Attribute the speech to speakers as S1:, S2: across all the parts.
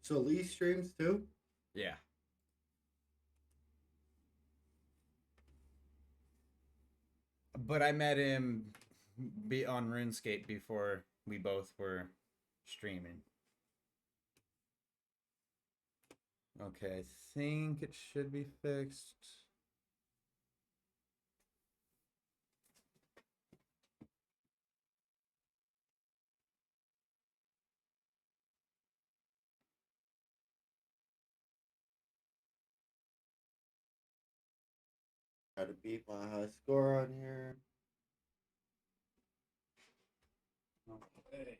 S1: So Lee streams too?
S2: Yeah. But I met him be on RuneScape before we both were streaming. Okay, I think it should be fixed.
S1: Try to beat my high score on here.
S2: Okay.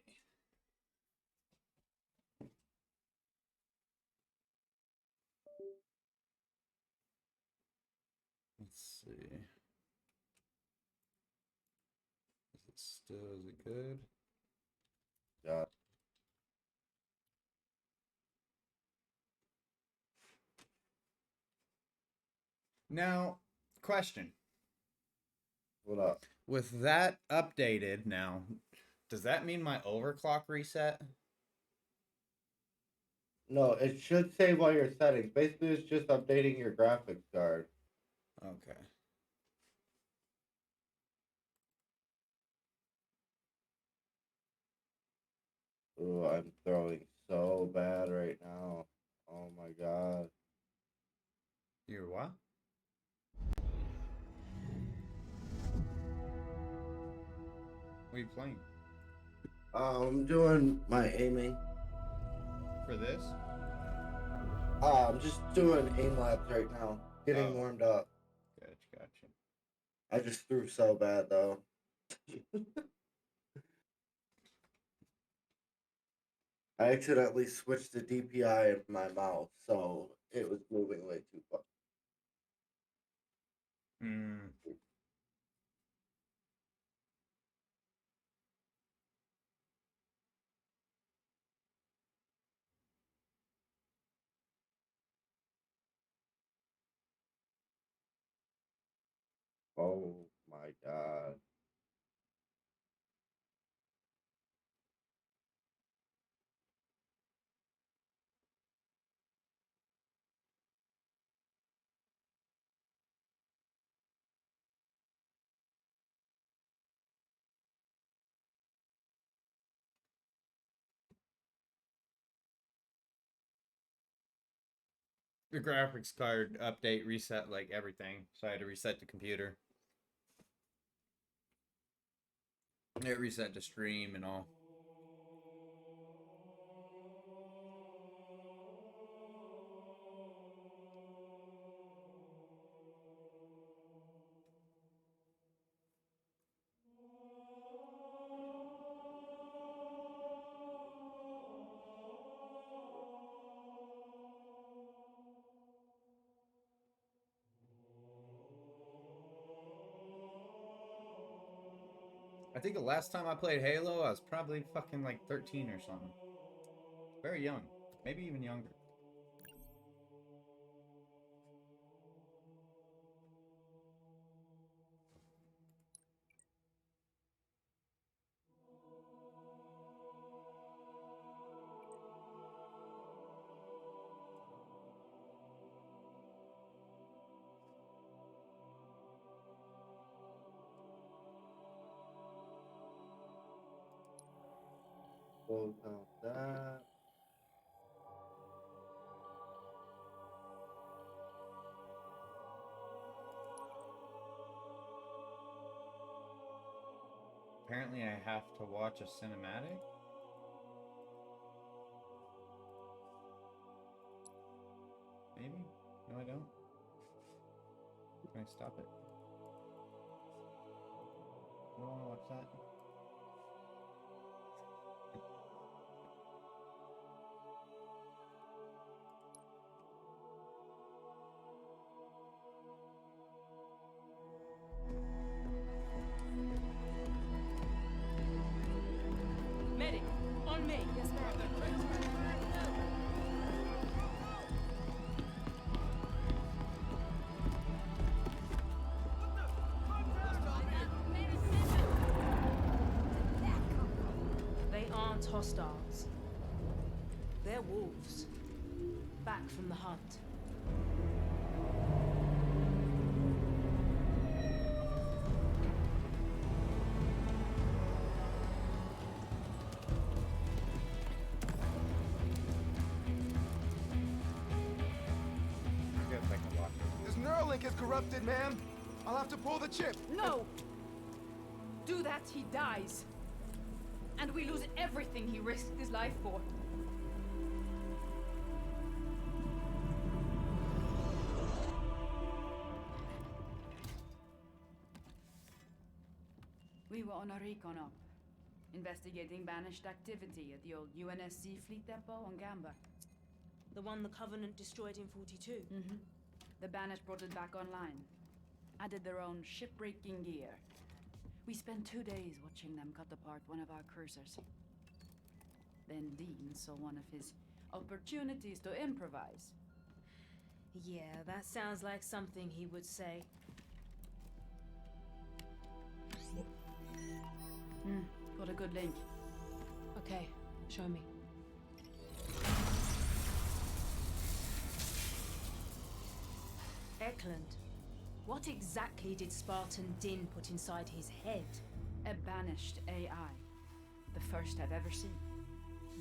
S2: Let's see. Is it good?
S1: Yeah.
S2: Now, question.
S1: What up?
S2: With that updated now, does that mean my overclock reset?
S1: No, it should save all your settings. Basically, it's just updating your graphics card.
S2: Okay.
S1: Ooh, I'm throwing so bad right now. Oh my god.
S2: You're what? What are you playing?
S1: I'm doing my aiming.
S2: For this?
S1: I'm just doing aim labs right now. Getting
S2: Oh.
S1: warmed up.
S2: Gotcha.
S1: I just threw so bad though. I accidentally switched the DPI in my mouth, so it was moving way too far.
S2: Hmm.
S1: Oh my god.
S2: The graphics card update reset like everything, so I had to reset the computer. It reset the stream and all. I think the last time I played Halo, I was probably fucking like 13 or something. Very young. Maybe even younger.
S1: Close out that.
S2: Apparently, I have to watch a cinematic. Maybe? No, I don't. Can I stop it? I don't want to watch that.
S3: Medic, on me. Yes, They aren't hostiles. They're
S4: they're wolves. Back from the hunt.
S2: I guess I can watch it.
S5: This Neuralink is corrupted, ma'am. I'll have to pull the chip.
S3: No! Do that, he dies. And we lose everything he risked his life for. We were on a recon op, investigating banished activity at the old UNSC fleet depot on Gamba.
S4: The one the Covenant destroyed in 42.
S3: Mm-hmm. The banished brought it back online. Added their own shipbreaking gear. We spent 2 days watching them cut apart one of our cruisers. Then Dean saw one of his opportunities to improvise.
S4: Yeah, that sounds like something he would say.
S3: Got a good link.
S4: Okay, show me. Eklund, what exactly did Spartan Din put inside his head
S3: A banished AI. The first I've ever seen.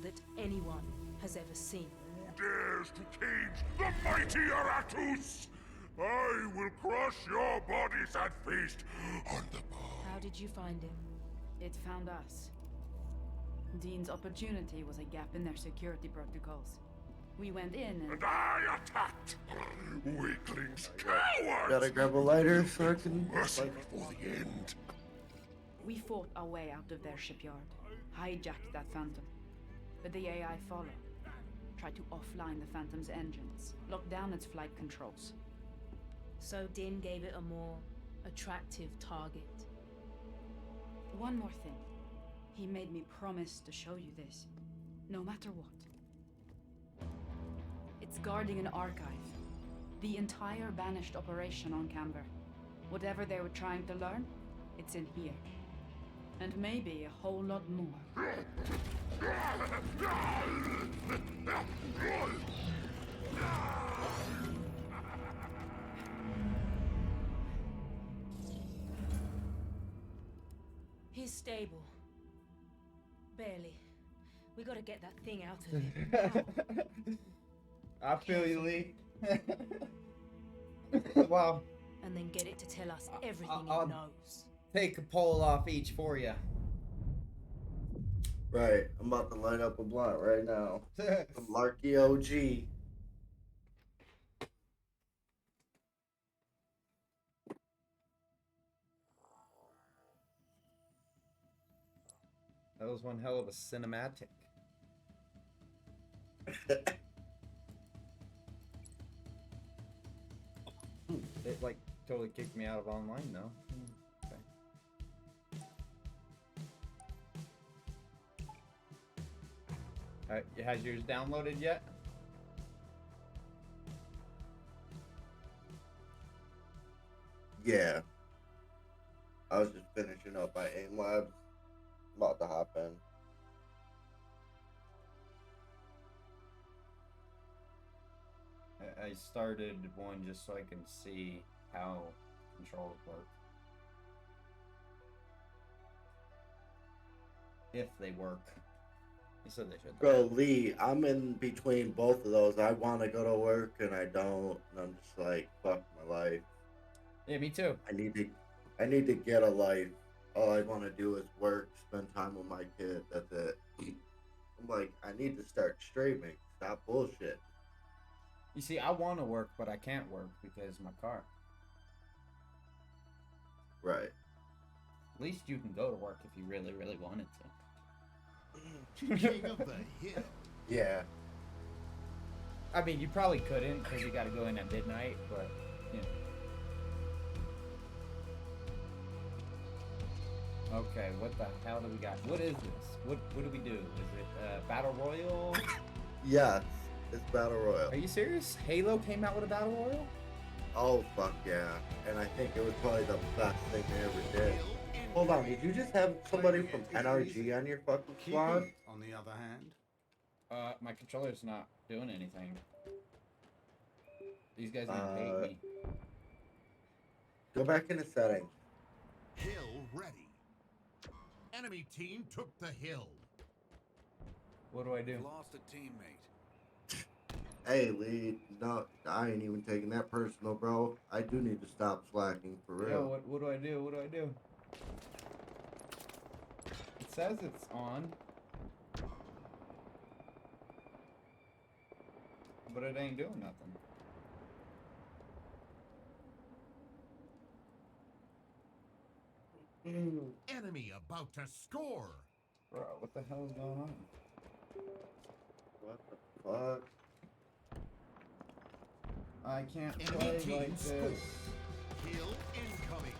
S4: that anyone has ever seen?
S6: Who dares to cage the mighty Aratus? I will crush your bodies and feast on the bone.
S4: How did you find him?
S3: It found us. Dean's opportunity was a gap in their security protocols. We went in and...
S6: And I attacked. Weaklings, cowards!
S1: Gotta grab a lighter so I can.
S6: Mercy before the end.
S3: We fought our way out of their shipyard, hijacked that Phantom. But the AI followed, tried to offline the Phantom's engines, locked down its flight controls.
S4: So Din gave it a more attractive target.
S3: One more thing. He made me promise to show you this, no matter what. It's guarding an archive. The entire banished operation on Camber. Whatever they were trying to learn, it's in here. And maybe a whole lot more.
S4: He's stable. Barely. We gotta get that thing out of him.
S2: I feel you, Lee. Wow.
S4: And then get it to tell us everything
S2: I'll
S4: it knows.
S2: take a poll off each for you.
S1: Right, I'm about to light up a blunt right now. Some Larky OG.
S2: That was one hell of a cinematic. It like totally kicked me out of online though. Okay. Has yours downloaded yet?
S1: Yeah. I was just finishing up my AIM Labs. About to hop in.
S2: I started one just so I can see how controls work. If they work. You said they should.
S1: Bro, Lee, I'm in between both of those. I want to go to work and I don't. And I'm just like, fuck my life.
S2: Yeah, me too.
S1: I need to get a life. All I want to do is work, spend time with my kid. That's it. I'm like, I need to start streaming. Stop bullshit.
S2: You see, I want to work, but I can't work because of my car.
S1: Right.
S2: At least you can go to work if you really, really wanted to.
S7: King of the hill.
S1: Yeah.
S2: I mean, you probably couldn't because you got to go in at midnight, but you know. Okay, what the hell do we got? What is this? What do we do? Is it Battle Royale?
S1: Yes. It's Battle Royale.
S2: Are you serious? Halo came out with a Battle Royale?
S1: Oh, fuck yeah. And I think it was probably the best thing they ever did. Hold on, did you just have somebody from NRG on your fucking squad?
S7: Kiwi, on the other hand,
S2: My controller's not doing anything. These guys even hate me.
S1: Go back into settings.
S7: Hill ready. Enemy team took the hill.
S2: What do I do?
S8: Lost a teammate.
S1: Hey, Lee, no, I ain't even taking that personal, bro. I do need to stop slacking for real.
S2: Yo, what do I do? What do I do? It says it's on. But it ain't doing nothing.
S7: Enemy about to score.
S2: Bro, what the hell is going on?
S1: What the fuck?
S2: I can't
S7: Enemy
S2: play
S7: team
S2: like
S7: score.
S2: this.
S7: Hill incoming.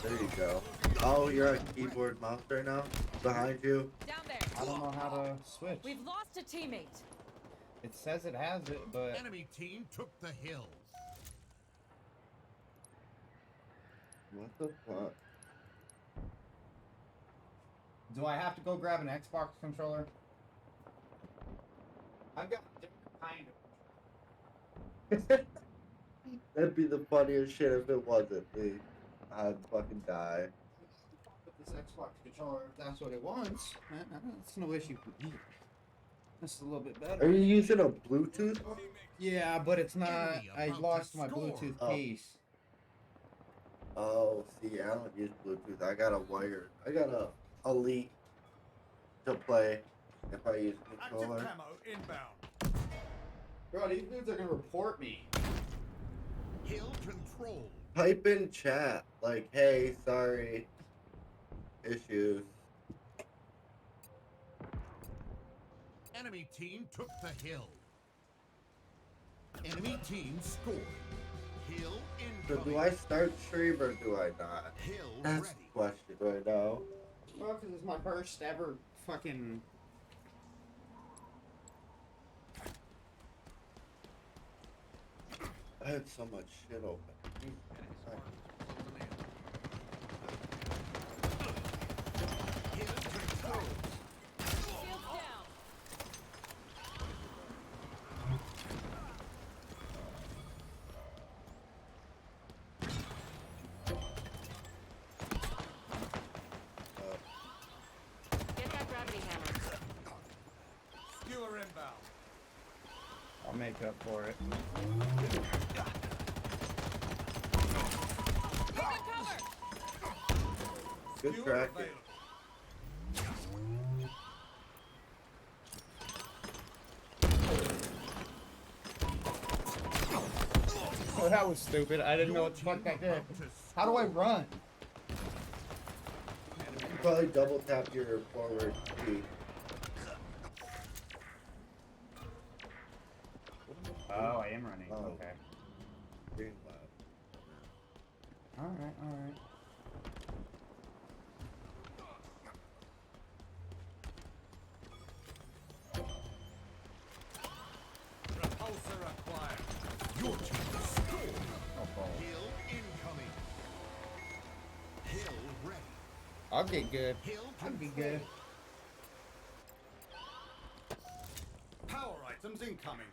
S1: There you go. Oh, you're on keyboard mouse right now? Behind you?
S4: Down there.
S2: I don't know how to switch.
S4: We've lost a teammate.
S2: It says it has it, but
S7: Enemy team took the hill.
S1: What the fuck?
S2: do I have to go grab an Xbox controller? I've got a different kind of.
S1: That'd be the funniest shit if it wasn't, Lee. I'd fucking die.
S2: With this Xbox controller, if that's what it wants, it's no issue for me. This is a little bit better.
S1: Are you using a Bluetooth?
S2: Yeah, but it's not.
S7: Enemy
S2: I
S7: about to
S2: lost my
S7: score.
S2: Bluetooth
S1: Oh.
S2: case.
S1: Oh, see, I don't use Bluetooth. I got a wire. I got a Elite to play if I use controller.
S5: camo inbound.
S2: Bro, these dudes are gonna report me.
S7: Hill control.
S1: Type in chat like, "Hey, sorry, issues."
S7: Enemy team took the hill. Enemy team scored. Hill
S1: So
S7: incoming.
S1: do I start stream or do I not?
S7: Hill
S1: That's
S7: ready.
S1: the question right now.
S2: Well, because it's my first ever fucking.
S1: I had so much shit open.
S7: Hill control.
S4: Shields down. Get that gravity hammer.
S5: Skewer inbound.
S2: I'll make up for it.
S4: Taking cover.
S1: Good
S5: Skewer
S1: tracking.
S5: available.
S2: Oh, that was stupid. I didn't know what the fuck that did. How do I run?
S1: You probably double tap your forward key.
S2: Oh, I am running.
S1: Oh.
S2: Okay.
S1: Green lab.
S2: Alright, alright.
S5: Repulsor acquired.
S7: Your team scored.
S2: Oh, balls.
S7: Hill incoming. Hill ready.
S2: I'll get good.
S7: Hill
S2: I'll be
S7: control.
S2: good.
S5: Power items incoming.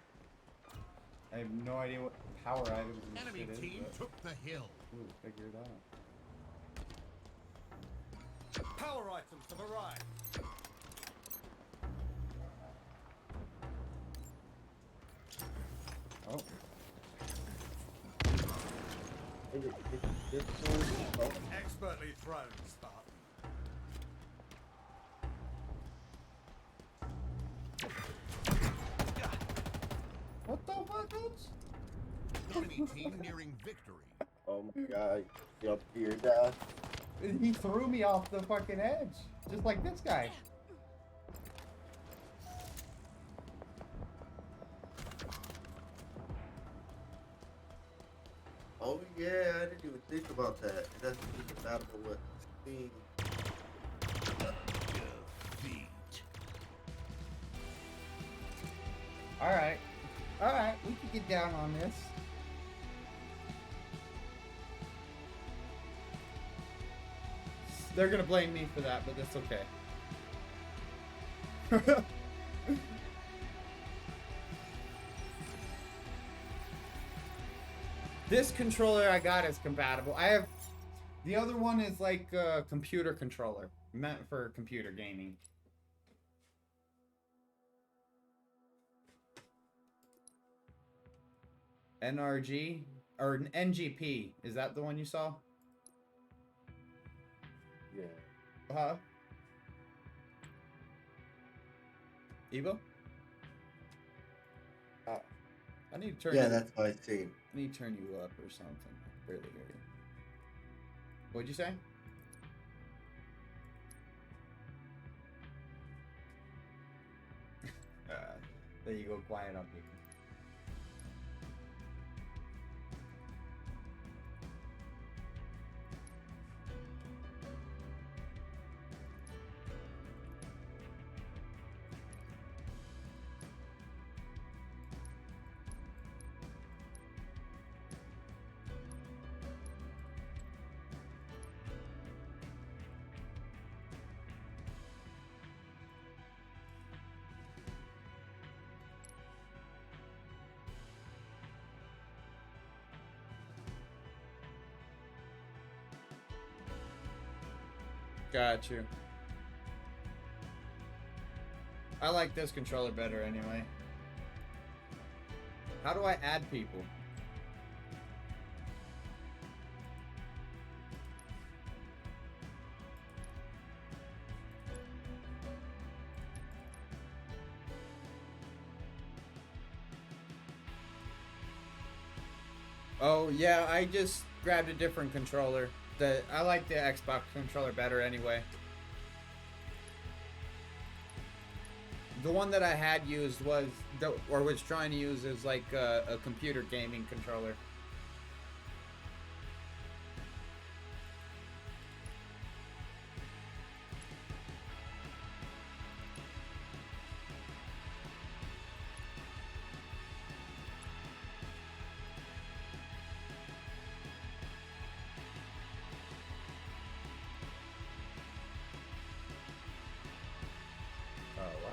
S2: I have no idea what power items and
S7: Enemy
S2: shit is.
S7: team
S2: But...
S7: took the hill.
S2: Ooh, figure it out.
S5: Power items have arrived.
S2: Oh,
S1: This one, oh,
S5: Expertly thrown, Spartan.
S2: what the fuck, dudes?
S7: Enemy team nearing victory.
S1: oh my god, you up to your death.
S2: He threw me off the fucking edge, just like this guy.
S1: Oh yeah, I didn't even think about that. It has to be compatible with Steam.
S7: Defeat.
S2: Alright. Alright, we can get down on this. They're gonna blame me for that, but that's okay. This controller I got is compatible. I have the other one is like a computer controller meant for computer gaming. NRG or an NGP, is that the one you saw?
S1: Yeah.
S2: Huh? Evo? I need to turn
S1: Yeah,
S2: you,
S1: that's what I seen.
S2: I need to turn you up or something. I can barely hear you. What'd you say? There you go, quiet on people. Got you. I like this controller better anyway. How do I add people? Oh yeah, I just grabbed a different controller. I like the Xbox controller better anyway. The one that I had used was was trying to use is like a computer gaming controller. Oh wow.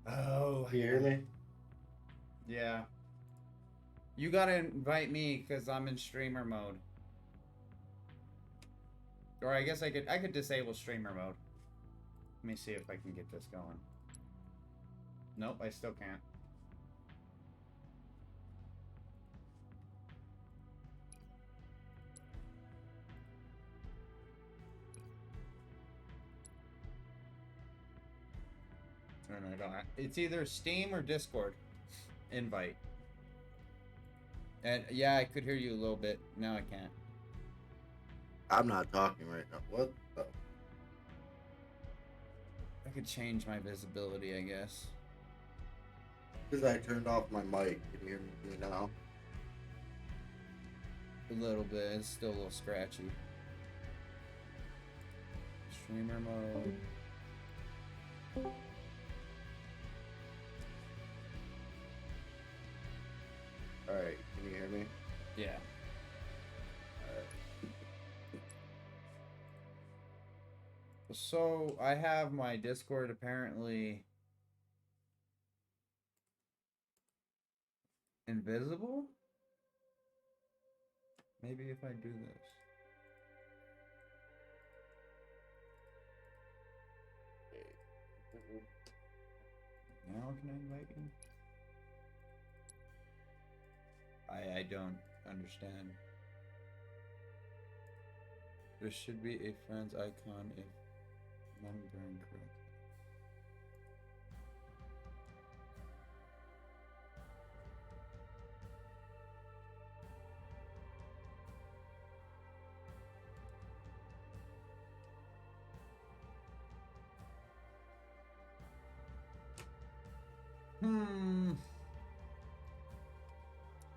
S2: Oh,
S1: You hear me?
S2: yeah. You gotta invite me because I'm in streamer mode. Or I guess I could disable streamer mode. Let me see if I can get this going. Nope, I still can't. No, I don't. It's either Steam or Discord invite. And yeah, I could hear you a little bit. Now I can't.
S1: I'm not talking right now. What the?
S2: I could change my visibility, I guess.
S1: Because I turned off my mic. Can you hear me now?
S2: A little bit. It's still a little scratchy. Streamer mode.
S1: Alright, can you hear me?
S2: Yeah. So I have my Discord apparently invisible. Maybe if I do this. Now can I invite you? I don't understand. There should be a friends icon if remembering correctly.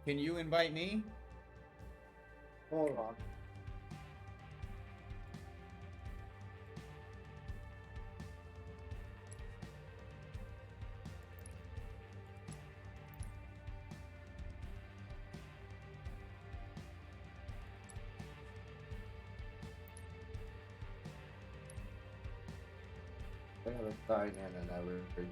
S2: Can you invite me?
S1: Hold on. I gotta sign in and everything.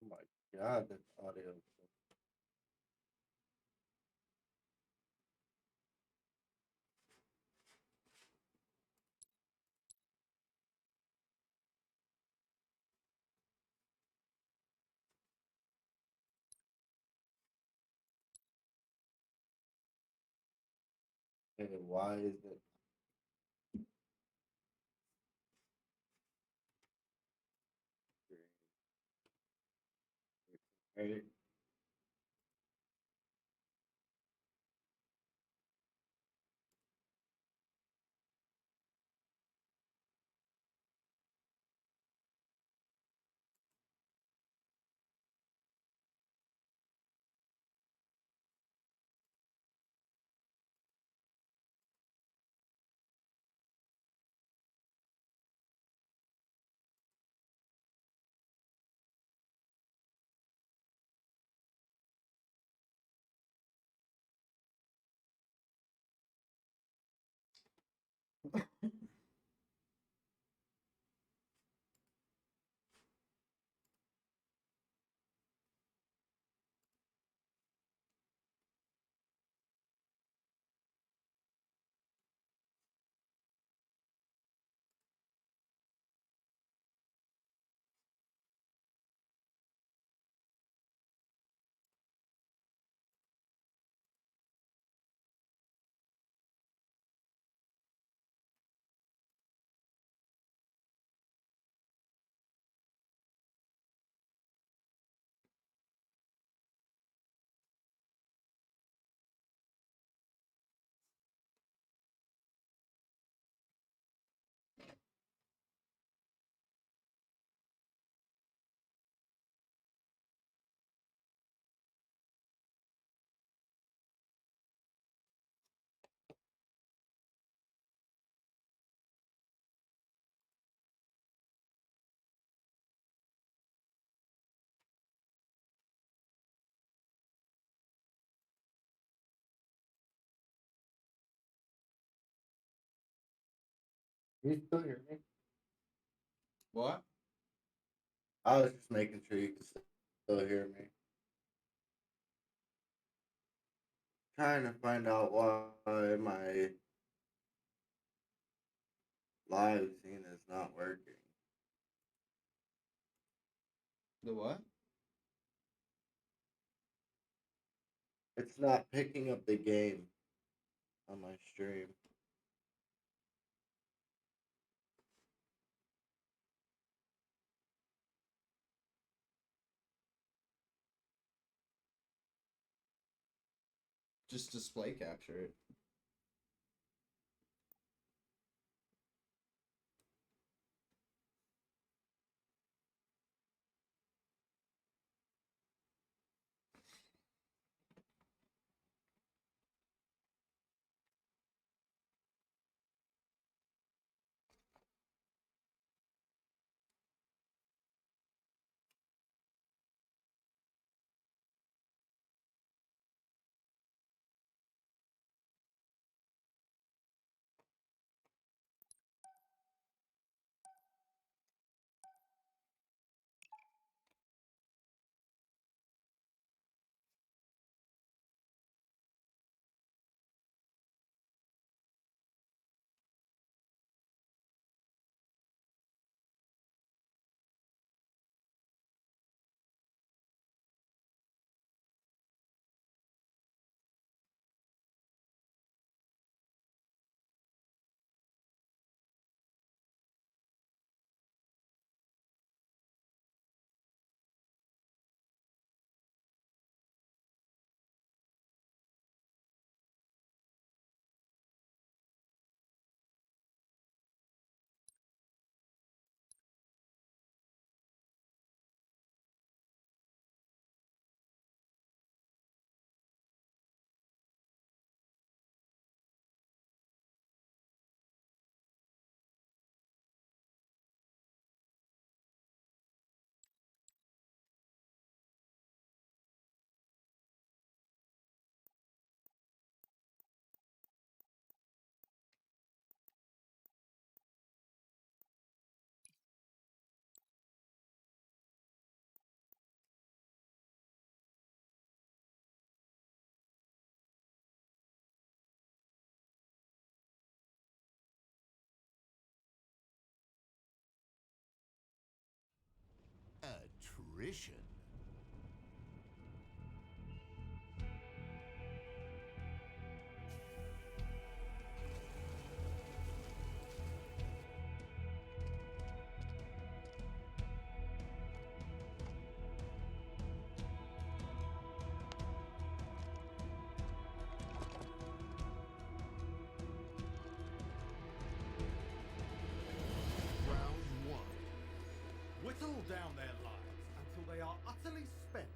S1: Oh my god, this audio. Hey, why is it? Hey, you still hear me?
S2: What?
S1: I was just making sure you can still hear me. Trying to find out why my live scene is not working.
S2: The what?
S1: It's not picking up the game on my stream.
S2: Just display capture it.
S7: apparition. Round one.
S5: Whittle down their lives until they are utterly spent.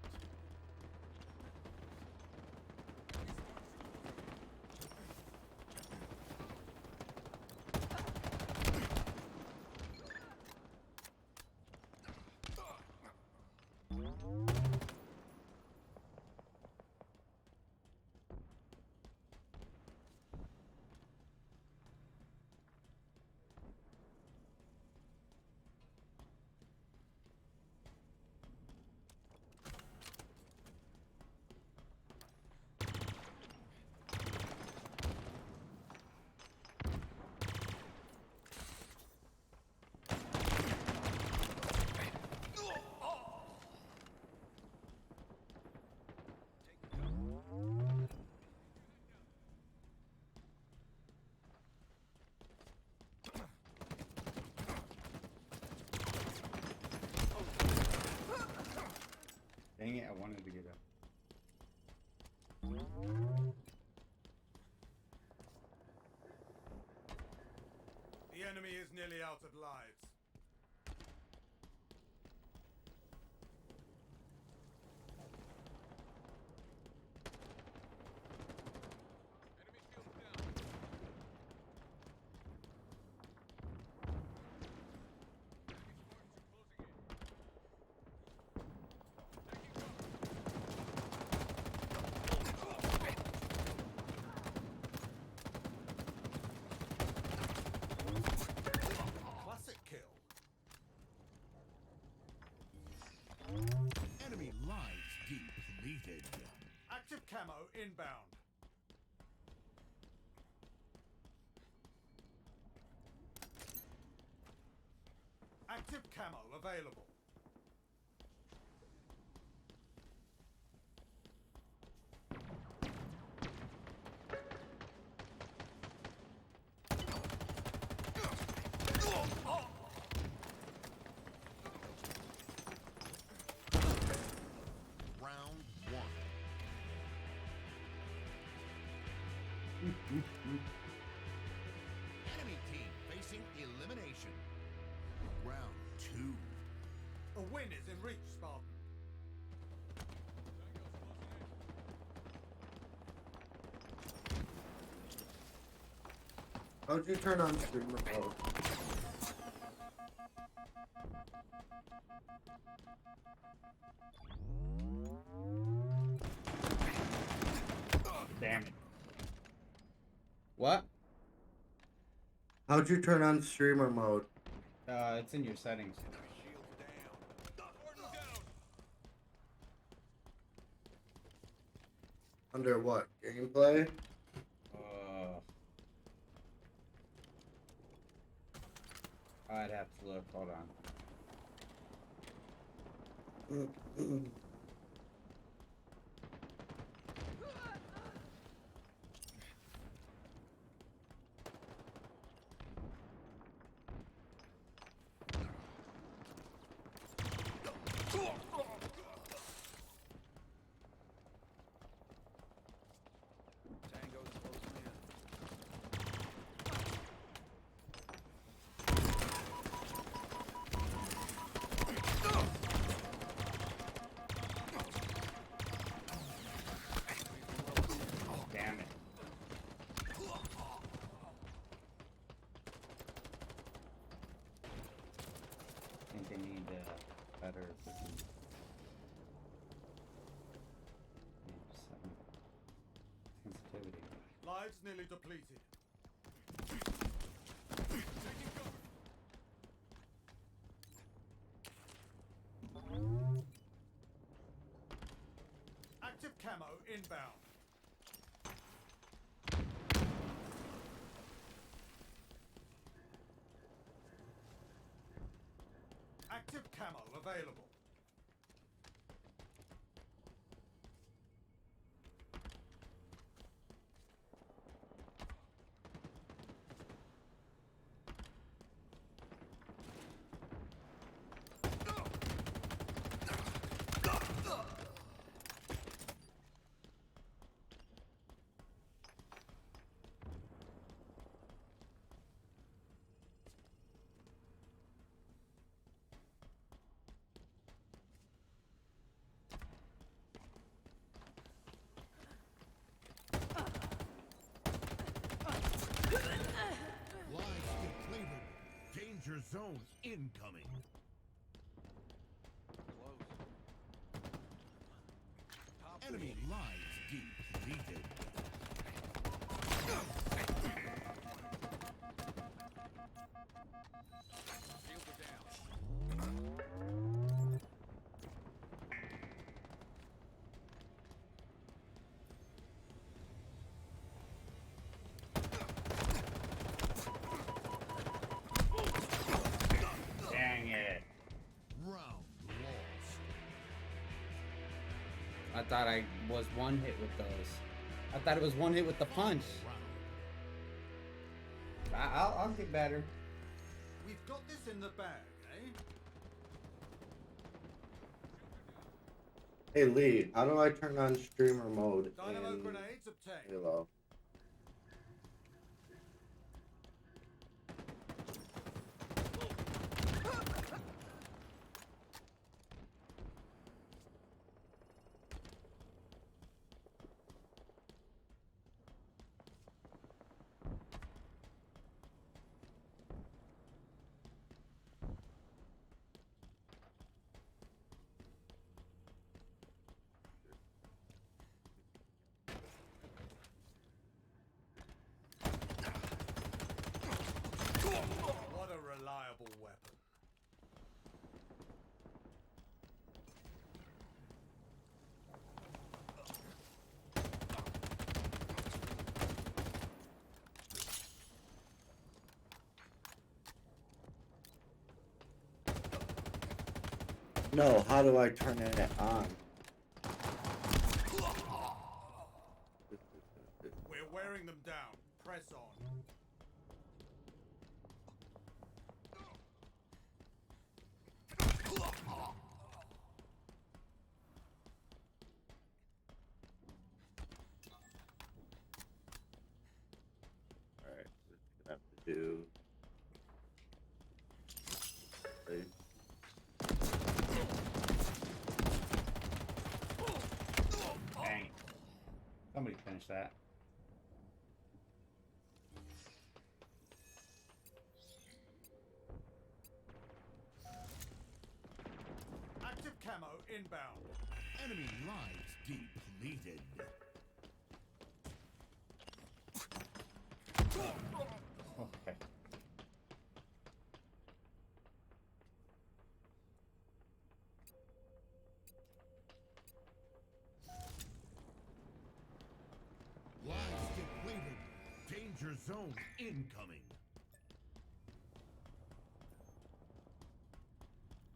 S2: Dang it, I wanted to get up.
S5: The enemy is nearly out of lives. Classic kill.
S7: Enemy lives depleted.
S5: Active camo inbound. Active camo available.
S7: Round one. Enemy team facing elimination. Round two.
S5: A win is in reach, Spartan.
S1: How'd you turn on streamer mode?
S2: Damn it. What?
S1: How'd you turn on streamer mode?
S2: It's in your settings.
S1: Under what? Gameplay?
S2: I'd have to look. Hold on. Damn it. I think they need better freaking. Sensitivity.
S5: Lives nearly depleted. Active camo inbound. Active camo available.
S7: Danger zone incoming. Enemy lines depleted.
S2: Dang it.
S7: Round lost.
S2: I thought I was one hit with those. I thought it was one hit with the punch. I'll get better.
S5: We've got this in the bag, eh?
S1: Hey Lee, how do I turn on streamer mode
S5: Dynamo
S1: in
S5: grenades obtained.
S1: Halo?
S5: What a reliable weapon.
S1: No, how do I turn it on?
S5: We're wearing them down. Press on.
S1: Alright, we're just gonna have to do. Wait.
S2: Dang. Somebody finish that.
S5: Active camo inbound.
S7: Enemy lives depleted.
S2: Okay.
S7: Lives depleted. Danger zone incoming.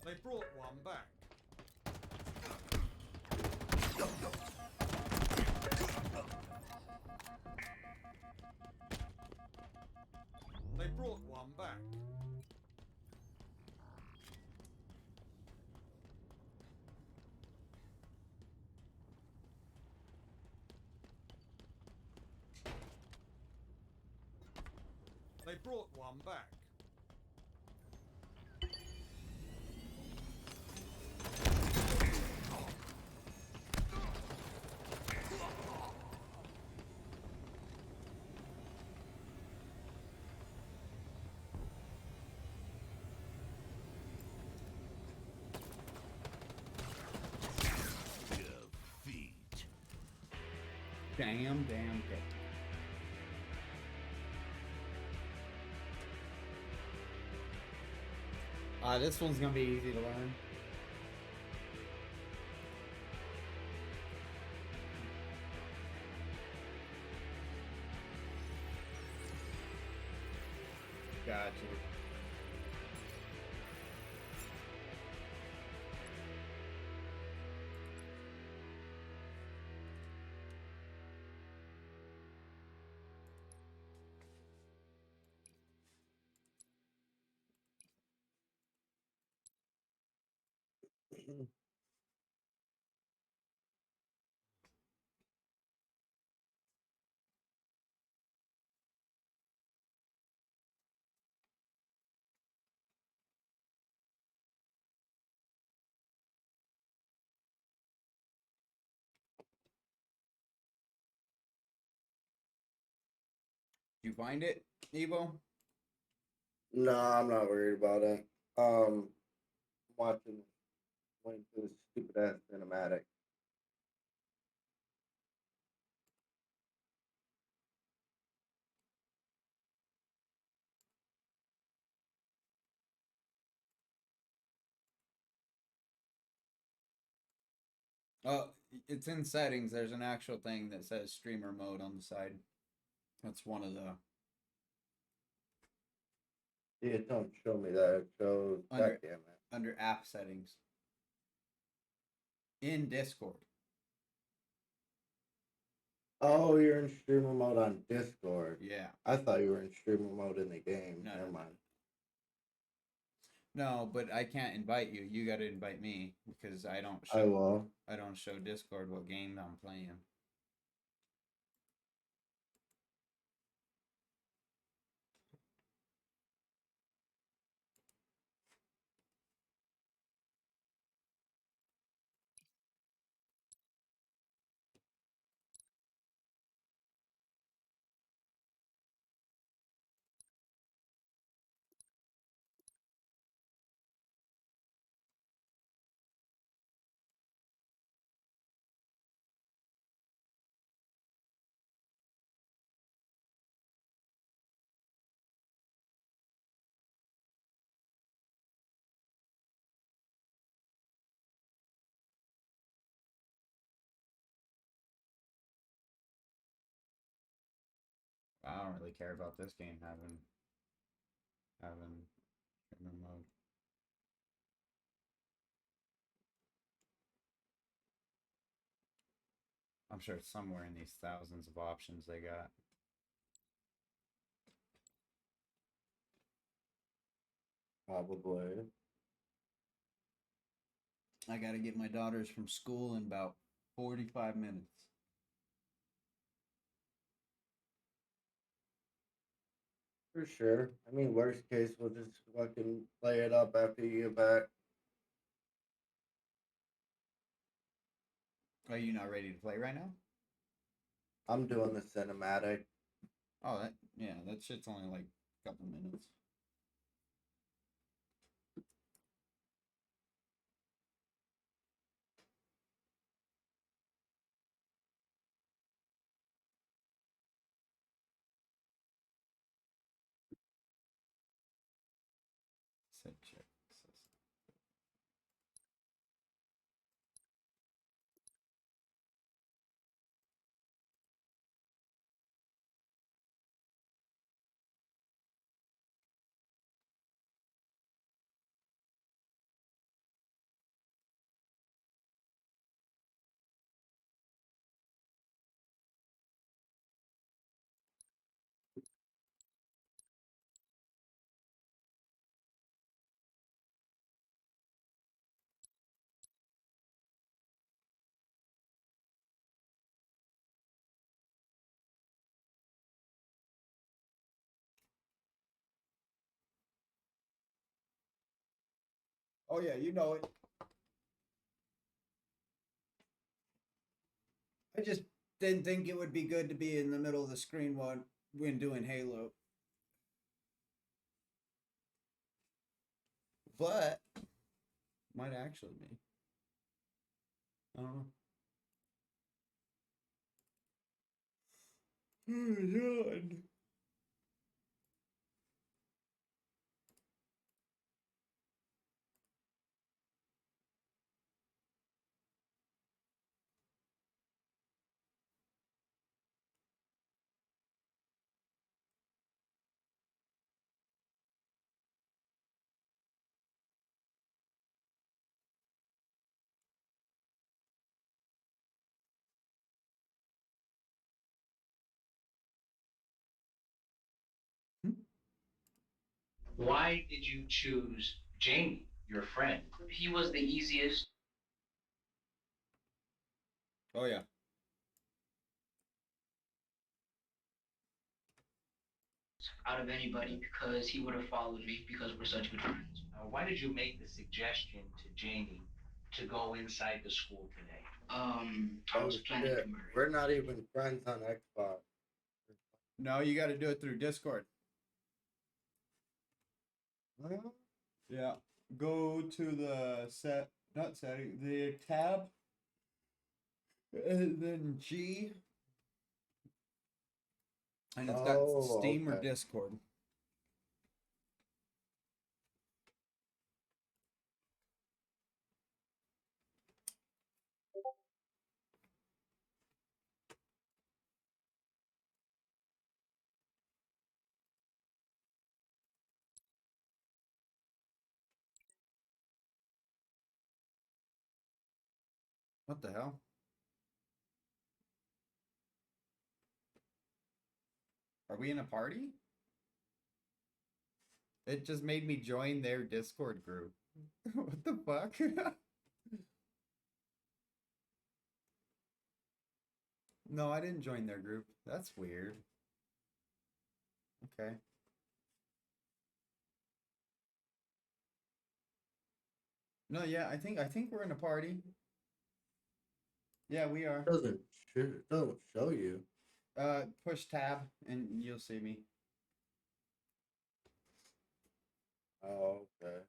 S5: They brought one back. They brought one back. They brought one back.
S7: Defeat.
S2: Damn good. This one's gonna be easy to learn. Gotcha. Did you find it, Evo?
S1: No, I'm not worried about it. Watching went to this stupid ass cinematic.
S2: Oh, it's in settings. There's an actual thing that says streamer mode on the side. That's one of the
S1: Yeah, it don't show me that. It shows. God
S2: under
S1: damn it.
S2: under app settings in Discord.
S1: Oh, you're in streamer mode on Discord.
S2: Yeah.
S1: I thought you were in streamer mode in the game.
S2: No,
S1: Never
S2: no, no.
S1: mind.
S2: No, but I can't invite you. You got to invite me because I don't
S1: I
S2: show
S1: will.
S2: I don't show Discord what game I'm playing. I don't really care about this game having streamer mode. I'm sure it's somewhere in these thousands of options they got.
S1: Probably.
S2: I got to get my daughters from school in about 45 minutes.
S1: For sure. I mean, worst case, we'll just fucking play it up after you get back.
S2: Are you not ready to play right now?
S1: I'm doing the cinematic.
S2: Oh, that shit's only like a couple minutes. Set check. Oh yeah, you know it. I just didn't think it would be good to be in the middle of the screen when doing Halo. But might actually be. I don't know. Oh God.
S9: Why did you choose Jamie, your friend? He was the easiest
S2: Oh yeah.
S9: out of anybody because he would have followed me because we're such good friends. Why did you make the suggestion to Jamie to go inside the school today? I
S1: Oh
S9: was planning
S1: shit.
S9: to murder.
S1: We're not even friends on Xbox.
S2: No, you got to do it through Discord. Yeah. Go to the not setting, the tab, and then G. And it's got Steam or Discord. What the hell? Are we in a party? It just made me join their Discord group. What the fuck? No, I didn't join their group. That's weird. Okay. No, yeah, I think we're in a party. Yeah, we are.
S1: Doesn't show you.
S2: Push tab and you'll see me.
S1: Oh, okay.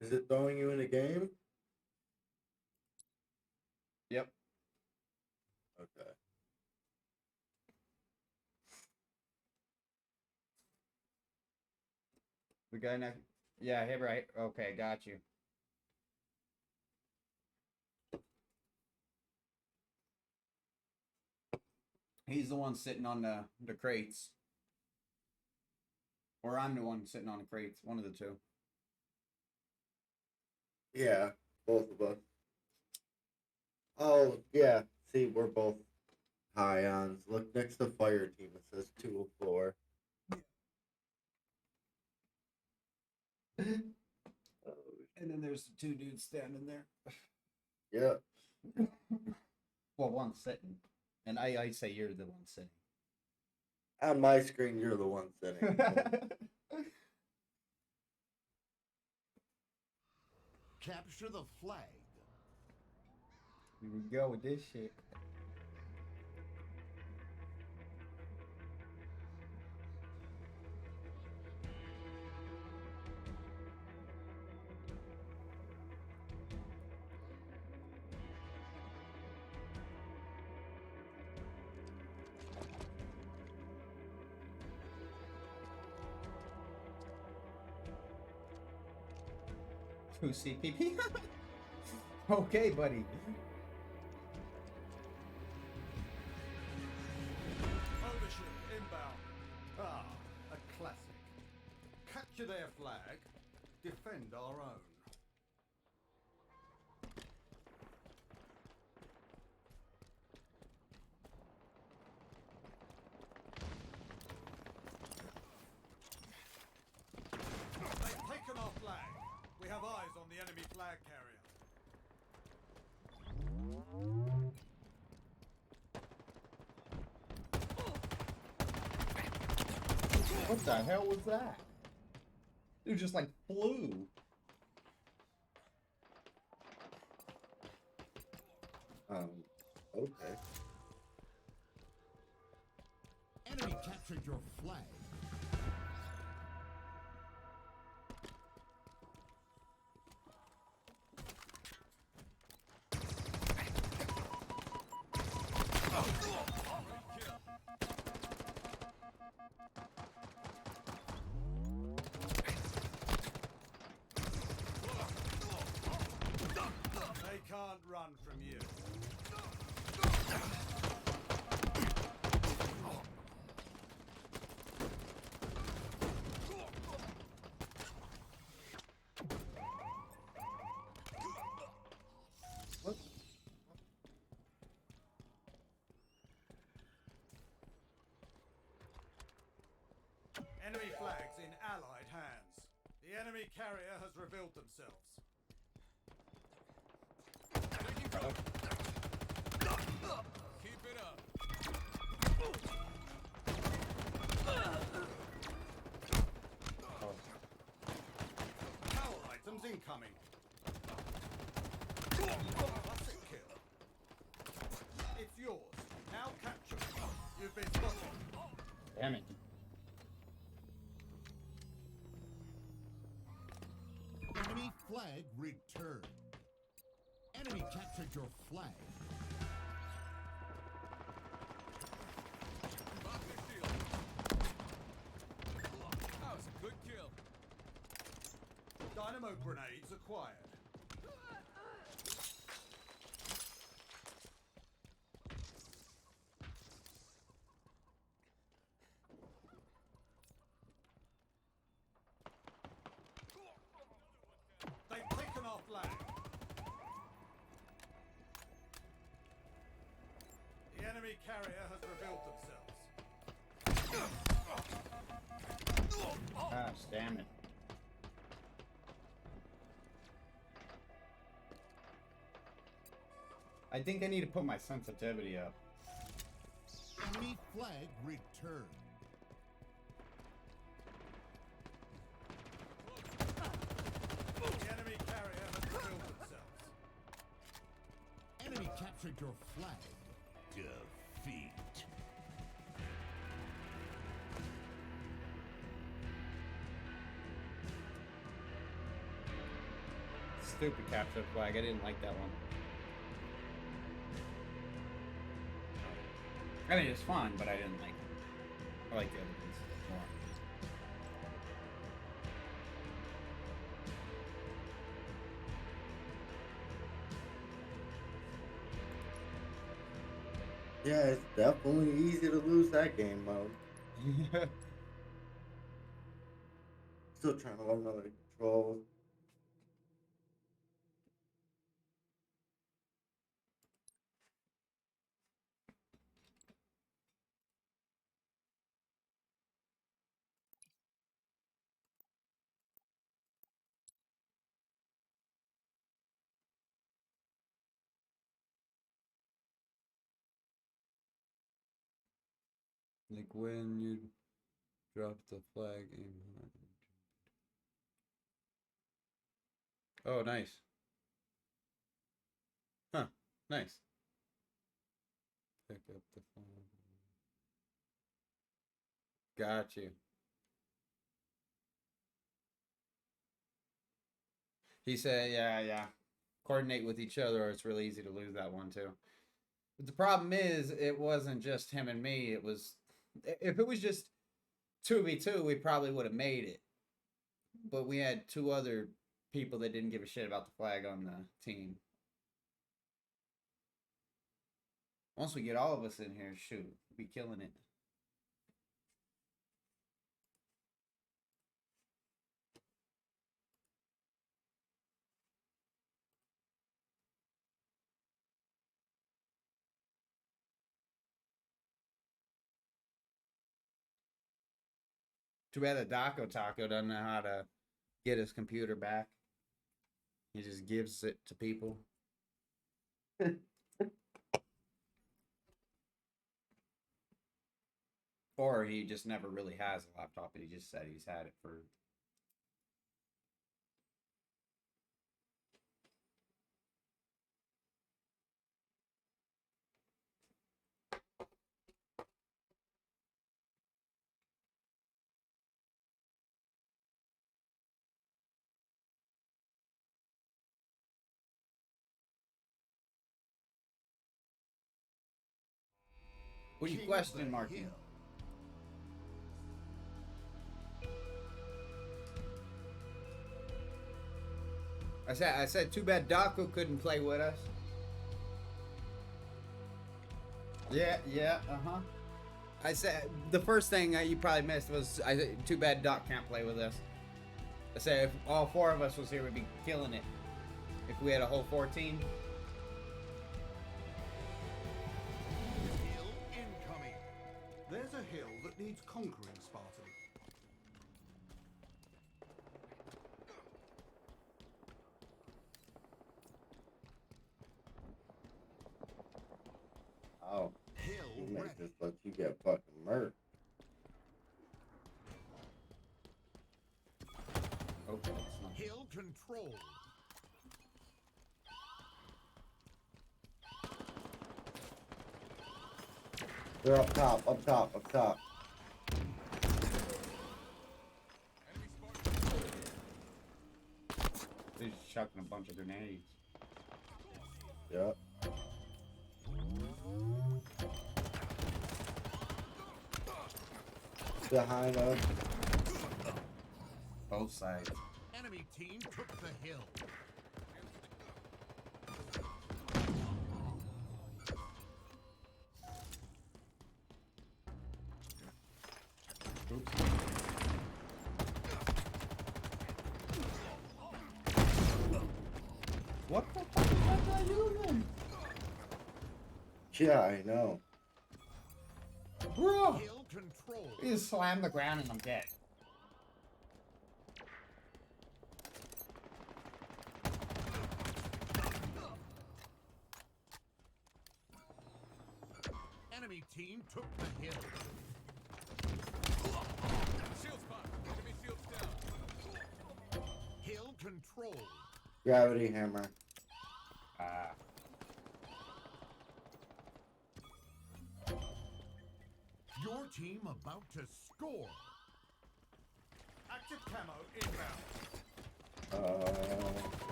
S1: Is it throwing you in a game?
S2: Yep.
S1: Okay.
S2: The guy next. Yeah, hit right. Okay, got you. He's the one sitting on the crates. Or I'm the one sitting on the crates. One of the two.
S1: Yeah, both of us. Oh, yeah. See, we're both Hions. Look next to fire team. It says 204.
S2: And then there's the two dudes standing there.
S1: Yeah.
S2: Well, one's sitting. And I say you're the one sitting.
S1: On my screen, you're the one sitting.
S7: Capture the flag.
S2: Here we go with this shit. Who CPP? Okay, buddy.
S5: Overship inbound. Ah, a classic. Capture their flag, defend our own. They've taken our flag. We have eyes on the enemy flag carrier.
S2: What the hell was that? Dude just like flew.
S1: Okay.
S7: Enemy captured your flag.
S5: They can't run from you.
S2: What?
S5: Enemy flags in Allied hands. The enemy carrier has revealed themselves. Keep it up. Power items incoming. That's it.
S2: Damn it.
S7: Enemy flag returned. Enemy captured your flag.
S5: That was a good kill. Dynamo grenades acquired. They've taken our flag. The enemy carrier has revealed themselves.
S2: Gosh, damn it. I think I need to put my sensitivity up.
S7: Enemy flag returned.
S5: The enemy carrier has revealed themselves.
S7: Enemy captured your flag. Defeat.
S2: Stupid capture flag. I didn't like that one. I mean, it's fun, but I didn't like it. I like the other ones more.
S1: Yeah, it's definitely easy to lose that game mode. Still trying to learn how to control.
S2: Like when you drop the flag aim. Oh, nice. Huh, nice. Pick up the flag. Got you. He said, yeah. Coordinate with each other or it's really easy to lose that one too. But the problem is, it wasn't just him and me. It was, if it was just 2v2, we probably would have made it. But we had two other people that didn't give a shit about the flag on the team. Once we get all of us in here, shoot, we'll be killing it. Too bad that Daco Taco doesn't know how to get his computer back. He just gives it to people. Or he just never really has a laptop, and he just said he's had it for... What do you question, Marky? I said, too bad Daco couldn't play with us. Yeah, uh-huh. I said, the first thing you probably missed was, I said, too bad Doc can't play with us. I said, if all four of us was here, we'd be killing it. If we had a whole 14.
S7: Hill incoming.
S5: There's a hill that needs conquering, Spartan.
S1: Oh,
S7: Hill
S1: you make
S7: ready.
S1: this let you get fucking murked.
S2: Okay, it's not.
S7: Hill controlled.
S1: They're up top, up top, up top.
S2: He's chucking a bunch of grenades.
S1: Yep. Behind us.
S2: Both sides.
S7: Enemy team took the hill.
S2: Oops. What the fuck is that guy doing?
S1: Yeah, I know.
S2: Bro!
S7: Hill control.
S2: He just slammed the ground and I'm dead.
S7: Enemy team took the hill. Shields back. Enemy shields down. Hill control.
S1: Gravity hammer.
S7: Your team about to score.
S5: Active camo inbound.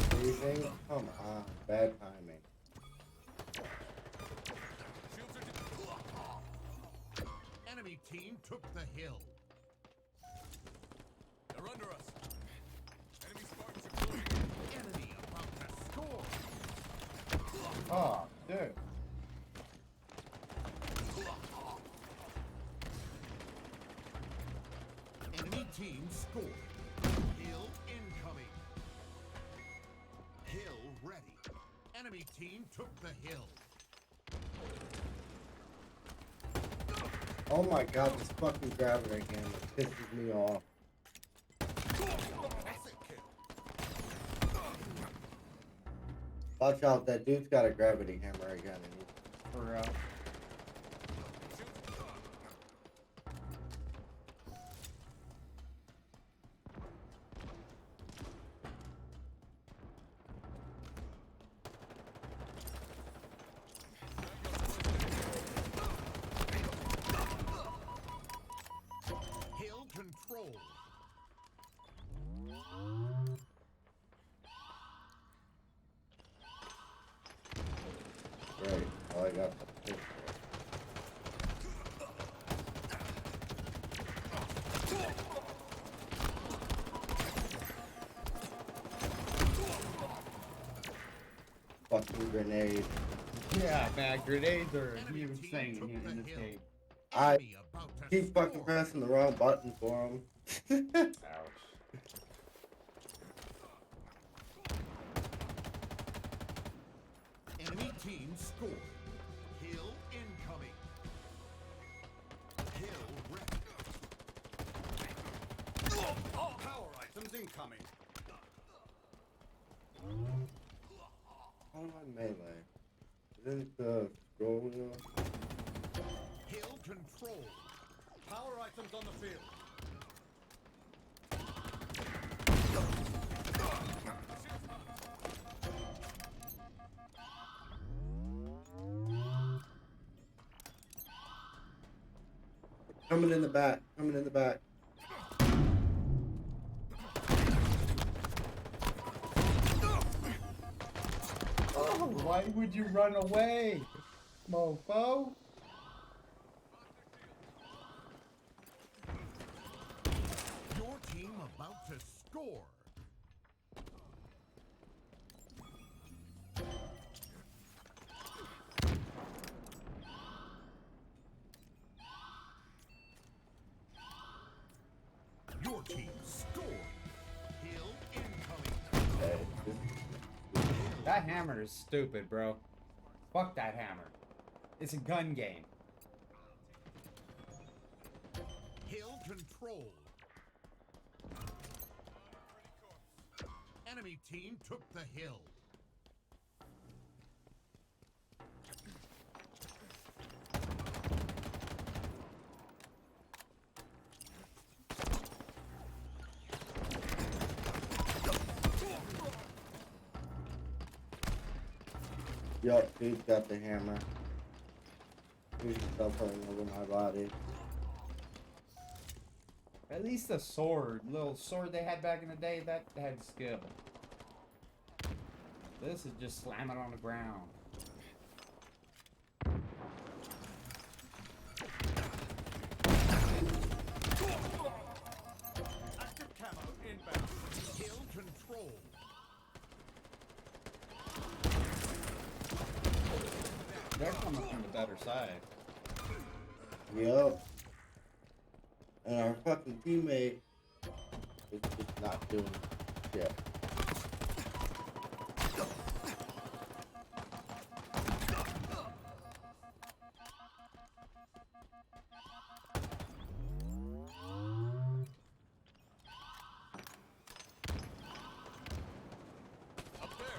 S1: Freezing? Come on, bad timing.
S7: Shields are enemy team took the hill. They're under us. Enemy Spartans are closing in. Enemy about to score.
S2: Oh, dude.
S7: Enemy team scored. Hill incoming. Hill ready. Enemy team took the hill.
S1: Oh my god, this fucking gravity hammer pisses me off.
S7: Asset kill.
S1: Watch out, that dude's got a gravity hammer again. And
S2: For real.
S7: Hill control.
S1: Great. Oh, I got the pistol. Fucking grenade.
S2: Yeah, man, grenades are a huge thing in this game.
S1: I
S7: Enemy about to
S1: keep fucking
S7: score.
S1: pressing the wrong button for him.
S2: Ouch.
S7: Enemy team scored. Hill incoming. Hill ready.
S5: Power items incoming.
S1: How do I melee? Isn't the scroll wheel?
S7: Hill control.
S5: Power items on the field.
S1: Coming in the back. Coming in the back.
S2: Oh, why would you run away, mofo?
S7: Your team about to score. Your team scored. Hill incoming.
S1: Hey,
S2: That hammer is stupid, bro. Fuck that hammer. It's a gun game.
S7: Hill control. Enemy team took the hill.
S1: yup, dude's got the hammer. He's still putting over my body.
S2: That At least the sword, little sword they had back in the day, that had skill. This is just slamming on the ground.
S5: Active camo inbound.
S7: Kill control.
S2: They're coming from the better side.
S1: Yup. And our fucking teammate is just not doing shit.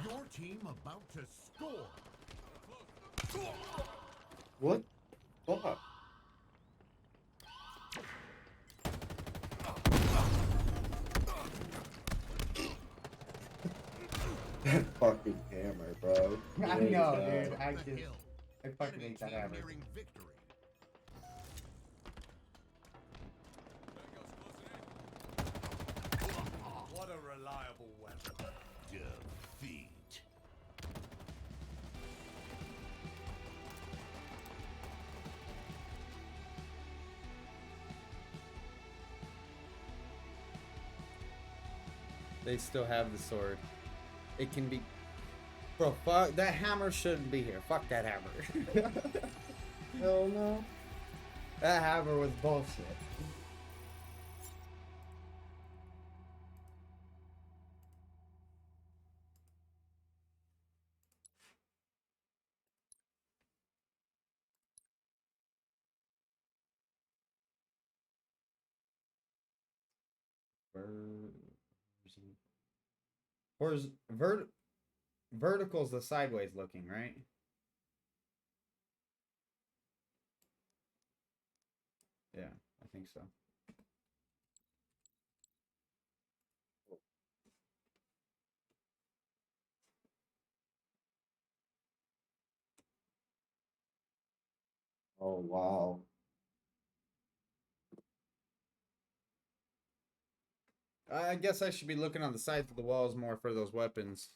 S7: Your team about to score.
S1: What? Fuck. That fucking hammer, bro.
S2: I
S1: It is,
S2: know, dude. I
S7: The
S2: just,
S7: hill.
S2: I fucking
S7: Enemy
S2: hate that
S7: team
S2: hammer.
S7: nearing victory.
S5: What a reliable weapon.
S7: Defeat.
S2: They still have the sword. It can be. Bro, fuck. That hammer shouldn't be here. Fuck that hammer.
S1: Hell no.
S2: That hammer was bullshit. Where's vertical's the sideways looking, right? Yeah, I think so.
S1: Oh wow.
S2: I guess I should be looking on the sides of the walls more for those weapons.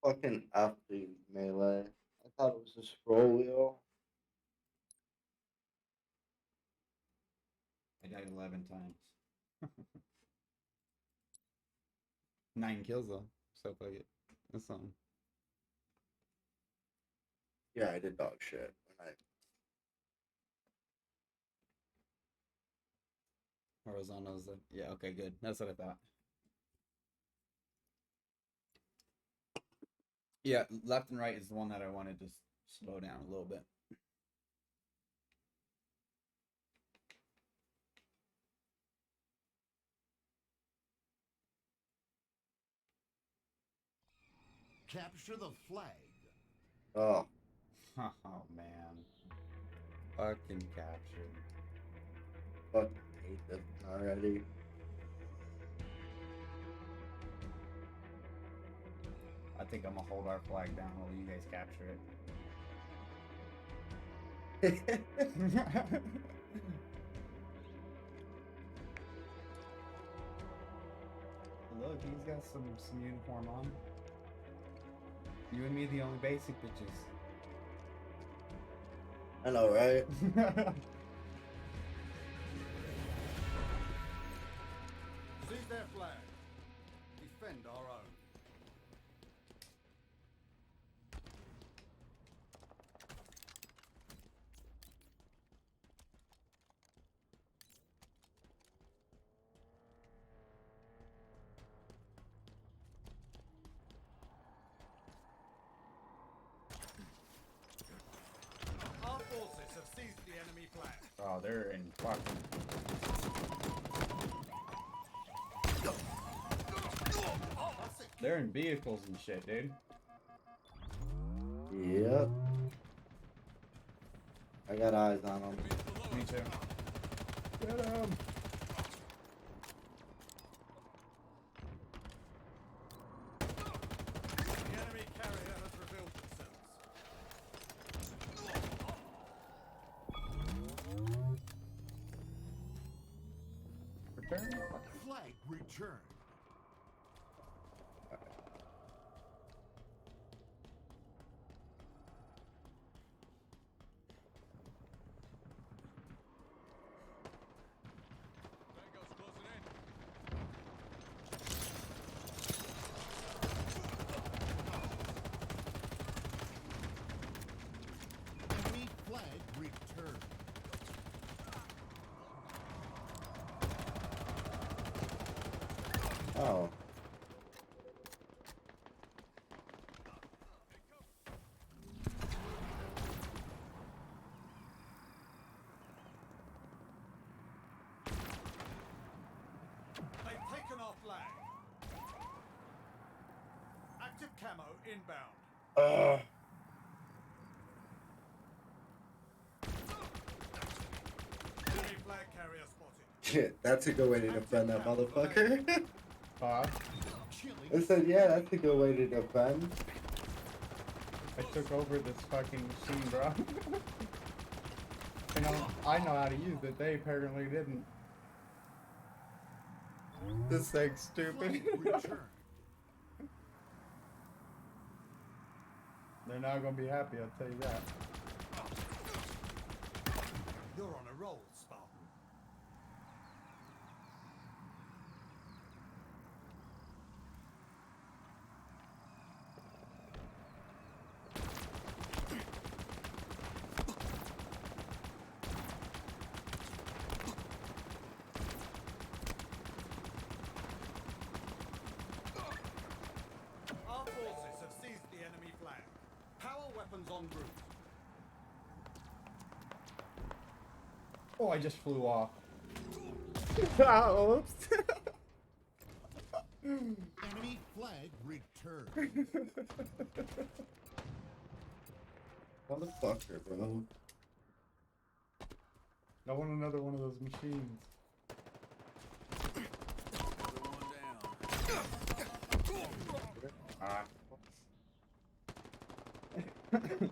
S1: Fucking F the melee. I thought it was a scroll wheel.
S2: I died 11 times. 9 kills though. So fuck it. That's something.
S1: Yeah, I did dog shit. When
S2: Horizontal's the yeah, okay, good. That's what I thought. Yeah, left and right is the one that I wanted to slow down a little bit.
S7: Capture the flag.
S1: Oh,
S2: Oh man. Fucking captured.
S1: fucking hate this already.
S2: I think I'm gonna hold our flag down while you guys capture it. Look, he's got some uniform on. You and me the only basic bitches.
S1: I know, right?
S5: Seize their flag. Defend our own. Our forces have seized the enemy flag.
S2: Oh, they're in fucking. They're in vehicles and shit, dude.
S1: Yep. I got eyes on them.
S2: Me too. Get him!
S5: The enemy carrier has revealed themselves.
S2: apparently.
S7: Flag returned.
S6: Tango's closing in.
S7: Enemy flag returned.
S1: Oh.
S5: They've taken our flag. Active camo inbound. Enemy flag carrier spotted.
S1: Shit, that's a good way to defend that motherfucker.
S2: Bob,
S7: Killing.
S1: I said, yeah, that's a good way to defend.
S2: I took over this fucking machine, bro. You know, I know how to use it. They apparently didn't. This thing's stupid.
S7: Flag returned.
S2: They're not gonna be happy, I'll tell you that.
S5: You're on a roll, Spartan. Our forces have seized the enemy flag. Power weapons en route.
S2: Oh, I just flew off. Oh, oops.
S7: Enemy flag returned.
S1: Motherfucker, bro.
S2: I want another one of those machines.
S8: Another one down.
S2: Ah.
S6: Enemy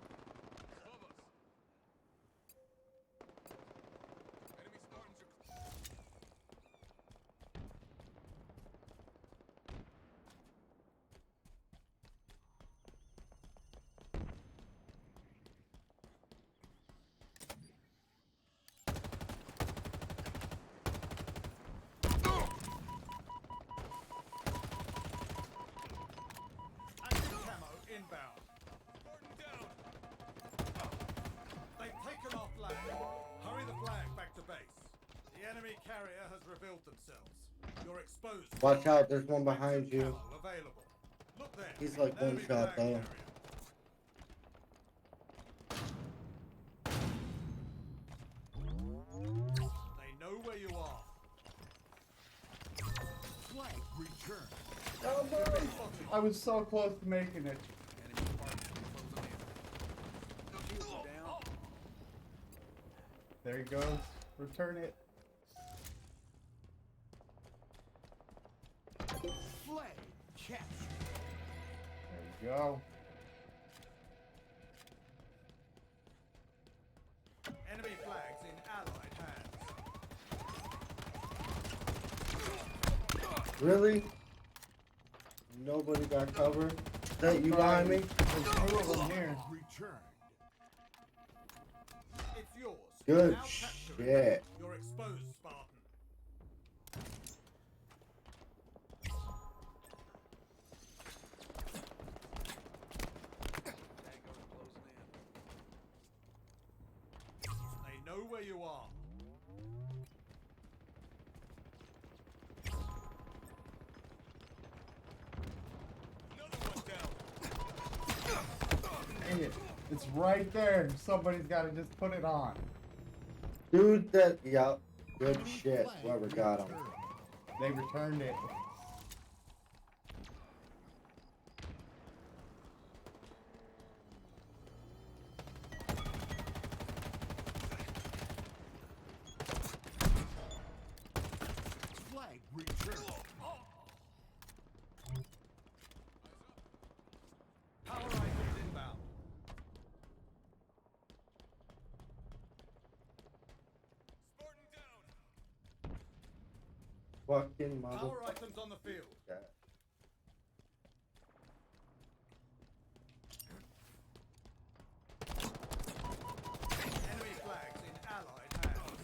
S6: Spartans are.
S5: Active camo inbound.
S6: Spartan down.
S5: They've taken our flag. Hurry the flag back to base. The enemy carrier has revealed themselves. You're exposed.
S1: Watch out, there's one behind you.
S5: Camo available. Look there.
S1: He's like
S5: Enemy
S1: one shot,
S5: flag
S1: though.
S5: carrier. They know where you are.
S7: Flag returned.
S2: Oh, no. I was so close to making it.
S8: Enemy Spartans closing in. Shields are down.
S2: There he goes. Return it.
S7: Flag captured.
S2: There you go.
S5: Enemy flags in Allied hands.
S1: Really? Nobody got cover? Is that you behind me?
S2: There's two of them here.
S7: Returned.
S5: It's yours.
S1: Good
S5: Now capture it.
S1: shit.
S5: You're exposed, Spartan.
S8: Tango's closing in.
S5: They know where you are.
S6: Another one down.
S2: Dang it. It's right there. Somebody's got to just put it on.
S1: Dude, that, yup. Good
S7: Enemy
S1: shit.
S7: flag
S1: Whoever got him.
S7: returned.
S2: They returned it.
S7: Flag returned.
S5: Power items inbound.
S6: Spartan down.
S1: fucking
S5: Power
S1: motherfucker.
S5: items on the field.
S1: That.
S5: Enemy flags in Allied hands.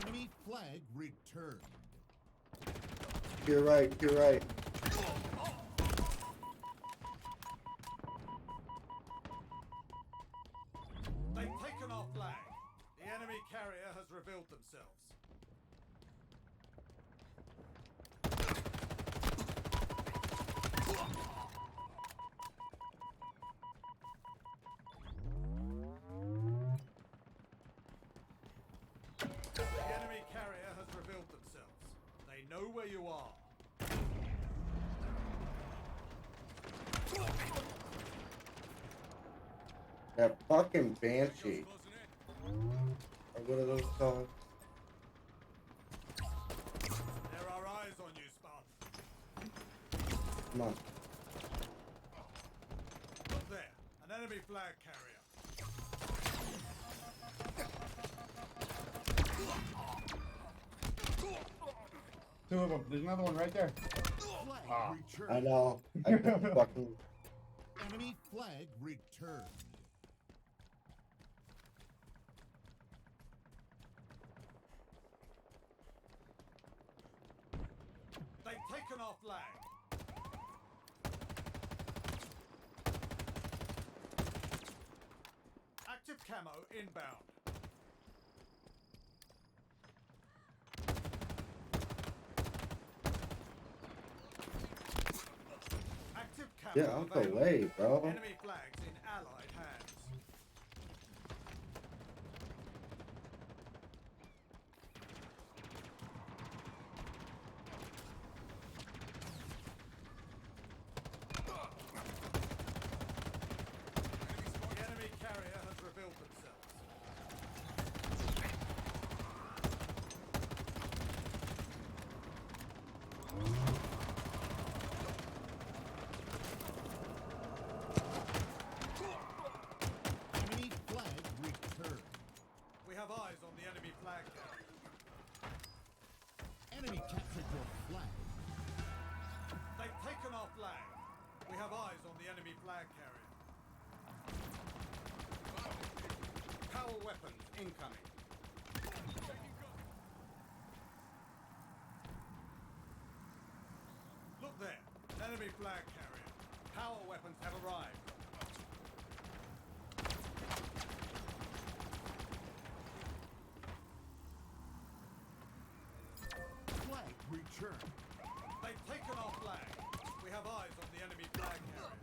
S7: Enemy flag returned.
S1: You're right, you're right.
S5: They've taken our flag. The enemy carrier has revealed themselves. The enemy carrier has revealed themselves. They know where you are.
S1: That fucking Banshee. Or what are those called?
S5: There are eyes on you, Spartan.
S1: Come on.
S5: Look there, an enemy flag carrier.
S2: Two of them. There's another one right there.
S7: Flag
S2: Ah.
S7: returned.
S1: I know. I kept fucking.
S7: Enemy flag returned.
S5: They've taken our flag. Active camo inbound. Active camo
S1: Get out the
S5: available.
S1: way, bro.
S5: Enemy flags in Allied hands. The enemy carrier has revealed themselves.
S7: Enemy flag returned.
S5: We have eyes on the enemy flag carrier.
S7: Enemy captured your flag.
S5: They've taken our flag. We have eyes on the enemy flag carrier. Power weapons incoming. Look there, an enemy flag carrier. Power weapons have arrived.
S7: Flag returned.
S5: They've taken our flag. We have eyes on the enemy flag carrier.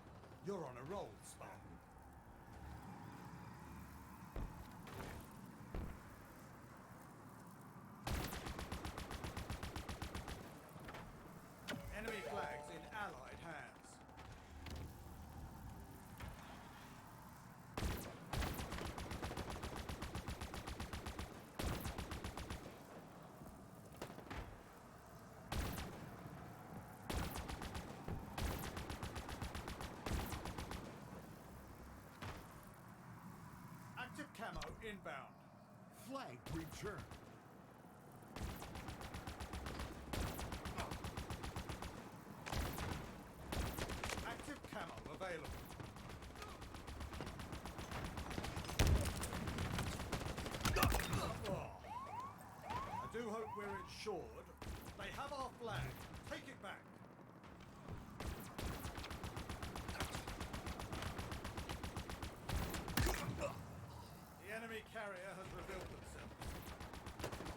S5: You're on a roll, Spartan. Enemy flags in Allied hands. Active camo inbound.
S7: Flag returned.
S5: Active camo available. Oh. I do hope we're insured. They have our flag. Take it back. The enemy carrier has revealed themselves.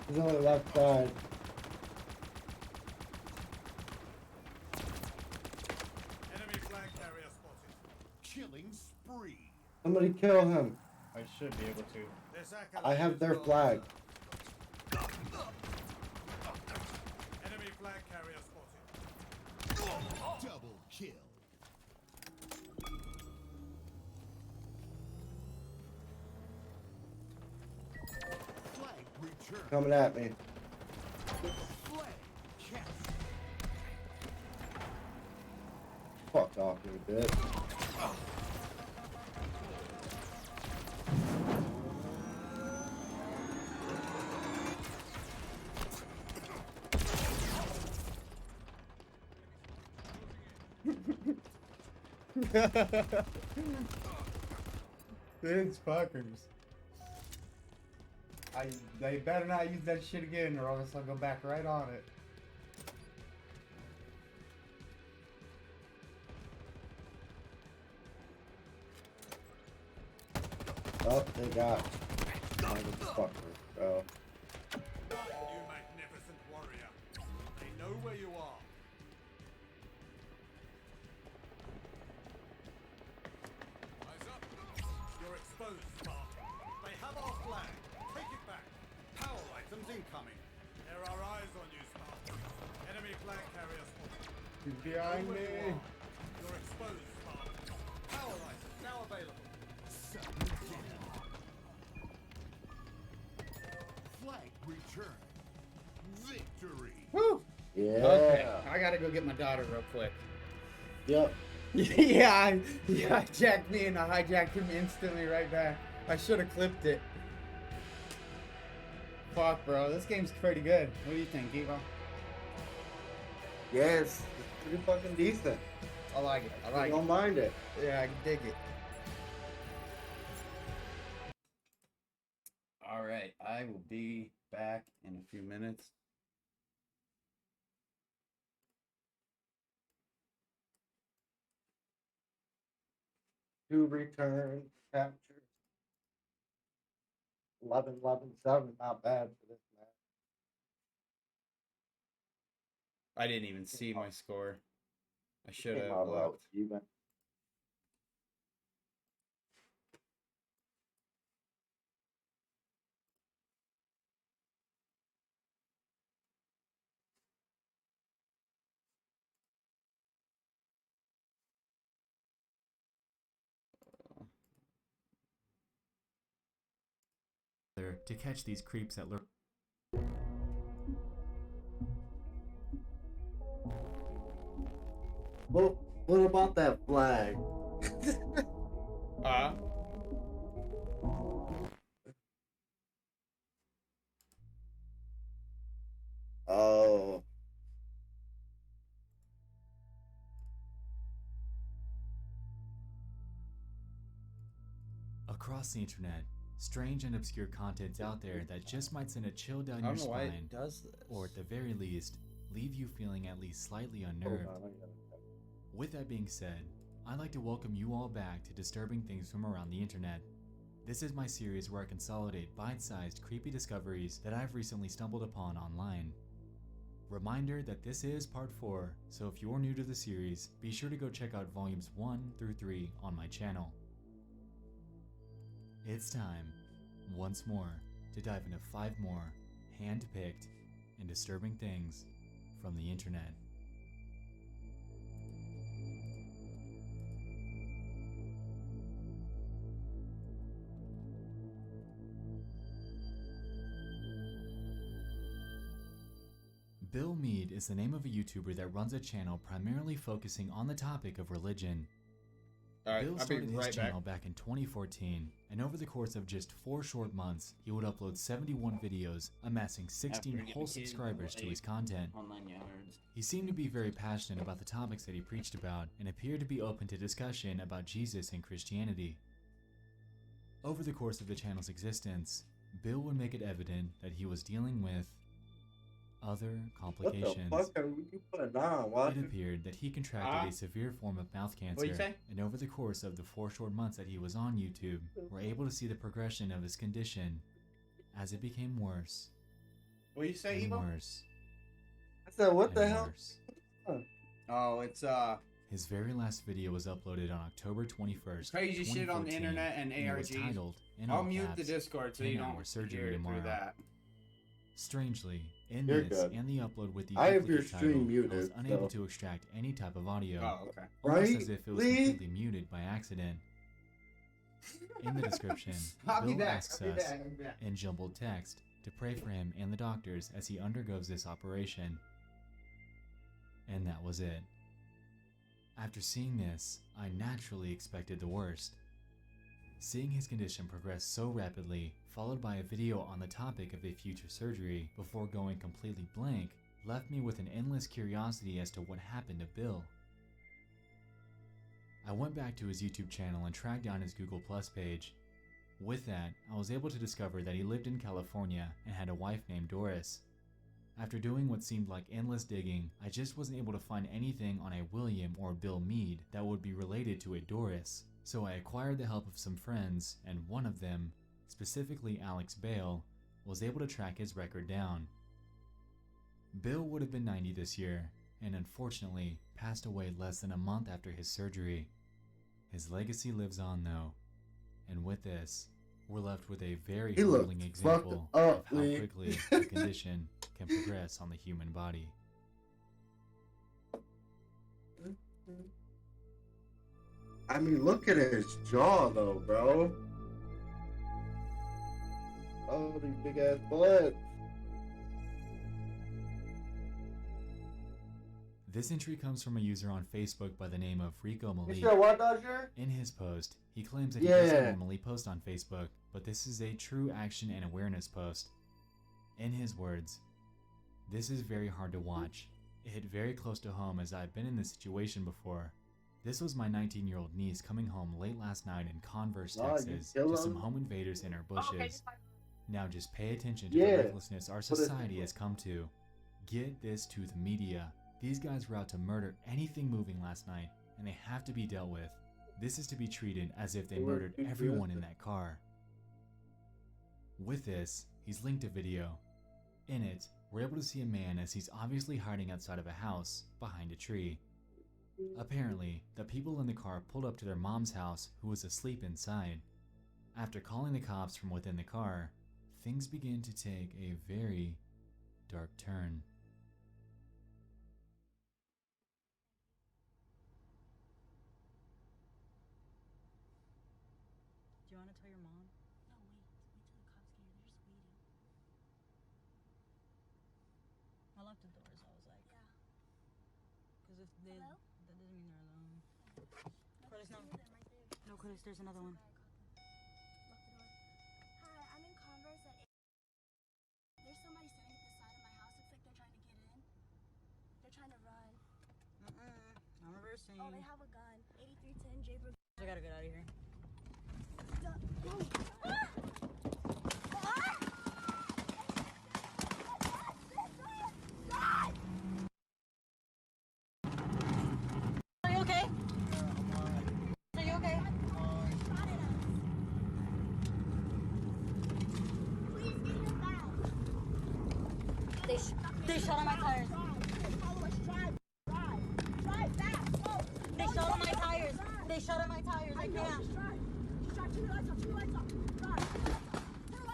S1: He's on the left side.
S5: Enemy flag carrier spotted.
S7: Killing spree.
S1: Somebody kill him.
S2: I should be able to.
S5: This
S1: I have their flag.
S5: Enemy flag carrier spotted.
S7: Double kill. Flag returned.
S1: Coming at me.
S7: Flag captured.
S1: Fuck off, you bitch.
S2: These fuckers. They better not use that shit again, or else I'll go back right on it.
S1: Oh, they got motherfucker, bro.
S5: You magnificent warrior. They know where you are.
S7: Eyes up.
S5: You're exposed, Spartan. They have our flag. Take it back. Power items incoming. There are eyes on you, Spartan. Enemy flag carrier spotted.
S2: He's behind
S5: Know where you
S2: me.
S5: are. You're exposed, Spartan. Power items now available.
S7: Flag return. Victory.
S2: Woo!
S1: Yeah.
S2: Okay, I gotta go get my daughter real quick.
S1: Yep.
S2: Yeah, he hijacked me and I hijacked him instantly right back. I should have clipped it. Fuck, bro. This game's pretty good. What do you think, Evo?
S1: Yes. It's pretty fucking decent.
S2: I like it. I
S1: I
S2: like
S1: don't
S2: it.
S1: mind it.
S2: Yeah, I can dig it. All right, I will be back in a few minutes.
S1: Two return capture. 11-7, not bad for this match.
S2: I didn't even see my score. I should
S1: Came
S2: have
S1: out about
S2: looked.
S1: even.
S10: To catch these creeps that lurk.
S1: Well, what about that flag? Oh.
S10: Across the internet, strange and obscure content's out there that just might send a chill down
S2: I
S10: your
S2: don't know why
S10: spine,
S2: it does this.
S10: or at the very least, leave you feeling at least slightly unnerved.
S1: Hold on,
S10: With that being said, I'd like to welcome you all back to Disturbing Things from Around the Internet. This is my series where I consolidate bite-sized creepy discoveries that I've recently stumbled upon online. Reminder that this is part 4, so if you're new to the series, be sure to go check out volumes 1 through 3 on my channel. It's time, once more, to dive into 5 more hand-picked and disturbing things from the internet. Bill Mead is the name of a YouTuber that runs a channel primarily focusing on the topic of religion.
S2: Alright,
S10: Bill
S2: I'll be
S10: started his
S2: right
S10: channel back in 2014, and over the course of just 4 short months, he would upload 71 videos, amassing 16 whole subscribers to his content. He seemed to be very passionate about the topics that he preached about, and appeared to be open to discussion about Jesus and Christianity. Over the course of the channel's existence, Bill would make it evident that he was dealing with other
S1: What the
S10: complications.
S1: fuck are you putting on? What?
S10: It appeared that he contracted a severe form of mouth cancer,
S2: you say?
S10: and over the course of the 4 short months that he was on YouTube, were able to see the progression of his condition as it became worse
S2: What do you say,
S10: and
S2: Evo?
S10: worse
S1: I said, what
S10: and
S1: the hell?
S10: worse.
S2: Oh, it's
S10: His very last video was uploaded on October 21st,
S2: crazy shit on the
S10: 2014,
S2: internet and
S10: it was
S2: ARGs.
S10: titled, in
S2: I'll
S10: all
S2: mute the
S10: caps,
S2: Discord so
S10: 10
S2: you
S10: hour
S2: don't
S10: surgery
S2: hear
S10: tomorrow.
S2: through that.
S10: Strangely, in
S1: You're
S10: this
S1: good.
S10: and the upload with the
S1: I have your
S10: duplicate
S1: stream
S10: title, I was
S1: muted,
S10: unable
S1: so-
S10: to extract any type of audio,
S2: Oh, okay.
S10: almost
S1: Right,
S10: as if it was
S1: Lee?
S10: completely muted by accident. In the description,
S2: I'll be
S10: Bill
S2: back.
S10: asks
S2: I'll be
S10: us,
S2: back. I'll be back.
S10: in jumbled text, to pray for him and the doctors as he undergoes this operation. And that was it. After seeing this, I naturally expected the worst. Seeing his condition progress so rapidly, followed by a video on the topic of a future surgery before going completely blank, left me with an endless curiosity as to what happened to Bill. I went back to his YouTube channel and tracked down his Google Plus page. With that, I was able to discover that he lived in California and had a wife named Doris. After doing what seemed like endless digging, I just wasn't able to find anything on a William or Bill Meade that would be related to a Doris, so I acquired the help of some friends, and one of them, specifically Alex Bale, was able to track his record down. Bill would have been 90 this year, and unfortunately passed away less than a month after his surgery. His legacy lives on though, and with this, we're left with a very humbling example of how quickly a condition can progress on the human body.
S1: I mean, look at his jaw though, bro. Oh, these big ass bullets.
S10: This entry comes from a user on Facebook by the name of Rico Malik. In his post, he claims that he doesn't normally post on Facebook, but this is a true action and awareness post. In his words, "This is very hard to watch. It hit very close to home as I've been in this situation before. This was my 19-year-old niece coming home late last night in Converse, Texas, to some home invaders in her bushes. Now just pay attention to the recklessness our society has come to. Get this to the media. These guys were out to murder anything moving last night, and they have to be dealt with. This is to be treated as if they murdered everyone in that car." With this, he's linked a video. In it, we're able to see a man as he's obviously hiding outside of a house, behind a tree. Apparently, the people in the car pulled up to their mom's house, who was asleep inside. After calling the cops from within the car, things begin to take a very dark turn.
S11: Do you want to tell your mom? No, wait till the cops get here. They're just waiting. I locked the door, so I was like, yeah. Because if they, that doesn't mean they're alone. Curtis, no. No, Curtis, there's another one.
S12: Lock the door. Hi, I'm in Converse at 8. There's somebody standing at the side of my house. Looks like they're trying to get in. They're trying to run.
S11: I'm reversing.
S12: Oh, they have a gun. 8310 J.
S11: I gotta get out of here. Are you okay? Are you okay? They shot on my tires. They shot on my tires. They shot on my tires. I can't.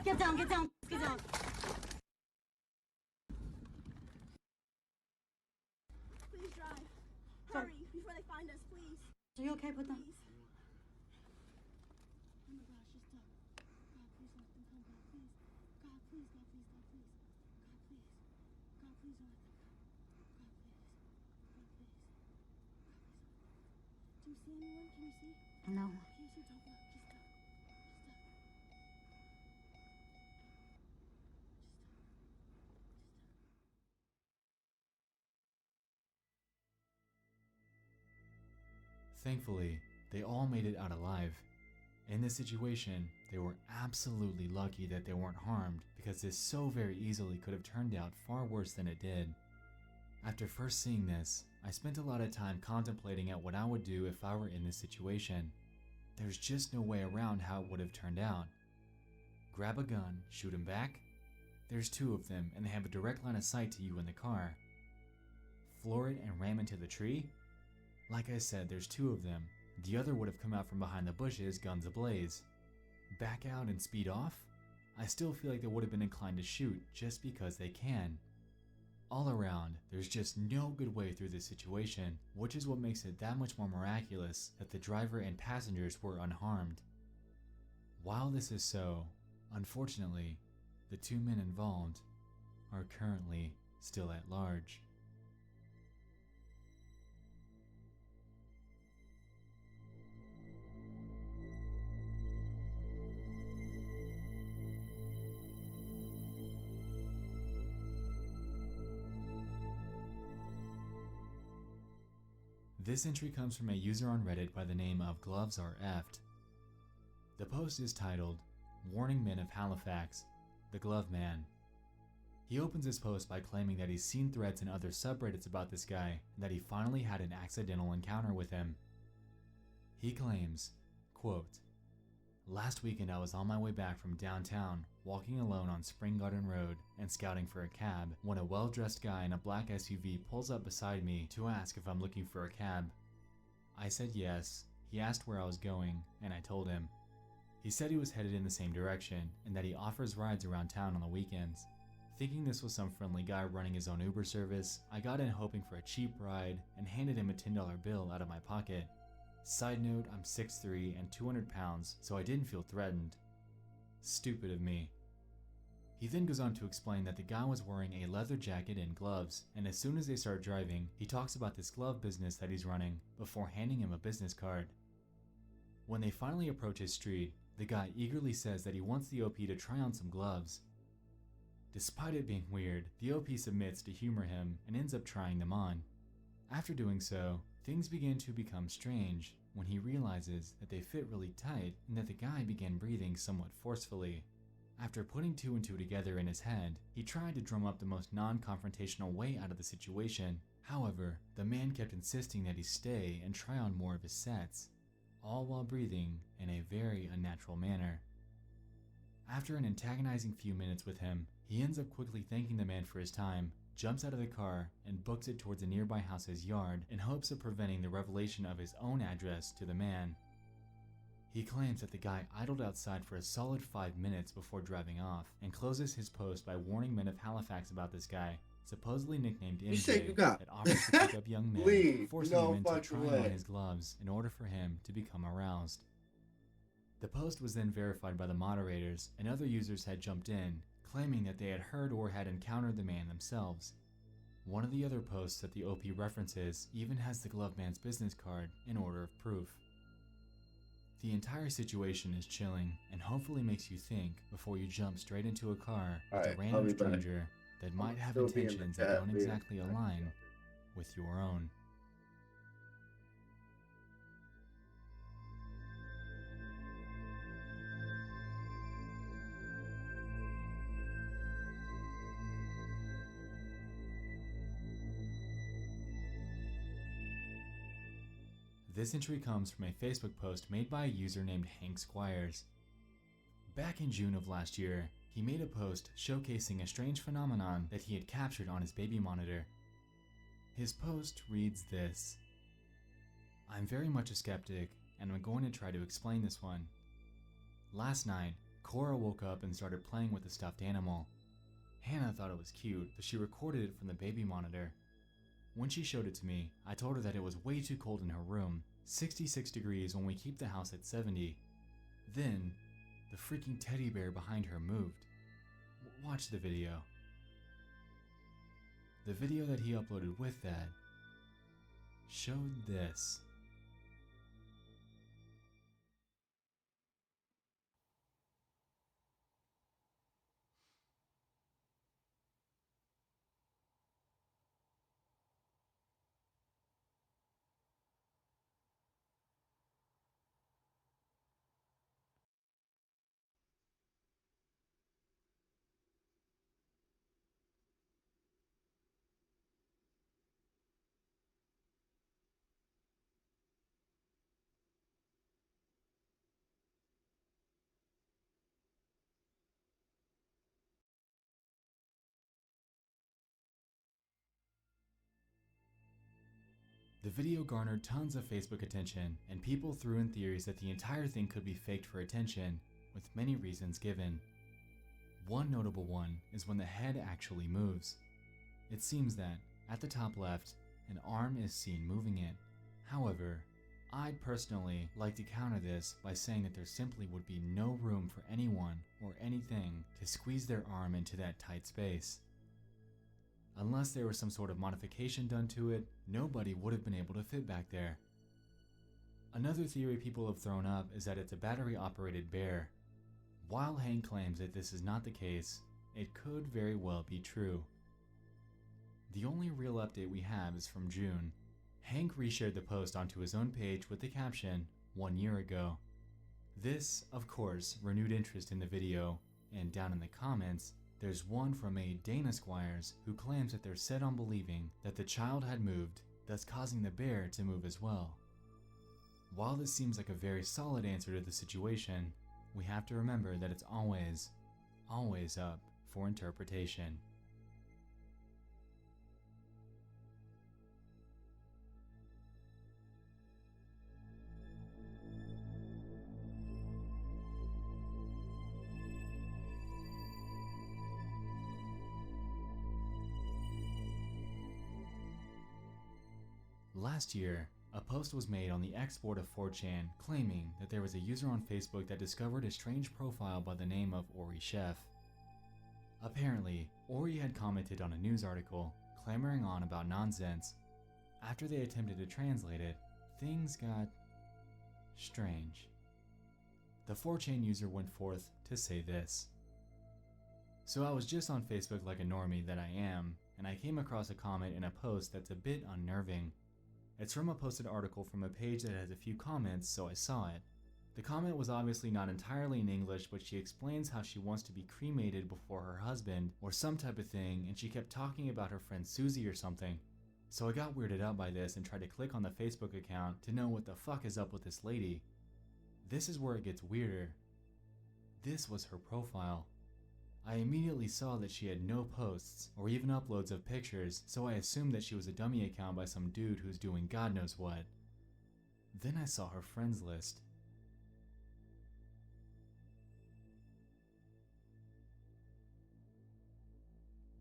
S11: Get down, get down, get down.
S12: Please drive. Hurry before they find us, please.
S11: Are you okay? Put them.
S12: Please. Oh my gosh, she's stuck. God, please let them come back, please. God, please, God, please, God, please. God, please. God, please don't let them come. God, please. God, please. Do you see anyone? Can you see?
S11: No.
S12: Can you see? Don't look. She's stuck.
S10: Thankfully, they all made it out alive. In this situation, they were absolutely lucky that they weren't harmed, because this so very easily could have turned out far worse than it did. After first seeing this, I spent a lot of time contemplating at what I would do if I were in this situation. There's just no way around how it would have turned out. Grab a gun, shoot him back? There's two of them, and they have a direct line of sight to you in the car. Floor it and ram into the tree? Like I said, there's two of them. The other would have come out from behind the bushes, guns ablaze. Back out and speed off? I still feel like they would have been inclined to shoot, just because they can. All around, there's just no good way through this situation, which is what makes it that much more miraculous that the driver and passengers were unharmed. While this is so, unfortunately, the two men involved are currently still at large. This entry comes from a user on Reddit by the name of Gloves Are Effed. The post is titled, Warning Men of Halifax, the Glove Man. He opens his post by claiming that he's seen threads in other subreddits about this guy and that he finally had an accidental encounter with him. He claims, quote, "Last weekend I was on my way back from downtown, walking alone on Spring Garden Road and scouting for a cab when a well-dressed guy in a black SUV pulls up beside me to ask if I'm looking for a cab. I said yes, he asked where I was going, and I told him. He said he was headed in the same direction and that he offers rides around town on the weekends. Thinking this was some friendly guy running his own Uber service, I got in hoping for a cheap ride and handed him a $10 bill out of my pocket. Side note, I'm 6'3" and 200 pounds, so I didn't feel threatened. Stupid of me." He then goes on to explain that the guy was wearing a leather jacket and gloves, and as soon as they start driving, he talks about this glove business that he's running before handing him a business card. When they finally approach his street, the guy eagerly says that he wants the OP to try on some gloves. Despite it being weird, the OP submits to humor him and ends up trying them on. After doing so, things begin to become strange when he realizes that they fit really tight and that the guy began breathing somewhat forcefully. After putting two and two together in his head, he tried to drum up the most non-confrontational way out of the situation. However, the man kept insisting that he stay and try on more of his sets, all while breathing in a very unnatural manner. After an antagonizing few minutes with him, he ends up quickly thanking the man for his time, jumps out of the car, and books it towards a nearby house's yard in hopes of preventing the revelation of his own address to the man. He claims that the guy idled outside for a solid 5 minutes before driving off, and closes his post by warning men of Halifax about this guy, supposedly nicknamed MJ, that offers to pick up young men, forcing them into trying on his gloves in order for him to become aroused. The post was then verified by the moderators, and other users had jumped in, claiming that they had heard or had encountered the man themselves. One of the other posts that the OP references even has the glove man's business card in order of proof. The entire situation is chilling and hopefully makes you think before you jump straight into a car with a random stranger that might have intentions that don't exactly align with your own. This entry comes from a Facebook post made by a user named Hank Squires. Back in June of last year, he made a post showcasing a strange phenomenon that he had captured on his baby monitor. His post reads this: "I'm very much a skeptic, and I'm going to try to explain this one. Last night, Cora woke up and started playing with the stuffed animal. Hannah thought it was cute, but she recorded it from the baby monitor. When she showed it to me, I told her that it was way too cold in her room, 66 degrees when we keep the house at 70. Then, the freaking teddy bear behind her moved. Watch the video." The video that he uploaded with that showed this. The video garnered tons of Facebook attention, and people threw in theories that the entire thing could be faked for attention, with many reasons given. One notable one is when the head actually moves. It seems that, at the top left, an arm is seen moving it. However, I'd personally like to counter this by saying that there simply would be no room for anyone or anything to squeeze their arm into that tight space. Unless there was some sort of modification done to it, nobody would have been able to fit back there. Another theory people have thrown up is that it's a battery-operated bear. While Hank claims that this is not the case, it could very well be true. The only real update we have is from June. Hank reshared the post onto his own page with the caption, "1 year ago." This, of course, renewed interest in the video, and down in the comments, there's one from a Dana Squires who claims that they're set on believing that the child had moved, thus causing the bear to move as well. While this seems like a very solid answer to the situation, we have to remember that it's always up for interpretation. Last year, a post was made on the X-board of 4chan claiming that there was a user on Facebook that discovered a strange profile by the name of Ori Chef. Apparently, Ori had commented on a news article clamoring on about nonsense. After they attempted to translate it, things got strange. The 4chan user went forth to say this. So I was just on Facebook like a normie that I am, and I came across a comment in a post that's a bit unnerving. It's from a posted article from a page that has a few comments, so I saw it. The comment was obviously not entirely in English, but she explains how she wants to be cremated before her husband, or some type of thing, and she kept talking about her friend Susie or something. So I got weirded out by this and tried to click on the Facebook account to know what the fuck is up with this lady. This is where it gets weirder. This was her profile. I immediately saw that she had no posts or even uploads of pictures, so I assumed that she was a dummy account by some dude who's doing God knows what. Then I saw her friends list.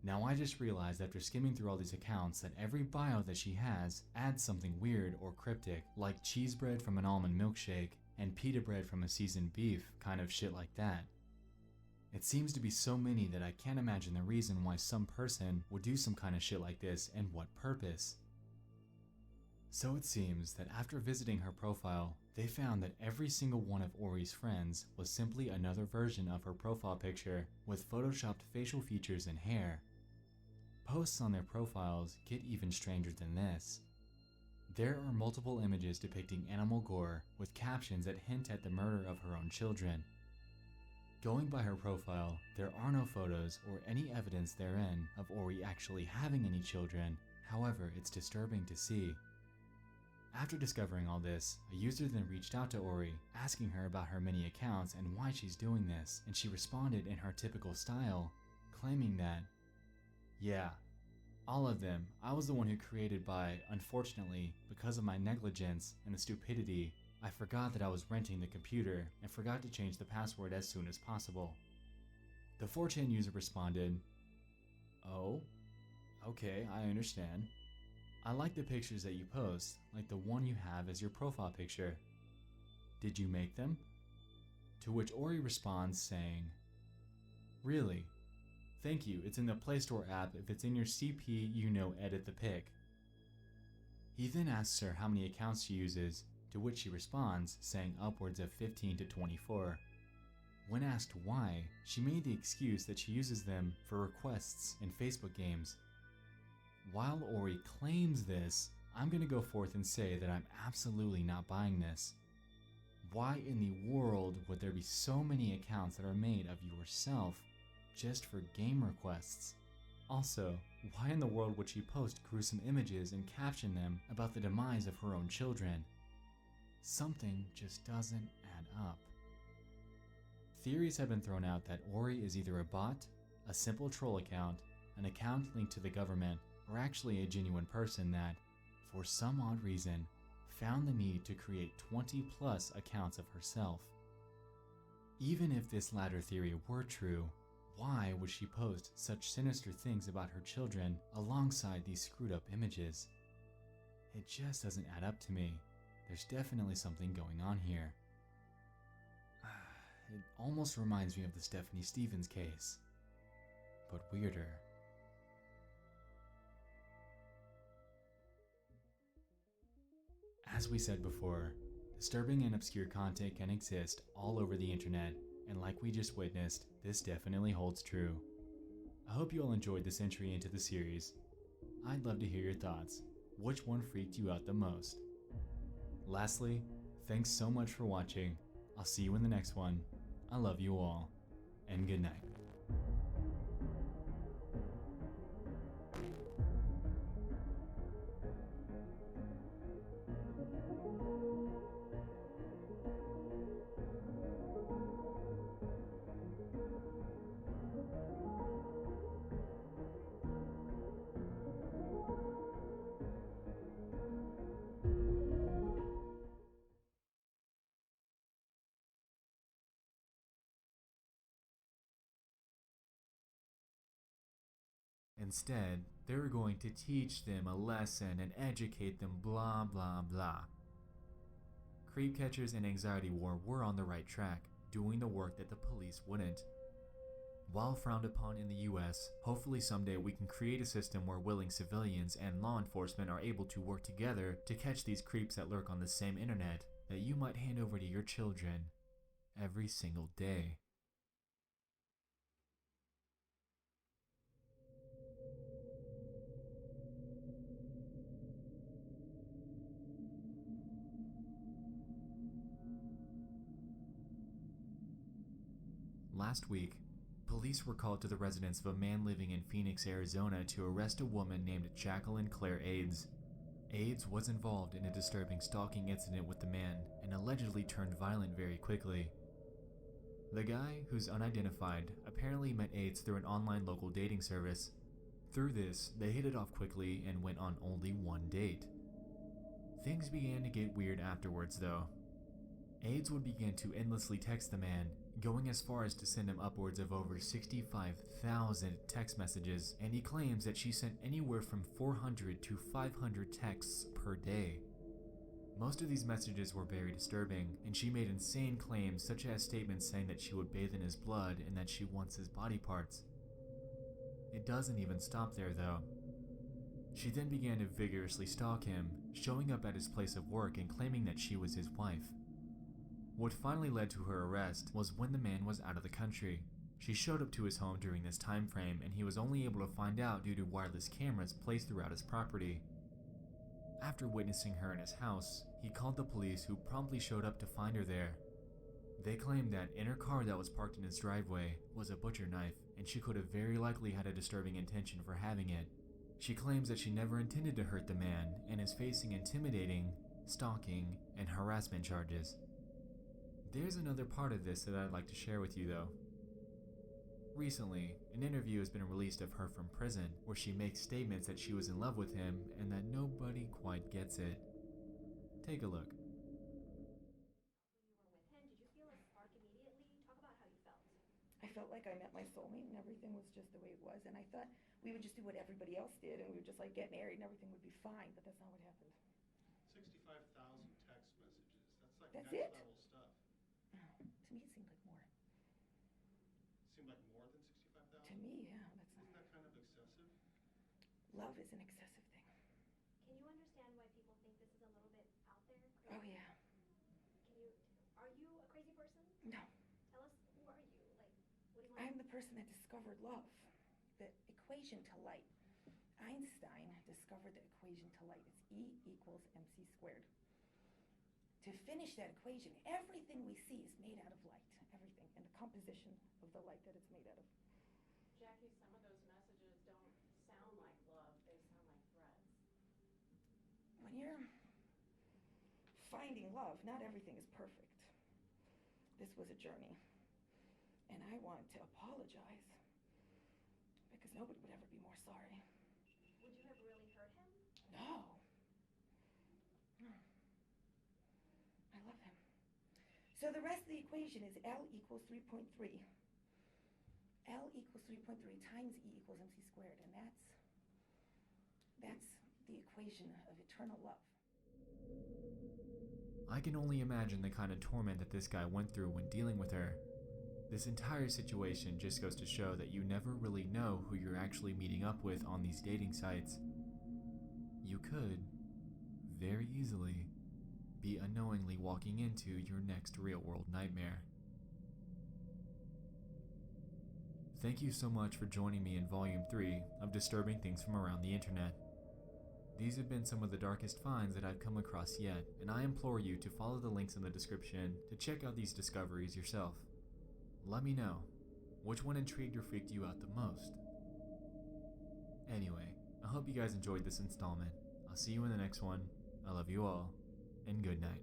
S10: Now I just realized after skimming through all these accounts that every bio that she has adds something weird or cryptic, like cheese bread from an almond milkshake and pita bread from a seasoned beef, kind of shit like that. It seems to be so many that I can't imagine the reason why some person would do some kind of shit like this and what purpose. So it seems that after visiting her profile, they found that every single one of Ori's friends was simply another version of her profile picture with photoshopped facial features and hair. Posts on their profiles get even stranger than this. There are multiple images depicting animal gore with captions that hint at the murder of her own children. Going by her profile, there are no photos or any evidence therein of Ori actually having any children, however, it's disturbing to see. After discovering all this, a user then reached out to Ori, asking her about her many accounts and why she's doing this, and she responded in her typical style, claiming that, "Yeah, all of them, I was the one who created by, unfortunately, because of my negligence and the stupidity, I forgot that I was renting the computer and forgot to change the password as soon as possible." The 4chan user responded, "Oh, okay, I understand. I like the pictures that you post, like the one you have as your profile picture. Did you make them?" To which Ori responds saying, "Really? Thank you, it's in the Play Store app. If it's in your CP, edit the pic." He then asks her how many accounts she uses, to which she responds, saying upwards of 15 to 24. When asked why, she made the excuse that she uses them for requests in Facebook games. While Ori claims this, I'm going to go forth and say that I'm absolutely not buying this. Why in the world would there be so many accounts that are made of yourself just for game requests? Also, why in the world would she post gruesome images and caption them about the demise of her own children? Something just doesn't add up. Theories have been thrown out that Ori is either a bot, a simple troll account, an account linked to the government, or actually a genuine person that, for some odd reason, found the need to create 20 plus accounts of herself. Even if this latter theory were true, why would she post such sinister things about her children alongside these screwed up images? It just doesn't add up to me. There's definitely something going on here. It almost reminds me of the Stephanie Stevens case, but weirder. As we said before, disturbing and obscure content can exist all over the internet, and like we just witnessed, this definitely holds true. I hope you all enjoyed this entry into the series. I'd love to hear your thoughts. which one freaked you out the most. Lastly, thanks so much for watching. I'll see you in the next one. I love you all, and good night. Instead, they were going to teach them a lesson and educate them, blah blah blah. Creep catchers and Anxiety War were on the right track, doing the work that the police wouldn't. While frowned upon in the US, hopefully someday we can create a system where willing civilians and law enforcement are able to work together to catch these creeps that lurk on the same internet that you might hand over to your children every single day. Last week, police were called to the residence of a man living in Phoenix, Arizona to arrest a woman named Jacqueline Claire Aids. Aids was involved in a disturbing stalking incident with the man and allegedly turned violent very quickly. The guy, who's unidentified, apparently met Aids through an online local dating service. Through this, they hit it off quickly and went on only one date. Things began to get weird afterwards though. Aids would begin to endlessly text the man, going as far as to send him upwards of over 65,000 text messages, and he claims that she sent anywhere from 400 to 500 texts per day. Most of these messages were very disturbing, and she made insane claims such as statements saying that she would bathe in his blood and that she wants his body parts. It doesn't even stop there though. She then began to vigorously stalk him, showing up at his place of work and claiming that she was his wife. What finally led to her arrest was when the man was out of the country. She showed up to his home during this time frame, and he was only able to find out due to wireless cameras placed throughout his property. After witnessing her in his house, he called the police, who promptly showed up to find her there. They claimed that in her car that was parked in his driveway was a butcher knife, and she could have very likely had a disturbing intention for having it. She claims that she never intended to hurt the man and is facing intimidating, stalking, and harassment charges. There's another part of this that I'd like to share with you though. Recently, an interview has been released of her from prison where she makes statements that she was in love with him and that nobody quite gets it. Take a look.
S13: I felt like I met my soulmate and everything was just the way it was, and I thought we would just do what everybody else did and we would just like get married and everything would be fine, but that's not what happened.
S5: 65,000 text messages. That's like
S13: That's
S5: next
S13: it?
S5: level stuff.
S13: To me it seemed like more.
S5: Seemed like more than 65,000?
S13: To me, yeah, that's
S5: Isn't that kind of excessive?
S13: love is an excessive thing.
S14: Can you understand why people think this is a little bit out there?
S13: Oh yeah.
S14: Are you a crazy person?
S13: No.
S14: Tell us, who are you? Like, what do you want?
S13: I'm the person that discovered love, the equation to light. Einstein discovered the equation to light. It's E equals mc squared. To finish that equation, everything we see is made out of light. Everything. And the composition of the light that it's made out of.
S15: Jackie, some of those messages don't sound like love. They sound like threats.
S13: When you're finding love, not everything is perfect. This was a journey. And I wanted to apologize because nobody would ever be more sorry.
S14: Would you have really hurt him?
S13: No. I love him. So the rest of the equation is L equals 3.3. L equals 3.3 times E equals mc squared, and that's the equation of eternal love.
S10: I can only imagine the kind of torment that this guy went through when dealing with her. This entire situation just goes to show that you never really know who you're actually meeting up with on these dating sites. You could, very easily, be unknowingly walking into your next real-world nightmare. Thank you so much for joining me in Volume 3 of Disturbing Things from Around the Internet. These have been some of the darkest finds that I've come across yet, and I implore you to follow the links in the description to check out these discoveries yourself. Let me know, which one intrigued or freaked you out the most? Anyway, I hope you guys enjoyed this installment. I'll see you in the next one. I love you all, and good night.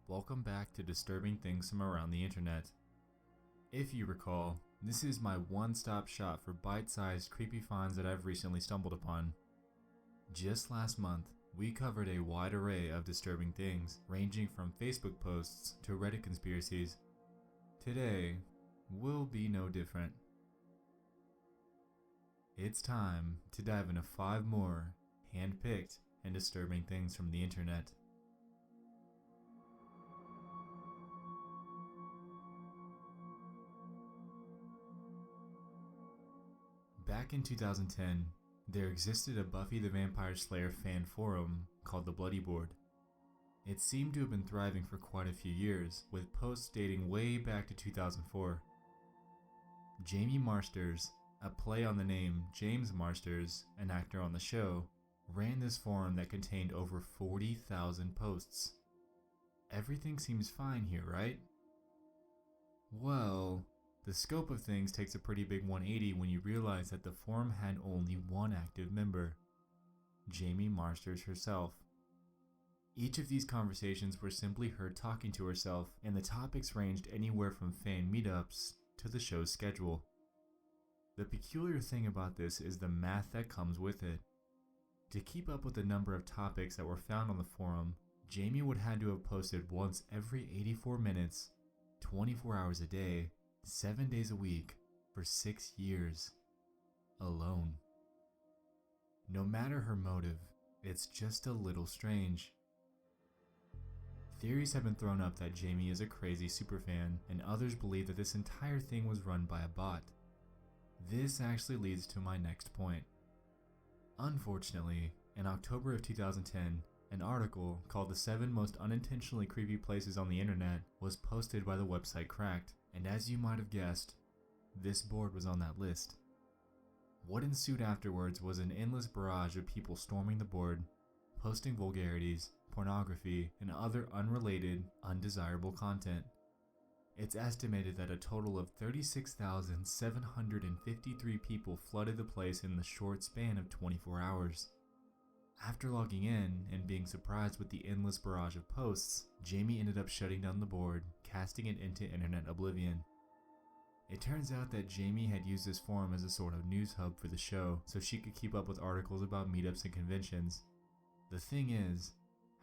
S10: Welcome back to Disturbing Things from Around the Internet. If you recall, this is my one-stop shop for bite-sized creepy finds that I've recently stumbled upon. Just last month, we covered a wide array of disturbing things, ranging from Facebook posts to Reddit conspiracies. Today will be no different. It's time to dive into 5 more hand-picked and disturbing things from the internet. Back in 2010, there existed a Buffy the Vampire Slayer fan forum called the Bloody Board. It seemed to have been thriving for quite a few years, with posts dating way back to 2004. Jamie Marsters, a play on the name James Marsters, an actor on the show, ran this forum that contained over 40,000 posts. Everything seems fine here, right? Well, the scope of things takes a pretty big 180 when you realize that the forum had only one active member, Jamie Marsters herself. Each of these conversations were simply her talking to herself, and the topics ranged anywhere from fan meetups to the show's schedule. The peculiar thing about this is the math that comes with it. To keep up with the number of topics that were found on the forum, Jamie would have had to have posted once every 84 minutes, 24 hours a day, 7 days a week, for 6 years. Alone. No matter her motive, it's just a little strange. Theories have been thrown up that Jamie is a crazy superfan, and others believe that this entire thing was run by a bot. This actually leads to my next point. Unfortunately, in October of 2010, an article called The 7 Most Unintentionally Creepy Places on the Internet was posted by the website Cracked, and as you might have guessed, this board was on that list. What ensued afterwards was an endless barrage of people storming the board, posting vulgarities, pornography, and other unrelated, undesirable content. It's estimated that a total of 36,753 people flooded the place in the short span of 24 hours. After logging in and being surprised with the endless barrage of posts, Jamie ended up shutting down the board, casting it into internet oblivion. It turns out that Jamie had used this forum as a sort of news hub for the show, so she could keep up with articles about meetups and conventions. The thing is,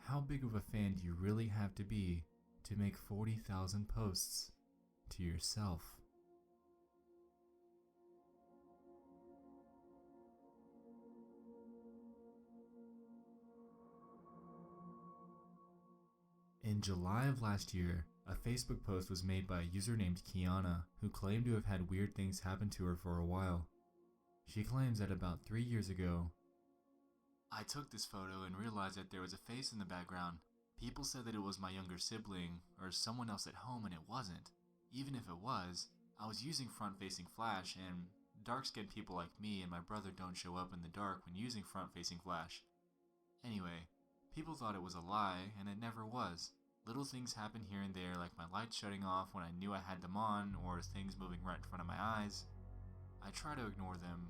S10: how big of a fan do you really have to be to make 40,000 posts to yourself? In July of last year, a Facebook post was made by a user named Kiana, who claimed to have had weird things happen to her for a while. She claims that about 3 years ago, "I took this photo and realized that there was a face in the background. People said that it was my younger sibling or someone else at home, and it wasn't. Even if it was, I was using front-facing flash, and dark-skinned people like me and my brother don't show up in the dark when using front-facing flash. Anyway, people thought it was a lie, and it never was. Little things happen here and there, like my lights shutting off when I knew I had them on, or things moving right in front of my eyes. I try to ignore them,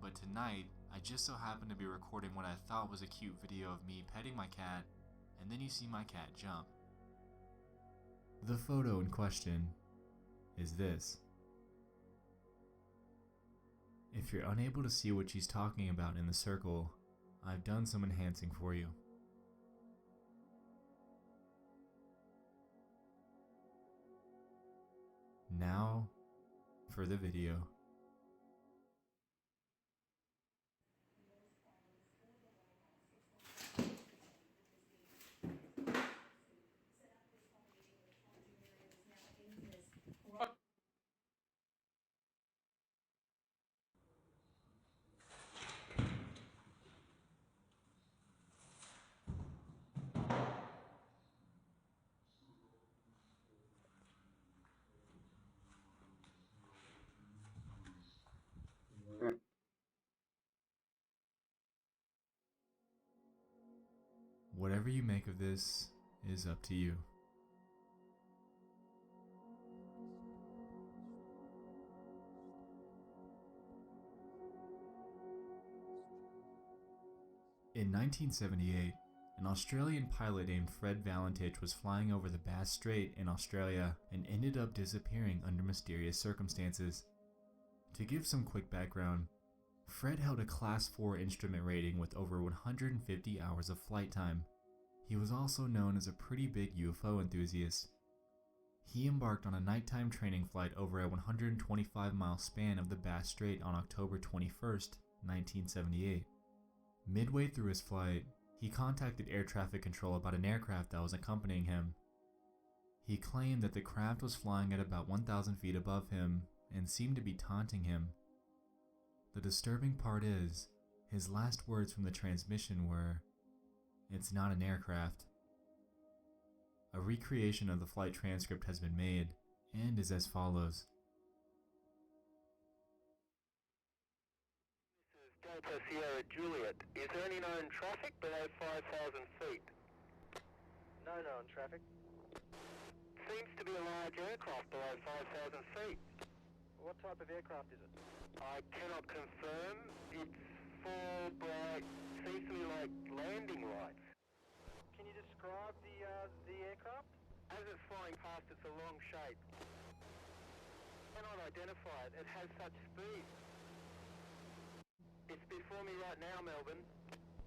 S10: but tonight, I just so happened to be recording what I thought was a cute video of me petting my cat, and then you see my cat jump. The photo in question is this. If you're unable to see what she's talking about in the circle, I've done some enhancing for you. Now, for the video. Whatever you make of this is up to you. In 1978, an Australian pilot named Fred Valentich was flying over the Bass Strait in Australia and ended up disappearing under mysterious circumstances. To give some quick background, Fred held a Class 4 instrument rating with over 150 hours of flight time. He was also known as a pretty big UFO enthusiast. He embarked on a nighttime training flight over a 125-mile span of the Bass Strait on October 21st, 1978. Midway through his flight, he contacted air traffic control about an aircraft that was accompanying him. He claimed that the craft was flying at about 1,000 feet above him and seemed to be taunting him. The disturbing part is, his last words from the transmission were, "It's not an aircraft." A recreation of the flight transcript has been made and is as follows.
S16: Delta Sierra Juliet. Is there any known traffic below 5,000 feet? No known traffic. Seems to be a large aircraft below 5,000 feet. What type of aircraft is it? I cannot confirm. It's four bright, seems to be like landing lights. Can you describe the aircraft? As it's flying past, it's a long shape. Cannot identify it. It has such speed. It's before me right now, Melbourne.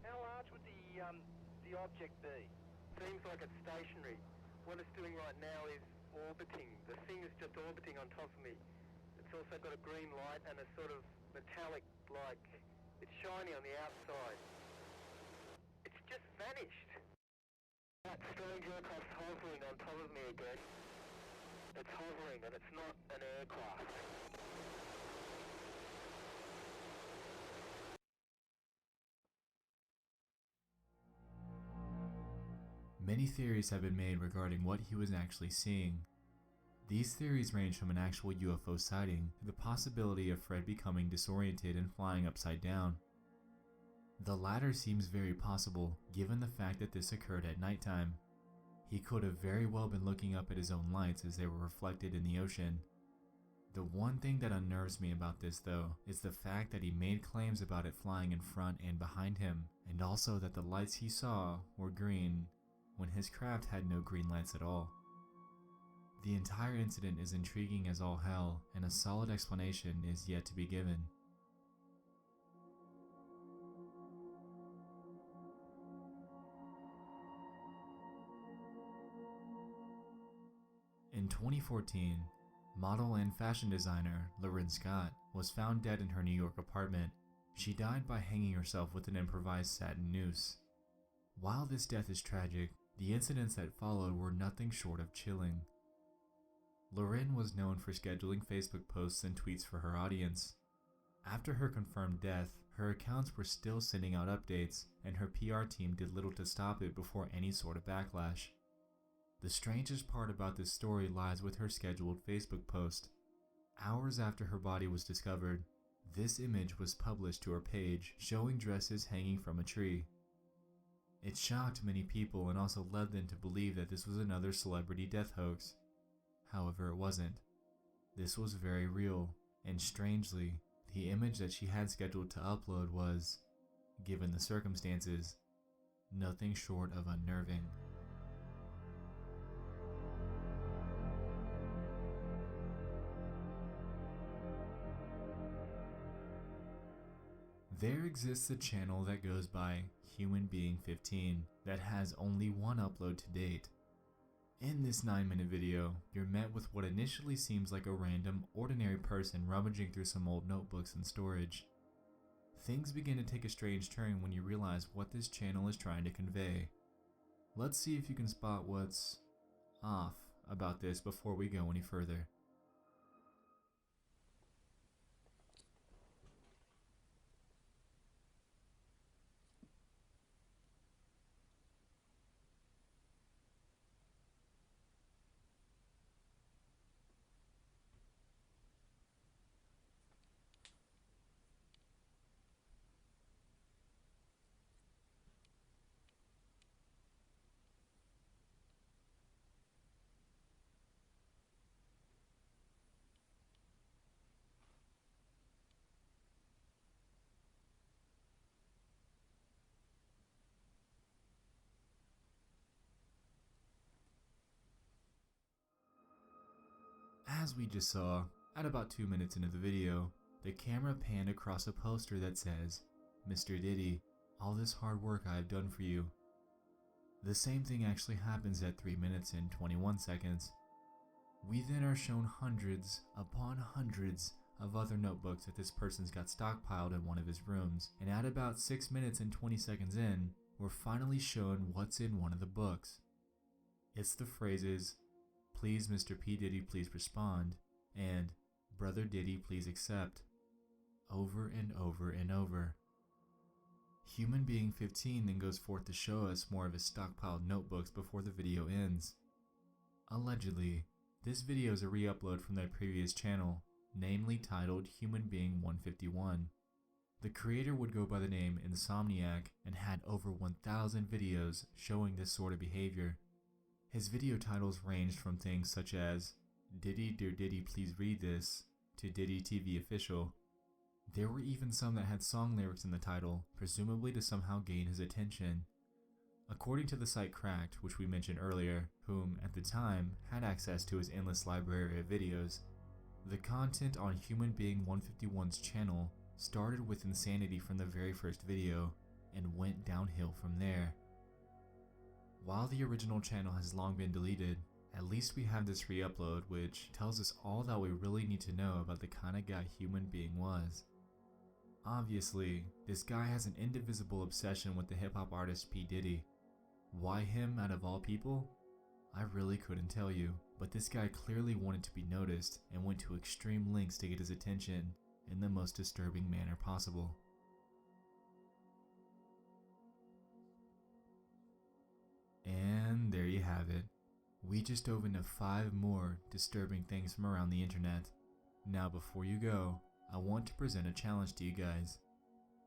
S16: How large would the object be? Seems like it's stationary. What it's doing right now is orbiting. The thing is just orbiting on top of me. It's also got a green light and a sort of metallic, like, it's shiny on the outside. It's just vanished. That strange aircraft's hovering on top of me again. It's hovering and it's not an aircraft.
S10: Many theories have been made regarding what he was actually seeing. These theories range from an actual UFO sighting to the possibility of Fred becoming disoriented and flying upside down. The latter seems very possible given the fact that this occurred at nighttime. He could have very well been looking up at his own lights as they were reflected in the ocean. The one thing that unnerves me about this though is the fact that he made claims about it flying in front and behind him, and also that the lights he saw were green when his craft had no green lights at all. The entire incident is intriguing as all hell, and a solid explanation is yet to be given. In 2014, model and fashion designer Lauren Scott was found dead in her New York apartment. She died by hanging herself with an improvised satin noose. While this death is tragic, the incidents that followed were nothing short of chilling. Lauren was known for scheduling Facebook posts and tweets for her audience. After her confirmed death, her accounts were still sending out updates, and her PR team did little to stop it before any sort of backlash. The strangest part about this story lies with her scheduled Facebook post. Hours after her body was discovered, this image was published to her page showing dresses hanging from a tree. It shocked many people and also led them to believe that this was another celebrity death hoax. However, it wasn't. This was very real, and strangely, the image that she had scheduled to upload was, given the circumstances, nothing short of unnerving. There exists a channel that goes by Human Being 15 that has only one upload to date. In this 9-minute video, you're met with what initially seems like a random, ordinary person rummaging through some old notebooks and storage. Things begin to take a strange turn when you realize what this channel is trying to convey. Let's see if you can spot what's off about this before we go any further. As we just saw, at about 2 minutes into the video, the camera panned across a poster that says, "Mr. Diddy, all this hard work I have done for you." The same thing actually happens at 3 minutes and 21 seconds. We then are shown hundreds upon hundreds of other notebooks that this person's got stockpiled in one of his rooms, and at about 6 minutes and 20 seconds in, we're finally shown what's in one of the books. It's the phrases, "Please Mr. P. Diddy, please respond," and "Brother Diddy, please accept," over and over and over. Human Being 15 then goes forth to show us more of his stockpiled notebooks before the video ends. Allegedly, this video is a re-upload from their previous channel, namely titled Human Being 151. The creator would go by the name Insomniac and had over 1,000 videos showing this sort of behavior. His video titles ranged from things such as "Diddy Dear Diddy Please Read This" to "Diddy TV Official." There were even some that had song lyrics in the title, presumably to somehow gain his attention. According to the site Cracked, which we mentioned earlier, whom at the time had access to his endless library of videos, the content on Human Being 151's channel started with insanity from the very first video and went downhill from there. While the original channel has long been deleted, at least we have this re-upload which tells us all that we really need to know about the kind of guy Human Being was. Obviously, this guy has an indivisible obsession with the hip-hop artist P. Diddy. Why him out of all people? I really couldn't tell you, but this guy clearly wanted to be noticed and went to extreme lengths to get his attention in the most disturbing manner possible. And there you have it. We just dove into 5 more disturbing things from around the internet. Now before you go, I want to present a challenge to you guys.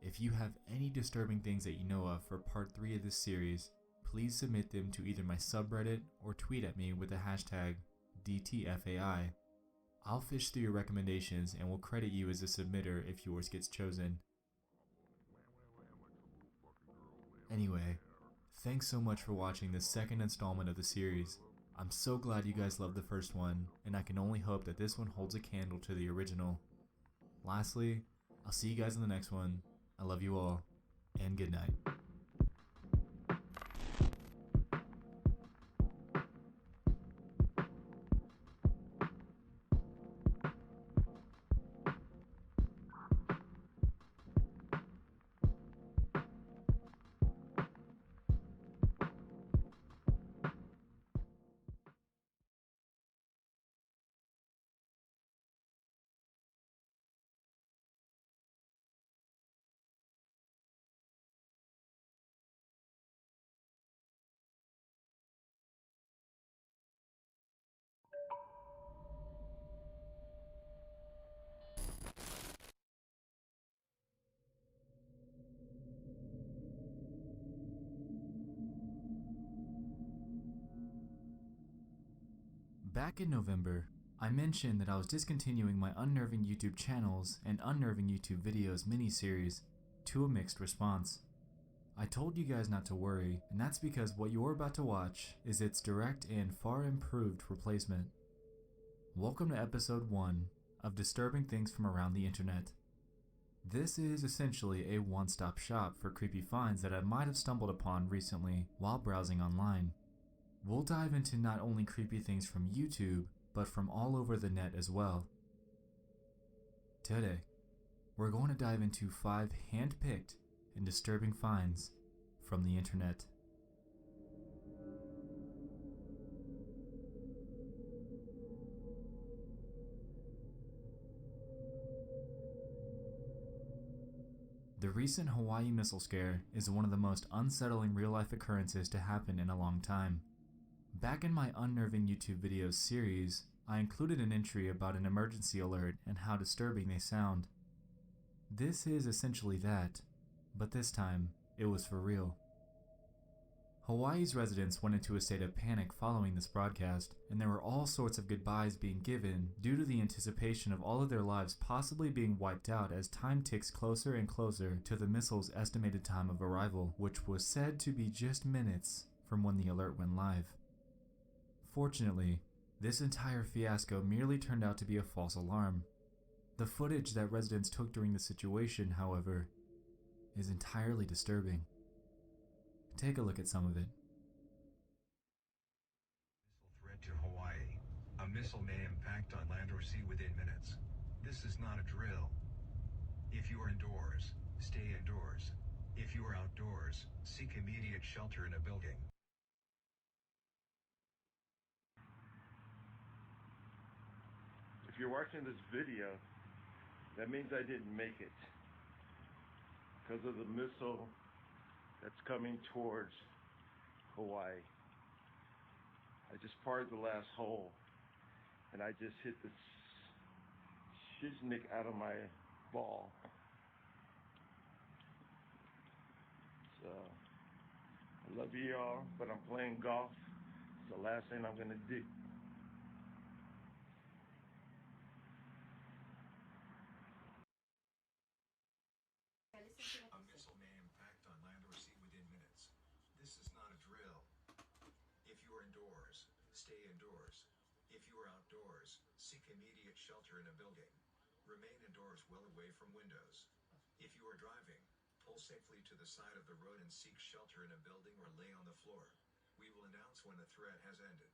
S10: If you have any disturbing things that you know of for part 3 of this series, please submit them to either my subreddit or tweet at me with the hashtag DTFAI. I'll fish through your recommendations and will credit you as a submitter if yours gets chosen. Anyway, thanks so much for watching this second installment of the series. I'm so glad you guys loved the first one, and I can only hope that this one holds a candle to the original. Lastly, I'll see you guys in the next one. I love you all, and good night. Back in November, I mentioned that I was discontinuing my Unnerving YouTube channels and Unnerving YouTube videos miniseries to a mixed response. I told you guys not to worry, and that's because what you're about to watch is its direct and far improved replacement. Welcome to episode 1 of Disturbing Things from Around the Internet. This is essentially a one-stop shop for creepy finds that I might have stumbled upon recently while browsing online. We'll dive into not only creepy things from YouTube, but from all over the net as well. Today, we're going to dive into 5 hand-picked and disturbing finds from the internet. The recent Hawaii missile scare is one of the most unsettling real-life occurrences to happen in a long time. Back in my Unnerving YouTube Videos series, I included an entry about an emergency alert and how disturbing they sound. This is essentially that, but this time, it was for real. Hawaii's residents went into a state of panic following this broadcast, and there were all sorts of goodbyes being given due to the anticipation of all of their lives possibly being wiped out as time ticks closer and closer to the missile's estimated time of arrival, which was said to be just minutes from when the alert went live. Fortunately, this entire fiasco merely turned out to be a false alarm. The footage that residents took during the situation, however, is entirely disturbing. Take a look at some of it.
S17: Missile threat to Hawaii. A missile may impact on land or sea within minutes. This is not a drill. If you are indoors, stay indoors. If you are outdoors, seek immediate shelter in a building.
S18: If you're watching this video, that means I didn't make it because of the missile that's coming towards Hawaii. I just parted the last hole and I just hit the shiznick out of my ball. So I love you all, but I'm playing golf. It's the last thing I'm gonna do.
S17: A missile may impact on land or sea within minutes. This is not a drill. If you are indoors, stay indoors. If you are outdoors, seek immediate shelter in a building. Remain indoors well away from windows. If you are driving, pull safely to the side of the road and seek shelter in a building or lay on the floor. We will announce when the threat has ended.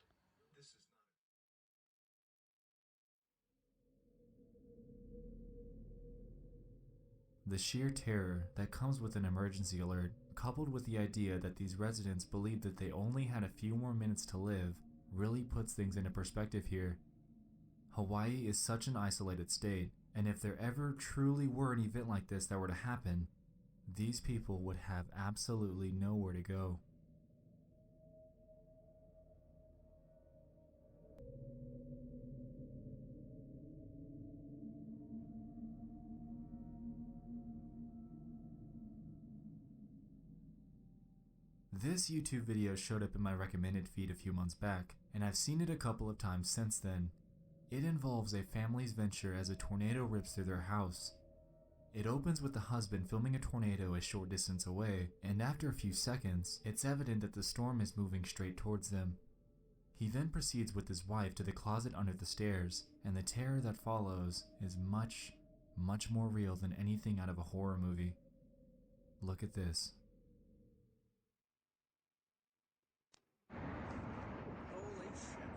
S17: This is not
S10: The sheer terror that comes with an emergency alert, coupled with the idea that these residents believed that they only had a few more minutes to live, really puts things into perspective here. Hawaii is such an isolated state, and if there ever truly were an event like this that were to happen, these people would have absolutely nowhere to go. This YouTube video showed up in my recommended feed a few months back, and I've seen it a couple of times since then. It involves a family's venture as a tornado rips through their house. It opens with the husband filming a tornado a short distance away, and after a few seconds, it's evident that the storm is moving straight towards them. He then proceeds with his wife to the closet under the stairs, and the terror that follows is much, much more real than anything out of a horror movie. Look at this.
S7: Holy shit.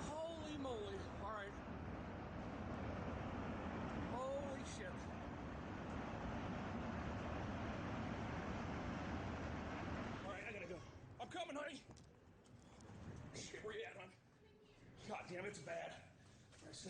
S7: Holy moly. Alright. Holy shit. Alright, I gotta go. I'm coming, honey. Shit, where you at, hon? God damn, it's bad. I see.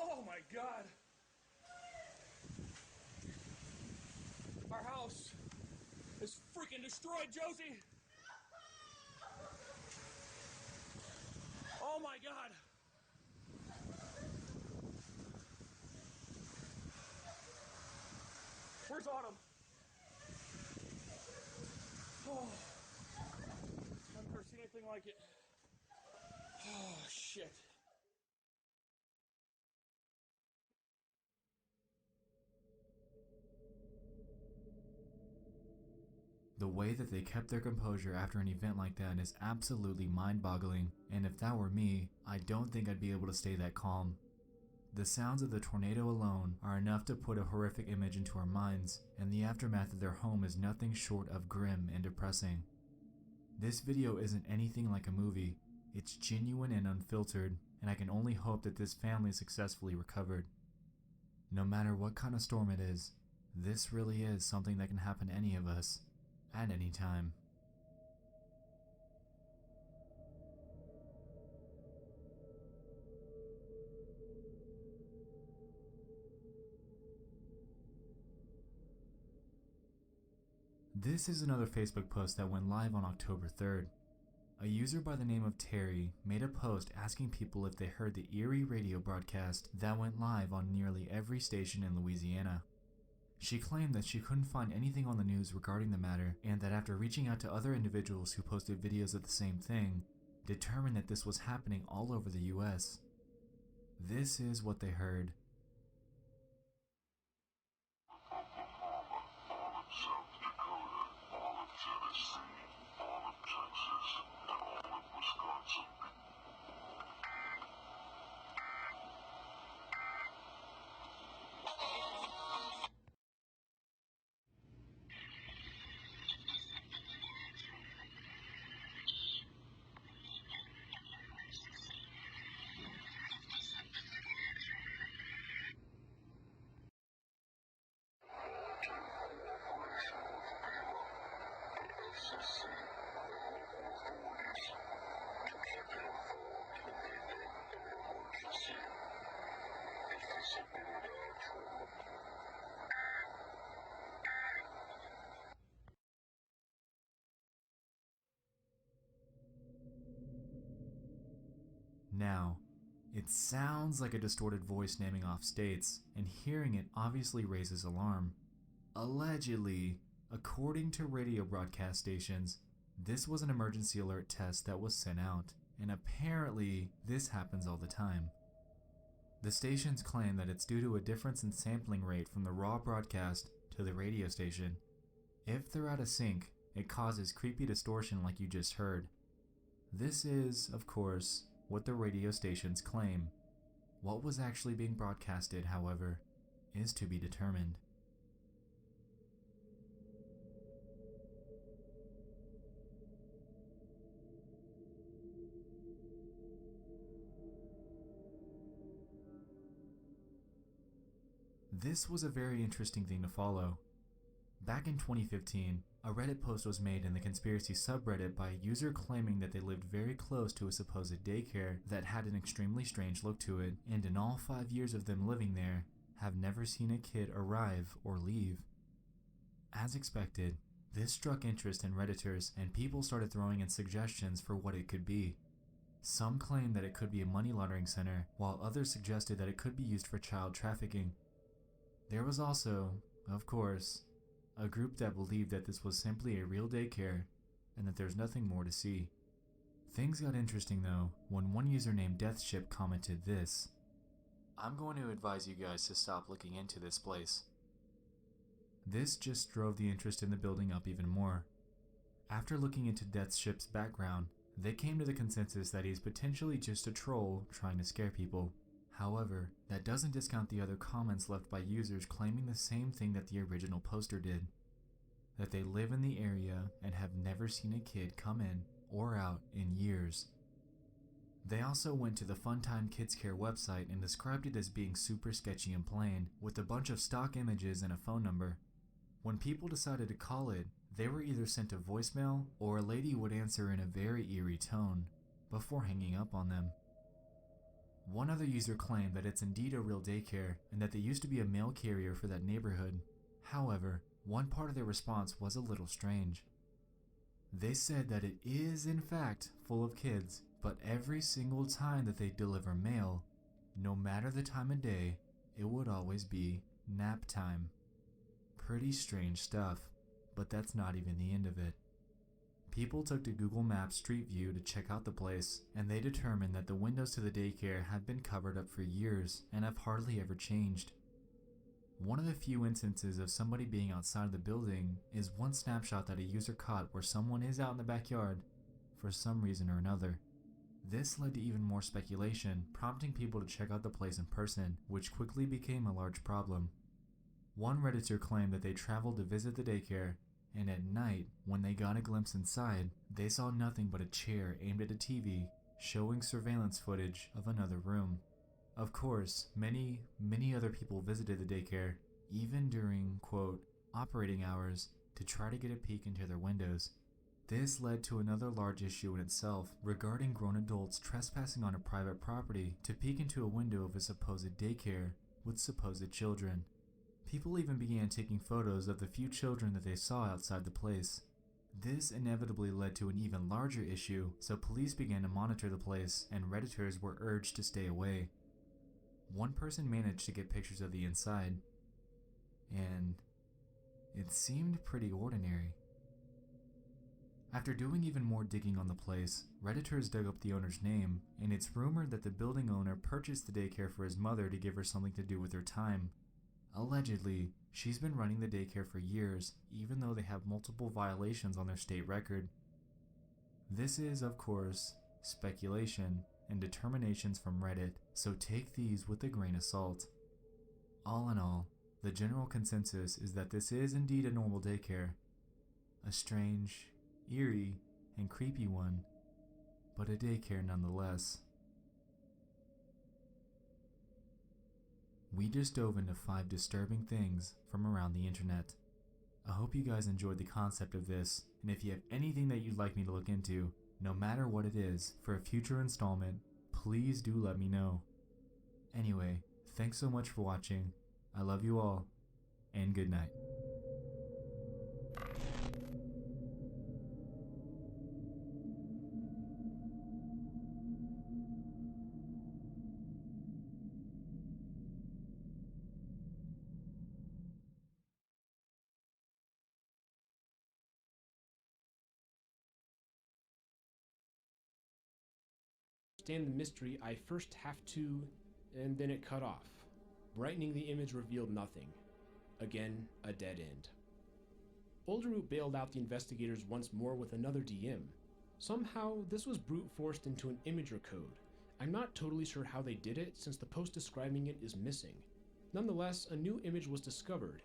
S7: Oh my God! Our house is freaking destroyed, Josie! Oh my god! Where's Autumn? Oh, I've never seen anything like it. Oh, shit.
S10: The way that they kept their composure after an event like that is absolutely mind-boggling, and if that were me, I don't think I'd be able to stay that calm. The sounds of the tornado alone are enough to put a horrific image into our minds, and the aftermath of their home is nothing short of grim and depressing. This video isn't anything like a movie, it's genuine and unfiltered, and I can only hope that this family successfully recovered. No matter what kind of storm it is, this really is something that can happen to any of us, at any time. This is another Facebook post that went live on October 3rd. A user by the name of Terry made a post asking people if they heard the eerie radio broadcast that went live on nearly every station in Louisiana. She claimed that she couldn't find anything on the news regarding the matter, and that after reaching out to other individuals who posted videos of the same thing, determined that this was happening all over the US. This is what they heard. Now, it sounds like a distorted voice naming off states, and hearing it obviously raises alarm. Allegedly, according to radio broadcast stations, this was an emergency alert test that was sent out, and apparently this happens all the time. The stations claim that it's due to a difference in sampling rate from the raw broadcast to the radio station. If they're out of sync, it causes creepy distortion like you just heard. This is, of course, what the radio stations claim. What was actually being broadcasted, however, is to be determined. This was a very interesting thing to follow. Back in 2015, a Reddit post was made in the conspiracy subreddit by a user claiming that they lived very close to a supposed daycare that had an extremely strange look to it, and in all 5 years of them living there, have never seen a kid arrive or leave. As expected, this struck interest in Redditors, and people started throwing in suggestions for what it could be. Some claimed that it could be a money laundering center, while others suggested that it could be used for child trafficking. There was also, of course, a group that believed that this was simply a real daycare and that there's nothing more to see. Things got interesting though when one user named Deathship commented this: "I'm going to advise you guys to stop looking into this place." This just drove the interest in the building up even more. After looking into Deathship's background, they came to the consensus that he's potentially just a troll trying to scare people. However, that doesn't discount the other comments left by users claiming the same thing that the original poster did: that they live in the area and have never seen a kid come in or out in years. They also went to the Funtime Kids Care website and described it as being super sketchy and plain, with a bunch of stock images and a phone number. When people decided to call it, they were either sent a voicemail or a lady would answer in a very eerie tone before hanging up on them. One other user claimed that it's indeed a real daycare and that they used to be a mail carrier for that neighborhood. However, one part of their response was a little strange. They said that it is in fact full of kids, But every single time that they deliver mail, no matter the time of day, it would always be nap time. Pretty strange stuff, but that's not even the end of it. People took to Google Maps Street View to check out the place, and they determined that the windows to the daycare had been covered up for years and have hardly ever changed. One of the few instances of somebody being outside of the building is one snapshot that a user caught where someone is out in the backyard for some reason or another. This led to even more speculation, prompting people to check out the place in person, which quickly became a large problem. One Redditor claimed that they traveled to visit the daycare, and at night, when they got a glimpse inside, they saw nothing but a chair aimed at a TV, showing surveillance footage of another room. Of course, many other people visited the daycare, even during, quote, operating hours, to try to get a peek into their windows. This led to another large issue in itself regarding grown adults trespassing on a private property to peek into a window of a supposed daycare with supposed children. People even began taking photos of the few children that they saw outside the place. This inevitably led to an even larger issue, so police began to monitor the place and Redditors were urged to stay away. One person managed to get pictures of the inside, and it seemed pretty ordinary. After doing even more digging on the place, Redditors dug up the owner's name, and it's rumored that the building owner purchased the daycare for his mother to give her something to do with her time. Allegedly, she's been running the daycare for years, even though they have multiple violations on their state record. This is, of course, speculation and determinations from Reddit, so take these with a grain of salt. All in all, the general consensus is that this is indeed a normal daycare. A strange, eerie, and creepy one, but a daycare nonetheless. We just dove into 5 disturbing things from around the internet. I hope you guys enjoyed the concept of this, and if you have anything that you'd like me to look into, no matter what it is, for a future installment, please do let me know. Anyway, thanks so much for watching. I love you all, and good night.
S19: Understand the mystery, I first have to, and then it cut off. Brightening the image revealed nothing. Again, a dead end. Oldroot bailed out the investigators once more with another DM. Somehow, this was brute forced into an imager code. I'm not totally sure how they did it, since the post describing it is missing. Nonetheless, a new image was discovered.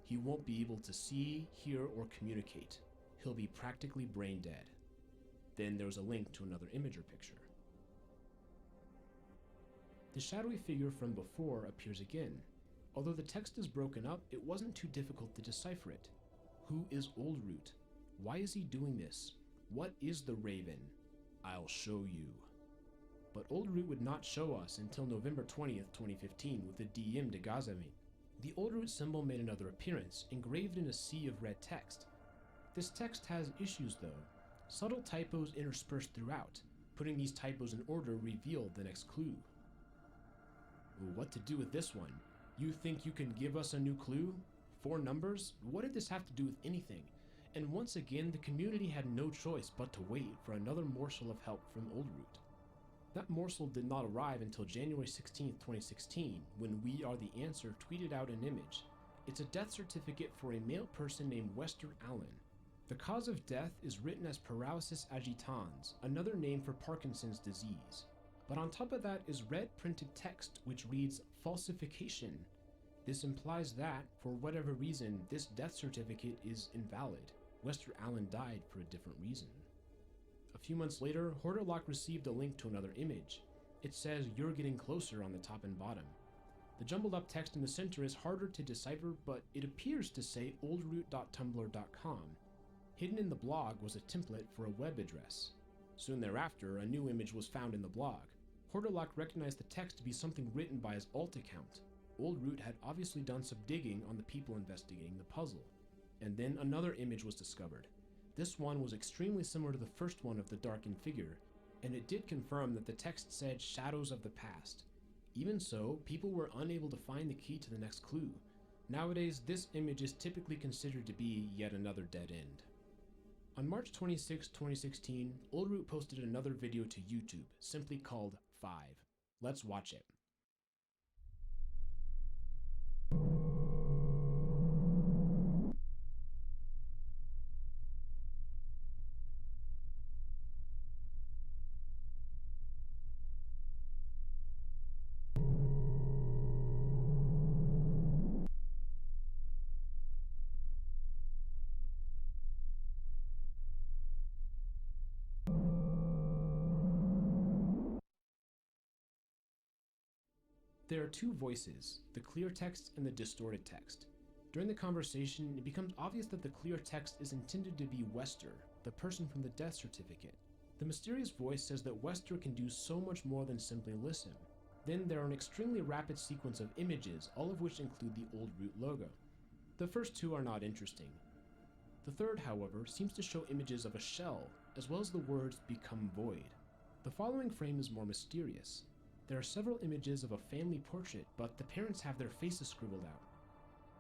S19: He won't be able to see, hear, or communicate. He'll be practically brain dead. Then there was a link to another imager picture. The shadowy figure from before appears again. Although the text is broken up, it wasn't too difficult to decipher it. Who is Oldroot? Why is he doing this? What is the Raven? I'll show you. But Oldroot would not show us until November 20th, 2015 with the DM de Gazavin. The Oldroot symbol made another appearance, engraved in a sea of red text. This text has issues though. Subtle typos interspersed throughout. Putting these typos in order revealed the next clue. What to do with this one? You think you can give us a new clue? 4 numbers? What did this have to do with anything? And once again, the community had no choice but to wait for another morsel of help from Oldroot. That morsel did not arrive until January 16, 2016, when We Are the Answer tweeted out an image. It's a death certificate for a male person named Wester Allen. The cause of death is written as paralysis agitans, another name for Parkinson's disease. But on top of that is red printed text which reads falsification. This implies that, for whatever reason, this death certificate is invalid. Wester Allen died for a different reason. A few months later, Horderlock received a link to another image. It says "You're getting closer" on the top and bottom. The jumbled up text in the center is harder to decipher, but it appears to say oldroot.tumblr.com. Hidden in the blog was a template for a web address. Soon thereafter, a new image was found in the blog. Horderlock recognized the text to be something written by his alt account. Oldroot had obviously done some digging on the people investigating the puzzle. And then another image was discovered. This one was extremely similar to the first one of the darkened figure, and it did confirm that the text said shadows of the past. Even so, people were unable to find the key to the next clue. Nowadays, this image is typically considered to be yet another dead end. On March 26, 2016, Oldroot posted another video to YouTube, simply called 5. Let's watch it. There are two voices, the clear text and the distorted text. During the conversation, it becomes obvious that the clear text is intended to be Wester, the person from the death certificate. The mysterious voice says that Wester can do so much more than simply listen. Then there are an extremely rapid sequence of images, all of which include the Oldroot logo. The first two are not interesting. The third, however, seems to show images of a shell, as well as the words "become void." The following frame is more mysterious. There are several images of a family portrait, but the parents have their faces scribbled out.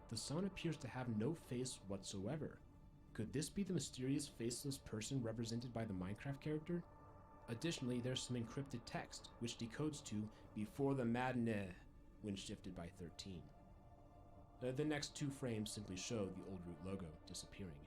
S19: The son appears to have no face whatsoever. Could this be the mysterious faceless person represented by the Minecraft character? Additionally, there's some encrypted text, which decodes to "before the madness" when shifted by 13. The next two frames simply show the Oldroot logo disappearing.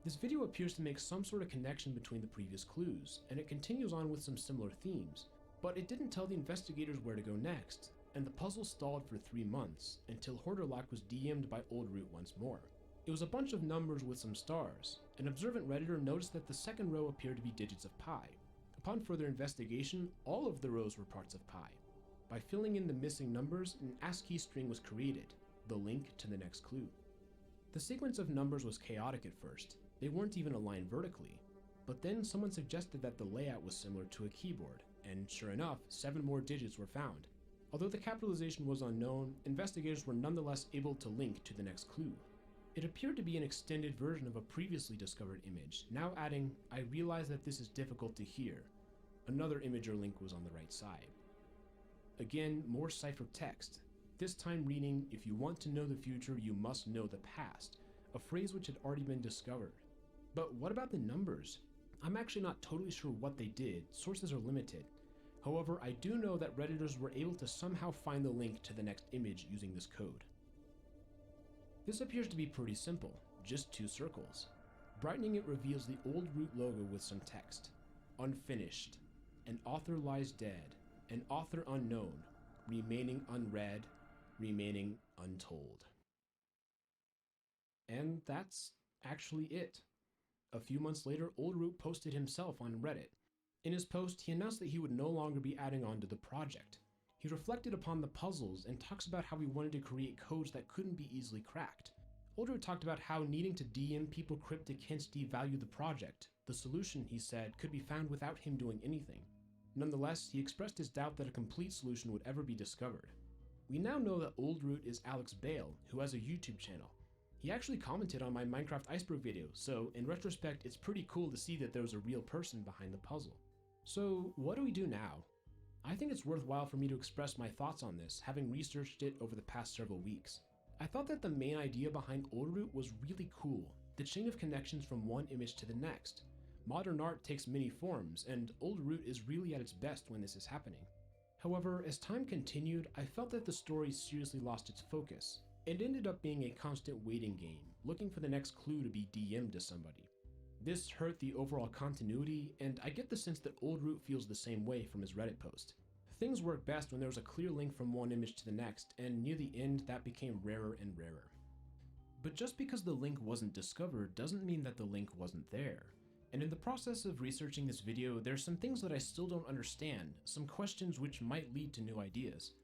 S19: This video appears to make some sort of connection between the previous clues, and it continues on with some similar themes. But it didn't tell the investigators where to go next, and the puzzle stalled for 3 months, until Horderlock was DM'd by Oldroot once more. It was a bunch of numbers with some stars. An observant redditor noticed that the second row appeared to be digits of pi. Upon further investigation, all of the rows were parts of pi. By filling in the missing numbers, an ASCII string was created, the link to the next clue. The sequence of numbers was chaotic at first. They weren't even aligned vertically. But then someone suggested that the layout was similar to a keyboard, and sure enough, 7 more digits were found. Although the capitalization was unknown, investigators were nonetheless able to link to the next clue. It appeared to be an extended version of a previously discovered image, now adding, "I realize that this is difficult to hear." Another image or link was on the right side. Again, more ciphered text, this time reading, "If you want to know the future, you must know the past," a phrase which had already been discovered. But what about the numbers? I'm actually not totally sure what they did, sources are limited. However, I do know that Redditors were able to somehow find the link to the next image using this code. This appears to be pretty simple, just 2 circles. Brightening it reveals the Oldroot logo with some text. Unfinished. An author lies dead. An author unknown. Remaining unread. Remaining untold. And that's actually it. A few months later, Oldroot posted himself on Reddit. In his post, he announced that he would no longer be adding on to the project. He reflected upon the puzzles and talks about how he wanted to create codes that couldn't be easily cracked. Oldroot talked about how needing to DM people cryptic hints devalue the project. The solution, he said, could be found without him doing anything. Nonetheless, he expressed his doubt that a complete solution would ever be discovered. We now know that Oldroot is Alex Bale, who has a YouTube channel. He actually commented on my Minecraft Iceberg video, so in retrospect, it's pretty cool to see that there was a real person behind the puzzle. So what do we do now? I think it's worthwhile for me to express my thoughts on this, having researched it over the past several weeks. I thought that the main idea behind Oldroot was really cool, the chain of connections from one image to the next. Modern art takes many forms, and Oldroot is really at its best when this is happening. However, as time continued, I felt that the story seriously lost its focus. It ended up being a constant waiting game, looking for the next clue to be DM'd to somebody. This hurt the overall continuity, and I get the sense that Oldroot feels the same way from his Reddit post. Things work best when there was a clear link from one image to the next, and near the end that became rarer and rarer. But just because the link wasn't discovered doesn't mean that the link wasn't there. And in the process of researching this video, there's some things that I still don't understand, some questions which might lead to new ideas.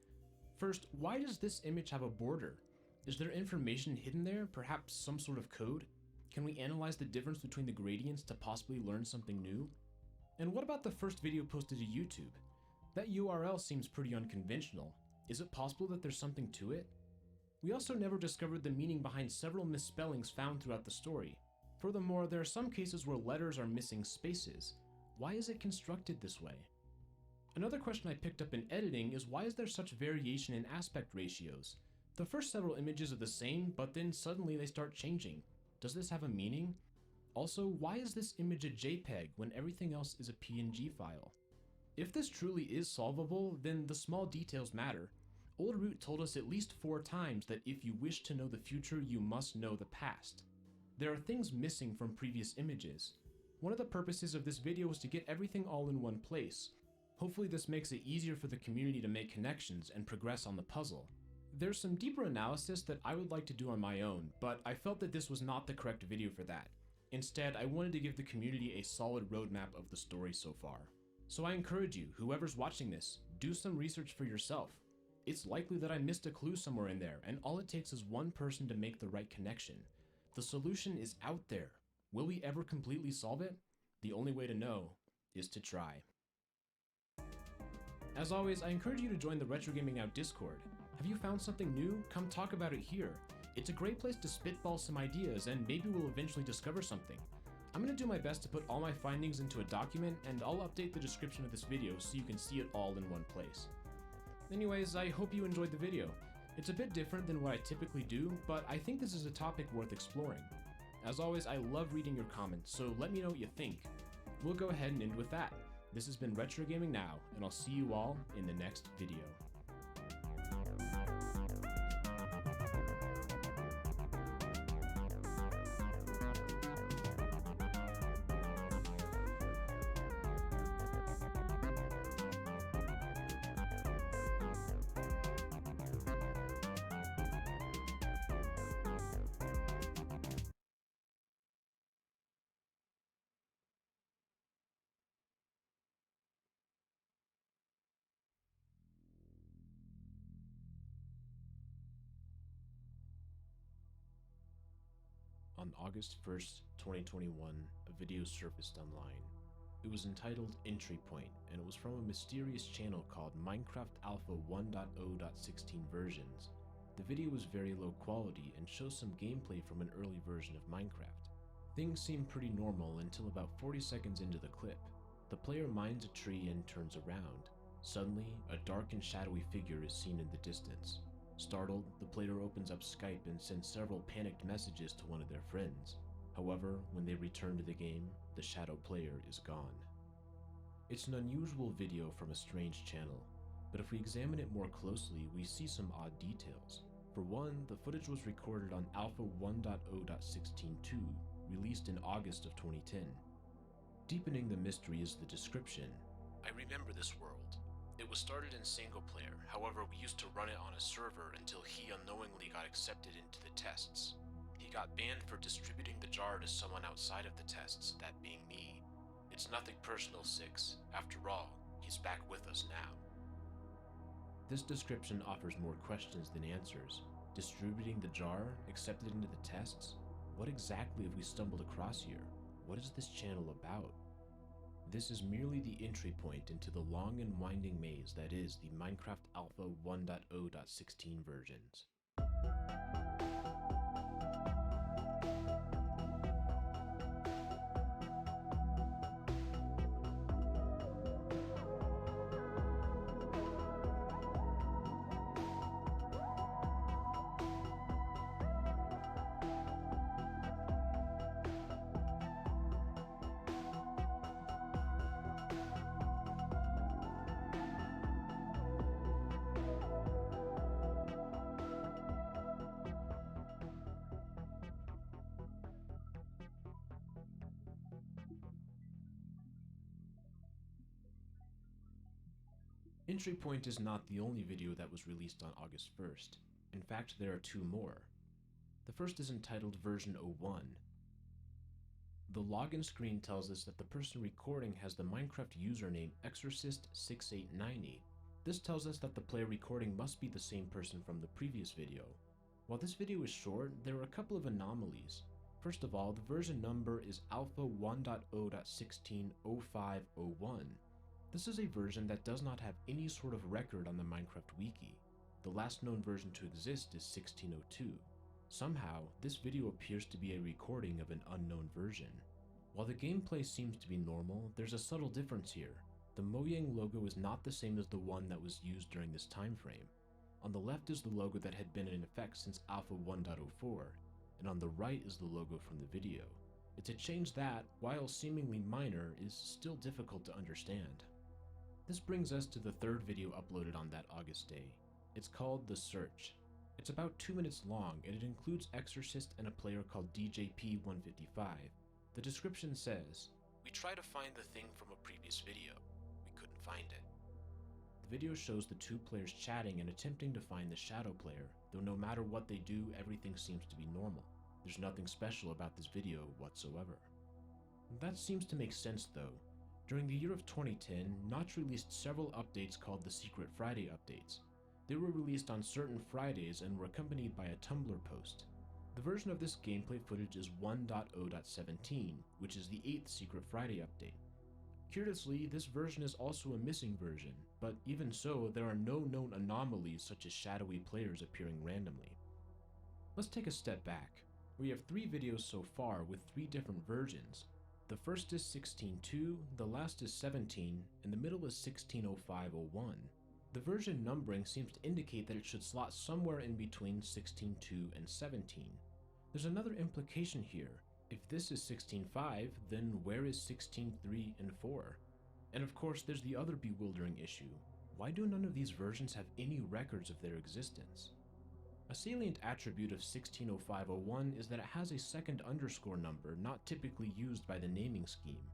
S19: First, why does this image have a border? Is there information hidden there, perhaps some sort of code? Can we analyze the difference between the gradients to possibly learn something new? And what about the first video posted to YouTube? That URL seems pretty unconventional. Is it possible that there's something to it? We also never discovered the meaning behind several misspellings found throughout the story. Furthermore, there are some cases where letters are missing spaces. Why is it constructed this way? Another question I picked up in editing is why is there such variation in aspect ratios? The first several images are the same, but then suddenly they start changing. Does this have a meaning? Also, why is this image a JPEG when everything else is a PNG file? If this truly is solvable, then the small details matter. Old Root told us at least 4 times that if you wish to know the future, you must know the past. There are things missing from previous images. One of the purposes of this video was to get everything all in one place. Hopefully this makes it easier for the community to make connections and progress on the puzzle. There's some deeper analysis that I would like to do on my own, but I felt that this was not the correct video for that. Instead, I wanted to give the community a solid roadmap of the story so far. So I encourage you, whoever's watching this, do some research for yourself. It's likely that I missed a clue somewhere in there, and all it takes is one person to make the right connection. The solution is out there. Will we ever completely solve it? The only way to know is to try. As always, I encourage you to join the Retro Gaming Now Discord. Have you found something new? Come talk about it here. It's a great place to spitball some ideas, and maybe we'll eventually discover something. I'm going to do my best to put all my findings into a document, and I'll update the description of this video so you can see it all in one place. Anyways, I hope you enjoyed the video. It's a bit different than what I typically do, but I think this is a topic worth exploring. As always, I love reading your comments, so let me know what you think. We'll go ahead and end with that. This has been Retro Gaming Now, and I'll see you all in the next video. On August 1st, 2021, a video surfaced online. It was entitled Entry Point, and it was from a mysterious channel called Minecraft Alpha 1.0.16 versions. The video was very low quality and shows some gameplay from an early version of Minecraft. Things seem pretty normal until about 40 seconds into the clip. The player mines a tree and turns around. Suddenly, a dark and shadowy figure is seen in the distance. Startled, the player opens up Skype and sends several panicked messages to one of their friends. However, when they return to the game, the shadow player is gone. It's an unusual video from a strange channel, but if we examine it more closely, we see some odd details. For one, the footage was recorded on Alpha 1.0.16.2, released in August of 2010. Deepening the mystery is the description. I remember this world. It was started in single player, however we used to run it on a server until he unknowingly got accepted into the tests. He got banned for distributing the jar to someone outside of the tests, that being me. It's nothing personal, Six. After all, he's back with us now. This description offers more questions than answers. Distributing the jar, accepted into the tests? What exactly have we stumbled across here? What is this channel about? This is merely the entry point into the long and winding maze that is the Minecraft Alpha 1.0.16 versions. Entry Point is not the only video that was released on August 1st. In fact, there are 2 more. The first is entitled Version 01. The login screen tells us that the person recording has the Minecraft username Exorcist6890. This tells us that the player recording must be the same person from the previous video. While this video is short, there are a couple of anomalies. First of all, the version number is Alpha 1.0.16.0501. This is a version that does not have any sort of record on the Minecraft wiki. The last known version to exist is 1602. Somehow, this video appears to be a recording of an unknown version. While the gameplay seems to be normal, there's a subtle difference here. The Mojang logo is not the same as the one that was used during this time frame. On the left is the logo that had been in effect since Alpha 1.04, and on the right is the logo from the video. It's a change that, while seemingly minor, is still difficult to understand. This brings us to the third video uploaded on that August day. It's called The Search. It's about 2 minutes long, and it includes Exorcist and a player called DJP155. The description says, "We try to find the thing from a previous video. We couldn't find it." The video shows the two players chatting and attempting to find the shadow player, though no matter what they do, everything seems to be normal. There's nothing special about this video whatsoever. That seems to make sense though. During the year of 2010, Notch released several updates called the Secret Friday updates. They were released on certain Fridays and were accompanied by a Tumblr post. The version of this gameplay footage is 1.0.17, which is the 8th Secret Friday update. Curiously, this version is also a missing version, but even so, there are no known anomalies such as shadowy players appearing randomly. Let's take a step back. We have 3 videos so far with 3 different versions. The first is 16.2, the last is 17, and the middle is 16.05.01. The version numbering seems to indicate that it should slot somewhere in between 16.2 and 17. There's another implication here. If this is 16.5, then where is 16.3 and 4? And of course, there's the other bewildering issue. Why do none of these versions have any records of their existence? A salient attribute of 16.05.01 is that it has a second underscore number not typically used by the naming scheme.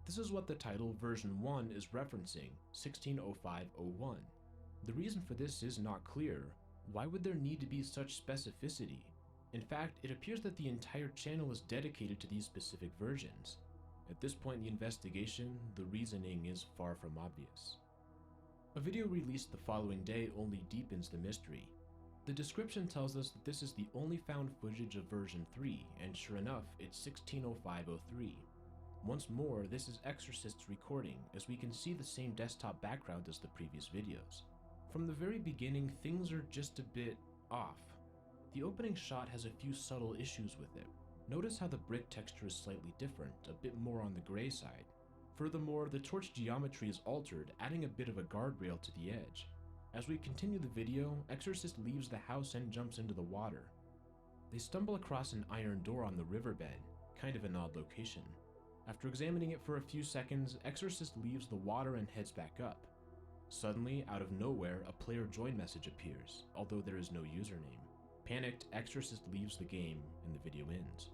S19: This is what the title version 1 is referencing, 16.05.01. The reason for this is not clear. Why would there need to be such specificity? In fact, it appears that the entire channel is dedicated to these specific versions. At this point in the investigation, the reasoning is far from obvious. A video released the following day only deepens the mystery. The description tells us that this is the only found footage of version 3, and sure enough, it's 16.05.03. Once more, this is Exorcist's recording, as we can see the same desktop background as the previous videos. From the very beginning, things are just a bit off. The opening shot has a few subtle issues with it. Notice how the brick texture is slightly different, a bit more on the gray side. Furthermore, the torch geometry is altered, adding a bit of a guardrail to the edge. As we continue the video, Exorcist leaves the house and jumps into the water. They stumble across an iron door on the riverbed, kind of an odd location. After examining it for a few seconds, Exorcist leaves the water and heads back up. Suddenly, out of nowhere, a player join message appears, although there is no username. Panicked, Exorcist leaves the game, and the video ends.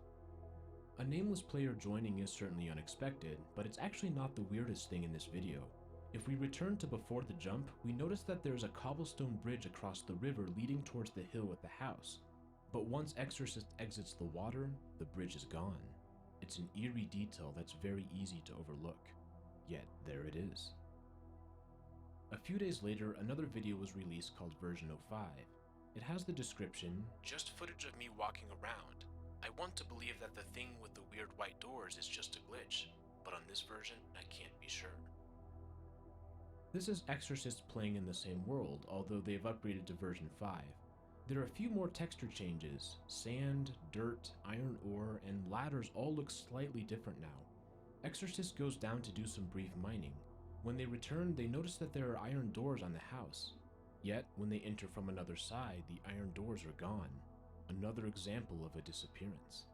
S19: A nameless player joining is certainly unexpected, but it's actually not the weirdest thing in this video. If we return to before the jump, we notice that there is a cobblestone bridge across the river leading towards the hill at the house. But once Exorcist exits the water, the bridge is gone. It's an eerie detail that's very easy to overlook. Yet, there it is. A few days later, another video was released called version 05. It has the description, "Just footage of me walking around. I want to believe that the thing with the weird white doors is just a glitch, but on this version, I can't be sure." This is Exorcist playing in the same world, although they've upgraded to version 5. There are a few more texture changes. Sand, dirt, iron ore, and ladders all look slightly different now. Exorcist goes down to do some brief mining. When they return, they notice that there are iron doors on the house. Yet, when they enter from another side, the iron doors are gone. Another example of a disappearance.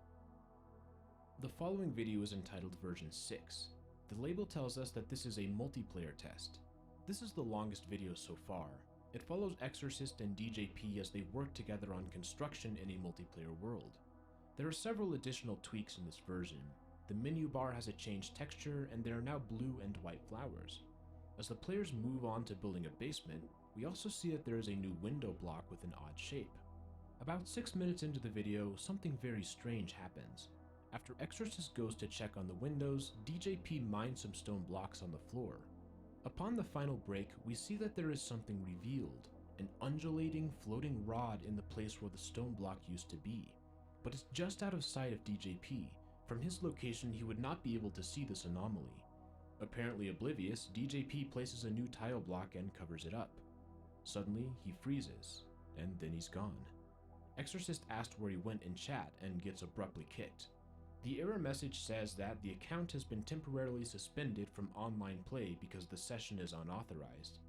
S19: The following video is entitled version 6. The label tells us that this is a multiplayer test. This is the longest video so far. It follows Exorcist and DJP as they work together on construction in a multiplayer world. There are several additional tweaks in this version. The menu bar has a changed texture, and there are now blue and white flowers. As the players move on to building a basement, we also see that there is a new window block with an odd shape. About 6 minutes into the video, something very strange happens. After Exorcist goes to check on the windows, DJP mines some stone blocks on the floor. Upon the final break, we see that there is something revealed, an undulating, floating rod in the place where the stone block used to be. But it's just out of sight of DJP. From his location, he would not be able to see this anomaly. Apparently oblivious, DJP places a new tile block and covers it up. Suddenly, he freezes, and then he's gone. Exorcist asked where he went in chat and gets abruptly kicked. The error message says that the account has been temporarily suspended from online play because the session is unauthorized.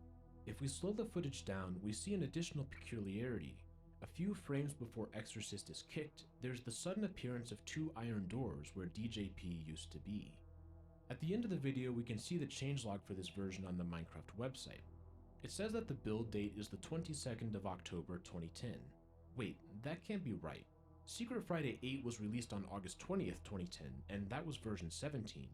S19: If we slow the footage down, we see an additional peculiarity. A few frames before Exorcist is kicked, there's the sudden appearance of 2 iron doors where DJP used to be. At the end of the video, we can see the changelog for this version on the Minecraft website. It says that the build date is the 22nd of October 2010. Wait, that can't be right. Secret Friday 8 was released on August 20th, 2010, and that was version 17.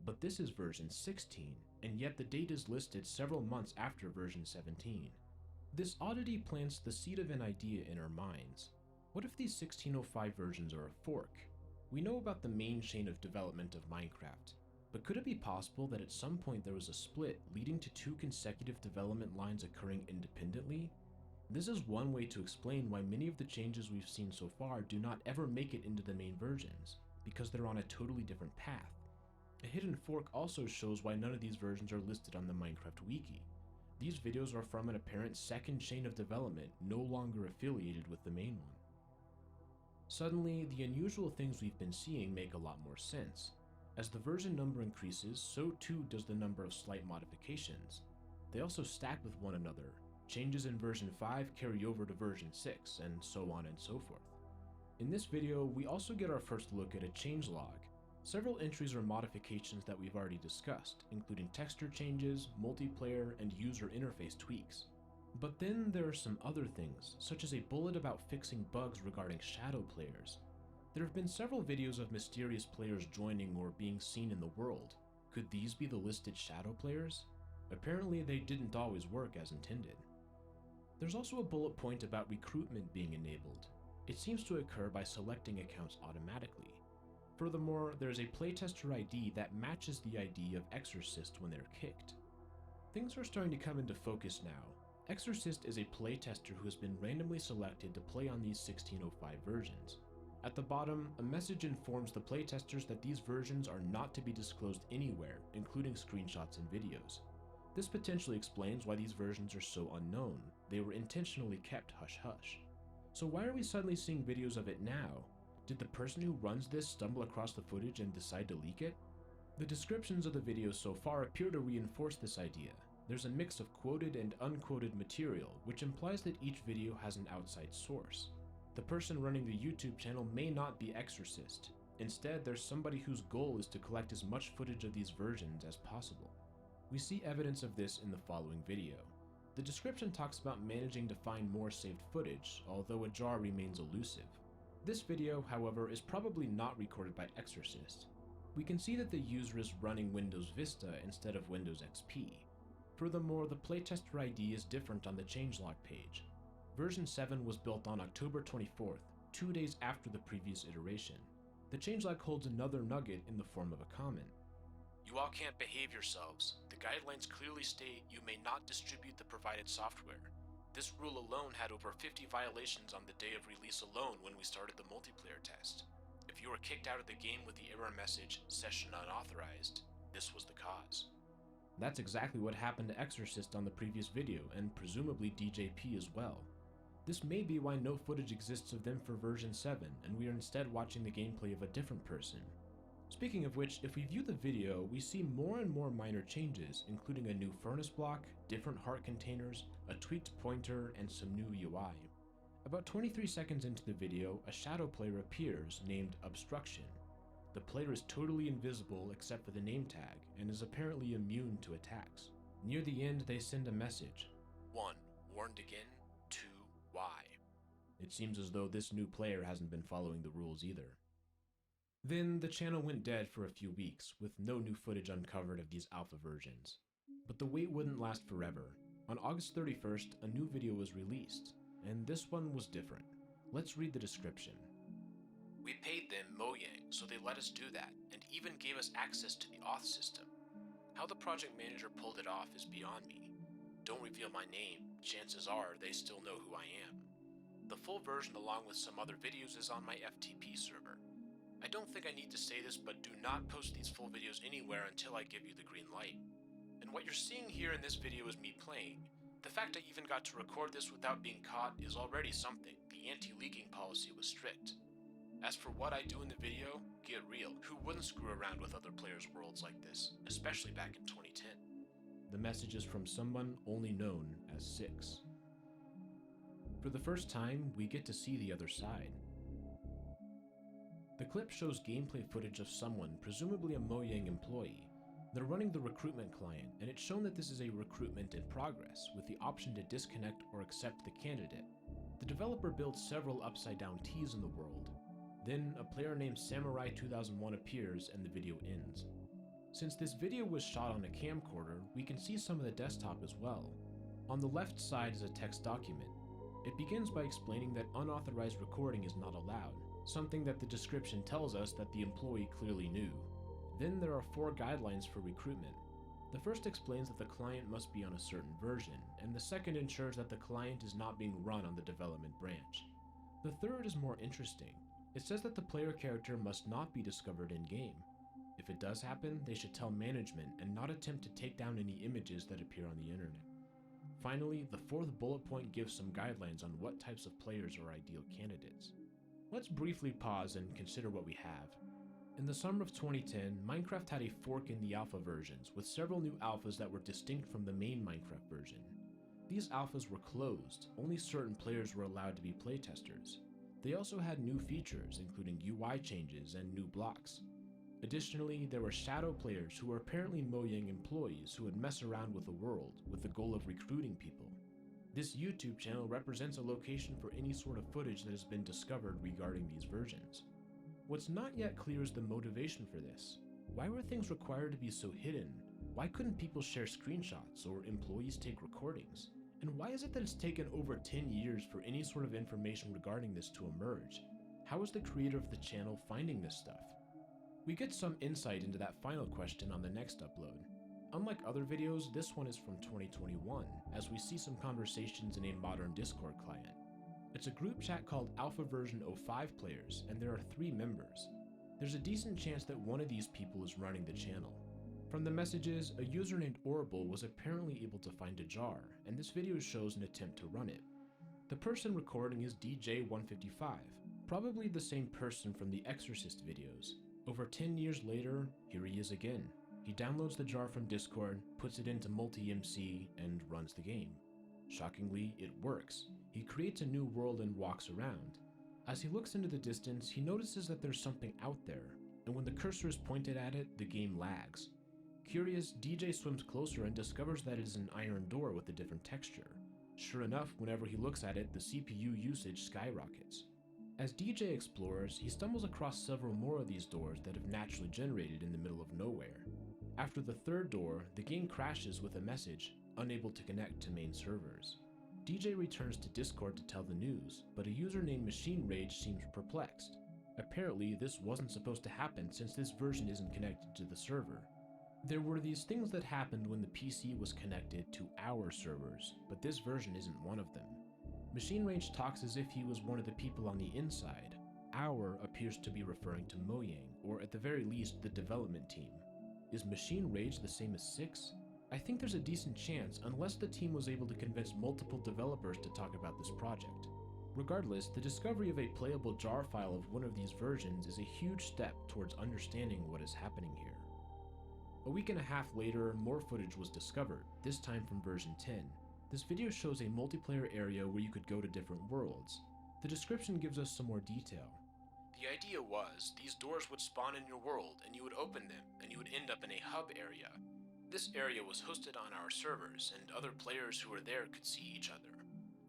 S19: But this is version 16, and yet the date is listed several months after version 17. This oddity plants the seed of an idea in our minds. What if these 1605 versions are a fork? We know about the main chain of development of Minecraft, but could it be possible that at some point there was a split leading to 2 consecutive development lines occurring independently? This is one way to explain why many of the changes we've seen so far do not ever make it into the main versions, because they're on a totally different path. A hidden fork also shows why none of these versions are listed on the Minecraft wiki. These videos are from an apparent second chain of development no longer affiliated with the main one. Suddenly, the unusual things we've been seeing make a lot more sense. As the version number increases, so too does the number of slight modifications. They also stack with one another. Changes in version 5 carry over to version 6, and so on and so forth. In this video, we also get our first look at a changelog. Several entries are modifications that we've already discussed, including texture changes, multiplayer, and user interface tweaks. But then there are some other things, such as a bullet about fixing bugs regarding shadow players. There have been several videos of mysterious players joining or being seen in the world. Could these be the listed shadow players? Apparently they didn't always work as intended. There's also a bullet point about recruitment being enabled. It seems to occur by selecting accounts automatically. Furthermore, there's a playtester ID that matches the ID of Exorcist when they're kicked. Things are starting to come into focus now. Exorcist is a playtester who has been randomly selected to play on these 1605 versions. At the bottom, a message informs the playtesters that these versions are not to be disclosed anywhere, including screenshots and videos. This potentially explains why these versions are so unknown. They were intentionally kept hush-hush. So why are we suddenly seeing videos of it now? Did the person who runs this stumble across the footage and decide to leak it? The descriptions of the videos so far appear to reinforce this idea. There's a mix of quoted and unquoted material, which implies that each video has an outside source. The person running the YouTube channel may not be Exorcist. Instead, there's somebody whose goal is to collect as much footage of these versions as possible. We see evidence of this in the following video. The description talks about managing to find more saved footage, although a jar remains elusive. This video, however, is probably not recorded by Exorcist. We can see that the user is running Windows Vista instead of Windows XP. Furthermore, the playtester ID is different on the changelog page. Version 7 was built on October 24th, 2 days after the previous iteration. The changelog holds another nugget in the form of a comment. You all can't behave yourselves. The guidelines clearly state you may not distribute the provided software. This rule alone had over 50 violations on the day of release alone when we started the multiplayer test. If you were kicked out of the game with the error message, "Session unauthorized," this was the cause. That's exactly what happened to Exorcist on the previous video, and presumably DJP as well. This may be why no footage exists of them for version 7, and we are instead watching the gameplay of a different person. Speaking of which, if we view the video, we see more and more minor changes, including a new furnace block, different heart containers, a tweaked pointer, and some new UI. About 23 seconds into the video, a shadow player appears named Obstruction. The player is totally invisible except for the name tag, and is apparently immune to attacks. Near the end, they send a message. 1. Warned again. 2. Why? It seems as though this new player hasn't been following the rules either. Then, the channel went dead for a few weeks, with no new footage uncovered of these alpha versions. But the wait wouldn't last forever. On August 31st, a new video was released, and this one was different. Let's read the description. We paid them Mojang, so they let us do that, and even gave us access to the auth system. How the project manager pulled it off is beyond me. Don't reveal my name, chances are they still know who I am. The full version along with some other videos is on my FTP server. I don't think I need to say this, but do not post these full videos anywhere until I give you the green light. And what you're seeing here in this video is me playing. The fact I even got to record this without being caught is already something. The anti-leaking policy was strict. As for what I do in the video, get real. Who wouldn't screw around with other players' worlds like this, especially back in 2010? The message is from someone only known as Six. For the first time, we get to see the other side. The clip shows gameplay footage of someone, presumably a Mojang employee. They're running the recruitment client, and it's shown that this is a recruitment in progress, with the option to disconnect or accept the candidate. The developer builds several upside-down T's in the world. Then, a player named Samurai 2001 appears and the video ends. Since this video was shot on a camcorder, we can see some of the desktop as well. On the left side is a text document. It begins by explaining that unauthorized recording is not allowed, something that the description tells us that the employee clearly knew. Then there are 4 guidelines for recruitment. The first explains that the client must be on a certain version, and the second ensures that the client is not being run on the development branch. The third is more interesting. It says that the player character must not be discovered in-game. If it does happen, they should tell management and not attempt to take down any images that appear on the internet. Finally, the 4th bullet point gives some guidelines on what types of players are ideal candidates. Let's briefly pause and consider what we have. In the summer of 2010, Minecraft had a fork in the alpha versions, with several new alphas that were distinct from the main Minecraft version. These alphas were closed, only certain players were allowed to be playtesters. They also had new features, including UI changes and new blocks. Additionally, there were shadow players who were apparently Mojang employees who would mess around with the world with the goal of recruiting people. This YouTube channel represents a location for any sort of footage that has been discovered regarding these versions. What's not yet clear is the motivation for this. Why were things required to be so hidden? Why couldn't people share screenshots or employees take recordings? And why is it that it's taken over 10 years for any sort of information regarding this to emerge? How is the creator of the channel finding this stuff? We get some insight into that final question on the next upload. Unlike other videos, this one is from 2021, as we see some conversations in a modern Discord client. It's a group chat called Alpha Version 05 Players, and there are 3 members. There's a decent chance that one of these people is running the channel. From the messages, a user named Orbital was apparently able to find a jar, and this video shows an attempt to run it. The person recording is DJ155, probably the same person from the Exorcist videos. Over 10 years later, here he is again. He downloads the jar from Discord, puts it into MultiMC, and runs the game. Shockingly, it works. He creates a new world and walks around. As he looks into the distance, he notices that there's something out there, and when the cursor is pointed at it, the game lags. Curious, DJ swims closer and discovers that it is an iron door with a different texture. Sure enough, whenever he looks at it, the CPU usage skyrockets. As DJ explores, he stumbles across several more of these doors that have naturally generated in the middle of nowhere. After the 3rd door, the game crashes with a message, unable to connect to main servers. DJ returns to Discord to tell the news, but a user named Machine Rage seems perplexed. Apparently, this wasn't supposed to happen since this version isn't connected to the server. There were these things that happened when the PC was connected to our servers, but this version isn't one of them. Machine Rage talks as if he was one of the people on the inside. Our appears to be referring to Mojang, or at the very least, the development team. Is Machine Rage the same as Six? I think there's a decent chance, unless the team was able to convince multiple developers to talk about this project. Regardless, the discovery of a playable jar file of one of these versions is a huge step towards understanding what is happening here. A week and a half later, more footage was discovered, this time from version 10. This video shows a multiplayer area where you could go to different worlds. The description gives us some more detail. The idea was, these doors would spawn in your world and you would open them and you would end up in a hub area. This area was hosted on our servers and other players who were there could see each other.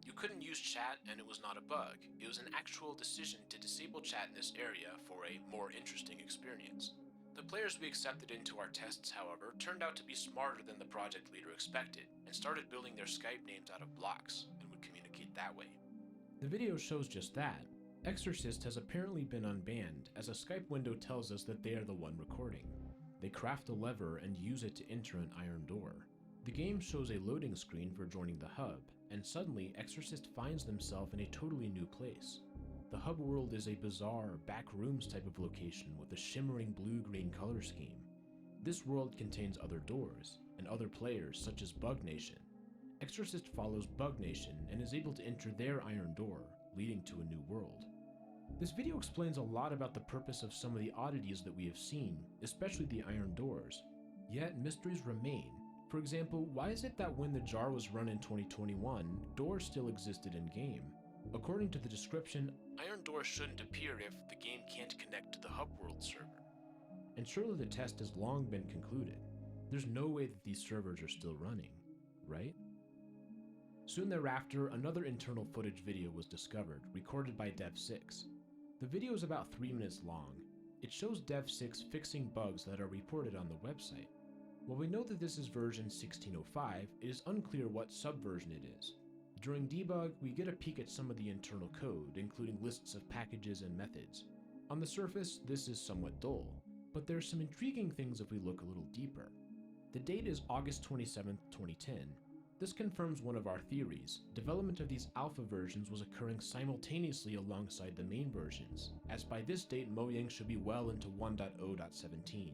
S19: You couldn't use chat and it was not a bug. It was an actual decision to disable chat in this area for a more interesting experience. The players we accepted into our tests, however, turned out to be smarter than the project leader expected, and started building their Skype names out of blocks, and would communicate that way. The video shows just that. Exorcist has apparently been unbanned, as a Skype window tells us that they are the one recording. They craft a lever and use it to enter an iron door. The game shows a loading screen for joining the hub, and suddenly Exorcist finds themselves in a totally new place. The hub world is a bizarre, back rooms type of location with a shimmering blue-green color scheme. This world contains other doors, and other players such as Bug Nation. Exorcist follows Bug Nation and is able to enter their iron door, leading to a new world. This video explains a lot about the purpose of some of the oddities that we have seen, especially the iron doors. Yet mysteries remain. For example, why is it that when the jar was run in 2021, doors still existed in-game? According to the description, iron doors shouldn't appear if the game can't connect to the hub world server. And surely the test has long been concluded. There's no way that these servers are still running, right? Soon thereafter, another internal footage video was discovered, recorded by Dev6. The video is about 3 minutes long. It shows Dev6 fixing bugs that are reported on the website. While we know that this is version 1605, it is unclear what subversion it is. During debug, we get a peek at some of the internal code, including lists of packages and methods. On the surface, this is somewhat dull, but there are some intriguing things if we look a little deeper. The date is August 27, 2010. This confirms one of our theories. Development of these alpha versions was occurring simultaneously alongside the main versions, as by this date Mojang should be well into 1.0.17.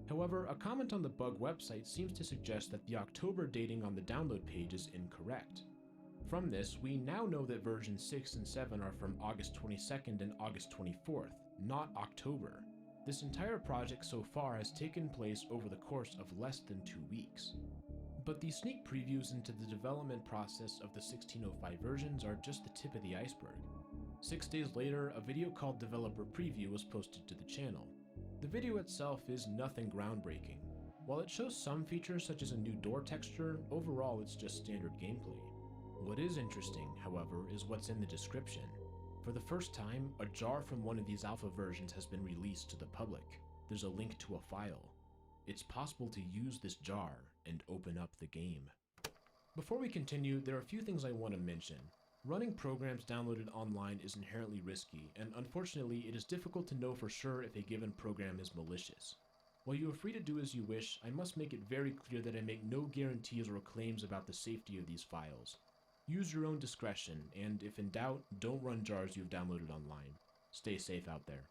S19: However, a comment on the bug website seems to suggest that the October dating on the download page is incorrect. From this, we now know that versions 6 and 7 are from August 22nd and August 24th, not October. This entire project so far has taken place over the course of less than 2 weeks. But these sneak previews into the development process of the 1605 versions are just the tip of the iceberg. 6 days later, a video called Developer Preview was posted to the channel. The video itself is nothing groundbreaking. While it shows some features such as a new door texture, overall it's just standard gameplay. What is interesting, however, is what's in the description. For the first time, a jar from one of these alpha versions has been released to the public. There's a link to a file. It's possible to use this jar and open up the game. Before we continue, there are a few things I want to mention. Running programs downloaded online is inherently risky, and unfortunately it is difficult to know for sure if a given program is malicious. While you are free to do as you wish, I must make it very clear that I make no guarantees or claims about the safety of these files. Use your own discretion, and if in doubt, don't run jars you've downloaded online. Stay safe out there.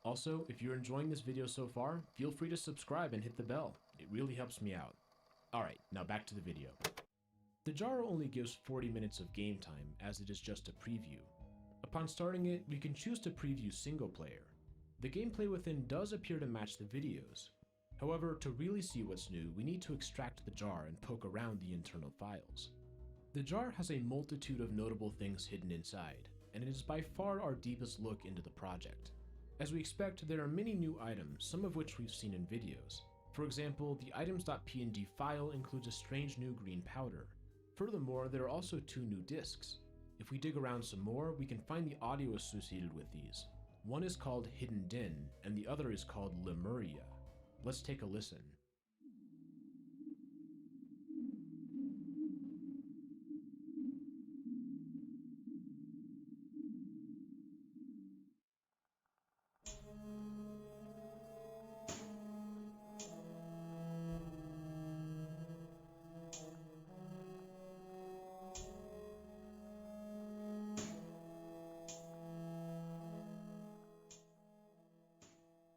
S19: Also, if you're enjoying this video so far, feel free to subscribe and hit the bell. It really helps me out. Alright, now back to the video. The jar only gives 40 minutes of game time, as it is just a preview. Upon starting it, we can choose to preview single player. The gameplay within does appear to match the videos. However, to really see what's new, we need to extract the jar and poke around the internal files. The jar has a multitude of notable things hidden inside, and it is by far our deepest look into the project. As we expect, there are many new items, some of which we've seen in videos. For example, the items.png file includes a strange new green powder. Furthermore, there are also 2 new discs. If we dig around some more, we can find the audio associated with these. One is called Hidden Den, and the other is called Lemuria. Let's take a listen.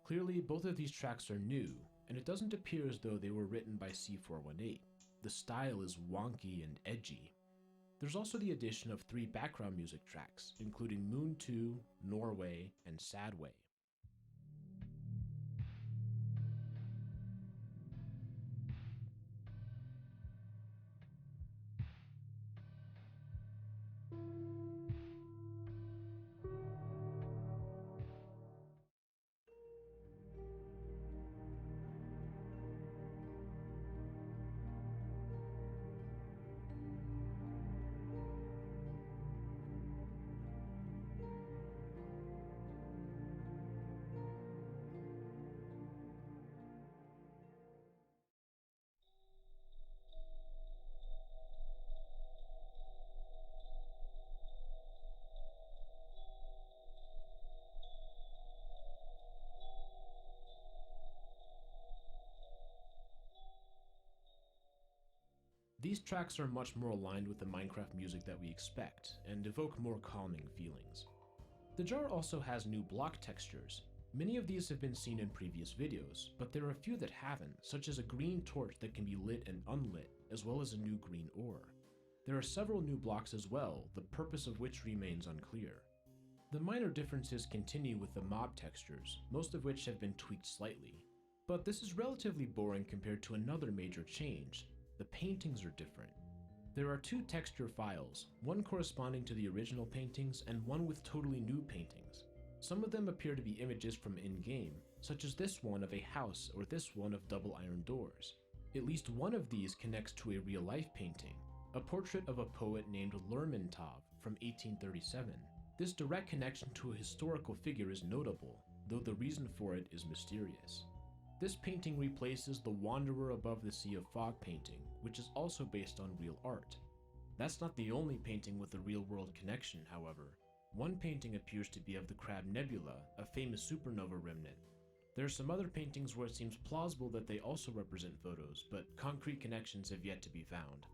S19: Clearly, both of these tracks are new, and it doesn't appear as though they were written by C418. The style is wonky and edgy. There's also the addition of 3 background music tracks, including Moon 2, Norway, and Sadway. These tracks are much more aligned with the Minecraft music that we expect, and evoke more calming feelings. The jar also has new block textures. Many of these have been seen in previous videos, but there are a few that haven't, such as a green torch that can be lit and unlit, as well as a new green ore. There are several new blocks as well, the purpose of which remains unclear. The minor differences continue with the mob textures, most of which have been tweaked slightly. But this is relatively boring compared to another major change. The paintings are different. There are two texture files, one corresponding to the original paintings and one with totally new paintings. Some of them appear to be images from in-game, such as this one of a house or this one of double iron doors. At least one of these connects to a real-life painting, a portrait of a poet named Lermontov from 1837. This direct connection to a historical figure is notable, though the reason for it is mysterious. This painting replaces the Wanderer Above the Sea of Fog painting, which is also based on real art. That's not the only painting with a real-world connection, however. One painting appears to be of the Crab Nebula, a famous supernova remnant. There are some other paintings where it seems plausible that they also represent photos, but concrete connections have yet to be found.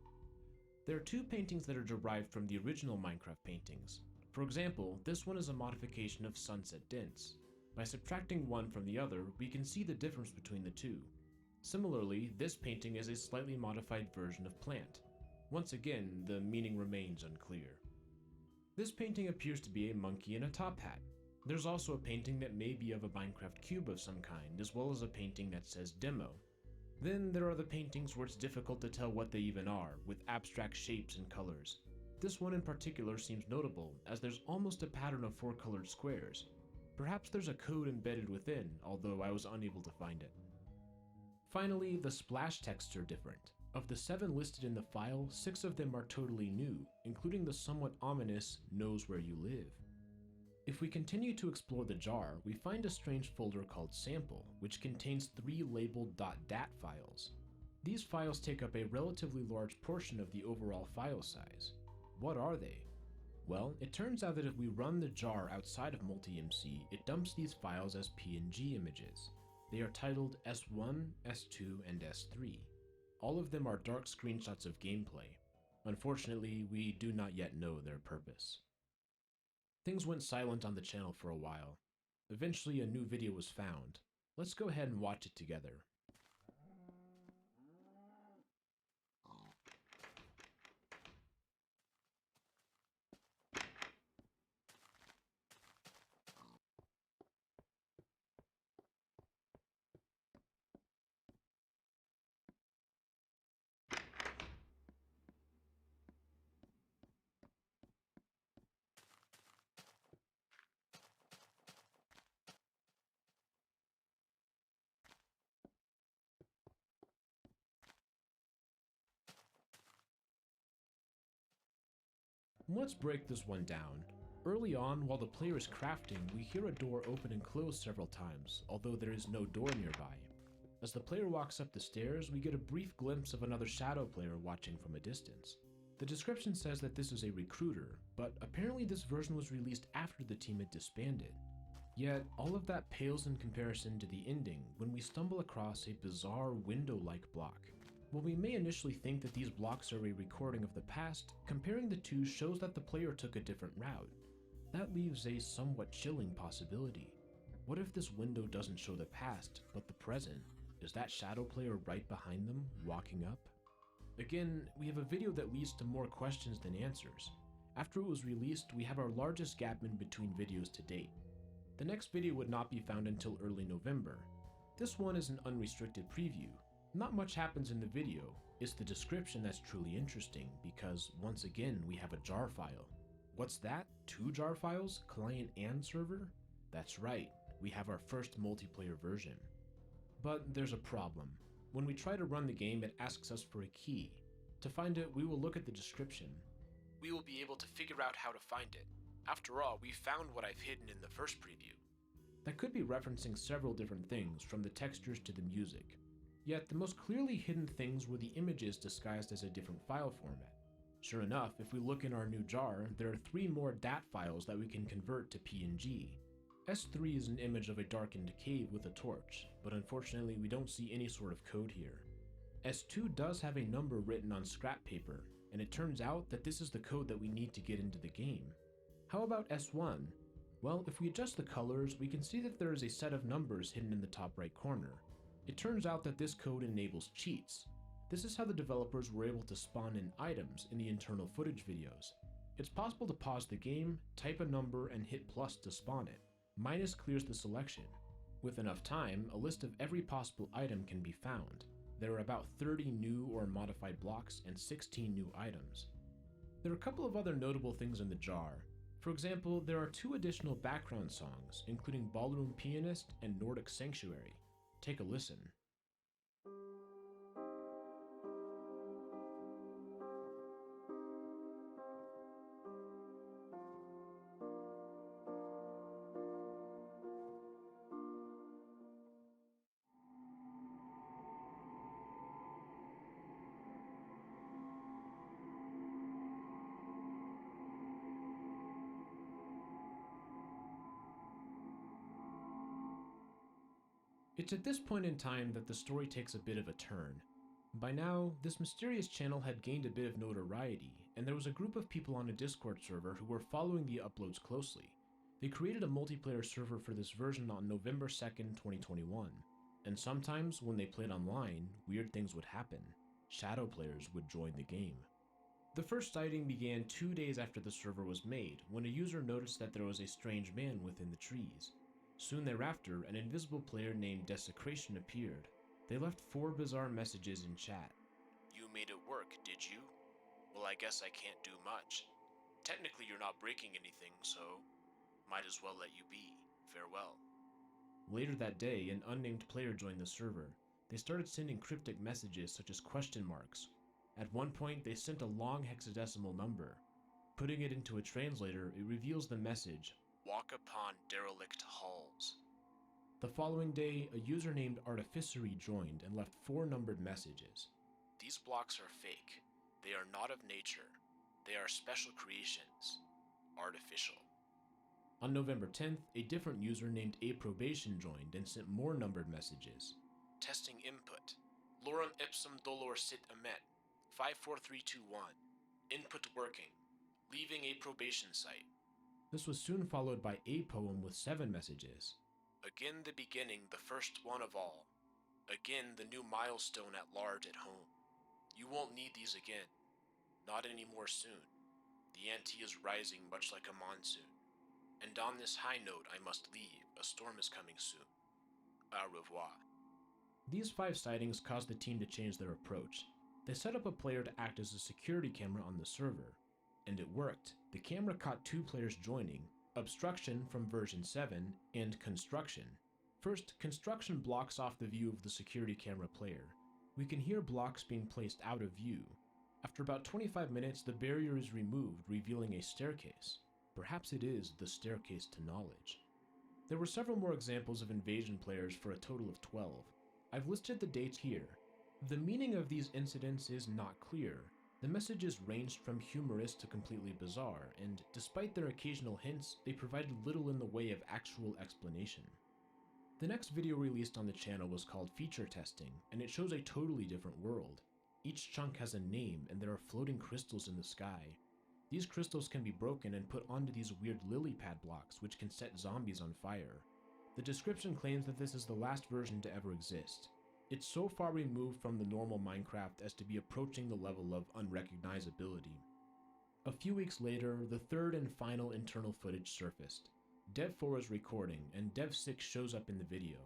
S19: There are two paintings that are derived from the original Minecraft paintings. For example, this one is a modification of Sunset Dents. By subtracting one from the other, we can see the difference between the two. Similarly, this painting is a slightly modified version of Plant. Once again, the meaning remains unclear. This painting appears to be a monkey in a top hat. There's also a painting that may be of a Minecraft cube of some kind, as well as a painting that says Demo. Then there are the paintings where it's difficult to tell what they even are, with abstract shapes and colors. This one in particular seems notable, as there's almost a pattern of 4 colored squares. Perhaps there's a code embedded within, although I was unable to find it. Finally, the splash texts are different. Of the 7 listed in the file, 6 of them are totally new, including the somewhat ominous "knows where you live." If we continue to explore the jar, we find a strange folder called Sample, which contains 3 labeled .dat files. These files take up a relatively large portion of the overall file size. What are they? Well, it turns out that if we run the jar outside of MultiMC, it dumps these files as PNG images. They are titled S1, S2, and S3. All of them are dark screenshots of gameplay. Unfortunately, we do not yet know their purpose. Things went silent on the channel for a while. Eventually a new video was found. Let's go ahead and watch it together. Let's break this one down. Early on, while the player is crafting, we hear a door open and close several times, although there is no door nearby. As the player walks up the stairs, we get a brief glimpse of another shadow player watching from a distance. The description says that this is a recruiter, but apparently this version was released after the team had disbanded. Yet, all of that pales in comparison to the ending when we stumble across a bizarre window-like block. While we may initially think that these blocks are a recording of the past, comparing the two shows that the player took a different route. That leaves a somewhat chilling possibility. What if this window doesn't show the past, but the present? Is that shadow player right behind them, walking up? Again, we have a video that leads to more questions than answers. After it was released, we have our largest gap in between videos to date. The next video would not be found until early November. This one is an unrestricted preview. Not much happens in the video. It's the description that's truly interesting, because once again we have a jar file. What's that? 2 jar files? Client and server? That's right, we have our first multiplayer version. But there's a problem. When we try to run the game, it asks us for a key. To find it, we will look at the description. We will be able to figure out how to find it. After all, we found what I've hidden in the first preview. That could be referencing several different things, from the textures to the music. Yet the most clearly hidden things were the images disguised as a different file format. Sure enough, if we look in our new jar, there are 3 more DAT files that we can convert to PNG. S3 is an image of a darkened cave with a torch, but unfortunately we don't see any sort of code here. S2 does have a number written on scrap paper, and it turns out that this is the code that we need to get into the game. How about S1? Well, if we adjust the colors, we can see that there is a set of numbers hidden in the top right corner. It turns out that this code enables cheats. This is how the developers were able to spawn in items in the internal footage videos. It's possible to pause the game, type a number, and hit plus to spawn it. Minus clears the selection. With enough time, a list of every possible item can be found. There are about 30 new or modified blocks and 16 new items. There are a couple of other notable things in the jar. For example, there are 2 additional background songs, including Ballroom Pianist and Nordic Sanctuary. Take a listen. It's at this point in time that the story takes a bit of a turn. By now, this mysterious channel had gained a bit of notoriety, and there was a group of people on a Discord server who were following the uploads closely. They created a multiplayer server for this version on November 2nd, 2021, and sometimes when they played online, weird things would happen. Shadow players would join the game. The first sighting began 2 days after the server was made, when a user noticed that there was a strange man within the trees. Soon thereafter, an invisible player named Desecration appeared. They left 4 bizarre messages in chat.
S20: You made it work, did you? Well, I guess I can't do much. Technically, you're not breaking anything, so might as well let you be. Farewell.
S19: Later that day, an unnamed player joined the server. They started sending cryptic messages such as question marks. At one point, they sent a long hexadecimal number. Putting it into a translator, it reveals the message,
S20: Walk upon derelict halls.
S19: The following day, a user named Artificery joined and left 4 numbered messages.
S20: These blocks are fake. They are not of nature. They are special creations. Artificial.
S19: On November 10th, a different user named Aprobation joined and sent more numbered messages.
S20: Testing input. Lorem ipsum dolor sit emet. 54321. Input working. Leaving a probation site.
S19: This was soon followed by a poem with 7 messages.
S20: Again the beginning, the first one of all. Again the new milestone at large at home. You won't need these again. Not anymore soon. The ante is rising much like a monsoon. And on this high note I must leave. A storm is coming soon. Au revoir.
S19: These 5 sightings caused the team to change their approach. They set up a player to act as a security camera on the server. And it worked. The camera caught 2 players joining, Obstruction from version 7 and Construction. First, Construction blocks off the view of the security camera player. We can hear blocks being placed out of view. After about 25 minutes, the barrier is removed, revealing a staircase. Perhaps it is the staircase to knowledge. There were several more examples of invasion players for a total of 12. I've listed the dates here. The meaning of these incidents is not clear. The messages ranged from humorous to completely bizarre, and despite their occasional hints, they provided little in the way of actual explanation. The next video released on the channel was called Feature Testing, and it shows a totally different world. Each chunk has a name, and there are floating crystals in the sky. These crystals can be broken and put onto these weird lily pad blocks, which can set zombies on fire. The description claims that this is the last version to ever exist. It's so far removed from the normal Minecraft as to be approaching the level of unrecognizability. A few weeks later, the third and final internal footage surfaced. Dev 4 is recording, and Dev 6 shows up in the video.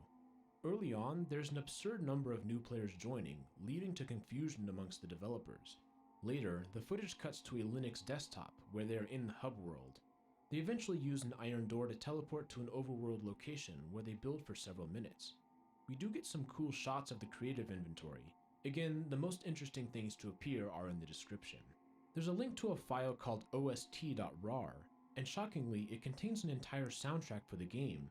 S19: Early on, there's an absurd number of new players joining, leading to confusion amongst the developers. Later, the footage cuts to a Linux desktop, where they are in the hub world. They eventually use an iron door to teleport to an overworld location, where they build for several minutes. We do get some cool shots of the creative inventory. Again, the most interesting things to appear are in the description. There's a link to a file called ost.rar, and shockingly, it contains an entire soundtrack for the game.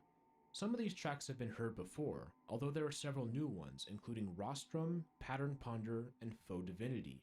S19: Some of these tracks have been heard before, although there are several new ones, including Rostrum, Pattern Ponder, and Faux Divinity.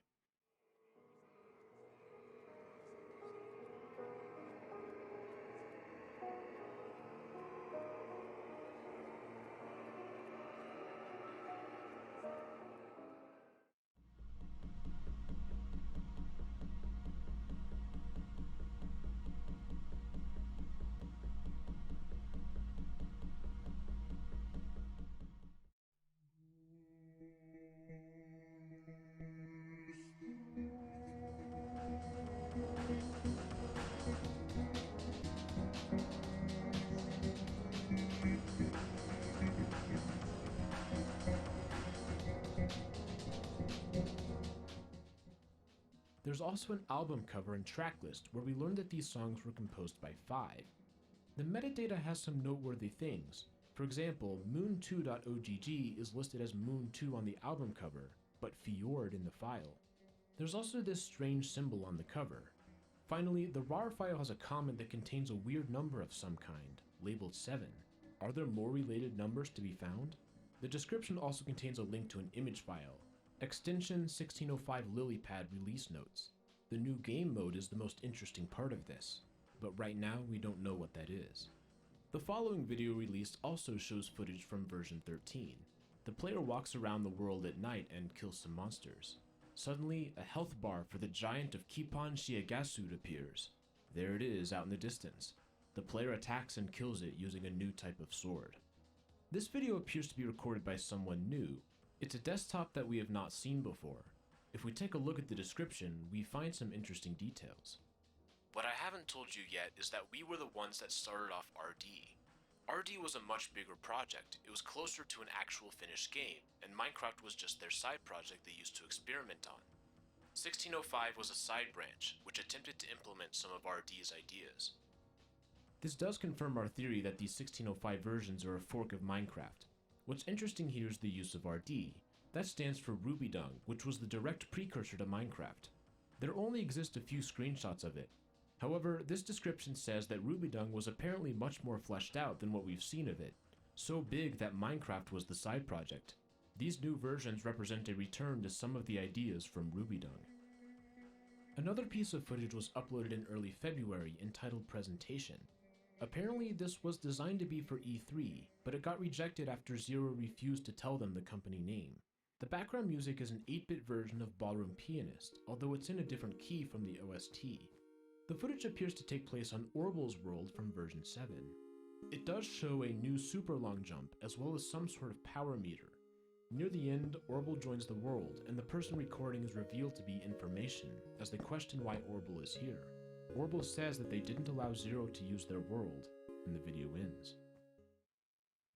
S19: There's also an album cover and track list where we learn that these songs were composed by Five. The metadata has some noteworthy things. For example, Moon2.ogg is listed as Moon2 on the album cover, but Fjord in the file. There's also this strange symbol on the cover. Finally, the RAR file has a comment that contains a weird number of some kind, labeled 7. Are there more related numbers to be found? The description also contains a link to an image file, extension 1605 Lilypad release notes. The new game mode is the most interesting part of this, but right now we don't know what that is. The following video released also shows footage from version 13. The player walks around the world at night and kills some monsters. Suddenly, a health bar for the giant of Kipan Shiagasud appears. There it is out in the distance. The player attacks and kills it using a new type of sword. This video appears to be recorded by someone new. It's a desktop that we have not seen before. If we take a look at the description, we find some interesting details.
S20: What I haven't told you yet is that we were the ones that started off RD. RD was a much bigger project. It was closer to an actual finished game, and Minecraft was just their side project they used to experiment on. 1605 was a side branch, which attempted to implement some of RD's ideas.
S19: This does confirm our theory that these 1605 versions are a fork of Minecraft. What's interesting here is the use of RD. That stands for RubyDung, which was the direct precursor to Minecraft. There only exist a few screenshots of it. However, this description says that RubyDung was apparently much more fleshed out than what we've seen of it, so big that Minecraft was the side project. These new versions represent a return to some of the ideas from RubyDung. Another piece of footage was uploaded in early February entitled Presentation. Apparently this was designed to be for E3, but it got rejected after Zero refused to tell them the company name. The background music is an 8-bit version of Ballroom Pianist, although it's in a different key from the OST. The footage appears to take place on Orble's world from version 7. It does show a new super long jump, as well as some sort of power meter. Near the end, Orble joins the world, and the person recording is revealed to be Information, as they question why Orble is here. Orble says that they didn't allow Zero to use their world, and the video ends.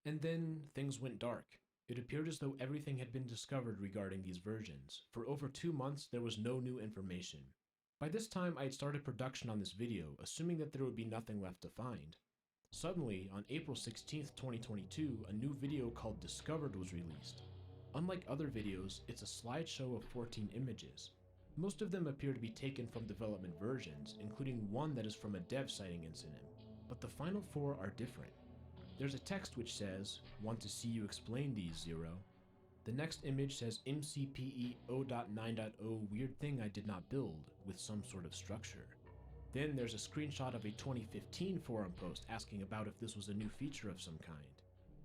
S19: And then, things went dark. It appeared as though everything had been discovered regarding these versions. For over 2 months, there was no new information. By this time, I had started production on this video, assuming that there would be nothing left to find. Suddenly, on April 16th, 2022, a new video called Discovered was released. Unlike other videos, it's a slideshow of 14 images. Most of them appear to be taken from development versions, including one that is from a dev sighting incident, but the final 4 are different. There's a text which says, "Want to see you explain these, Zero." The next image says MCPE 0.9.0 weird thing I did not build, with some sort of structure. Then there's a screenshot of a 2015 forum post asking about if this was a new feature of some kind.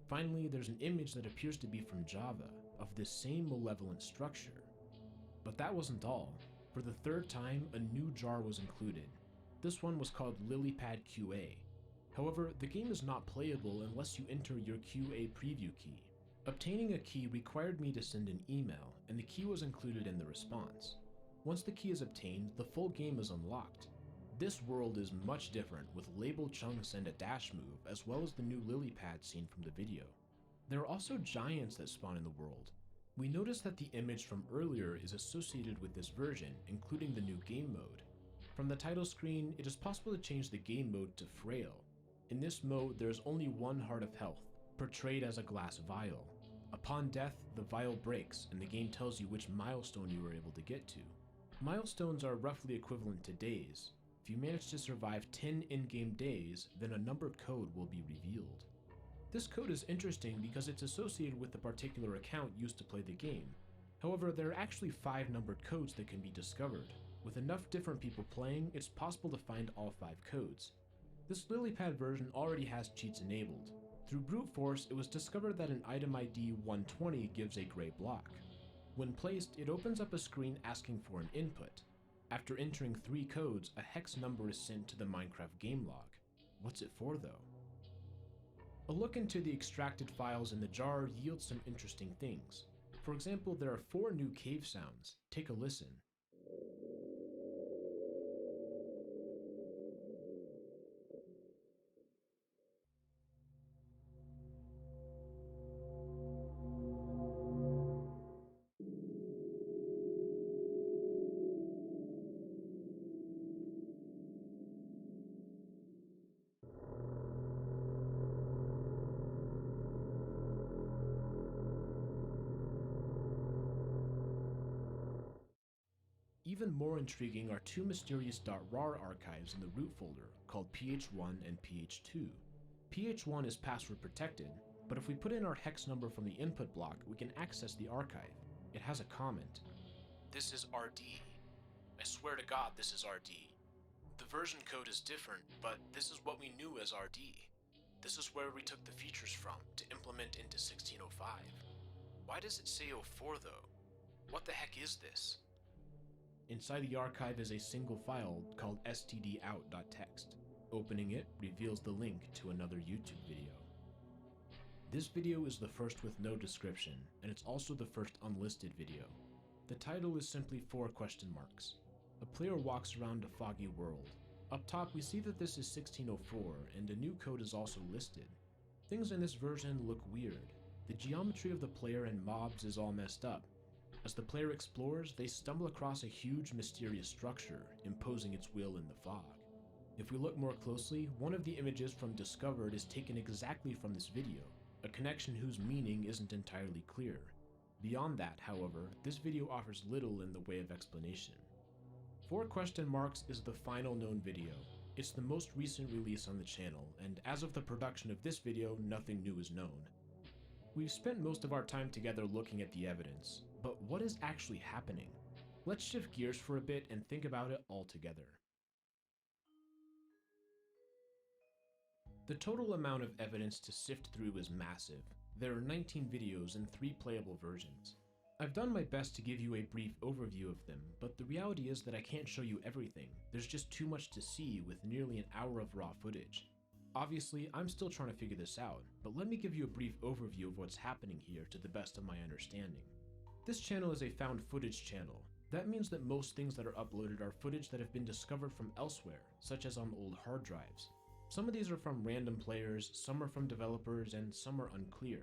S19: Finally, there's an image that appears to be from Java, of this same malevolent structure. But that wasn't all. For the 3rd time, a new jar was included. This one was called Lilypad QA. However, the game is not playable unless you enter your QA preview key. Obtaining a key required me to send an email, and the key was included in the response. Once the key is obtained, the full game is unlocked. This world is much different, with label chunks and a dash move, as well as the new Lilypad seen from the video. There are also giants that spawn in the world. We notice that the image from earlier is associated with this version, including the new game mode. From the title screen, it is possible to change the game mode to Frail. In this mode, there is only 1 heart of health, portrayed as a glass vial. Upon death, the vial breaks, and the game tells you which milestone you were able to get to. Milestones are roughly equivalent to days. If you manage to survive 10 in-game days, then a numbered code will be revealed. This code is interesting because it's associated with the particular account used to play the game. However, there are actually 5 numbered codes that can be discovered. With enough different people playing, it's possible to find all 5 codes. This Lilypad version already has cheats enabled. Through brute force, it was discovered that an item ID 120 gives a gray block. When placed, it opens up a screen asking for an input. After entering 3 codes, a hex number is sent to the Minecraft game log. What's it for though? A look into the extracted files in the jar yields some interesting things. For example, there are 4 new cave sounds. Take a listen. even more intriguing are two mysterious .rar archives in the root folder called PH1 and PH2. PH1 is password protected, but if we put in our hex number from the input block, we can access the archive. It has a comment.
S20: This is RD. I swear to God this is RD. The version code is different, but this is what we knew as RD. This is where we took the features from to implement into 1605. Why does it say 04 though? What the heck is this?
S19: Inside the archive is a single file called stdout.txt. Opening it reveals the link to another YouTube video. This video is the first with no description, and it's also the first unlisted video. The title is simply 4 question marks. A player walks around a foggy world. Up top we see that this is 1604, and a new code is also listed. Things in this version look weird. The geometry of the player and mobs is all messed up. As the player explores, they stumble across a huge mysterious structure, imposing its will in the fog. If we look more closely, one of the images from Discovered is taken exactly from this video, a connection whose meaning isn't entirely clear. Beyond that, however, this video offers little in the way of explanation. 4 question marks is the final known video. It's the most recent release on the channel, and as of the production of this video, nothing new is known. We've spent most of our time together looking at the evidence, but what is actually happening? Let's shift gears for a bit and think about it all together. The total amount of evidence to sift through is massive. There are 19 videos and 3 playable versions. I've done my best to give you a brief overview of them, but the reality is that I can't show you everything. There's just too much to see with nearly an hour of raw footage. Obviously, I'm still trying to figure this out, but let me give you a brief overview of what's happening here to the best of my understanding. This channel is a found footage channel. That means that most things that are uploaded are footage that have been discovered from elsewhere, such as on old hard drives. Some of these are from random players, some are from developers, and some are unclear.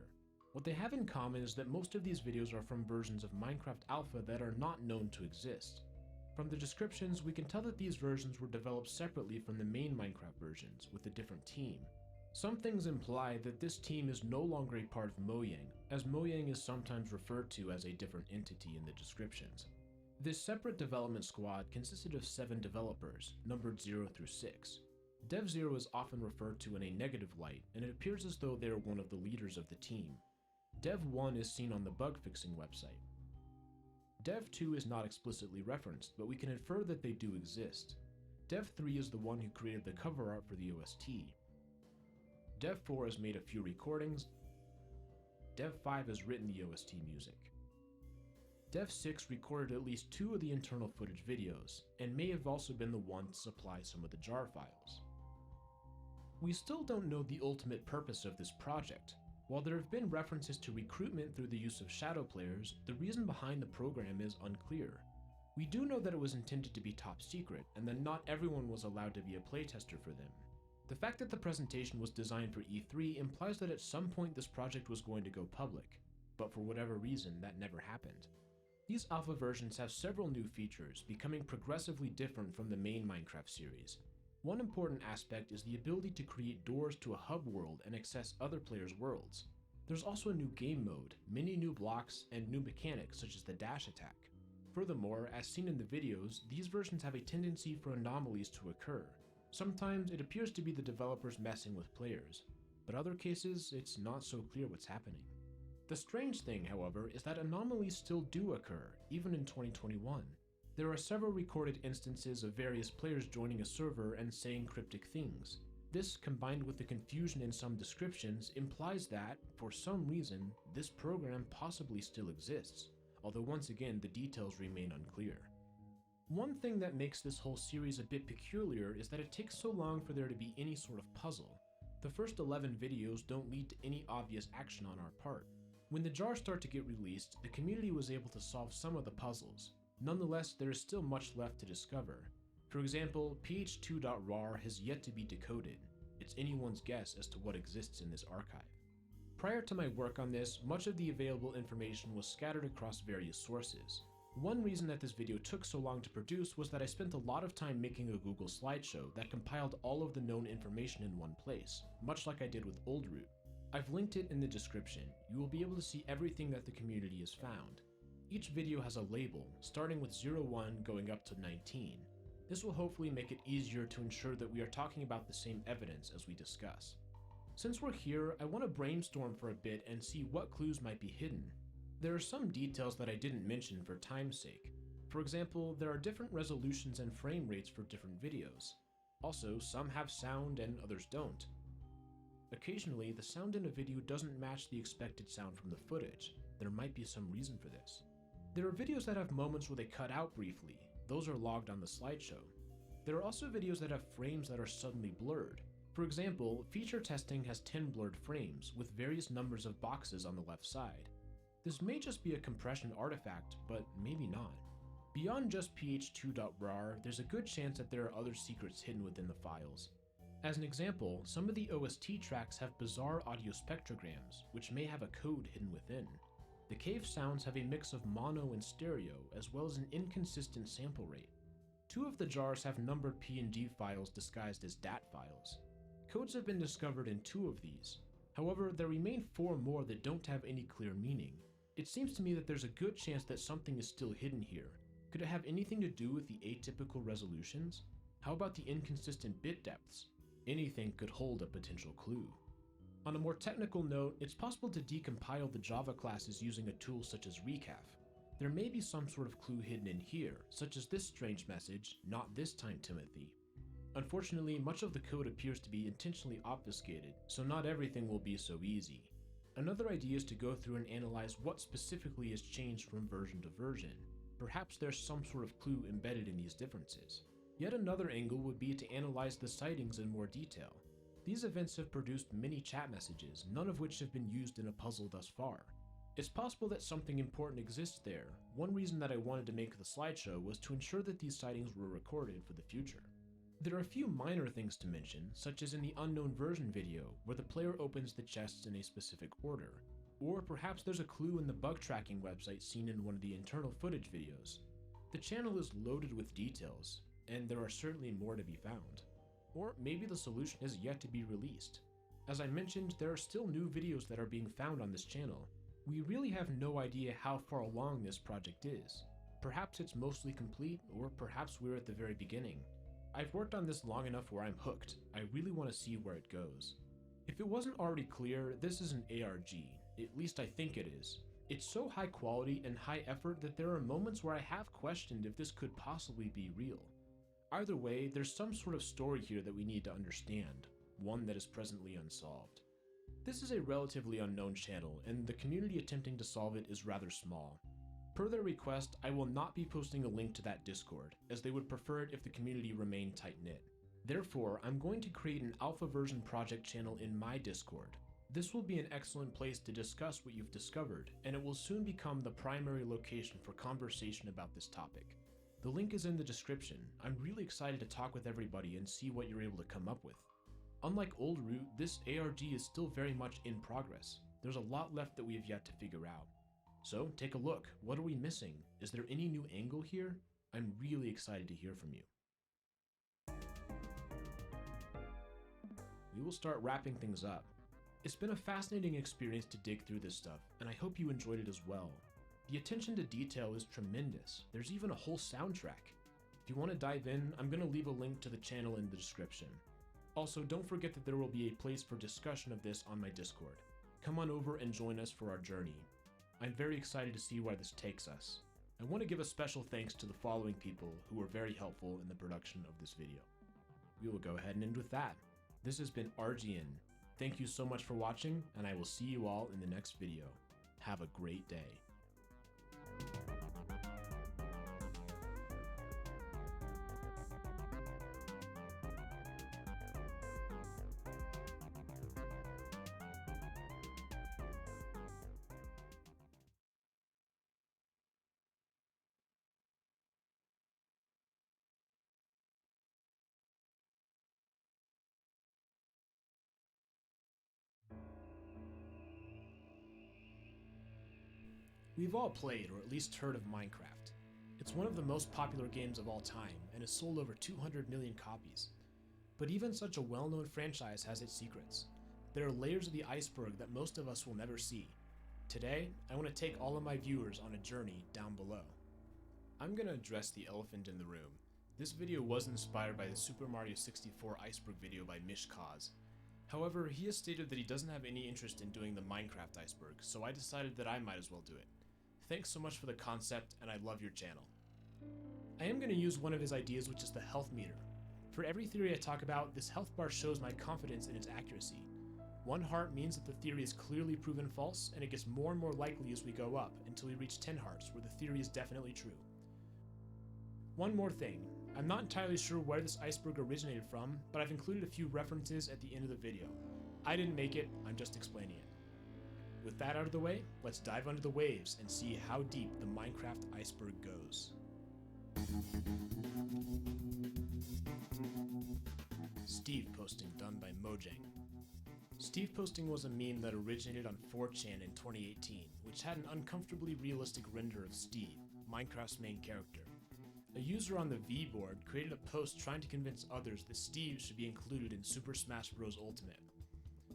S19: What they have in common is that most of these videos are from versions of Minecraft Alpha that are not known to exist. From the descriptions, we can tell that these versions were developed separately from the main Minecraft versions, with a different team. Some things imply that this team is no longer a part of Mojang, as Mojang is sometimes referred to as a different entity in the descriptions. This separate development squad consisted of 7 developers, numbered 0 through 6. Dev 0 is often referred to in a negative light, and it appears as though they are one of the leaders of the team. Dev 1 is seen on the bug fixing website. Dev 2 is not explicitly referenced, but we can infer that they do exist. Dev 3 is the one who created the cover art for the OST. Dev 4 has made a few recordings. Dev 5 has written the OST music. Dev 6 recorded at least 2 of the internal footage videos, and may have also been the one to supply some of the jar files. We still don't know the ultimate purpose of this project. While there have been references to recruitment through the use of shadow players, the reason behind the program is unclear. We do know that it was intended to be top secret, and that not everyone was allowed to be a playtester for them. The fact that the presentation was designed for E3 implies that at some point this project was going to go public, but for whatever reason that never happened. These alpha versions have several new features, becoming progressively different from the main Minecraft series. One important aspect is the ability to create doors to a hub world and access other players' worlds. There's also a new game mode, many new blocks, and new mechanics such as the dash attack. Furthermore, as seen in the videos, these versions have a tendency for anomalies to occur. Sometimes it appears to be the developers messing with players, but other cases it's not so clear what's happening. The strange thing, however, is that anomalies still do occur, even in 2021. There are several recorded instances of various players joining a server and saying cryptic things. This, combined with the confusion in some descriptions, implies that, for some reason, this program possibly still exists, although once again the details remain unclear. One thing that makes this whole series a bit peculiar is that it takes so long for there to be any sort of puzzle. The first 11 videos don't lead to any obvious action on our part. When the jars start to get released, the community was able to solve some of the puzzles. Nonetheless, there is still much left to discover. For example, ph2.rar has yet to be decoded. It's anyone's guess as to what exists in this archive. Prior to my work on this, much of the available information was scattered across various sources. One reason that this video took so long to produce was that I spent a lot of time making a Google slideshow that compiled all of the known information in one place, much like I did with Oldroot. I've linked it in the description. You will be able to see everything that the community has found. Each video has a label, starting with 01 going up to 19. This will hopefully make it easier to ensure that we are talking about the same evidence as we discuss. Since we're here, I want to brainstorm for a bit and see what clues might be hidden. There are some details that I didn't mention for time's sake. For example, there are different resolutions and frame rates for different videos. Also, some have sound and others don't. Occasionally, the sound in a video doesn't match the expected sound from the footage. There might be some reason for this. There are videos that have moments where they cut out briefly. Those are logged on the slideshow. There are also videos that have frames that are suddenly blurred. For example, feature testing has 10 blurred frames, with various numbers of boxes on the left side. This may just be a compression artifact, but maybe not. Beyond just ph2.rar, there's a good chance that there are other secrets hidden within the files. As an example, some of the OST tracks have bizarre audio spectrograms, which may have a code hidden within. The cave sounds have a mix of mono and stereo, as well as an inconsistent sample rate. 2 of the jars have numbered PNG files disguised as DAT files. Codes have been discovered in 2 of these. However, there remain 4 more that don't have any clear meaning. It seems to me that there's a good chance that something is still hidden here. Could it have anything to do with the atypical resolutions? How about the inconsistent bit depths? Anything could hold a potential clue. On a more technical note, it's possible to decompile the Java classes using a tool such as Recaf. There may be some sort of clue hidden in here, such as this strange message, "Not this time, Timothy." Unfortunately, much of the code appears to be intentionally obfuscated, so not everything will be so easy. Another idea is to go through and analyze what specifically has changed from version to version. Perhaps there's some sort of clue embedded in these differences. Yet another angle would be to analyze the sightings in more detail. These events have produced many chat messages, none of which have been used in a puzzle thus far. It's possible that something important exists there. One reason that I wanted to make the slideshow was to ensure that these sightings were recorded for the future. There are a few minor things to mention, such as in the unknown version video, where the player opens the chests in a specific order. Or perhaps there's a clue in the bug tracking website seen in one of the internal footage videos. The channel is loaded with details, and there are certainly more to be found. Or maybe the solution is yet to be released. As I mentioned, there are still new videos that are being found on this channel. We really have no idea how far along this project is. Perhaps it's mostly complete, or perhaps we're at the very beginning. I've worked on this long enough where I'm hooked. I really want to see where it goes. If it wasn't already clear, this is an ARG. At least I think it is. It's so high quality and high effort that there are moments where I have questioned if this could possibly be real. Either way, there's some sort of story here that we need to understand, one that is presently unsolved. This is a relatively unknown channel, and the community attempting to solve it is rather small. Per their request, I will not be posting a link to that Discord, as they would prefer it if the community remained tight-knit. Therefore, I'm going to create an alpha version project channel in my Discord. This will be an excellent place to discuss what you've discovered, and it will soon become the primary location for conversation about this topic. The link is in the description. I'm really excited to talk with everybody and see what you're able to come up with. Unlike Old Root, this ARG is still very much in progress. There's a lot left that we have yet to figure out. So, take a look. What are we missing? Is there any new angle here? I'm really excited to hear from you. We will start wrapping things up. It's been a fascinating experience to dig through this stuff, and I hope you enjoyed it as well. The attention to detail is tremendous. There's even a whole soundtrack. If you want to dive in, I'm going to leave a link to the channel in the description. Also, don't forget that there will be a place for discussion of this on my Discord. Come on over and join us for our journey. I'm very excited to see where this takes us. I want to give a special thanks to the following people who were very helpful in the production of this video. We will go ahead and end with that. This has been RGN. Thank you so much for watching, and I will see you all in the next video. Have a great day. We've all played or at least heard of Minecraft. It's one of the most popular games of all time and has sold over 200 million copies. But even such a well-known franchise has its secrets. There are layers of the iceberg that most of us will never see. Today, I want to take all of my viewers on a journey down below. I'm going to address the elephant in the room. This video was inspired by the Super Mario 64 Iceberg video by Mishkaz. However, he has stated that he doesn't have any interest in doing the Minecraft Iceberg, so I decided that I might as well do it. Thanks so much for the concept, and I love your channel. I am going to use one of his ideas, which is the health meter. For every theory I talk about, this health bar shows my confidence in its accuracy. 1 heart means that the theory is clearly proven false, and it gets more and more likely as we go up, until we reach 10 hearts, where the theory is definitely true. One more thing. I'm not entirely sure where this iceberg originated from, but I've included a few references at the end of the video. I didn't make it, I'm just explaining it. With that out of the way, let's dive under the waves and see how deep the Minecraft iceberg goes. Steve posting done by Mojang. Steve posting was a meme that originated on 4chan in 2018, which had an uncomfortably realistic render of Steve, Minecraft's main character. A user on the V board created a post trying to convince others that Steve should be included in Super Smash Bros. Ultimate.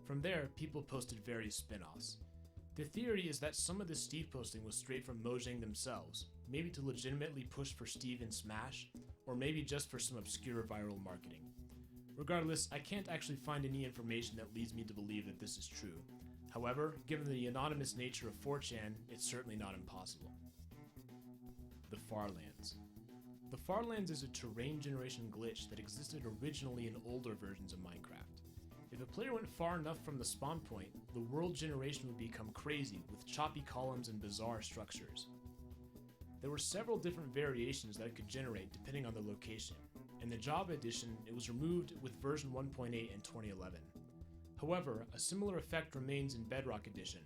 S19: From there, people posted various spin-offs. The theory is that some of the Steve posting was straight from Mojang themselves, maybe to legitimately push for Steve in Smash, or maybe just for some obscure viral marketing. Regardless, I can't actually find any information that leads me to believe that this is true. However, given the anonymous nature of 4chan, it's certainly not impossible. The Farlands. The Farlands is a terrain generation glitch that existed originally in older versions of Minecraft. If a player went far enough from the spawn point, the world generation would become crazy with choppy columns and bizarre structures. There were several different variations that it could generate depending on the location. In the Java edition, it was removed with version 1.8 in 2011. However, a similar effect remains in Bedrock edition,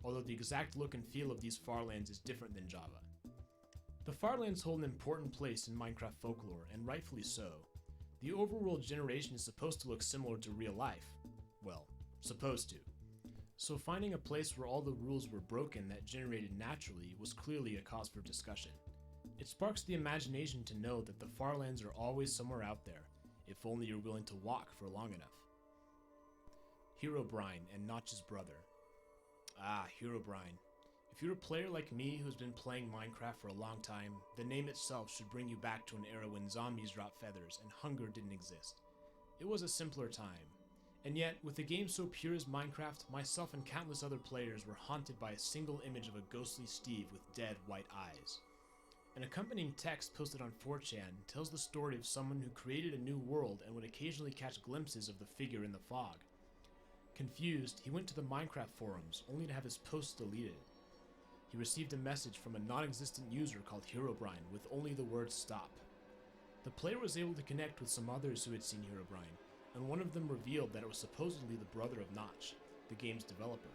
S19: although the exact look and feel of these Farlands is different than Java. The Farlands hold an important place in Minecraft folklore, and rightfully so. The overworld generation is supposed to look similar to real life. Well, supposed to. So finding a place where all the rules were broken that generated naturally was clearly a cause for discussion. It sparks the imagination to know that the Farlands are always somewhere out there, if only you're willing to walk for long enough. Herobrine and Notch's brother. Ah, Herobrine. If you're a player like me who's been playing Minecraft for a long time, the name itself should bring you back to an era when zombies dropped feathers and hunger didn't exist. It was a simpler time. And yet, with a game so pure as Minecraft, myself and countless other players were haunted by a single image of a ghostly Steve with dead white eyes. An accompanying text posted on 4chan tells the story of someone who created a new world and would occasionally catch glimpses of the figure in the fog. Confused, he went to the Minecraft forums, only to have his posts deleted. He received a message from a non-existent user called Herobrine with only the word stop. The player was able to connect with some others who had seen Herobrine, and one of them revealed that it was supposedly the brother of Notch, the game's developer.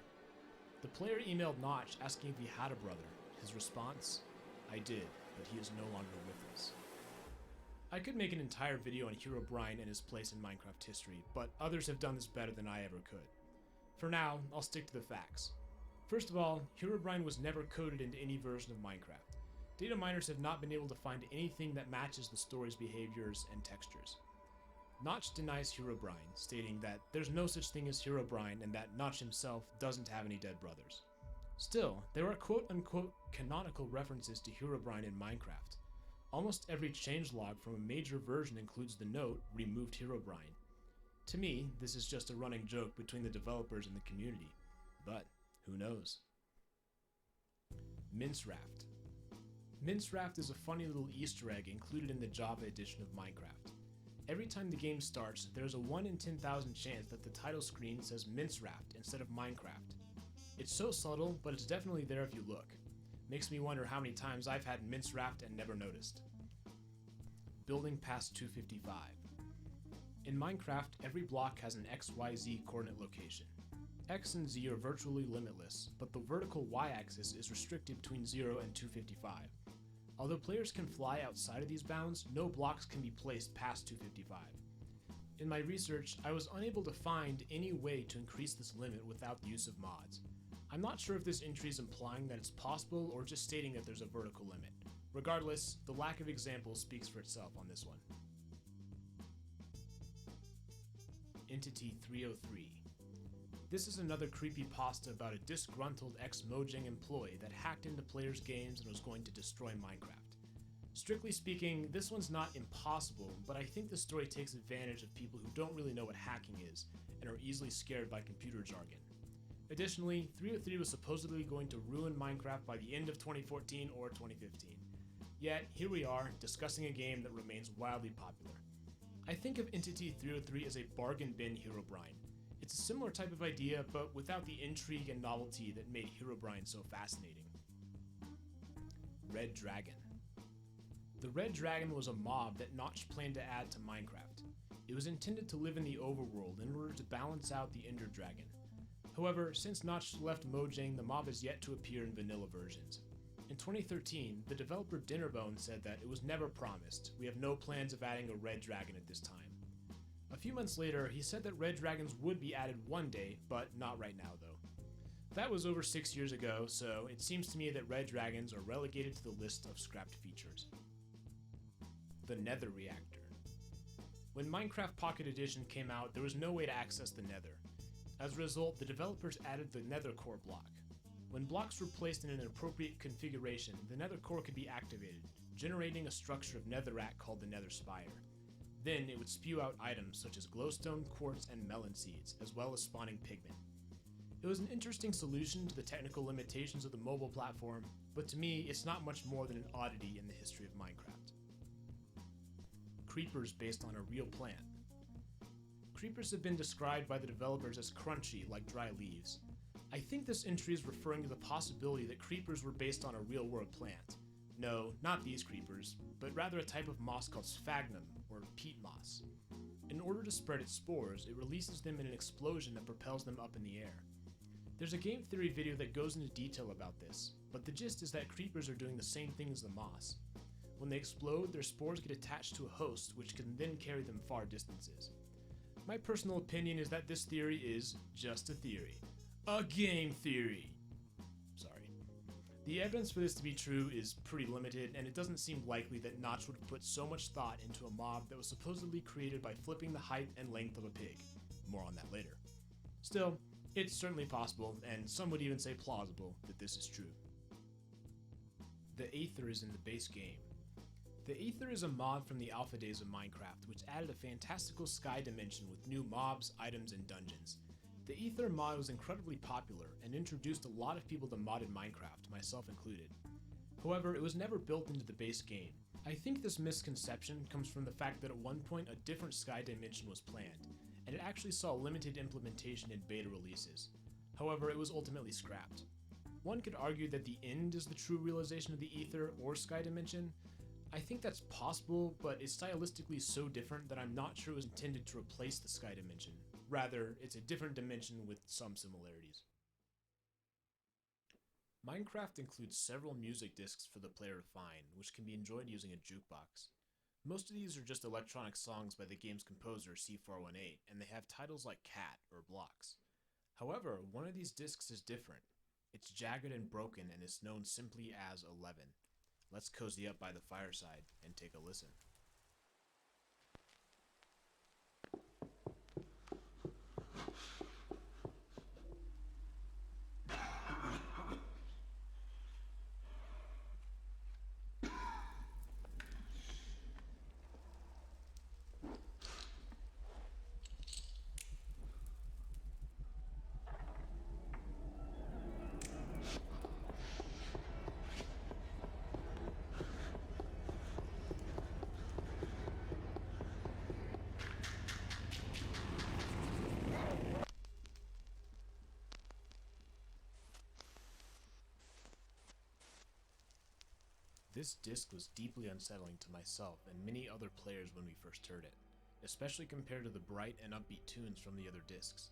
S19: The player emailed Notch asking if he had a brother. His response? I did, but he is no longer with us. I could make an entire video on Herobrine and his place in Minecraft history, but others have done this better than I ever could. For now, I'll stick to the facts. First of all, Herobrine was never coded into any version of Minecraft. Data miners have not been able to find anything that matches the story's behaviors and textures. Notch denies Herobrine, stating that there's no such thing as Herobrine and that Notch himself doesn't have any dead brothers. Still, there are quote-unquote canonical references to Herobrine in Minecraft. Almost every changelog from a major version includes the note, removed Herobrine. To me, this is just a running joke between the developers and the community, but who knows? Minceraft. Minceraft is a funny little Easter egg included in the Java edition of Minecraft. Every time the game starts, there's a 1 in 10,000 chance that the title screen says Minceraft instead of Minecraft. It's so subtle, but it's definitely there if you look. Makes me wonder how many times I've had Minceraft and never noticed. Building past 255. In Minecraft, every block has an XYZ coordinate location. X and Z are virtually limitless, but the vertical y-axis is restricted between 0 and 255. Although players can fly outside of these bounds, no blocks can be placed past 255. In my research, I was unable to find any way to increase this limit without the use of mods. I'm not sure if this entry is implying that it's possible or just stating that there's a vertical limit. Regardless, the lack of examples speaks for itself on this one. Entity 303. This is another creepypasta about a disgruntled ex-Mojang employee that hacked into players' games and was going to destroy Minecraft. Strictly speaking, this one's not impossible, but I think the story takes advantage of people who don't really know what hacking is and are easily scared by computer jargon. Additionally, 303 was supposedly going to ruin Minecraft by the end of 2014 or 2015. Yet, here we are, discussing a game that remains wildly popular. I think of Entity 303 as a bargain bin Herobrine. It's a similar type of idea, but without the intrigue and novelty that made Herobrine so fascinating. Red Dragon. The Red Dragon was a mob that Notch planned to add to Minecraft. It was intended to live in the overworld in order to balance out the Ender Dragon. However, since Notch left Mojang, the mob has yet to appear in vanilla versions. In 2013, the developer Dinnerbone said that it was never promised. We have no plans of adding a Red Dragon at this time. A few months later, he said that Red Dragons would be added one day, but not right now though. That was over 6 years ago, so it seems to me that Red Dragons are relegated to the list of scrapped features. The Nether Reactor. When Minecraft Pocket Edition came out, there was no way to access the Nether. As a result, the developers added the Nether Core block. When blocks were placed in an appropriate configuration, the Nether Core could be activated, generating a structure of netherrack called the Nether Spire. Then it would spew out items such as glowstone, quartz, and melon seeds, as well as spawning pigmen. It was an interesting solution to the technical limitations of the mobile platform, but to me, it's not much more than an oddity in the history of Minecraft. Creepers based on a real plant. Creepers have been described by the developers as crunchy, like dry leaves. I think this entry is referring to the possibility that creepers were based on a real-world plant. No, not these creepers, but rather a type of moss called sphagnum, or peat moss. In order to spread its spores, it releases them in an explosion that propels them up in the air. There's a game theory video that goes into detail about this, but the gist is that creepers are doing the same thing as the moss. When they explode, their spores get attached to a host, which can then carry them far distances. My personal opinion is that this theory is just a theory. A game theory! Sorry. The evidence for this to be true is pretty limited, and it doesn't seem likely that Notch would have put so much thought into a mob that was supposedly created by flipping the height and length of a pig. More on that later. Still, it's certainly possible, and some would even say plausible, that this is true. The Aether is in the base game. The Aether is a mod from the alpha days of Minecraft, which added a fantastical sky dimension with new mobs, items, and dungeons. The Aether mod was incredibly popular and introduced a lot of people to modded Minecraft, myself included. However, it was never built into the base game. I think this misconception comes from the fact that at one point a different sky dimension was planned, and it actually saw limited implementation in beta releases. However, it was ultimately scrapped. One could argue that the end is the true realization of the Aether or sky dimension. I think that's possible, but it's stylistically so different that I'm not sure it was intended to replace the sky dimension. Rather, it's a different dimension with some similarities. Minecraft includes several music discs for the player to find, which can be enjoyed using a jukebox. Most of these are just electronic songs by the game's composer C418, and they have titles like Cat or Blocks. However, one of these discs is different. It's jagged and broken and is known simply as 11. Let's cozy up by the fireside and take a listen. This disc was deeply unsettling to myself and many other players when we first heard it, especially compared to the bright and upbeat tunes from the other discs.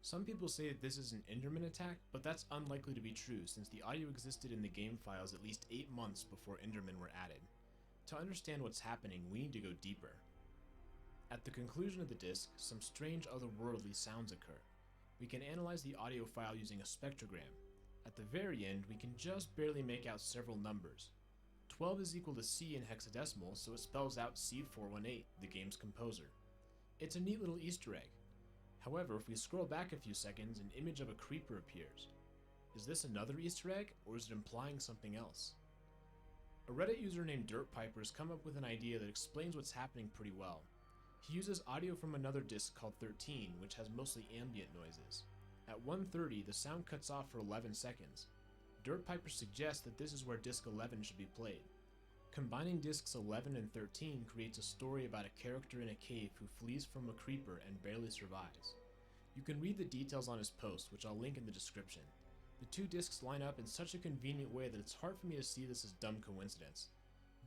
S19: Some people say that this is an Enderman attack, but that's unlikely to be true since the audio existed in the game files at least 8 months before Endermen were added. To understand what's happening, we need to go deeper. At the conclusion of the disc, some strange otherworldly sounds occur. We can analyze the audio file using a spectrogram. At the very end, we can just barely make out several numbers. 12 is equal to C in hexadecimal, so it spells out C418, the game's composer. It's a neat little Easter egg. However, if we scroll back a few seconds, an image of a creeper appears. Is this another Easter egg, or is it implying something else? A Reddit user named DirtPiper has come up with an idea that explains what's happening pretty well. He uses audio from another disc called 13, which has mostly ambient noises. At 1:30, the sound cuts off for 11 seconds. DirtPiper suggests that this is where disc 11 should be played. Combining discs 11 and 13 creates a story about a character in a cave who flees from a creeper and barely survives. You can read the details on his post, which I'll link in the description. The two discs line up in such a convenient way that it's hard for me to see this as dumb coincidence.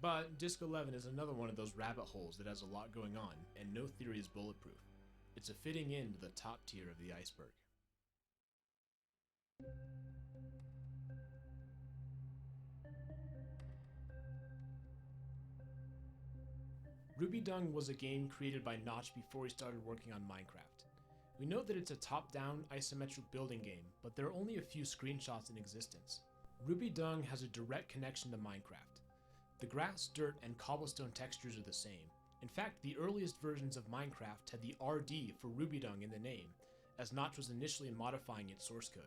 S19: But disc 11 is another one of those rabbit holes that has a lot going on, and no theory is bulletproof. It's a fitting end to the top tier of the iceberg. Ruby Dung was a game created by Notch before he started working on Minecraft. We know that it's a top-down isometric building game, but there are only a few screenshots in existence. Ruby Dung has a direct connection to Minecraft. The grass, dirt, and cobblestone textures are the same. In fact, the earliest versions of Minecraft had the RD for Ruby Dung in the name, as Notch was initially modifying its source code.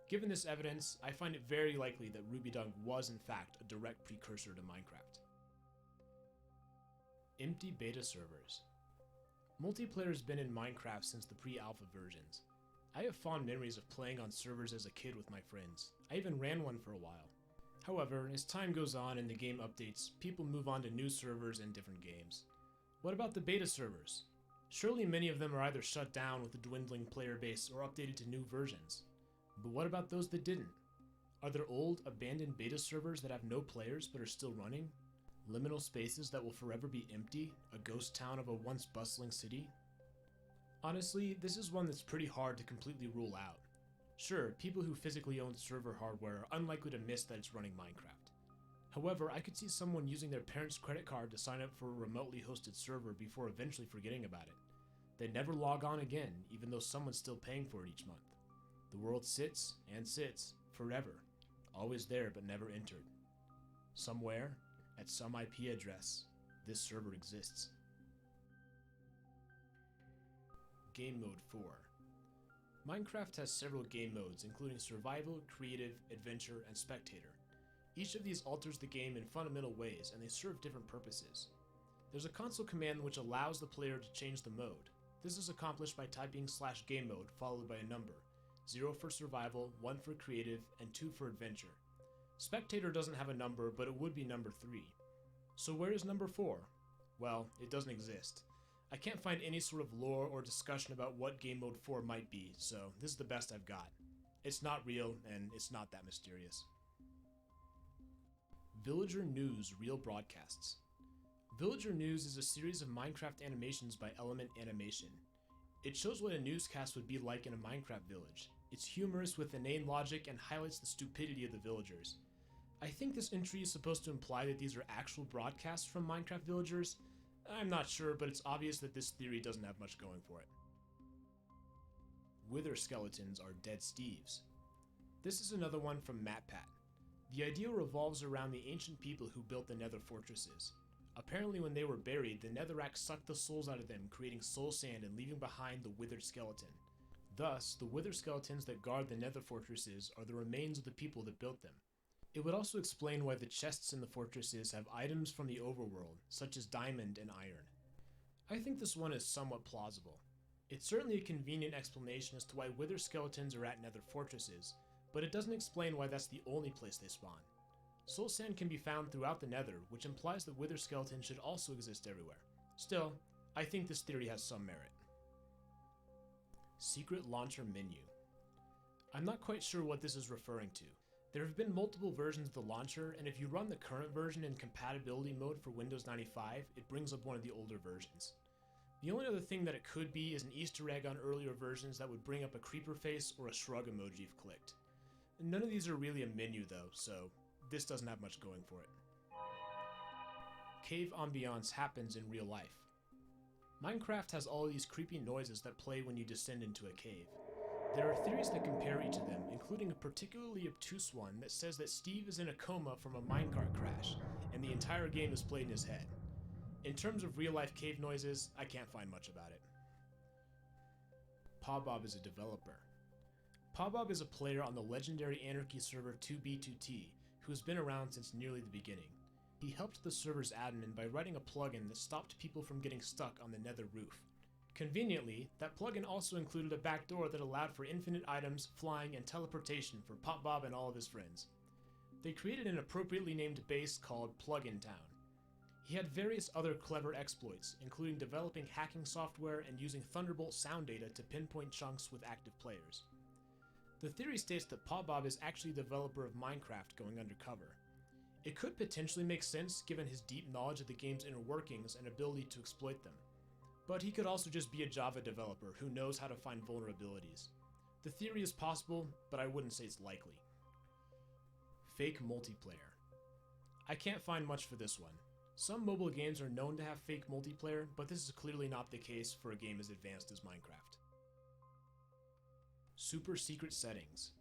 S19: Given this evidence, I find it very likely that Ruby Dung was in fact a direct precursor to Minecraft. Empty beta servers. Multiplayer has been in Minecraft since the pre-alpha versions. I have fond memories of playing on servers as a kid with my friends. I even ran one for a while. However, as time goes on and the game updates, people move on to new servers and different games. What about the beta servers? Surely many of them are either shut down with a dwindling player base or updated to new versions. But what about those that didn't? Are there old, abandoned beta servers that have no players but are still running? Liminal spaces that will forever be empty? A ghost town of a once bustling city? Honestly, this is one that's pretty hard to completely rule out. Sure, people who physically own server hardware are unlikely to miss that it's running Minecraft. However, I could see someone using their parents' credit card to sign up for a remotely hosted server before eventually forgetting about it. They'd never log on again, even though someone's still paying for it each month. The world sits and sits, forever, always there but never entered. Somewhere, at some IP address, this server exists. Game Mode 4. Minecraft has several game modes, including Survival, Creative, Adventure, and Spectator. Each of these alters the game in fundamental ways, and they serve different purposes. There's a console command which allows the player to change the mode. This is accomplished by typing /game mode followed by a number, 0 for Survival, 1 for Creative, and 2 for Adventure. Spectator doesn't have a number, but it would be number 3. So where is number 4? Well, it doesn't exist. I can't find any sort of lore or discussion about what Game Mode 4 might be, so this is the best I've got. It's not real, and it's not that mysterious. Villager News Real Broadcasts. Villager News is a series of Minecraft animations by Element Animation. It shows what a newscast would be like in a Minecraft village. It's humorous with inane logic and highlights the stupidity of the villagers. I think this entry is supposed to imply that these are actual broadcasts from Minecraft villagers. I'm not sure, but it's obvious that this theory doesn't have much going for it. Wither skeletons are dead Steves. This is another one from MatPat. The idea revolves around the ancient people who built the Nether fortresses. Apparently when they were buried, the Netherrack sucked the souls out of them, creating soul sand and leaving behind the withered skeleton. Thus, the wither skeletons that guard the Nether fortresses are the remains of the people that built them. It would also explain why the chests in the fortresses have items from the overworld, such as diamond and iron. I think this one is somewhat plausible. It's certainly a convenient explanation as to why wither skeletons are at Nether fortresses, but it doesn't explain why that's the only place they spawn. Soul sand can be found throughout the Nether, which implies that wither skeletons should also exist everywhere. Still, I think this theory has some merit. Secret launcher menu. I'm not quite sure what this is referring to. There have been multiple versions of the launcher, and if you run the current version in compatibility mode for Windows 95, it brings up one of the older versions. The only other thing that it could be is an Easter egg on earlier versions that would bring up a creeper face or a shrug emoji if clicked. None of these are really a menu though, so this doesn't have much going for it. Cave ambiance happens in real life. Minecraft has all these creepy noises that play when you descend into a cave. There are theories that compare each of them, including a particularly obtuse one that says that Steve is in a coma from a minecart crash, and the entire game is played in his head. In terms of real-life cave noises, I can't find much about it. Pawbob is a developer. Pawbob is a player on the legendary Anarchy server 2B2T, who has been around since nearly the beginning. He helped the server's admin by writing a plugin that stopped people from getting stuck on the Nether roof. Conveniently, that plugin also included a backdoor that allowed for infinite items, flying, and teleportation for Pawbob and all of his friends. They created an appropriately named base called Plugin Town. He had various other clever exploits, including developing hacking software and using Thunderbolt sound data to pinpoint chunks with active players. The theory states that Pawbob is actually the developer of Minecraft going undercover. It could potentially make sense given his deep knowledge of the game's inner workings and ability to exploit them. But he could also just be a Java developer who knows how to find vulnerabilities. The theory is possible, but I wouldn't say it's likely. Fake multiplayer. I can't find much for this one. Some mobile games are known to have fake multiplayer, but this is clearly not the case for a game as advanced as Minecraft. Super secret settings.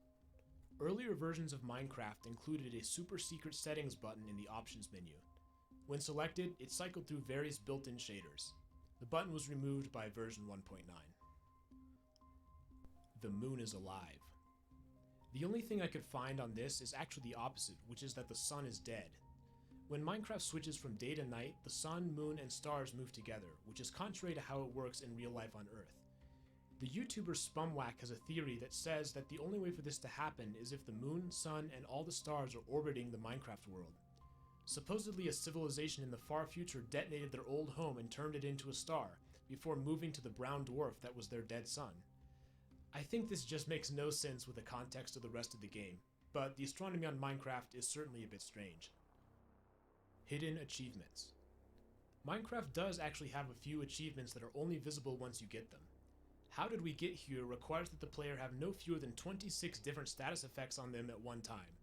S19: Earlier versions of Minecraft included a super secret settings button in the options menu. When selected, it cycled through various built-in shaders. The button was removed by version 1.9. The moon is alive. The only thing I could find on this is actually the opposite, which is that the sun is dead. When Minecraft switches from day to night, the sun, moon, and stars move together, which is contrary to how it works in real life on Earth. The YouTuber Spumwack has a theory that says that the only way for this to happen is if the moon, sun, and all the stars are orbiting the Minecraft world. Supposedly a civilization in the far future detonated their old home and turned it into a star, before moving to the brown dwarf that was their dead sun. I think this just makes no sense with the context of the rest of the game, but the astronomy on Minecraft is certainly a bit strange. Hidden achievements. Minecraft does actually have a few achievements that are only visible once you get them. How Did We Get Here requires that the player have no fewer than 26 different status effects on them at one time.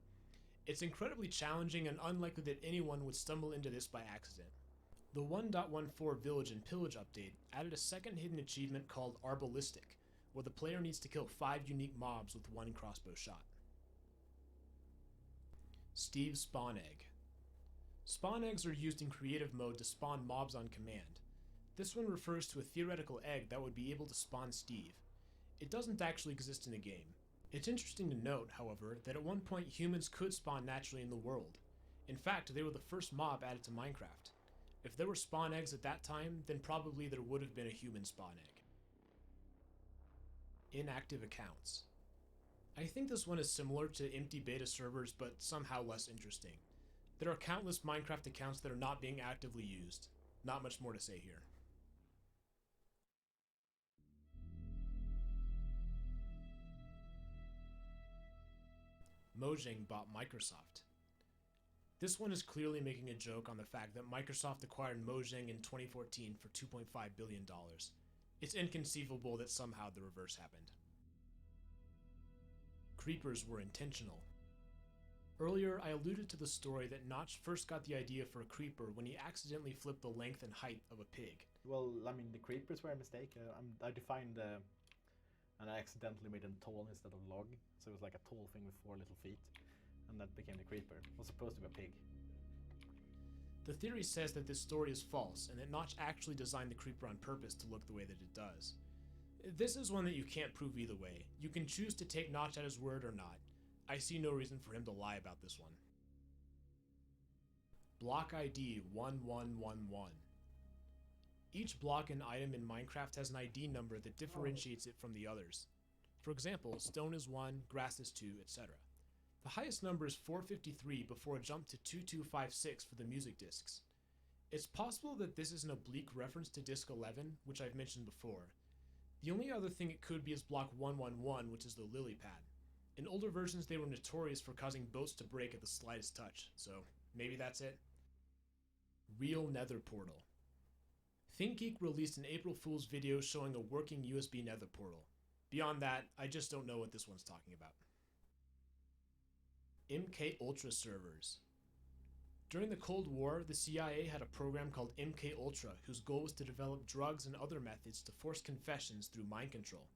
S19: It's incredibly challenging and unlikely that anyone would stumble into this by accident. The 1.14 Village and Pillage update added a second hidden achievement called Arbalistic, where the player needs to kill 5 unique mobs with 1 crossbow shot. Steve's Spawn Egg. Spawn eggs are used in creative mode to spawn mobs on command. This one refers to a theoretical egg that would be able to spawn Steve. It doesn't actually exist in the game. It's interesting to note, however, that at one point humans could spawn naturally in the world. In fact, they were the first mob added to Minecraft. If there were spawn eggs at that time, then probably there would have been a human spawn egg. Inactive accounts. I think this one is similar to empty beta servers, but somehow less interesting. There are countless Minecraft accounts that are not being actively used. Not much more to say here. Mojang bought Microsoft. This one is clearly making a joke on the fact that Microsoft acquired Mojang in 2014 for $2.5 billion. It's inconceivable that somehow the reverse happened. Creepers were intentional. Earlier, I alluded to the story that Notch first got the idea for a creeper when he accidentally flipped the length and height of a pig.
S21: Well, I mean, the creepers were a mistake. I defined and I accidentally made them tall instead of log, so it was like a tall thing with 4 little feet, and that became the creeper. It was supposed to be a pig.
S19: The theory says that this story is false, and that Notch actually designed the creeper on purpose to look the way that it does. This is one that you can't prove either way. You can choose to take Notch at his word or not. I see no reason for him to lie about this one. Block ID 1111. Each block and item in Minecraft has an ID number that differentiates it from the others. For example, stone is 1, grass is 2, etc. The highest number is 453 before a jump to 2256 for the music discs. It's possible that this is an oblique reference to disc 11, which I've mentioned before. The only other thing it could be is block 111, which is the lily pad. In older versions, they were notorious for causing boats to break at the slightest touch, so maybe that's it. Real Nether portal. ThinkGeek released an April Fool's video showing a working USB Nether portal. Beyond that, I just don't know what this one's talking about. MK Ultra servers. During the Cold War, the CIA had a program called MK Ultra, whose goal was to develop drugs and other methods to force confessions through mind control.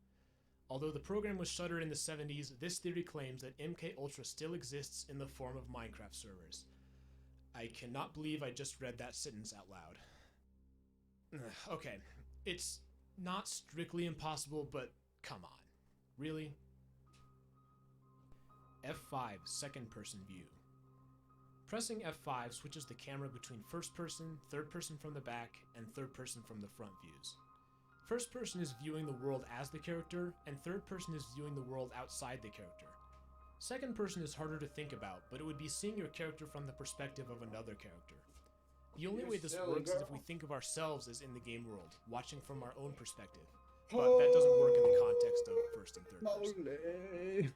S19: Although the program was shuttered in the 70s, this theory claims that MK Ultra still exists in the form of Minecraft servers. I cannot believe I just read that sentence out loud. Okay, it's not strictly impossible, but Come on. Really? F5 second person view. Pressing F5 switches the camera between first person, third person from the back, and third person from the front views. First person is viewing the world as the character, and third person is viewing the world outside the character. Second person is harder to think about, but it would be seeing your character from the perspective of another character. The only way this works is if we think of ourselves as in the game world, watching from our own perspective. But that doesn't work in the context of first and third person.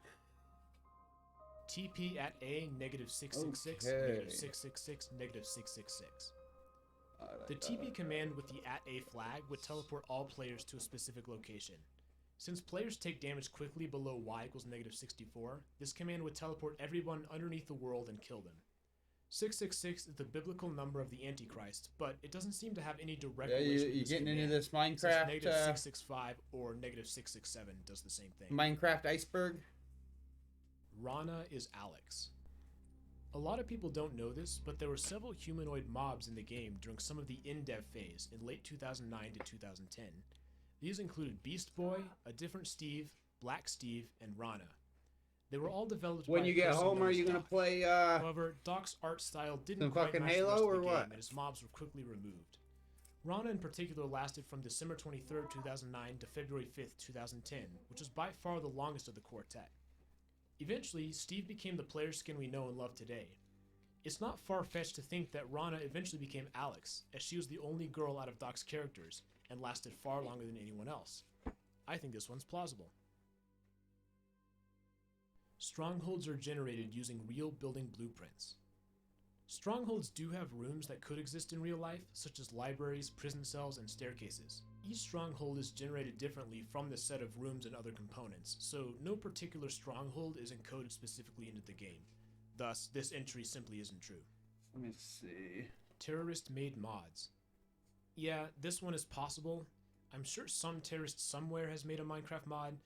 S19: TP at A, -666,
S2: Okay.
S19: -666, -666. The TP command with the @A flag would teleport all players to a specific location. Since players take damage quickly below Y = -64, this command would teleport everyone underneath the world and kill them. 666 is the biblical number of the Antichrist, but it doesn't seem to have any direct relation to
S2: you
S19: this
S2: getting into
S19: command,
S2: this Minecraft?
S19: since -665 or -667 does the same thing.
S2: Minecraft iceberg?
S19: Rana is Alex. A lot of people don't know this, but there were several humanoid mobs in the game during some of the in-dev phase in late 2009 to 2010. These included Beast Boy, A Different Steve, Black Steve, and Rana. They were all developed
S2: When
S19: by
S2: you
S19: a
S2: get
S19: person
S2: home,
S19: known
S2: are
S19: as
S2: you gonna
S19: Doc.
S2: play
S19: However, Doc's art style didn't
S2: some
S19: quite
S2: fucking
S19: match the rest
S2: Halo
S19: of the
S2: or
S19: game,
S2: what?
S19: and his mobs were quickly removed. Rana in particular lasted from December 23rd, 2009 to February 5th, 2010, which is by far the longest of the quartet. Eventually, Steve became the player skin we know and love today. It's not far-fetched to think that Rana eventually became Alex, as she was the only girl out of Doc's characters, and lasted far longer than anyone else. I think this one's plausible. Strongholds are generated using real building blueprints. Strongholds do have rooms that could exist in real life, such as libraries, prison cells, and staircases. Each stronghold is generated differently from the set of rooms and other components, so no particular stronghold is encoded specifically into the game. Thus, this entry simply isn't true.
S2: Let me see.
S19: Terrorist-made mods. Yeah, this one is possible. I'm sure some terrorist somewhere has made a Minecraft mod.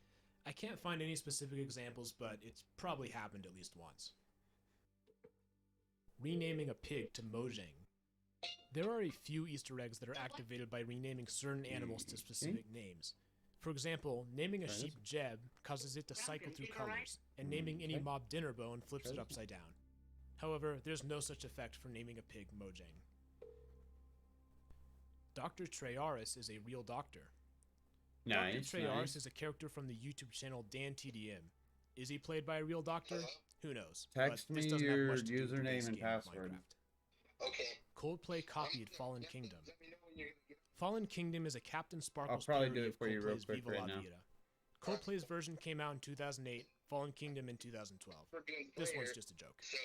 S19: I can't find any specific examples, but it's probably happened at least once. Renaming a pig to Mojang. There are a few Easter eggs that are activated by renaming certain animals to specific names. For example, naming a sheep Jeb causes it to cycle through colors, and naming any mob Dinnerbone flips it upside down. However, there's no such effect for naming a pig Mojang. Dr. Treyaris is a real doctor.
S2: Nice,
S19: Dr. Treyaris
S2: nice.
S19: is a character from the YouTube channel DanTDM. Is he played by a real doctor? Who knows?
S2: Text
S19: but this
S2: me
S19: doesn't have
S2: your
S19: much to do with
S2: username
S19: today's
S2: and
S19: game of
S2: password.
S19: Minecraft. Okay. Coldplay copied Fallen Kingdom. Fallen Kingdom is a Captain Sparkles
S2: probably do
S19: parody
S2: it
S19: of
S2: for you real
S19: Coldplay's
S2: quick
S19: Viva
S2: right
S19: La
S2: now.
S19: Vida. Coldplay's version came out in 2008, Fallen Kingdom in 2012. This one's just a joke.
S16: So,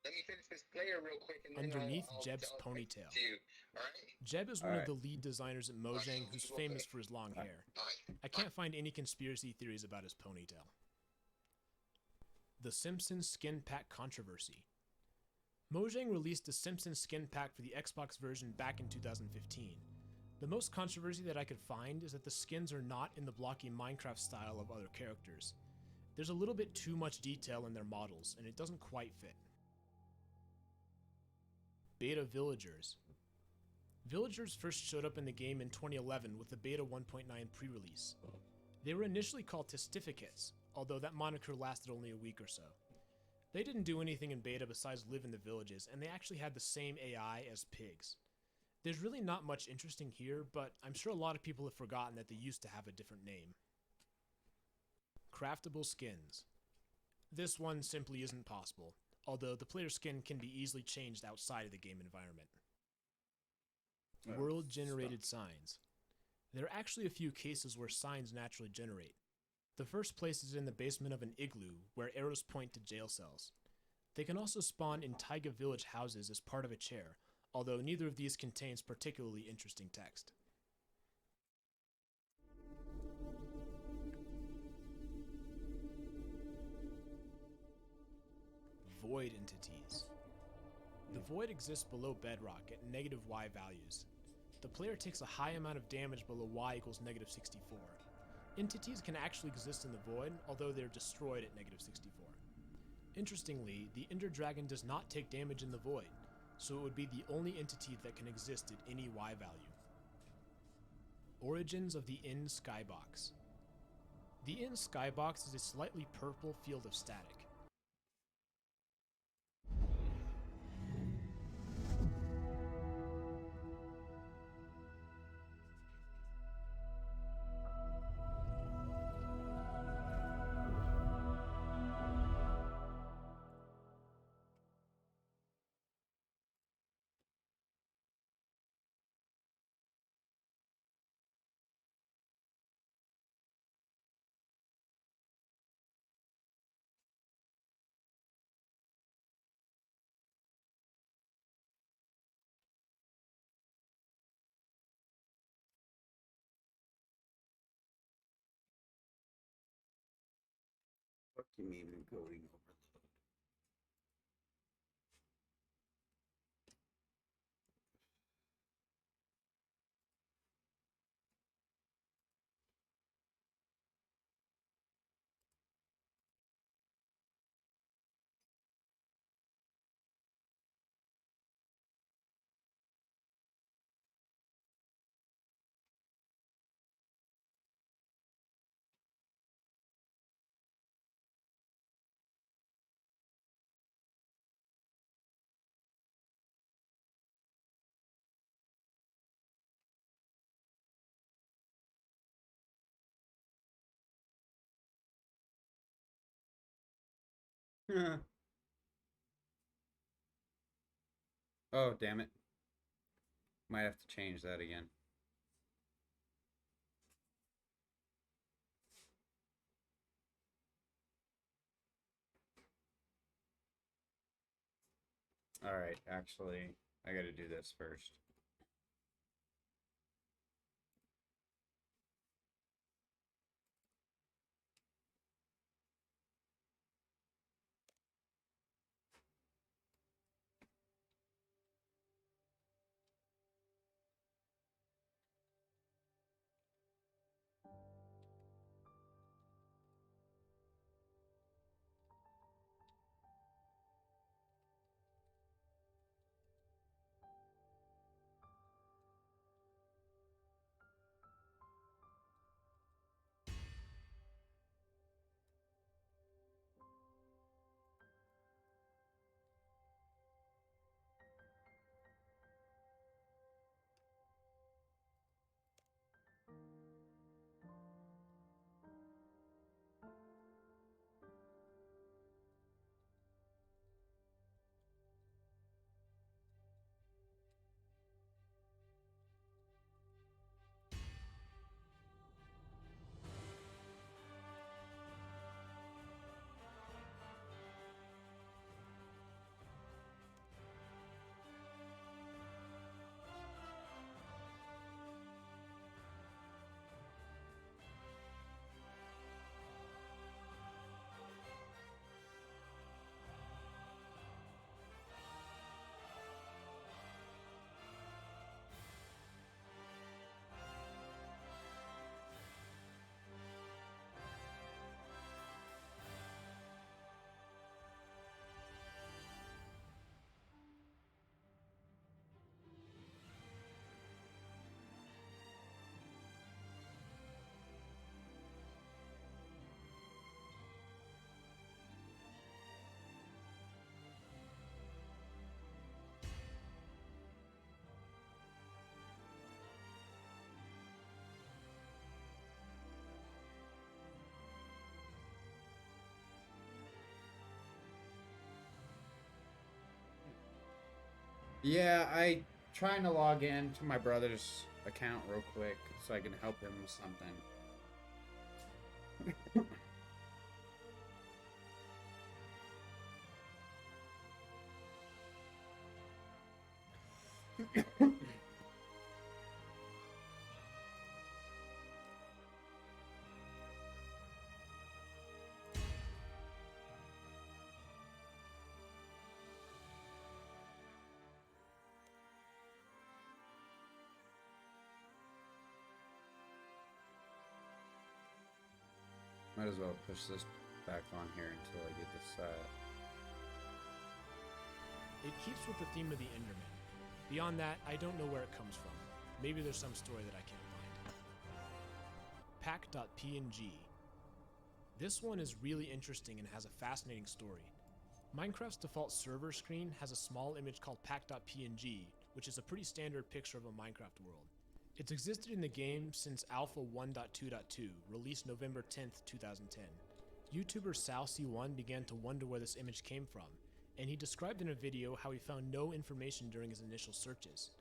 S16: let me finish this player real quick and then
S19: Underneath
S16: I'll
S19: Jeb's
S16: I'll
S19: ponytail.
S16: to you. Alright?
S19: Jeb is one
S2: Alright.
S19: of the lead designers at Mojang who's famous for his long hair. I can't find any conspiracy theories about his ponytail. The Simpsons Skin Pack Controversy. Mojang released the Simpsons Skin Pack for the Xbox version back in 2015. The most controversy that I could find is that the skins are not in the blocky Minecraft style of other characters. There's a little bit too much detail in their models, and it doesn't quite fit. Beta Villagers. Villagers first showed up in the game in 2011 with the Beta 1.9 pre-release. They were initially called Testificates, although that moniker lasted only a week or so. They didn't do anything in beta besides live in the villages, and they actually had the same AI as pigs. There's really not much interesting here, but I'm sure a lot of people have forgotten that they used to have a different name. Craftable skins. This one simply isn't possible, although the player skin can be easily changed outside of the game environment. World-generated signs. There are actually a few cases where signs naturally generate. The first place is in the basement of an igloo, where arrows point to jail cells. They can also spawn in Taiga Village houses as part of a chair, although neither of these contains particularly interesting text. Void entities. The void exists below bedrock at negative Y values. The player takes a high amount of damage below Y = -64. Entities can actually exist in the void, although they are destroyed at -64. Interestingly, the Ender Dragon does not take damage in the void, so it would be the only entity that can exist at any Y value. Origins of the End Skybox. The inn skybox is a slightly purple field of static.
S2: What do you mean going over the... Oh, damn it. Might have to change that again. Alright, actually, I gotta do this first. Yeah, I trying to log in to my brother's account real quick so I can help him with something. Might as well push this back on here until I get this,
S19: It keeps with the theme of the Enderman. Beyond that, I don't know where it comes from. Maybe there's some story that I can't find. Pack.png. This one is really interesting and has a fascinating story. Minecraft's default server screen has a small image called pack.png, which is a pretty standard picture of a Minecraft world. It's existed in the game since Alpha 1.2.2, released November 10th, 2010. YouTuber SalC1 began to wonder where this image came from, and he described in a video how he found no information during his initial searches.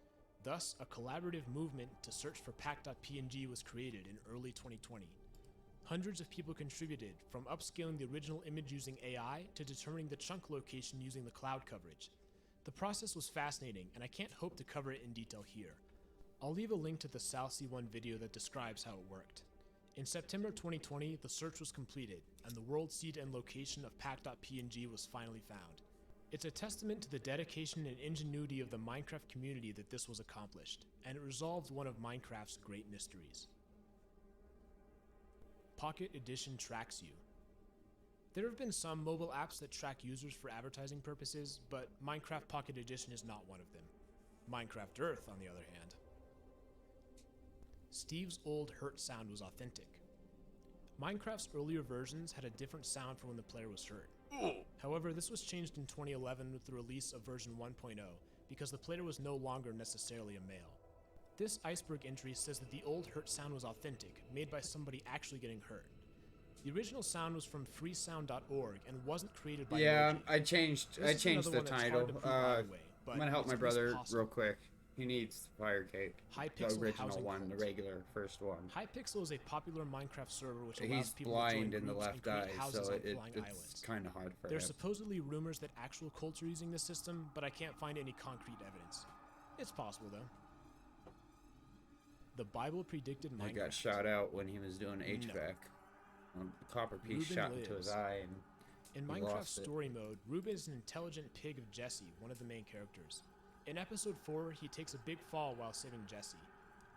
S19: Thus, a collaborative movement to search for pack.png was created in early 2020. Hundreds of people contributed, from upscaling the original image using AI to determining the chunk location using the cloud coverage. The process was fascinating, and I can't hope to cover it in detail here. I'll leave a link to the SalC1 video that describes how it worked. In September 2020, the search was completed, and the world seed and location of pack.png was finally found. It's a testament to the dedication and ingenuity of the Minecraft community that this was accomplished, and it resolved one of Minecraft's great mysteries. Pocket Edition tracks you. There have been some mobile apps that track users for advertising purposes, but Minecraft Pocket Edition is not one of them. Minecraft Earth, on the other hand. Steve's old hurt sound was authentic. Minecraft's earlier versions had a different sound for when the player was hurt. However, this was changed in 2011 with the release of version 1.0 because the player was no longer necessarily a male. This iceberg entry says that the old hurt sound was authentic, made by somebody actually getting hurt. The original sound was from freesound.org and wasn't created by Emoji.
S2: I changed the title.
S19: I'm
S2: gonna help my brother real quick. He needs Fire Cake. The original one, the regular first one.
S19: Hypixel is a popular Minecraft server which allows
S2: He's
S19: people
S2: blind
S19: to join
S2: in the
S19: groups and
S2: left
S19: create
S2: eye,
S19: houses
S2: so
S19: on flying islands.
S2: it's kind of hard for
S19: There's
S2: him.
S19: supposedly rumors that actual cults are using this system, but I can't find any concrete evidence. It's possible though. The Bible predicted Minecraft.
S2: He got shot out when he was doing HVAC.
S19: No.
S2: A copper piece
S19: Ruben
S2: shot into his
S19: lives.
S2: eye, and
S19: in
S2: he
S19: Minecraft
S2: lost it.
S19: story mode, Ruben is an intelligent pig of Jesse, one of the main characters. In episode 4, he takes a big fall while saving Jesse.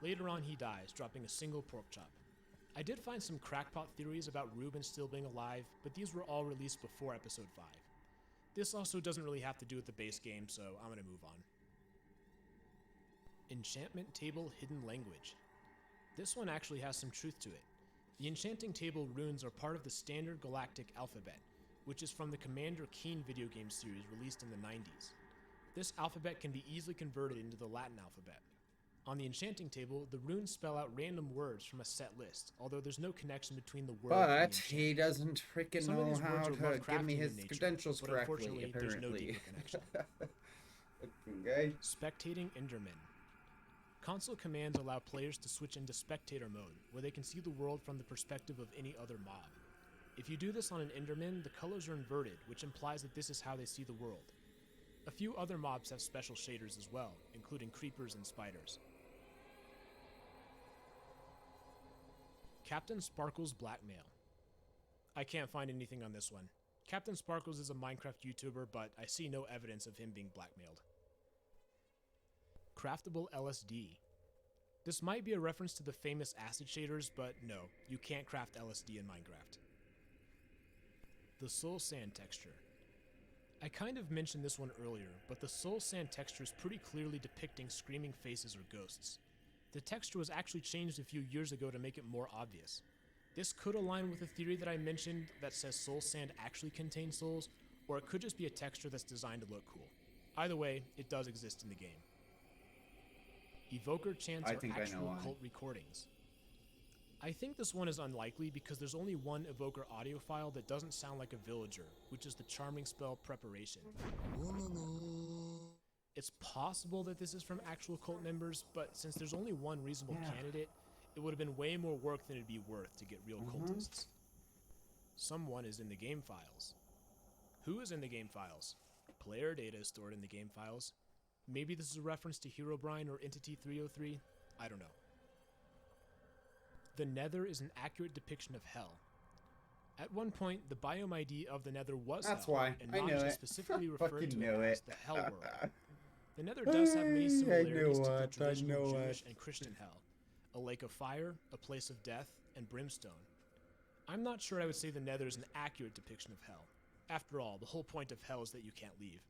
S19: Later on, he dies, dropping a single pork chop. I did find some crackpot theories about Ruben still being alive, but these were all released before episode 5. This also doesn't really have to do with the base game, so I'm gonna move on. Enchantment Table Hidden Language. This one actually has some truth to it. The enchanting table runes are part of the standard galactic alphabet, which is from the Commander Keen video game series released in the 90s. This alphabet can be easily converted into the Latin alphabet. On the enchanting table, the runes spell out random words from a set list, although there's no connection between the word and the
S2: But he doesn't freaking
S19: Some of
S2: know
S19: these
S2: how
S19: words are
S2: to give me
S19: Lovecraftian
S2: his
S19: in nature,
S2: credentials
S19: but
S2: correctly,
S19: unfortunately, there's no
S2: apparently.
S19: deeper connection.
S2: Okay.
S19: Spectating Endermen. Console commands allow players to switch into spectator mode, where they can see the world from the perspective of any other mob. If you do this on an Enderman, the colors are inverted, which implies that this is how they see the world. A few other mobs have special shaders as well, including creepers and spiders. Captain Sparkle's Blackmail. I can't find anything on this one. Captain Sparkles is a Minecraft YouTuber, but I see no evidence of him being blackmailed. Craftable LSD. This might be a reference to the famous acid shaders, but no, you can't craft LSD in Minecraft. The Soul Sand texture. I kind of mentioned this one earlier, but the Soul Sand texture is pretty clearly depicting screaming faces or ghosts. The texture was actually changed a few years ago to make it more obvious. This could align with the theory that I mentioned that says Soul Sand actually contains souls, or it could just be a texture that's designed to look cool. Either way, it does exist in the game. Evoker chants
S2: I
S19: are
S2: think I know
S19: actual
S2: why.
S19: cult recordings. I think this one is unlikely because there's only one Evoker audio file that doesn't sound like a villager, which is the charming spell Preparation. It's possible that this is from actual cult members, but since there's only one reasonable candidate, it would have been way more work than it'd be worth to get real cultists. Someone is in the game files. Who is in the game files? Player data is stored in the game files. Maybe this is a reference to Herobrine or Entity 303? I don't know. The Nether is an accurate depiction of Hell. At one point, the biome ID of the Nether was
S2: That's
S19: Hell,
S2: why.
S19: and
S2: I knew
S19: Notch
S2: it.
S19: specifically
S2: I
S19: referred
S2: fucking
S19: to
S2: knew
S19: it as
S2: it.
S19: the Hell World. The Nether does have many similarities to the traditional Jewish and Christian Hell. A lake of fire, a place of death, and brimstone. I'm not sure I would say the Nether is an accurate depiction of Hell. After all, the whole point of Hell is that you can't leave.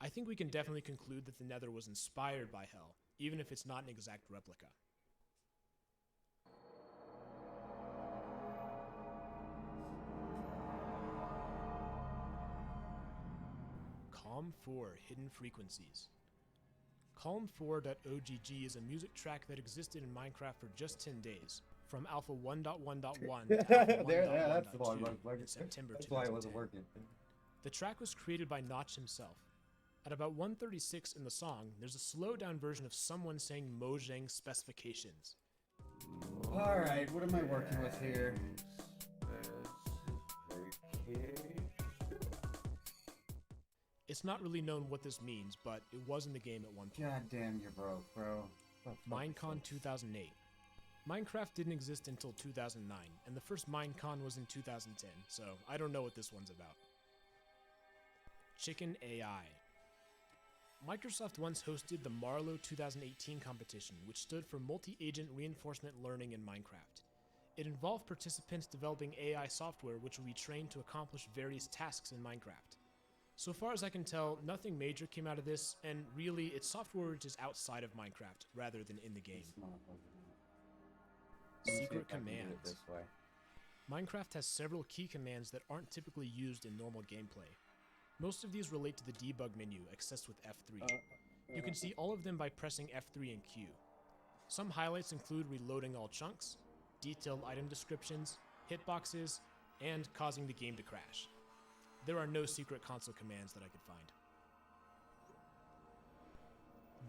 S19: I think we can definitely conclude that the Nether was inspired by Hell, even if it's not an exact replica. Calm 4 Hidden Frequencies. Calm4.ogg is a music track that existed in Minecraft for just 10 days, from Alpha 1.1.1 to Alpha 1.1.2 in September 2010. The track was created by Notch himself. At about 1:36 in the song, there's a slowed-down version of someone saying Mojang specifications.
S2: Alright, what am I working with here?
S19: It's not really known what this means, but it was in the game at one point.
S2: God damn, you're broke, bro.
S19: Minecon 2008. Minecraft didn't exist until 2009, and the first Minecon was in 2010, so I don't know what this one's about. Chicken AI. Microsoft once hosted the Marlowe 2018 competition, which stood for Multi-Agent Reinforcement Learning in Minecraft. It involved participants developing AI software which would be trained to accomplish various tasks in Minecraft. So far as I can tell, nothing major came out of this, and really, it's software which is outside of Minecraft, rather than in the game. Secret commands. Minecraft has several key commands that aren't typically used in normal gameplay. Most of these relate to the debug menu, accessed with F3. You can see all of them by pressing F3 and Q. Some highlights include reloading all chunks, detailed item descriptions, hitboxes, and causing the game to crash. There are no secret console commands that I could find.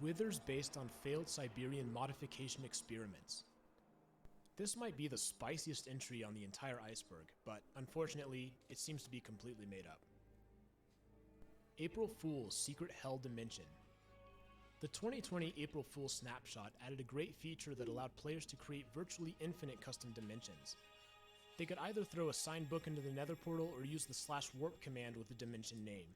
S19: Withers based on failed Siberian modification experiments. This might be the spiciest entry on the entire iceberg, but unfortunately, it seems to be completely made up. April Fool's Secret Hell Dimension. The 2020 April Fool's snapshot added a great feature that allowed players to create virtually infinite custom dimensions. They could either throw a signed book into the nether portal or use the /warp command with the dimension name.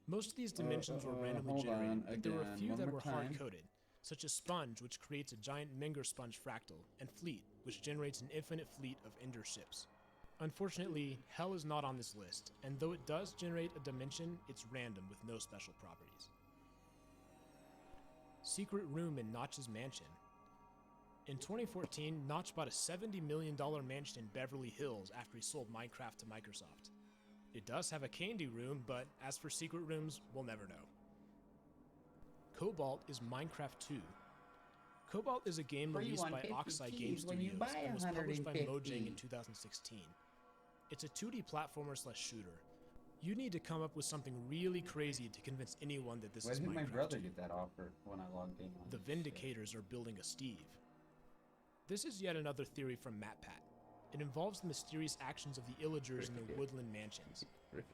S19: Most of these dimensions were randomly generated, but there were a few that were hard-coded, such as Sponge, which creates a giant Menger sponge fractal, and Fleet, which generates an infinite fleet of Ender ships. Unfortunately, Hell is not on this list, and though it does generate a dimension, it's random with no special properties. Secret room in Notch's mansion. In 2014, Notch bought a $70 million mansion in Beverly Hills after he sold Minecraft to Microsoft. It does have a candy room, but as for secret rooms, we'll never know. Cobalt is Minecraft 2. Cobalt is a game released by Oxide Game Studios and was published by Mojang in 2016. It's a 2D platformer/shooter. You need to come up with something really crazy to convince anyone that this is Minecraft.
S2: Why did my brother get that offer when I logged in on
S19: The Vindicators are building a Steve. This is yet another theory from MatPat. It involves the mysterious actions of the Illagers in the Woodland Mansions.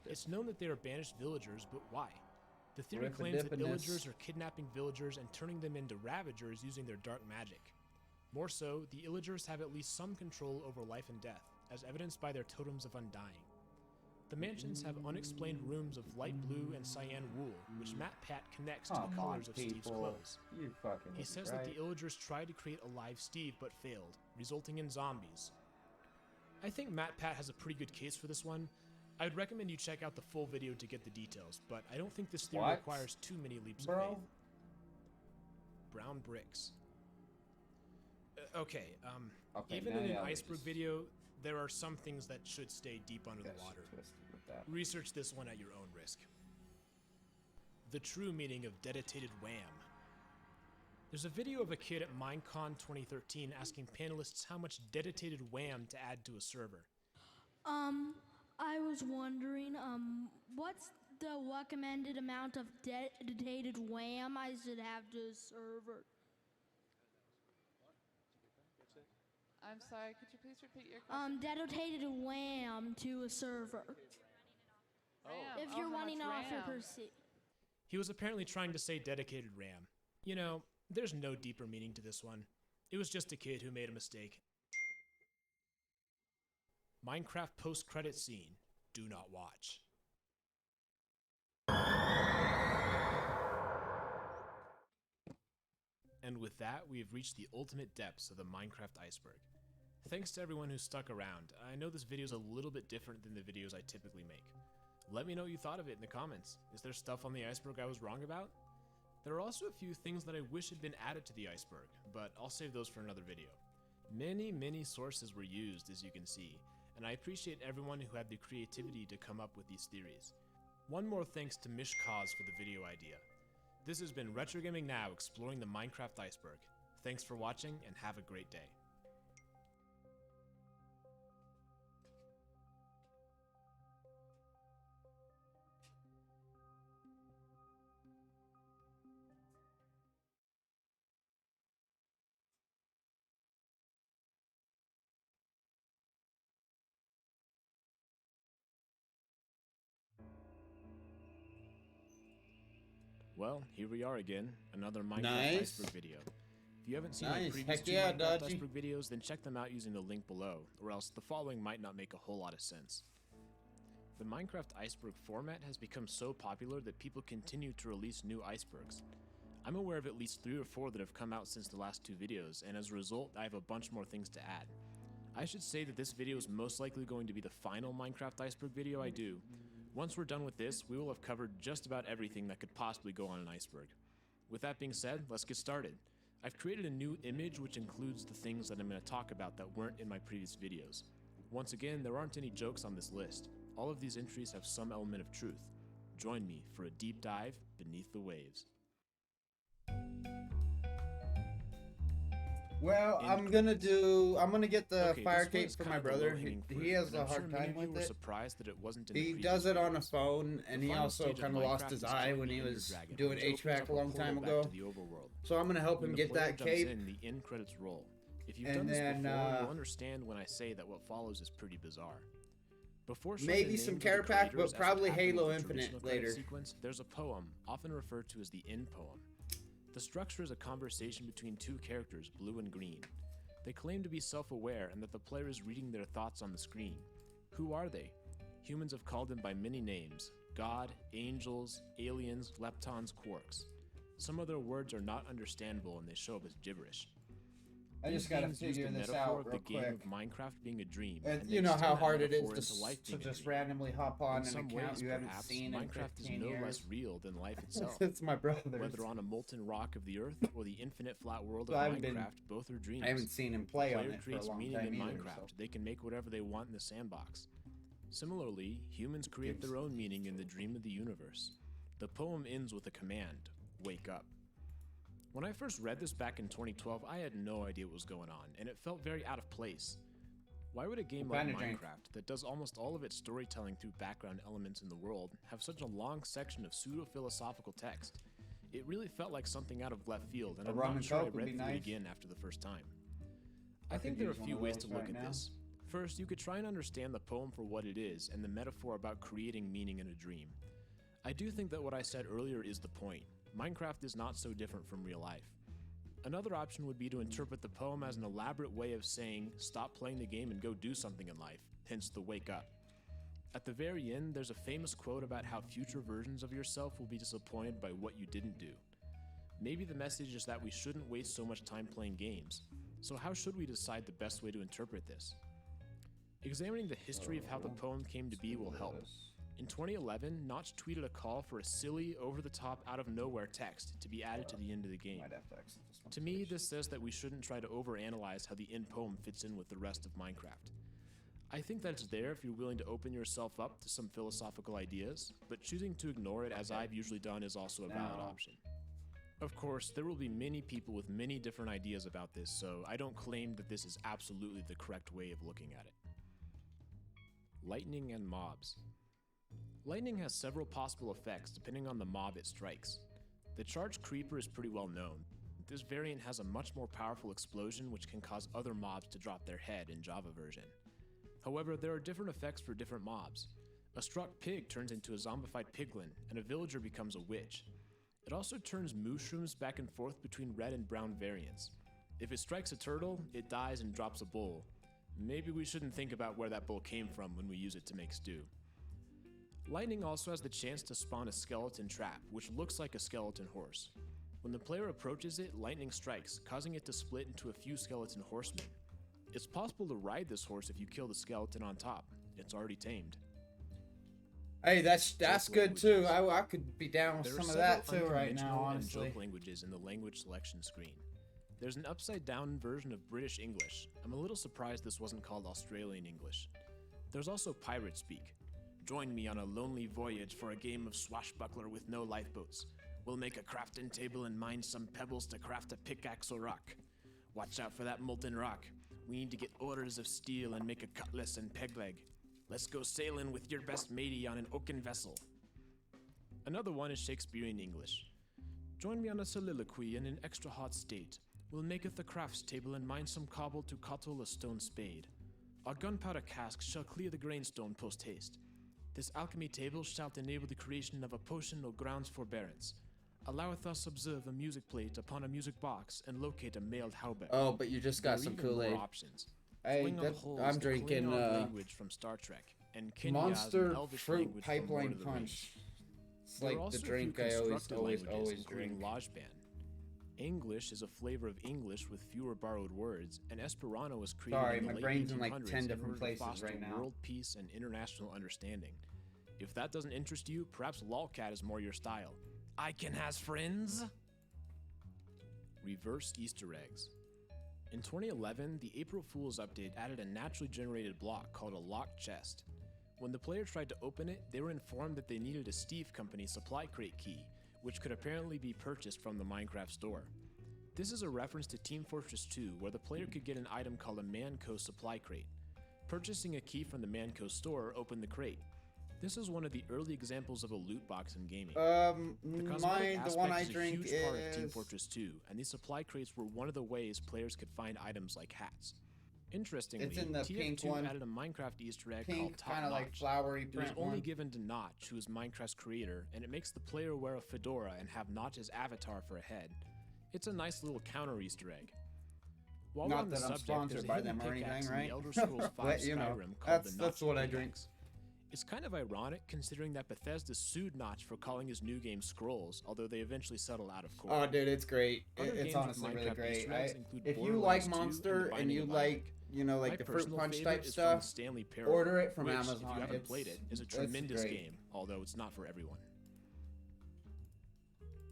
S19: It's known that they are banished villagers, but why? The theory claims that Illagers are kidnapping villagers and turning them into Ravagers using their dark magic. More so, the Illagers have at least some control over life and death, as evidenced by their totems of undying. The mansions have unexplained rooms of light blue and cyan wool, which MatPat connects to the colors of Steve's clothes. He says that the Illagers tried to create a live Steve but failed, resulting in zombies. I think MatPat has a pretty good case for this one. I'd recommend you check out the full video to get the details, but I don't think this theory requires too many leaps of faith. Brown bricks. Okay, even in an iceberg video, there are some things that should stay deep under the water. Research this one at your own risk. The true meaning of dedicated wham. There's a video of a kid at Minecon 2013 asking panelists how much dedicated wham to add to a server.
S12: I was wondering, what's the recommended amount of dedicated wham I should have to a server?
S15: I'm sorry, could you please repeat your question?
S12: Dedicated wham to a server. If you're wanting to offer per-seat.
S19: He was apparently trying to say dedicated RAM. You know, there's no deeper meaning to this one. It was just a kid who made a mistake. Minecraft post-credit scene. Do not watch. And with that, we have reached the ultimate depths of the Minecraft iceberg. Thanks to everyone who stuck around. I know this video is a little bit different than the videos I typically make. Let me know what you thought of it in the comments. Is there stuff on the iceberg I was wrong about? There are also a few things that I wish had been added to the iceberg, but I'll save those for another video. Many sources were used, as you can see, and I appreciate everyone who had the creativity to come up with these theories. One more thanks to Mish Cause for the video idea. This has been Retro Gaming Now, exploring the Minecraft iceberg. Thanks for watching and have a great day. Well, here we are again, another Minecraft
S2: Nice.
S19: iceberg video. If you haven't seen my
S2: Nice.
S19: previous
S2: Heck
S19: 2
S2: yeah,
S19: Minecraft
S2: Dodgy.
S19: iceberg videos, then check them out using the link below, or else the following might not make a whole lot of sense. The Minecraft iceberg format has become so popular that people continue to release new icebergs. I'm aware of at least 3 or 4 that have come out since the last 2 videos, and as a result, I have a bunch more things to add. I should say that this video is most likely going to be the final Minecraft iceberg video I do. Once we're done with this, we will have covered just about everything that could possibly go on an iceberg. With that being said, let's get started. I've created a new image which includes the things that I'm going to talk about that weren't in my previous videos. Once again, there aren't any jokes on this list. All of these entries have some element of truth. Join me for a deep dive beneath the waves.
S2: Well, I'm gonna get the
S19: Okay,
S2: fire
S19: this
S2: cape
S19: was
S2: for
S19: kind
S2: my
S19: of the
S2: brother.
S19: low-hanging
S2: He
S19: fruit,
S2: has
S19: and
S2: a
S19: I'm sure
S2: hard
S19: many
S2: time
S19: of you
S2: with
S19: were
S2: it.
S19: surprised that it wasn't in the
S2: He
S19: previous
S2: does it on a
S19: videos.
S2: phone, and
S19: The
S2: he
S19: final
S2: also
S19: stage of
S2: kind of lost
S19: Minecraft
S2: his
S19: is
S2: eye
S19: killing
S2: when
S19: the
S2: he
S19: Ender
S2: was
S19: Dragon,
S2: doing
S19: which opens
S2: HVAC
S19: up
S2: a long
S19: portal
S2: time
S19: back
S2: ago.
S19: to the overworld.
S2: So I'm gonna help
S19: When
S2: him
S19: the
S2: get
S19: player
S2: that
S19: jumps
S2: cape.
S19: in, the end credits roll. If you've
S2: And
S19: done this
S2: then,
S19: before, you'll understand when I say that what follows is pretty bizarre. Before showing
S2: Maybe
S19: the
S2: some
S19: names of the
S2: care pack,
S19: creators,
S2: but
S19: as
S2: probably
S19: would happen
S2: Halo
S19: with the
S2: Infinite
S19: traditional credit
S2: later.
S19: sequence, there's a poem, often referred to as the end poem. The structure is a conversation between 2 characters, Blue and Green. They claim to be self-aware and that the player is reading their thoughts on the screen. Who are they? Humans have called them by many names: God, angels, aliens, leptons, quarks. Some of their words are not understandable and they show up as gibberish.
S2: I
S19: These
S2: just gotta
S19: beings use
S2: figure
S19: the
S2: this
S19: metaphor
S2: out
S19: of
S2: real
S19: the game
S2: quick.
S19: of Minecraft being a dream.
S2: And
S19: and
S2: you
S19: they
S2: know
S19: extend
S2: how
S19: that
S2: hard it is
S19: metaphor
S2: to,
S19: into life
S2: to
S19: being a
S2: just
S19: dream.
S2: randomly hop on
S19: In
S2: an
S19: some
S2: account
S19: ways,
S2: you haven't
S19: perhaps,
S2: seen in
S19: Minecraft is
S2: 15
S19: no
S2: years.
S19: less real than life itself.
S2: It's my brother's.
S19: Whether on a molten rock of the earth or the infinite flat world
S2: So
S19: of
S2: I haven't been-
S19: Minecraft, both are dreams.
S2: I haven't seen him
S19: The
S2: play on
S19: player
S2: it for a
S19: creates
S2: long
S19: meaning
S2: time
S19: in
S2: either,
S19: Minecraft.
S2: so.
S19: They can make whatever they want in the sandbox. Similarly, humans create their own meaning in the dream of the universe. The poem ends with a command: wake up. When I first read this back in 2012, I had no idea what was going on, and it felt very out of place. Why would a game like
S2: Kinda drink.
S19: Minecraft, that does almost all of its storytelling through background elements in the world, have such a long section of pseudo-philosophical text? It really felt like something out of left field, and
S2: A
S19: I'm
S2: rum
S19: not
S2: and
S19: sure I
S2: Coke would
S19: read
S2: be
S19: through
S2: nice.
S19: it again after the first time. I
S2: I
S19: think
S2: could
S19: there are
S2: use
S19: a
S2: one
S19: few
S2: of
S19: ways
S2: those
S19: to look
S2: right
S19: at
S2: now.
S19: this. First, you could try and understand the poem for what it is and the metaphor about creating meaning in a dream. I do think that what I said earlier is the point. Minecraft is not so different from real life. Another option would be to interpret the poem as an elaborate way of saying, stop playing the game and go do something in life, hence the wake up. At the very end, there's a famous quote about how future versions of yourself will be disappointed by what you didn't do. Maybe the message is that we shouldn't waste so much time playing games. So how should we decide the best way to interpret this? Examining the history of how the poem came to be will help. In 2011, Notch tweeted a call for a silly, over-the-top, out-of-nowhere text to be added to the end of the game. To me, this says that we shouldn't try to overanalyze how the end poem fits in with the rest of Minecraft. I think that it's there if you're willing to open yourself up to some philosophical ideas, but choosing to ignore it as I've usually done is also a valid option. Of course, there will be many people with many different ideas about this, so I don't claim that this is absolutely the correct way of looking at it. Lightning and mobs. Lightning has several possible effects depending on the mob it strikes. The charged creeper is pretty well known. This variant has a much more powerful explosion which can cause other mobs to drop their head in Java version. However, there are different effects for different mobs. A struck pig turns into a zombified piglin, and a villager becomes a witch. It also turns mushrooms back and forth between red and brown variants. If it strikes a turtle, it dies and drops a bull. Maybe we shouldn't think about where that bull came from when we use it to make stew. Lightning also has the chance to spawn a skeleton trap, which looks like a skeleton horse. When the player approaches it, lightning strikes, causing it to split into a few skeleton horsemen. It's possible to ride this horse if you kill the skeleton on top. It's already tamed.
S2: Hey, that's
S19: Joke
S2: good too.
S19: languages.
S2: I could be down with
S19: There are
S2: some of that
S19: several
S2: too right now,
S19: unconventional and
S2: honestly.
S19: joke languages in the language selection screen. There's an upside-down version of British English. I'm a little surprised this wasn't called Australian English. There's also Pirate Speak.
S20: Join me on a lonely voyage for a game of swashbuckler with no lifeboats. We'll make a crafting table and mine some pebbles to craft a pickaxe or rock. Watch out for that molten rock. We need to get orders of steel and make a cutlass and peg leg. Let's go sailing with your best matey on an oaken vessel. Another one is Shakespearean English. Join me on a soliloquy in an extra hot state. We'll maketh a crafts table and mine some cobble to cottle a stone spade. Our gunpowder casks shall clear the grainstone post haste. This alchemy table shall enable the creation of a potion or grounds forbearance. Alloweth us observe a music plate upon a music box and locate a mailed hauberk.
S2: Oh, but you just got
S20: There are
S2: some
S20: even more
S2: Kool-Aid.
S20: options.
S2: Hey,
S20: Fling on
S2: that-
S20: holes,
S2: I'm
S20: the
S2: drinking,
S20: Klingon
S2: uh,
S20: language from Star Trek, and Kinyas,
S2: Monster
S20: an Elvish
S2: Fruit
S20: language from Lord
S2: Pipeline
S20: of the
S2: Punch.
S20: Rings.
S2: It's
S20: There are
S2: like the
S20: also a few
S2: drink I always
S20: constructed languages, including
S2: drink.
S20: Lojban. English is a flavor of English with fewer borrowed words, and Esperanto was created
S2: Sorry,
S20: in the
S2: my
S20: late
S2: brain's in like
S20: 1800s
S2: 10
S20: in
S2: different
S20: order to
S2: places
S20: foster
S2: right now.
S20: world peace and international understanding. If that doesn't interest you, perhaps lolcat is more your style. I can has friends. Reverse Easter eggs. In 2011, the April Fool's update added a naturally generated block called a locked chest. When the player tried to open it, they were informed that they needed a Steve Company supply crate key, which could apparently be purchased from the Minecraft store. This is a reference to Team Fortress 2, where the player could get an item called a Manco supply crate. Purchasing a key from the Manco store opened the crate. This is one of the early examples of a loot box in gaming. The cosmetic
S2: the one
S20: aspect
S2: I
S20: is a
S2: drink
S20: huge part of Team
S2: is-
S20: Fortress 2, and these supply crates were one of the ways players could find items like hats. Interestingly,
S2: It's in the pink
S20: TF2
S2: one.
S20: added a Minecraft Easter egg called
S2: Pink,
S20: Top
S2: kind of like
S20: Notch.
S2: flowery
S20: It was
S2: print
S20: only
S2: one.
S20: given to Notch, who is Minecraft's creator, and it makes the player wear a fedora and have Notch's avatar for a head. It's a nice little counter Easter egg. While we're
S2: Not
S20: on the
S2: that I'm
S20: subject,
S2: sponsored
S20: there's a
S2: by
S20: hidden
S2: them or
S20: pickaxe
S2: anything,
S20: in
S2: right?
S20: the Elder Scrolls V
S2: But, you know,
S20: Skyrim called the
S2: that's
S20: Notch
S2: what I drink.
S20: pickaxe. It's kind of ironic considering that Bethesda sued Notch for calling his new game Scrolls, although they eventually settled out of court.
S2: Oh, dude, it's great.
S20: Other
S2: It's
S20: games with
S2: honestly really
S20: Minecraft
S2: great.
S20: Easter eggs include
S2: If you
S20: Borderlands
S2: like
S20: 2
S2: Monster
S20: The
S2: and
S20: Binding
S2: you
S20: of
S2: like,
S20: Isaac.
S2: you know, like
S20: My
S2: the Fruit
S20: personal
S2: Punch
S20: favorite
S2: type
S20: is
S2: stuff,
S20: from Stanley Parable,
S2: order it from
S20: which,
S2: Amazon.
S20: If you haven't
S2: It's-
S20: played it, is a
S2: it's
S20: tremendous
S2: great.
S20: game, although it's not for everyone.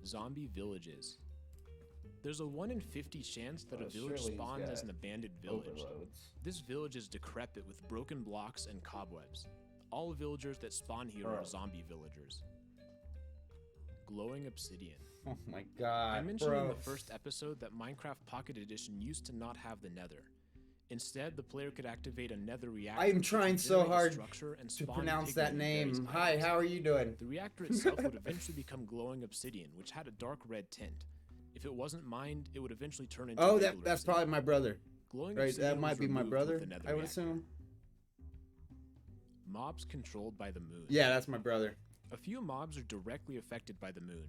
S20: Zombie villages. There's a 1 in 50 chance that a village
S2: surely he's
S20: spawns as
S2: got
S20: an abandoned village.
S2: overloads.
S20: This village is decrepit with broken blocks and cobwebs. All villagers that spawn here are
S2: Bro.
S20: zombie villagers. Glowing obsidian.
S2: Oh my god,
S20: I mentioned in
S2: bro.
S20: the first episode that Minecraft Pocket Edition used to not have the nether. Instead, the player could activate a nether reactor.
S2: I am
S20: which
S2: trying
S20: would
S2: so
S20: generate a
S2: hard
S20: structure and
S2: to
S20: spawn
S2: pronounce
S20: pigmen
S2: that
S20: and various
S2: name. Hi,
S20: items.
S2: how are you doing?
S20: The reactor itself would eventually become glowing obsidian, which had a dark red tint. If it wasn't mined, it would eventually turn into
S2: Oh,
S20: regular
S2: that's
S20: obsidian.
S2: probably my brother.
S20: Glowing
S2: Right,
S20: obsidian
S2: that might
S20: was
S2: be my
S20: removed
S2: brother,
S20: with the nether
S2: I would
S20: reactor.
S2: assume.
S20: Mobs controlled by the moon.
S2: Yeah, that's my brother.
S20: A few mobs are directly affected by the moon.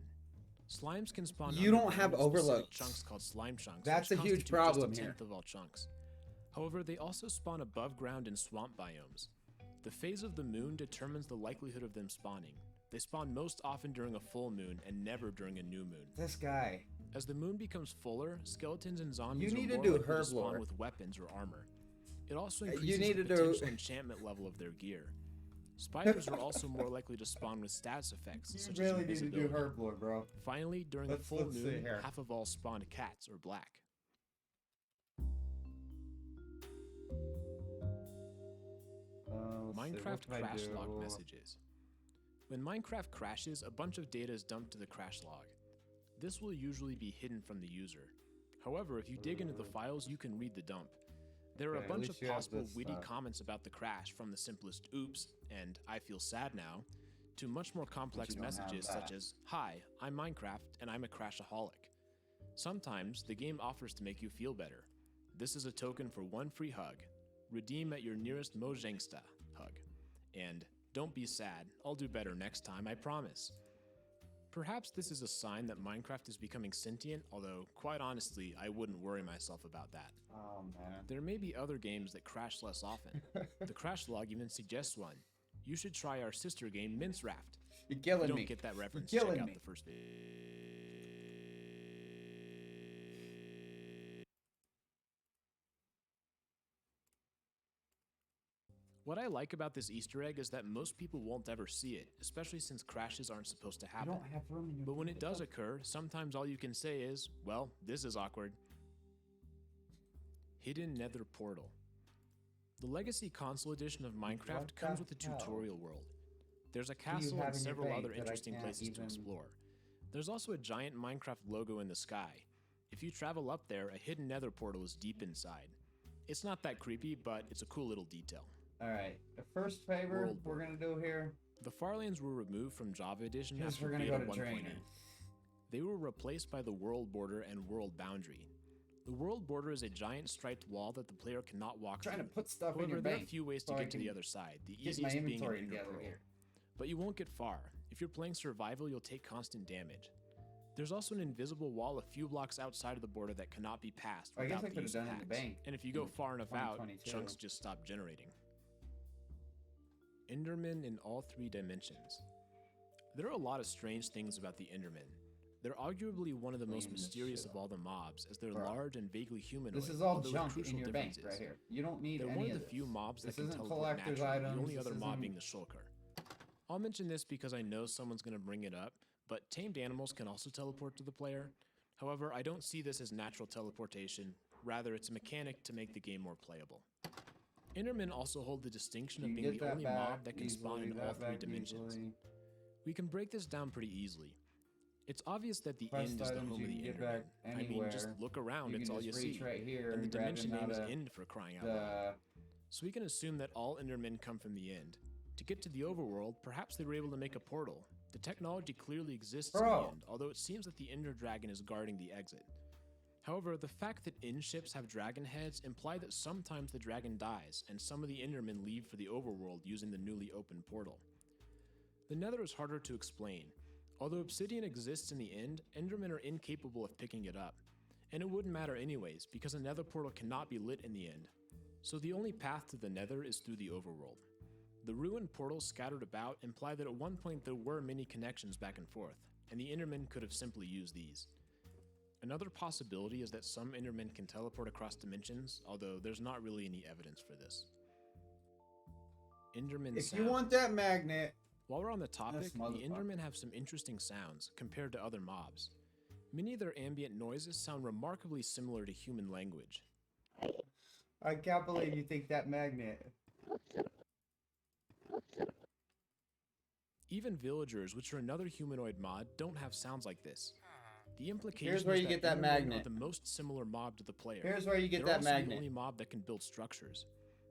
S20: Slimes can spawn.
S2: You don't
S20: underground
S2: have
S20: in specific
S2: overloads.
S20: chunks called slime chunks.
S2: That's
S20: which
S2: a huge
S20: constitute
S2: problem
S20: just a
S2: here.
S20: tenth of all chunks. However, they also spawn above ground in swamp biomes. The phase of the moon determines the likelihood of them spawning. They spawn most often during a full moon and never during a new moon.
S2: This guy.
S20: As the moon becomes fuller, skeletons and zombies
S2: You need
S20: are
S2: to
S20: more
S2: do
S20: likely to
S2: herb
S20: spawn
S2: lore.
S20: with weapons or armor. It also
S2: You
S20: increases
S2: need
S20: the
S2: to do-
S20: potential enchantment level of their gear. Spiders are also more likely to spawn with status effects, such as invisibility.
S2: herb lore, bro.
S20: Finally, during
S2: Let's-
S20: a full
S2: let's see
S20: moon,
S2: here.
S20: half of all spawned cats are black. Minecraft crash log messages. When Minecraft crashes, a bunch of data is dumped to the crash log. This will usually be hidden from the user. However, if you dig into the files, you can read the dump. There are
S2: Okay,
S20: a
S2: at
S20: bunch
S2: least
S20: of
S2: you have
S20: possible
S2: this
S20: witty
S2: stuff.
S20: comments about the crash, from the simplest oops and I feel sad now, to much more complex
S2: you don't have
S20: messages
S2: that.
S20: such as, hi, I'm Minecraft and I'm a crashaholic. Sometimes the game offers to make you feel better. This is a token for 1 free hug. Redeem at your nearest Mojangsta hug. And don't be sad, I'll do better next time, I promise. Perhaps this is a sign that Minecraft is becoming sentient, although, quite honestly, I wouldn't worry myself about that.
S2: Oh man.
S20: There may be other games that crash less often. The crash log even suggests one. You should try our sister game, Mince Raft.
S2: You're killing
S20: If you
S2: me.
S20: don't get that reference,
S2: You're
S20: check
S2: killing
S20: out
S2: me.
S20: the first video. What I like about this Easter egg is that most people won't ever see it, especially since crashes aren't supposed to happen.
S2: don't have room in your
S20: But when it does occur, sometimes all you can say is, well, this is awkward. Hidden Nether Portal. The Legacy Console Edition of Minecraft
S2: What
S20: comes
S2: the
S20: with a
S2: hell?
S20: tutorial world. There's a
S2: do you
S20: castle
S2: have
S20: and
S2: in your
S20: several
S2: bank
S20: other
S2: that I
S20: interesting
S2: can't
S20: places to
S2: even-
S20: explore. There's also a giant Minecraft logo in the sky. If you travel up there, a hidden nether portal is deep inside. It's not that creepy, but it's a cool little detail.
S2: Alright, the first favor
S20: World
S2: we're gonna do here
S20: The Farlands were removed from Java Edition
S2: is
S20: after
S2: we're gonna
S20: beta
S2: go to
S20: 1.8.
S2: trainer.
S20: They were replaced by the world border and world boundary. The world border is a giant striped wall that the player cannot walk
S2: Trying
S20: through.
S2: to put stuff in
S20: However,
S2: your
S20: there are a
S2: bank
S20: few ways to
S2: so I
S20: get to the
S2: can
S20: other side, the
S2: get my
S20: easiest being an
S2: inventory
S20: ender
S2: together
S20: pearl.
S2: here.
S20: But you won't get far. If you're playing survival, you'll take constant damage. There's also an invisible wall a few blocks outside of the border that cannot be passed
S2: I guess
S20: without
S2: I
S20: the
S2: could've
S20: use of
S2: done it in the
S20: hacks.
S2: bank
S20: And if you go
S2: in
S20: far enough out,
S2: 2022.
S20: chunks just stop generating. Endermen in all 3 dimensions. There are a lot of strange things about the Endermen. They're arguably one of the most
S2: Clean this
S20: mysterious
S2: shit
S20: of all the mobs, as they're
S2: Bro.
S20: large and vaguely humanoid.
S2: This is all
S20: although with
S2: junk
S20: crucial
S2: in your bank
S20: differences.
S2: right here. You don't need
S20: They're
S2: any
S20: one of
S2: of
S20: the
S2: this.
S20: few mobs
S2: This
S20: that can
S2: isn't
S20: teleport
S2: collector's
S20: naturally,
S2: items.
S20: the only
S2: This
S20: other mob
S2: isn't-
S20: being the shulker. I'll mention this because I know someone's going to bring it up, but tamed animals can also teleport to the player. However, I don't see this as natural teleportation, rather it's a mechanic to make the game more playable. Endermen also hold the distinction
S2: You
S20: of
S2: can
S20: being
S2: get
S20: the
S2: that
S20: only
S2: back
S20: mob that can spawn
S2: easily,
S20: in all
S2: that
S20: 3
S2: back
S20: dimensions.
S2: easily.
S20: We can break this down pretty easily. It's obvious that the
S2: Quest
S20: end is the
S2: items
S20: home
S2: you
S20: of the
S2: can get
S20: Enderman.
S2: back
S20: I mean, just
S2: anywhere.
S20: look around,
S2: You
S20: it's
S2: can
S20: all you
S2: just
S20: see.
S2: reach right here
S20: And the
S2: and grab
S20: dimension
S2: it
S20: name is
S2: out of
S20: End for crying out loud.
S2: the
S20: So we can assume that all Endermen come from the End. To get to the overworld, perhaps they were able to make a portal. The technology clearly exists in the
S2: Bro.
S20: End, although it seems that the Ender Dragon is guarding the exit. However, the fact that End ships have dragon heads imply that sometimes the dragon dies, and some of the Endermen leave for the overworld using the newly opened portal. The Nether is harder to explain. Although obsidian exists in the End, Endermen are incapable of picking it up. And it wouldn't matter anyways, because a Nether portal cannot be lit in the End. So the only path to the Nether is through the overworld. The ruined portals scattered about imply that at one point there were many connections back and forth, and the Endermen could have simply used these. Another possibility is that some Endermen can teleport across dimensions, although there's not really any evidence for this. Enderman
S2: If
S20: sound.
S2: you want that magnet,
S20: While we're on the topic,
S2: This
S20: the
S2: motherfucker.
S20: Endermen have some interesting sounds compared to other mobs. Many of their ambient noises sound remarkably similar to human language.
S2: I can't believe you think that magnet.
S20: Even villagers, which are another humanoid mod, don't have sounds like this. The implication
S2: Here's where
S20: is
S2: you get that
S20: Endermen
S2: magnet.
S20: are the most similar mob to the player.
S2: Here's where you get
S20: They're
S2: that
S20: also
S2: magnet.
S20: the only mob that can build structures.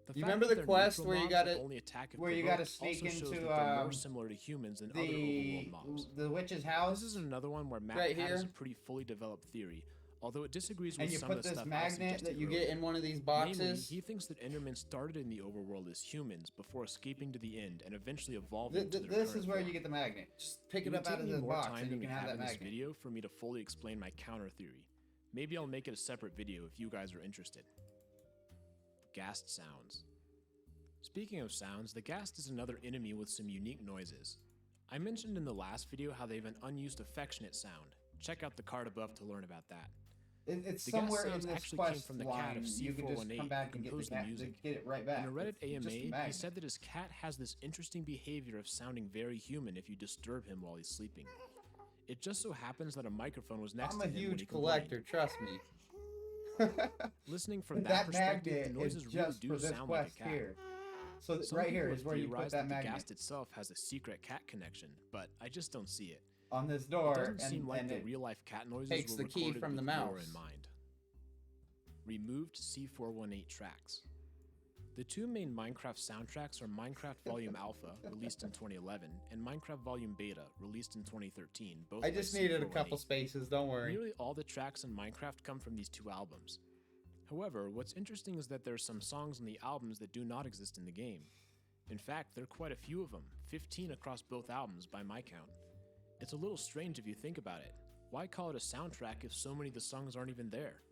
S20: The
S2: You
S20: fact
S2: remember
S20: that
S2: the
S20: they're
S2: quest
S20: neutral
S2: where you
S20: mobs that
S2: gotta-
S20: only attack if
S2: where you gotta
S20: provoked
S2: sneak
S20: also shows
S2: into,
S20: that they're more
S2: um,
S20: similar to humans than other overworld mobs.
S2: The witch's house.
S20: This is another one where Matt
S2: right
S20: has a
S2: here.
S20: pretty fully developed theory, although it disagrees with
S2: And you
S20: some
S2: put
S20: of the
S2: this
S20: stuff I
S2: magnet
S20: suggested
S2: that you
S20: earlier.
S2: get in one of these
S20: Namely,
S2: boxes.
S20: he thinks that Endermen started in the overworld as humans before escaping to the end and eventually evolving to their
S2: This
S20: current
S2: is where
S20: form.
S2: you get the magnet. Just pick
S20: It
S2: it
S20: would
S2: up out
S20: take
S2: of
S20: me
S2: the
S20: more
S2: box
S20: time
S2: and you
S20: than we
S2: can have
S20: have
S2: that
S20: in this
S2: magnet.
S20: video for me to fully explain my counter theory. Maybe I'll make it a separate video if you guys are interested. Ghast sounds. Speaking of sounds, the Ghast is another enemy with some unique noises. I mentioned in the last video how they have an unused affectionate sound. Check out the card above to learn about that.
S2: It's
S20: The Ghast
S2: somewhere in
S20: sounds
S2: this
S20: actually came
S2: quest
S20: from the cat
S2: line.
S20: of
S2: You can just
S20: C418
S2: come back
S20: who
S2: and get
S20: composed
S2: the
S20: the
S2: cat,
S20: music.
S2: get it right back.
S20: In a Reddit
S2: It's just a
S20: AMA, he
S2: magnet.
S20: said that his cat has this interesting behavior of sounding very human if you disturb him while he's sleeping. It just so happens that a microphone was next
S2: I'm
S20: to
S2: a
S20: him when he
S2: huge
S20: complained.
S2: collector, trust me.
S20: Listening from
S2: But
S20: that perspective,
S2: magnet
S20: the noises
S2: is
S20: really
S2: just
S20: do
S2: for this
S20: sound like a
S2: quest
S20: cat.
S2: here. So
S20: Some
S2: right here
S20: people
S2: is
S20: have
S2: where you put
S20: theorized
S2: that
S20: The
S2: magnet
S20: Ghast itself has a secret cat connection, but I just don't see it.
S2: on this door,
S20: It doesn't seem
S2: and,
S20: like
S2: and
S20: the
S2: it
S20: real-life cat noises
S2: takes
S20: were
S2: the key
S20: recorded
S2: from the
S20: with lore
S2: mouse.
S20: in mind. Removed C418 tracks. The two main Minecraft soundtracks are Minecraft Volume Alpha, released in 2011, and Minecraft Volume Beta, released in 2013, both
S2: I
S20: by
S2: just needed a couple
S20: C418.
S2: spaces. Don't worry.
S20: Nearly all the tracks in Minecraft come from these two albums. However, what's interesting is that there are some songs on the albums that do not exist in the game. In fact, there are quite a few of them, 15 across both albums by my count. It's a little strange if you think about it. Why call it a soundtrack if so many of the songs aren't even there?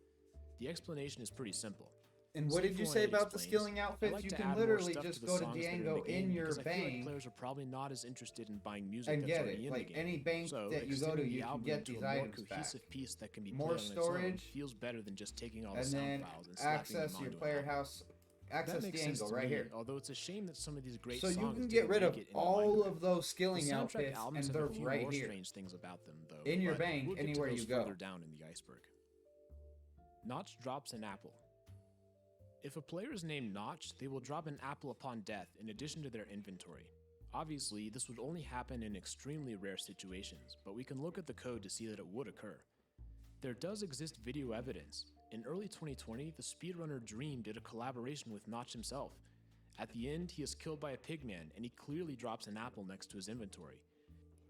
S20: The explanation is pretty simple.
S2: And what did you say
S20: C418
S2: about the
S20: explains,
S2: skilling
S20: "I
S2: outfits?
S20: like
S2: You
S20: to
S2: can
S20: add more
S2: literally
S20: stuff
S2: just
S20: the
S2: go to
S20: songs that are in
S2: Django
S20: the game
S2: in your
S20: because I feel like
S2: bank.
S20: players are probably not as interested in buying music
S2: And
S20: that's
S2: get
S20: already
S2: it.
S20: in
S2: Like
S20: the game.
S2: any bank
S20: So
S2: that you go to,
S20: extending the
S2: you can
S20: album
S2: get
S20: into
S2: these
S20: a more
S2: items back.
S20: cohesive piece that can be
S2: More
S20: played on its own
S2: storage,
S20: feels better than just taking all the
S2: and
S20: sound
S2: then
S20: files and slapping
S2: access
S20: them
S2: your
S20: onto
S2: player
S20: an album.
S2: house.
S20: That
S2: Access
S20: makes sense
S2: Django
S20: to
S2: right
S20: me,
S2: here.
S20: although it's a shame that some of these great
S2: So you
S20: songs
S2: can
S20: didn't
S2: get rid of
S20: make it into
S2: all
S20: Minecraft.
S2: of those skilling
S20: The soundtrack
S2: outfits,
S20: albums
S2: and
S20: have
S2: they're
S20: a few
S2: right
S20: more
S2: here.
S20: strange things about them, though.
S2: In your
S20: but
S2: bank,
S20: we'll get to
S2: anywhere
S20: those
S2: you go.
S20: further down in the iceberg. Notch drops an apple. If a player is named Notch, they will drop an apple upon death in addition to their inventory.
S19: Obviously, this would only happen in extremely rare situations, but we can look at the code to see that it would occur. There does exist video evidence. In early 2020, the speedrunner Dream did a collaboration with Notch himself. At the end, he is killed by a pigman, and he clearly drops an apple next to his inventory.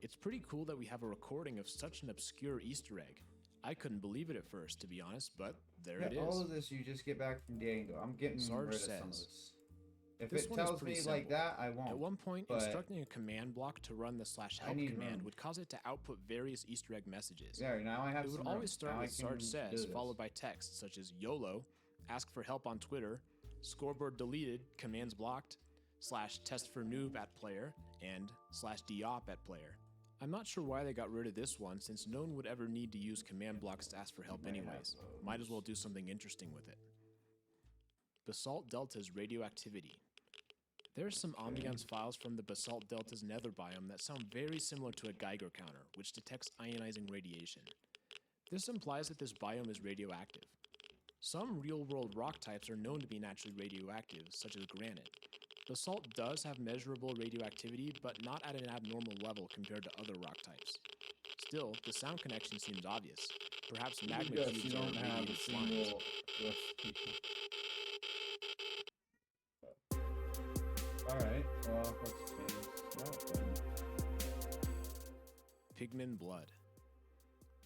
S19: It's pretty cool that we have a recording of such an obscure Easter egg. I couldn't believe it at first, to be honest, but there it is.
S2: All of this you just get back from Diego. I'm getting
S19: Sarge
S2: rid of some of
S19: says,
S2: this. If
S19: this
S2: it
S19: one is
S2: tells me
S19: pretty
S2: like
S19: simple.
S2: that, I won't.
S19: At one point,
S2: but
S19: instructing a command block to run the /help
S2: need
S19: command
S2: room.
S19: would cause it to output various Easter egg messages.
S2: Yeah, now I have
S19: It would
S2: some
S19: always
S2: room.
S19: start
S2: Now I
S19: with Sarge
S2: can
S19: says,
S2: do this.
S19: followed by text such as YOLO, ask for help on Twitter, scoreboard deleted, commands blocked, /test for noob at player, and /diop at player. I'm not sure why they got rid of this one, since no one would ever need to use command blocks to ask for help anyways. Might as well do something interesting with it. Basalt Delta's radioactivity. There are some ambiance files from the Basalt Delta's nether biome that sound very similar to a Geiger counter, which detects ionizing radiation. This implies that this biome is radioactive. Some real-world rock types are known to be naturally radioactive, such as granite. Basalt does have measurable radioactivity, but not at an abnormal level compared to other rock types. Still, the sound connection seems obvious. Perhaps magma
S2: Yes,
S19: cubes
S2: you
S19: are
S2: don't have a
S19: radiated slimes.
S2: single recipe. Alright, well, let's change that then.
S19: Pigman blood.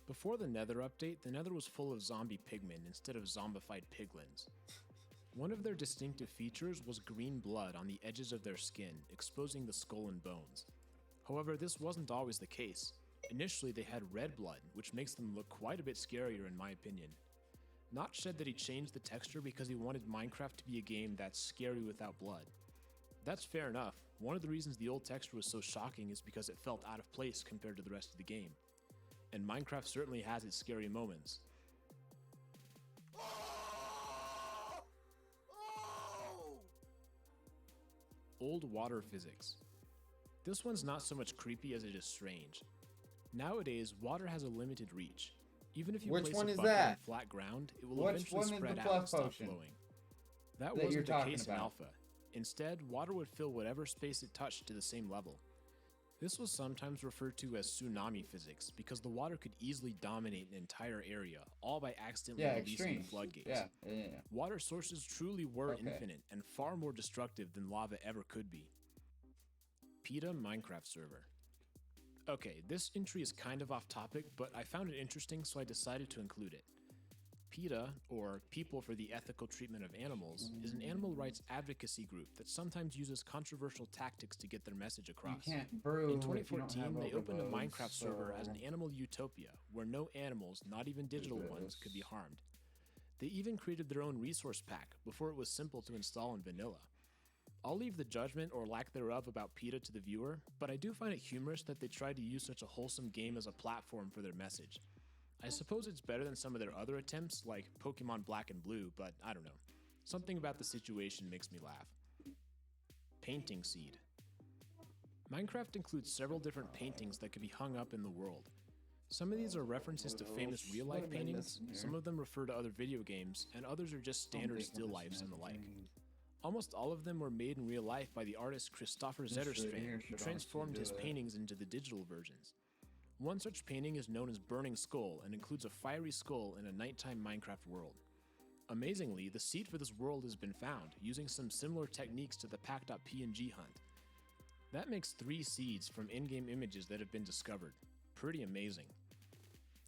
S19: Before the Nether update, the Nether was full of zombie pigmen instead of zombified piglins. One of their distinctive features was green blood on the edges of their skin, exposing the skull and bones. However, this wasn't always the case. Initially, they had red blood, which makes them look quite a bit scarier in my opinion. Notch said that he changed the texture because he wanted Minecraft to be a game that's scary without blood. That's fair enough. One of the reasons the old texture was so shocking is because it felt out of place compared to the rest of the game. And Minecraft certainly has its scary moments. Old water physics. This one's not so much creepy as it is strange. Nowadays, water has a limited reach. Even if you
S2: Which
S19: place
S2: one
S19: a
S2: is
S19: bucket
S2: that?
S19: on flat ground, it will
S2: Which
S19: eventually
S2: one is the
S19: spread out
S2: fluff
S19: and stop
S2: potion
S19: flowing. That
S2: that you're
S19: wasn't the
S2: talking
S19: case in
S2: about?
S19: Alpha. Instead, water would fill whatever space it touched to the same level. This was sometimes referred to as tsunami physics because the water could easily dominate an entire area, all by accidentally releasing
S2: extreme.
S19: the floodgates.
S2: Yeah.
S19: Water sources truly were
S2: Okay.
S19: infinite and far more destructive than lava ever could be. PETA Minecraft server. Okay, this entry is kind of off topic, but I found it interesting, so I decided to include it. PETA, or People for the Ethical Treatment of Animals, is an animal rights advocacy group that sometimes uses controversial tactics to get their message across.
S2: can't brew
S19: In
S2: if you don't
S19: 2014,
S2: have
S19: they opened a
S2: overloads,
S19: Minecraft server as an
S2: so-
S19: animal utopia, where no animals, not even digital ones, could be harmed. They even created their own resource pack before it was simple to install in vanilla. I'll leave the judgment or lack thereof about PETA to the viewer, but I do find it humorous that they tried to use such a wholesome game as a platform for their message. I suppose it's better than some of their other attempts, like Pokemon Black and Blue, but I don't know. Something about the situation makes me laugh. Painting Seed. Minecraft includes several different paintings that can be hung up in the world. Some of these are references to famous real-life paintings, some of them refer to other video games, and others are just standard still lifes and the like. Almost all of them were made in real life by the artist Christopher
S2: This right
S19: Zetterstrand,
S2: here
S19: who
S2: should
S19: transformed
S2: honestly
S19: his
S2: do it.
S19: paintings into the digital versions. One such painting is known as Burning Skull and includes a fiery skull in a nighttime Minecraft world. Amazingly, the seed for this world has been found, using some similar techniques to the pack.png hunt. That makes 3 seeds from in-game images that have been discovered. Pretty amazing.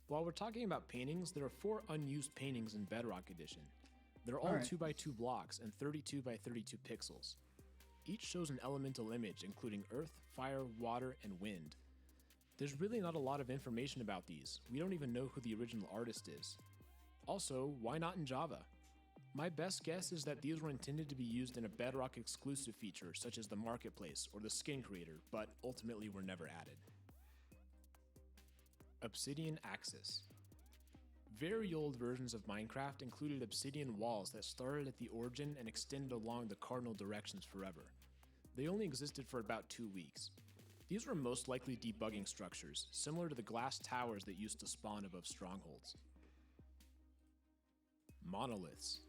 S19: While we're talking about paintings, there are 4 unused paintings in Bedrock Edition. They're all
S2: Alright.
S19: 2x2 blocks and 32x32 pixels. Each shows an elemental image including earth, fire, water, and wind. There's really not a lot of information about these. We don't even know who the original artist is. Also, why not in Java? My best guess is that these were intended to be used in a Bedrock exclusive feature such as the Marketplace or the Skin Creator, but ultimately were never added. Obsidian Axis. Very old versions of Minecraft included obsidian walls that started at the origin and extended along the cardinal directions forever. They only existed for about 2 weeks. These were most likely debugging structures, similar to the glass towers that used to spawn above strongholds. Monoliths.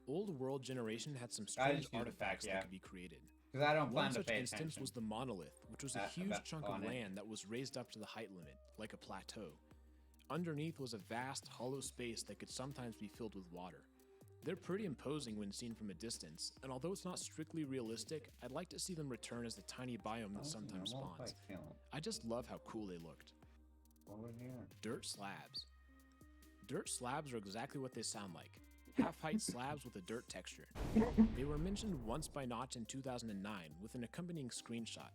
S19: Old World Generation had some
S2: I
S19: strange
S2: just used the
S19: artifacts
S2: fact, yeah.
S19: that could be created.
S2: Because I don't plan
S19: One
S2: to
S19: such
S2: pay
S19: instance
S2: attention.
S19: was the monolith, which was a huge
S2: about
S19: chunk of
S2: on it.
S19: land that was raised up to the height limit, like a plateau. Underneath was a vast, hollow space that could sometimes be filled with water. They're pretty imposing when seen from a distance, and although it's not strictly realistic, I'd like to see them return as the tiny biome that sometimes spawns. I just love how cool they looked.
S2: Over here.
S19: Dirt slabs. Dirt slabs are exactly what they sound like. Half-height slabs with a dirt texture. They were mentioned once by Notch in 2009 with an accompanying screenshot.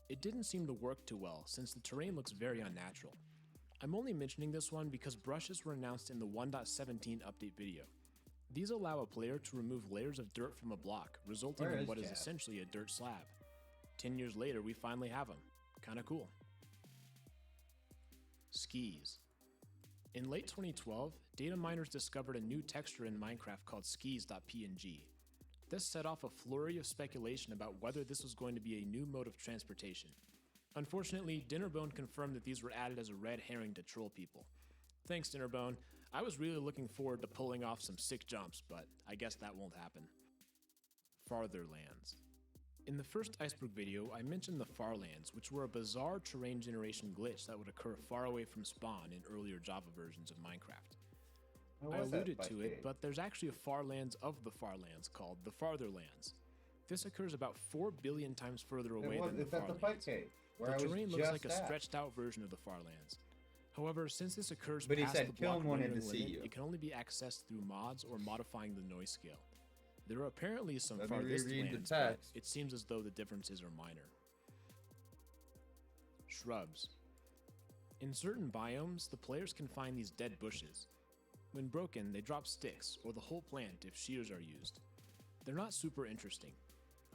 S19: It didn't seem to work too well since the terrain looks very unnatural. I'm only mentioning this one because brushes were announced in the 1.17 update video. These allow a player to remove layers of dirt from a block, resulting
S2: Where
S19: in
S2: is
S19: what is
S2: Chad?
S19: essentially a dirt slab. 10 years later, we finally have them. Kinda cool. Skis. In late 2012, data miners discovered a new texture in Minecraft called skis.png. This set off a flurry of speculation about whether this was going to be a new mode of transportation. Unfortunately, Dinnerbone confirmed that these were added as a red herring to troll people. Thanks, Dinnerbone. I was really looking forward to pulling off some sick jumps, but I guess that won't happen. Fartherlands. In the first Iceberg video, I mentioned the Farlands, which were a bizarre terrain generation glitch that would occur far away from spawn in earlier Java versions of Minecraft. I alluded to it, but there's actually a Farlands of the Farlands called the Fartherlands. This occurs about 4 billion times further away than the
S2: It's at the
S19: Farlands.
S2: fight cave, where I
S19: The
S2: was
S19: terrain looks
S2: just
S19: like a
S2: at.
S19: stretched out version of the Farlands. However, since this occurs
S2: But he
S19: past
S2: said
S19: the block
S2: Kiln wanted to
S19: rendering
S2: see
S19: limit,
S2: you.
S19: it can only be accessed through mods or modifying the noise scale. There are apparently some
S2: Let me
S19: farthest
S2: reread the
S19: lands, but
S2: text.
S19: it seems as though the differences are minor. Shrubs. In certain biomes, the players can find these dead bushes. When broken, they drop sticks, or the whole plant if shears are used. They're not super interesting.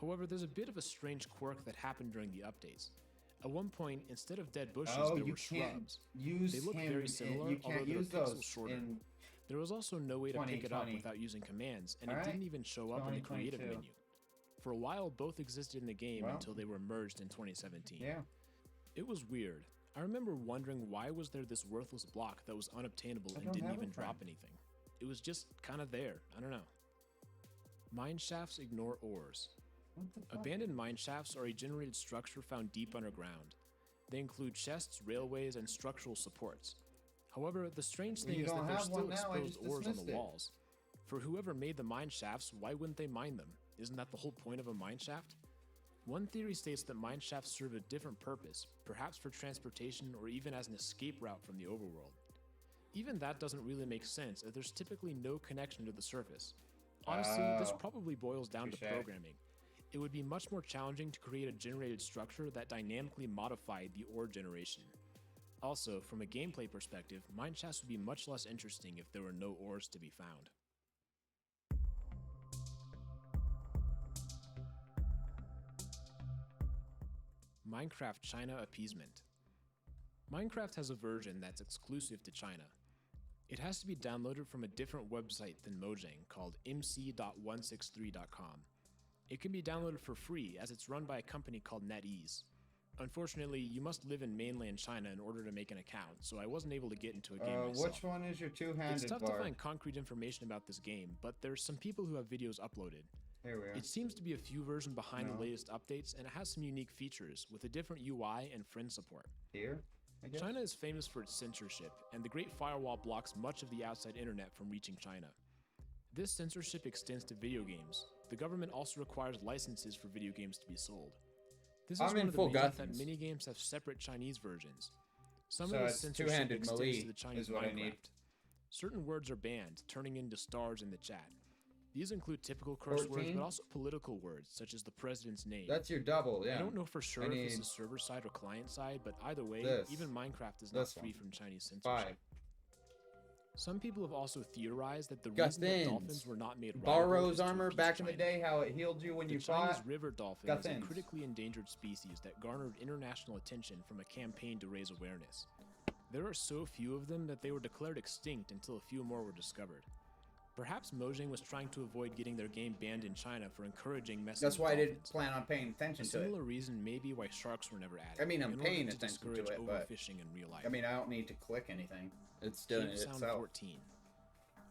S19: However, there's a bit of a strange quirk that happened during the updates. At one point, instead of dead bushes,
S2: Oh,
S19: there
S2: you
S19: were
S2: can't
S19: shrubs.
S2: use
S19: They look
S2: him
S19: very
S2: in-
S19: similar,
S2: you can't
S19: although they're
S2: use
S19: pixels
S2: those
S19: shorter.
S2: in
S19: There was also no way to pick it up
S2: 2020.
S19: without using commands, and it
S2: Alright.
S19: didn't even show up in the creative
S2: 2022.
S19: menu. For a while, both existed in the game
S2: Well.
S19: until they were merged in 2017.
S2: Yeah.
S19: It was weird. I remember wondering why was there this worthless block that was unobtainable
S2: I
S19: and
S2: don't
S19: didn't
S2: have a
S19: even drop
S2: friend.
S19: anything. It was just kind of there. I don't know. Mine shafts ignore ores. Abandoned mine shafts are a generated structure found deep underground. They include chests, railways, and structural supports. However, the strange
S2: Well,
S19: thing
S2: you
S19: is that
S2: don't
S19: there's
S2: have
S19: still
S2: one now, I
S19: exposed
S2: just
S19: ores on
S2: dismissed
S19: the
S2: it.
S19: walls. For whoever made the mine shafts, why wouldn't they mine them? Isn't that the whole point of a mine shaft? One theory states that mine shafts serve a different purpose, perhaps for transportation or even as an escape route from the overworld. Even that doesn't really make sense, as there's typically no connection to the surface. Honestly, this
S2: Oh.
S19: probably boils down to
S2: Touche.
S19: programming. It would be much more challenging to create a generated structure that dynamically modified the ore generation. Also, from a gameplay perspective, mine shafts would be much less interesting if there were no ores to be found. Minecraft China Appeasement. Minecraft has a version that's exclusive to China. It has to be downloaded from a different website than Mojang called mc.163.com. It can be downloaded for free as it's run by a company called NetEase. Unfortunately, you must live in mainland China in order to make an account, so I wasn't able to get into a game myself.
S2: Which one is your two-handed
S19: It's tough
S2: bar?
S19: to find concrete information about this game, but there's some people who have videos uploaded.
S2: Here we are.
S19: It seems to be a few versions behind
S2: No.
S19: the latest updates, and it has some unique features with a different UI and friend support.
S2: Here, I guess?
S19: China is famous for its censorship, and the Great Firewall blocks much of the outside internet from reaching China. This censorship extends to video games. The government also requires licenses for video games to be sold. This is
S2: I'm
S19: one
S2: in
S19: of the
S2: full
S19: reasons that
S2: Guthans.
S19: many games have separate Chinese versions. Some
S2: So
S19: of this
S2: it's
S19: censorship
S2: two-handed
S19: extends
S2: melee
S19: to the Chinese
S2: is what I need.
S19: Minecraft. Certain words are banned, turning into stars in the chat. These include typical curse words,
S2: 14?
S19: but also political words, such as the president's name.
S2: That's your double, yeah.
S19: I don't know for sure
S2: I
S19: if this
S2: need
S19: is server side or client side, but either way,
S2: this,
S19: even Minecraft is not
S2: this
S19: free
S2: one.
S19: from Chinese censorship.
S2: 5.
S19: Some people have also theorized that the
S2: Got
S19: reason that
S2: thins.
S19: dolphins were not made rival
S2: Barrow's
S19: is to
S2: armor
S19: appease
S2: back in the
S19: China.
S2: day, how it healed you when
S19: The
S2: you
S19: Chinese
S2: fought.
S19: river dolphin
S2: Got
S19: is a
S2: thins.
S19: critically endangered species that garnered international attention from a campaign to raise awareness. There are so few of them that they were declared extinct until a few more were discovered. Perhaps Mojang was trying to avoid getting their game banned in China for encouraging messing
S2: That's
S19: with
S2: why I didn't
S19: dolphins.
S2: plan on paying
S19: A
S2: attention to it.
S19: similar reason may be why sharks were never added.
S2: I mean, I'm
S19: in order
S2: paying
S19: to
S2: attention to
S19: discourage
S2: it, but
S19: overfishing in real life.
S2: I mean, I don't need to click anything. It's doing
S19: Cave
S2: it
S19: Sound
S2: itself.
S19: 14.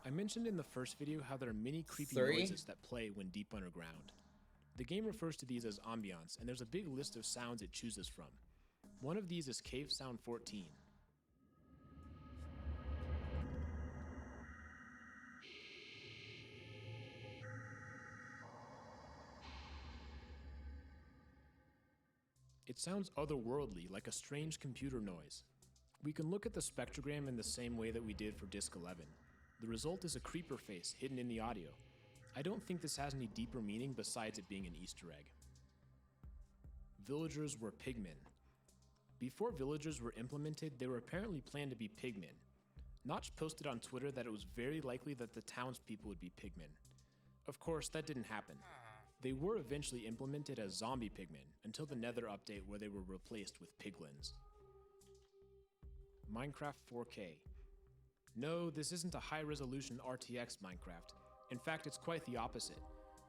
S19: I mentioned in the first video how there are many creepy
S2: 3?
S19: noises that play when deep underground. The game refers to these as ambiance, and there's a big list of sounds it chooses from. One of these is Cave Sound 14. It sounds otherworldly, like a strange computer noise. We can look at the spectrogram in the same way that we did for Disc 11. The result is a creeper face hidden in the audio. I don't think this has any deeper meaning besides it being an Easter egg. Villagers were pigmen. Before villagers were implemented, they were apparently planned to be pigmen. Notch posted on Twitter that it was very likely that the townspeople would be pigmen. Of course, that didn't happen. They were eventually implemented as zombie pigmen until the Nether update where they were replaced with piglins. Minecraft 4K. No, this isn't a high-resolution RTX Minecraft. In fact, it's quite the opposite.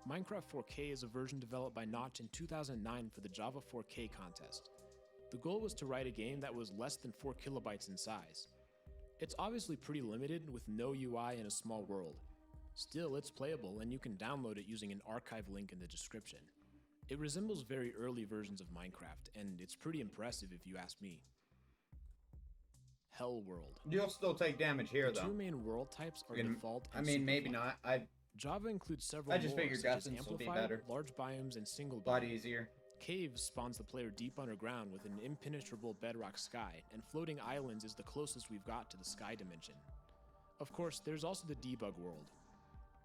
S19: Minecraft 4K is a version developed by Notch in 2009 for the Java 4K contest. The goal was to write a game that was less than 4 kilobytes in size. It's obviously pretty limited with no UI and a small world. Still, it's playable and you can download it using an archive link in the description. It resembles very early versions of Minecraft, and it's pretty impressive if you ask me. Hell World.
S2: You'll still take damage here, though.
S19: The two main world types are default and
S2: I mean, maybe
S19: Superfly.
S2: not.
S19: Java includes several
S2: I just
S19: more,
S2: figured
S19: such as
S2: Gustin's will be
S19: Amplified,
S2: better.
S19: large biomes, and single
S2: A lot
S19: biome.
S2: easier.
S19: Caves spawns the player deep underground with an impenetrable bedrock sky, and floating islands is the closest we've got to the sky dimension. Of course, there's also the debug world.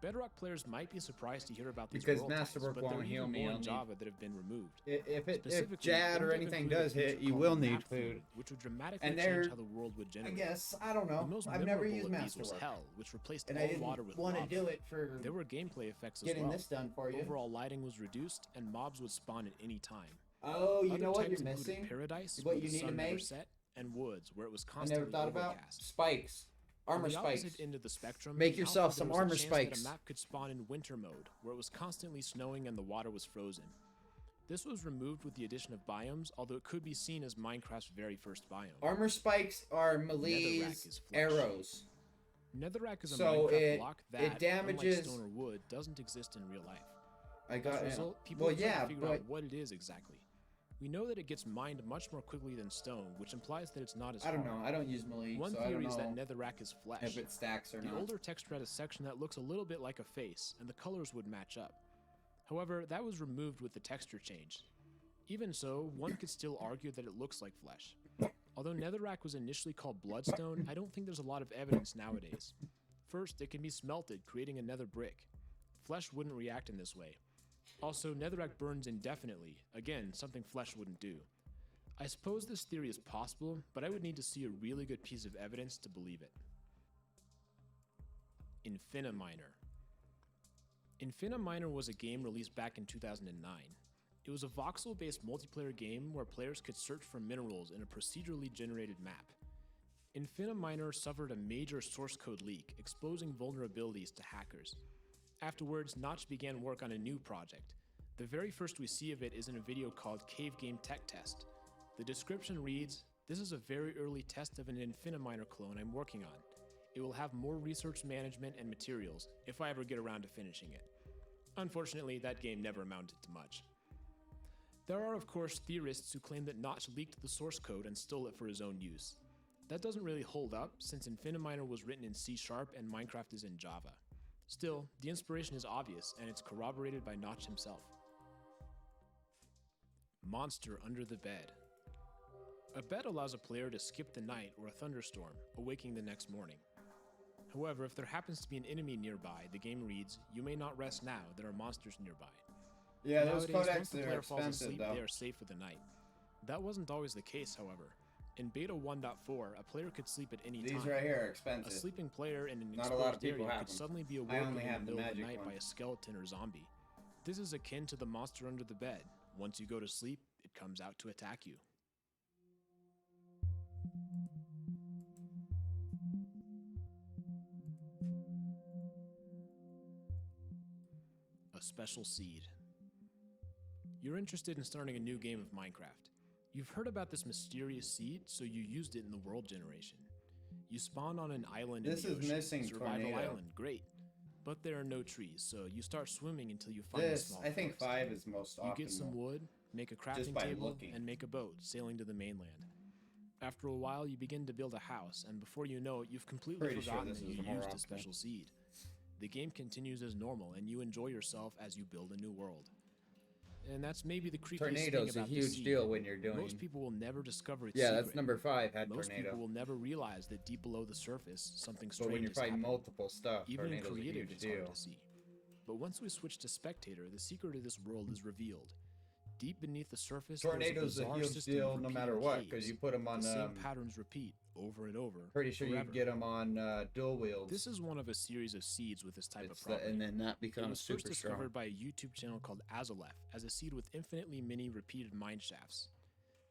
S19: Bedrock players might be surprised to hear about these
S2: Because
S19: world types,
S2: Masterwork
S19: but
S2: won't
S19: there are
S2: heal
S19: even
S2: me.
S19: more
S2: I'll
S19: in
S2: need-
S19: Java that have been removed.
S2: If
S19: Specifically,
S2: Jad or
S19: MDev
S2: anything
S19: included a
S2: does hit,
S19: feature
S2: you
S19: called
S2: will need
S19: Map
S2: food.
S19: which would dramatically
S2: And
S19: change
S2: they're,
S19: how the world would
S2: I
S19: generate.
S2: guess, I don't
S19: The
S2: know.
S19: most
S2: I've never
S19: memorable
S2: used
S19: of these was
S2: Masterwork.
S19: Hell, which replaced
S2: And
S19: all
S2: I didn't
S19: water with
S2: want to
S19: lava.
S2: do it for
S19: There were gameplay effects as
S2: getting
S19: well.
S2: this done for you.
S19: Overall lighting was reduced, and mobs would spawn at any time.
S2: Oh, you
S19: Other
S2: know what
S19: types
S2: you're
S19: included
S2: missing?
S19: Paradise,
S2: What
S19: where
S2: you
S19: the
S2: need to
S19: sun never
S2: make?
S19: set, and woods, where it was
S2: I
S19: constantly
S2: never thought about
S19: overcast.
S2: spikes. Armor
S19: On the
S2: spikes.
S19: opposite end of the spectrum,
S2: Make
S19: in
S2: yourself
S19: Alpha,
S2: some
S19: there was a
S2: armor
S19: chance
S2: spikes.
S19: That a map could spawn in winter mode, where it was constantly snowing and the water was frozen. This was removed with the addition of biomes, although it could be seen as Minecraft's very first biome.
S2: Armor spikes are
S19: Netherrack
S2: Melee's
S19: is flesh.
S2: arrows.
S19: Netherrack is a
S2: So
S19: Minecraft block that,
S2: it damages.
S19: unlike stone or wood, doesn't exist in real life.
S2: I got
S19: As a
S2: it.
S19: result, people
S2: Well,
S19: are trying
S2: yeah,
S19: to figure
S2: but
S19: out what it is exactly. We know that it gets mined much more quickly than stone, which implies that it's not as
S2: I don't
S19: hard.
S2: know. I don't use Melee,
S19: One
S2: so I don't
S19: theory is that
S2: know
S19: Netherrack is flesh.
S2: if it stacks or
S19: The
S2: not.
S19: older texture had a section that looks a little bit like a face, and the colors would match up. However, that was removed with the texture change. Even so, one could still argue that it looks like flesh. Although Netherrack was initially called Bloodstone, I don't think there's a lot of evidence nowadays. First, it can be smelted, creating a nether brick. Flesh wouldn't react in this way. Also, Netherrack burns indefinitely, again, something flesh wouldn't do. I suppose this theory is possible, but I would need to see a really good piece of evidence to believe it. Infiniminer. Infiniminer was a game released back in 2009. It was a voxel-based multiplayer game where players could search for minerals in a procedurally generated map. Infiniminer suffered a major source code leak, exposing vulnerabilities to hackers. Afterwards, Notch began work on a new project. The very first we see of it is in a video called Cave Game Tech Test. The description reads, "This is a very early test of an Infiniminer clone I'm working on. It will have more research management and materials if I ever get around to finishing it." Unfortunately, that game never amounted to much. There are, of course, theorists who claim that Notch leaked the source code and stole it for his own use. That doesn't really hold up, since Infiniminer was written in C# and Minecraft is in Java. Still, the inspiration is obvious, and it's corroborated by Notch himself. Monster under the bed. A bed allows a player to skip the night or a thunderstorm, awaking the next morning. However, if there happens to be an enemy nearby, the game reads, "You may not rest now, there are monsters nearby."
S2: Yeah, those
S19: Nowadays,
S2: codecs
S19: once the
S2: are
S19: player falls
S2: expensive,
S19: asleep,
S2: though.
S19: they are safe for the night. That wasn't always the case, however. In Beta 1.4, a player could sleep at any time.
S2: These right here are expensive.
S19: A sleeping player in an
S2: Not a lot of
S19: exposed
S2: people
S19: area
S2: have
S19: could
S2: them.
S19: suddenly be
S2: I
S19: awoken
S2: only
S19: in the
S2: have the
S19: middle of the
S2: magic
S19: night by
S2: one.
S19: a skeleton or zombie. This is akin to the monster under the bed. Once you go to sleep, it comes out to attack you. A special seed. You're interested in starting a new game of Minecraft. You've heard about this mysterious seed, so you used it in the world generation. You spawn on an island
S2: This
S19: in the
S2: is
S19: ocean.
S2: missing
S19: Survival
S2: Tornado.
S19: Island, great. But there are no trees, so you start swimming until you find a
S2: This,
S19: small
S2: I think
S19: forest.
S2: 5 is most
S19: You
S2: optimal.
S19: get some wood, make a crafting
S2: by
S19: table,
S2: looking.
S19: and make a boat, sailing to the mainland. After a while, you begin to build a house, and before you know it, you've completely
S2: Pretty sure
S19: forgotten
S2: this
S19: that
S2: is
S19: you
S2: more
S19: used a
S2: optimal.
S19: special seed. The game continues as normal, and you enjoy yourself as you build a new world. And that's maybe the creepiest
S2: Tornado's
S19: thing
S2: a
S19: about
S2: huge
S19: this seed.
S2: deal when you're doing.
S19: Most people will never discover its
S2: Yeah,
S19: secret.
S2: that's number 5. Had
S19: Most
S2: tornado.
S19: people will never realize that deep below the surface, something
S2: But
S19: strange
S2: when you're
S19: is
S2: fighting
S19: happening.
S2: multiple stuff,
S19: Even in
S2: tornado's a
S19: creative,
S2: huge
S19: it's hard
S2: deal.
S19: to see. But once we switch to spectator, the secret of this world is revealed. Deep beneath the surface,
S2: Tornado's
S19: there's
S2: a
S19: bizarre
S2: huge
S19: system
S2: deal
S19: of
S2: no
S19: repeating
S2: matter what,
S19: caves.
S2: 'cause you put 'em on,
S19: The same
S2: um,
S19: patterns repeat over and over.
S2: Pretty sure
S19: forever.
S2: you get them on dual wheels.
S19: This is one of a series of seeds with this type
S2: It's
S19: of property.
S2: and then that
S19: It
S2: becomes
S19: was first
S2: super
S19: discovered
S2: strong.
S19: by a YouTube channel called Azalef as a seed with infinitely many repeated mine shafts.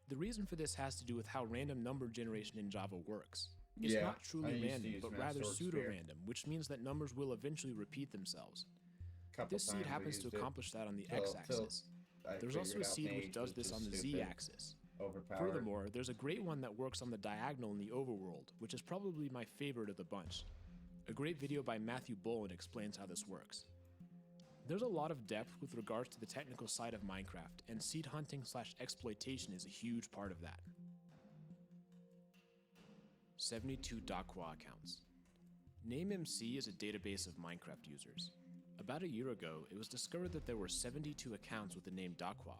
S19: The reason for this has to do with how random number generation in Java works. It's
S2: Yeah,
S19: not
S2: I
S19: truly
S2: used to
S19: random,
S2: use
S19: but
S2: Mass
S19: rather
S2: Sword Spear.
S19: pseudo-random, which means that numbers will eventually repeat themselves.
S2: Couple
S19: This seed
S2: times we
S19: happens to
S2: used it
S19: accomplish that on the
S2: till-
S19: x-axis.
S2: till I
S19: There's also
S2: figured
S19: a
S2: out
S19: seed which
S2: Mage
S19: does
S2: was
S19: this
S2: just
S19: on the
S2: stupid.
S19: z-axis.
S2: Overpowered.
S19: Furthermore, there's a great one that works on the diagonal in the overworld, which is probably my favorite of the bunch. A great video by Matthew Boland explains how this works. There's a lot of depth with regards to the technical side of Minecraft, and seed hunting / exploitation is a huge part of that. 72 Dakwa accounts. NameMC is a database of Minecraft users. About a year ago, it was discovered that there were 72 accounts with the name Dakwa.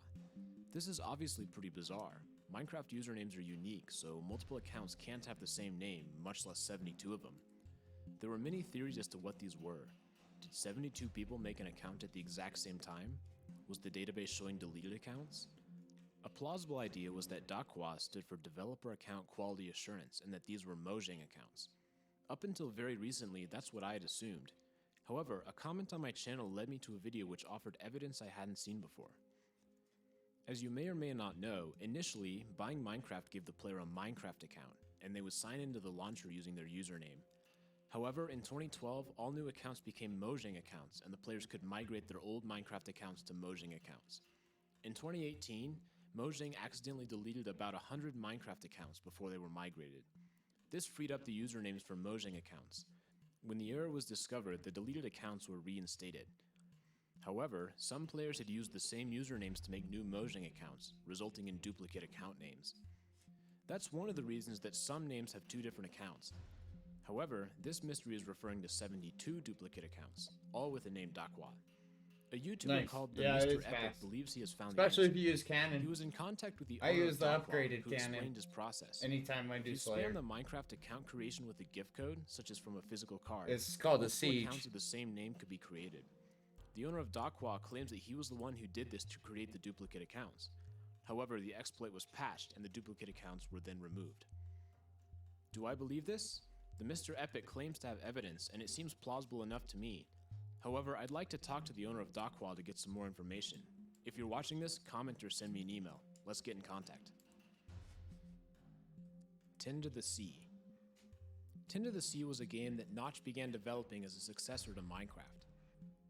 S19: This is obviously pretty bizarre. Minecraft usernames are unique, so multiple accounts can't have the same name, much less 72 of them. There were many theories as to what these were. Did 72 people make an account at the exact same time? Was the database showing deleted accounts? A plausible idea was that Dakwa stood for Developer Account Quality Assurance and that these were Mojang accounts. Up until very recently, that's what I had assumed. However, a comment on my channel led me to a video which offered evidence I hadn't seen before. As you may or may not know, initially, buying Minecraft gave the player a Minecraft account, and they would sign into the launcher using their username. However, in 2012, all new accounts became Mojang accounts, and the players could migrate their old Minecraft accounts to Mojang accounts. In 2018, Mojang accidentally deleted about 100 Minecraft accounts before they were migrated. This freed up the usernames for Mojang accounts. When the error was discovered, the deleted accounts were reinstated. However, some players had used the same usernames to make new Mojang accounts, resulting in duplicate account names. That's one of the reasons that some names have 2 different accounts. However, this mystery is referring to 72 duplicate accounts, all with the name Dakwa. A YouTuber
S2: Nice.
S19: called the
S2: Yeah, it
S19: Mr.
S2: is
S19: Epic
S2: fast.
S19: believes he has found
S2: Especially
S19: the
S2: if
S19: answer.
S2: you use Canon.
S19: He was in contact with the
S2: I
S19: owner
S2: use
S19: of
S2: the
S19: Dakwa,
S2: upgraded
S19: who
S2: Canon
S19: explained his process.
S2: anytime I do
S19: If you
S2: Slayer.
S19: spam the Minecraft account creation with a gift code, such as from a physical card,
S2: It's called a
S19: multiple
S2: siege.
S19: accounts of the same name could be created. The owner of Dakwa claims that he was the one who did this to create the duplicate accounts. However, the exploit was patched and the duplicate accounts were then removed. Do I believe this? The Mr. Epic claims to have evidence, and it seems plausible enough to me. However, I'd like to talk to the owner of Dakwa to get some more information. If you're watching this, comment or send me an email. Let's get in contact. Tend to the Sea. Tend to the Sea was a game that Notch began developing as a successor to Minecraft.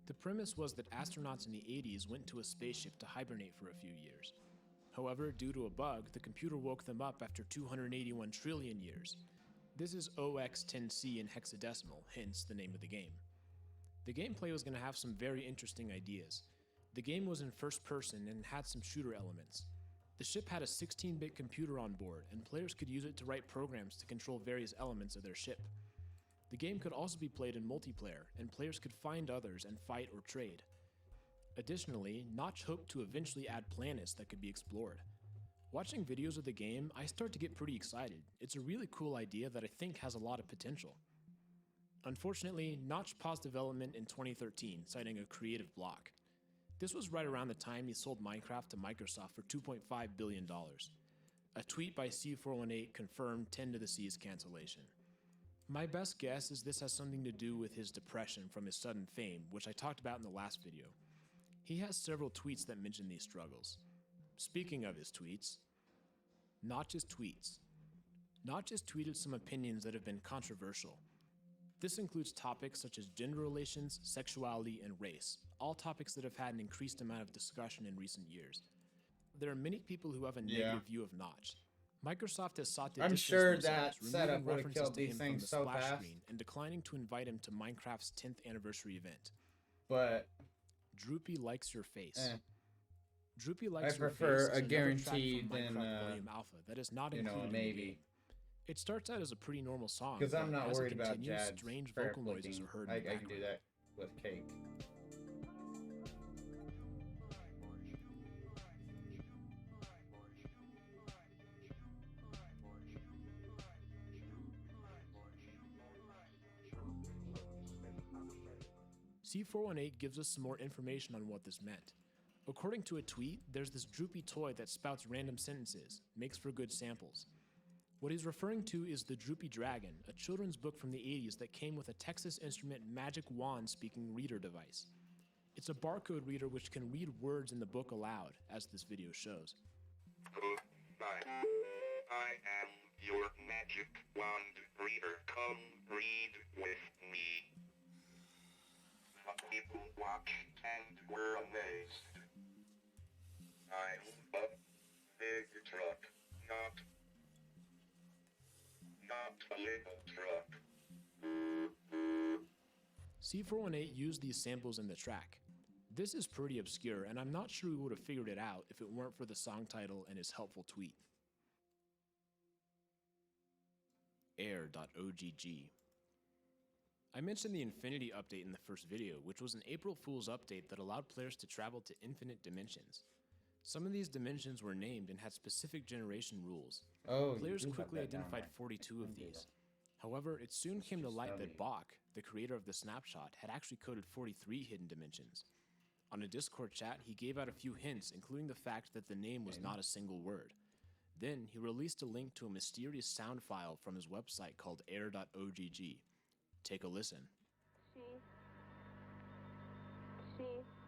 S19: The premise was that astronauts in the 80s went to a spaceship to hibernate for a few years. However, due to a bug, the computer woke them up after 281 trillion years. This is OX10C in hexadecimal, hence the name of the game. The gameplay was going to have some very interesting ideas. The game was in first person and had some shooter elements. The ship had a 16-bit computer on board, and players could use it to write programs to control various elements of their ship. The game could also be played in multiplayer, and players could find others and fight or trade. Additionally, Notch hoped to eventually add planets that could be explored. Watching videos of the game, I start to get pretty excited. It's a really cool idea that I think has a lot of potential. Unfortunately, Notch paused development in 2013, citing a creative block. This was right around the time he sold Minecraft to Microsoft for $2.5 billion. A tweet by C418 confirmed Tend to the Sea's cancellation. My best guess is this has something to do with his depression from his sudden fame, which I talked about in the last video. He has several tweets that mention these struggles. Speaking of his tweets, Notch's tweets. Notch has tweeted some opinions that have been controversial. This includes topics such as gender relations, sexuality, and race, all topics that have had an increased amount of discussion in recent years. There are many people who have a negative view of Notch. Microsoft has sought to
S2: I'm
S19: distance
S2: sure
S19: themselves,
S2: that setup
S19: removing
S2: would've
S19: references
S2: killed
S19: to
S2: these
S19: him from
S2: things
S19: the
S2: so
S19: splash
S2: fast.
S19: screen and declining to invite him to Minecraft's 10th anniversary event.
S2: But
S19: Droopy likes your face.
S2: eh,
S19: Droopy likes
S2: I
S19: your
S2: prefer
S19: face is
S2: a
S19: another track
S2: guaranteed
S19: from
S2: than
S19: Minecraft Volume Alpha that is not
S2: you know,
S19: included in the
S2: maybe.
S19: game. It starts out as a pretty normal song,
S2: Because I'm
S19: but
S2: not
S19: as
S2: worried
S19: it
S2: about
S19: continues,
S2: Jad's
S19: strange
S2: fair
S19: vocal noises
S2: flicking.
S19: are heard
S2: I
S19: in the
S2: can do
S19: background.
S2: that with Cake.
S19: C418 gives us some more information on what this meant. According to a tweet, there's this droopy toy that spouts random sentences, makes for good samples. What he's referring to is the Droopy Dragon, a children's book from the 80s that came with a Texas Instrument magic wand speaking reader device. It's a barcode reader which can read words in the book aloud, as this video shows.
S6: Goodbye. I am your magic wand reader. Come read with me. The people watched and were amazed. I'm a big truck, not a little truck.
S19: C418 used these samples in the track. This is pretty obscure, and I'm not sure we would have figured it out if it weren't for the song title and his helpful tweet. Air.ogg. I mentioned the Infinity update in the first video, which was an April Fool's update that allowed players to travel to infinite dimensions. Some of these dimensions were named and had specific generation rules.
S2: Oh,
S19: Players
S2: you do have
S19: quickly
S2: that down
S19: identified
S2: right.
S19: 42 of these. However, it soon came to light that Bach, the creator of the snapshot, had actually coded 43 hidden dimensions. On a Discord chat, he gave out a few hints, including the fact that the name was not a single word. Then, he released a link to a mysterious sound file from his website called air.ogg. Take a listen.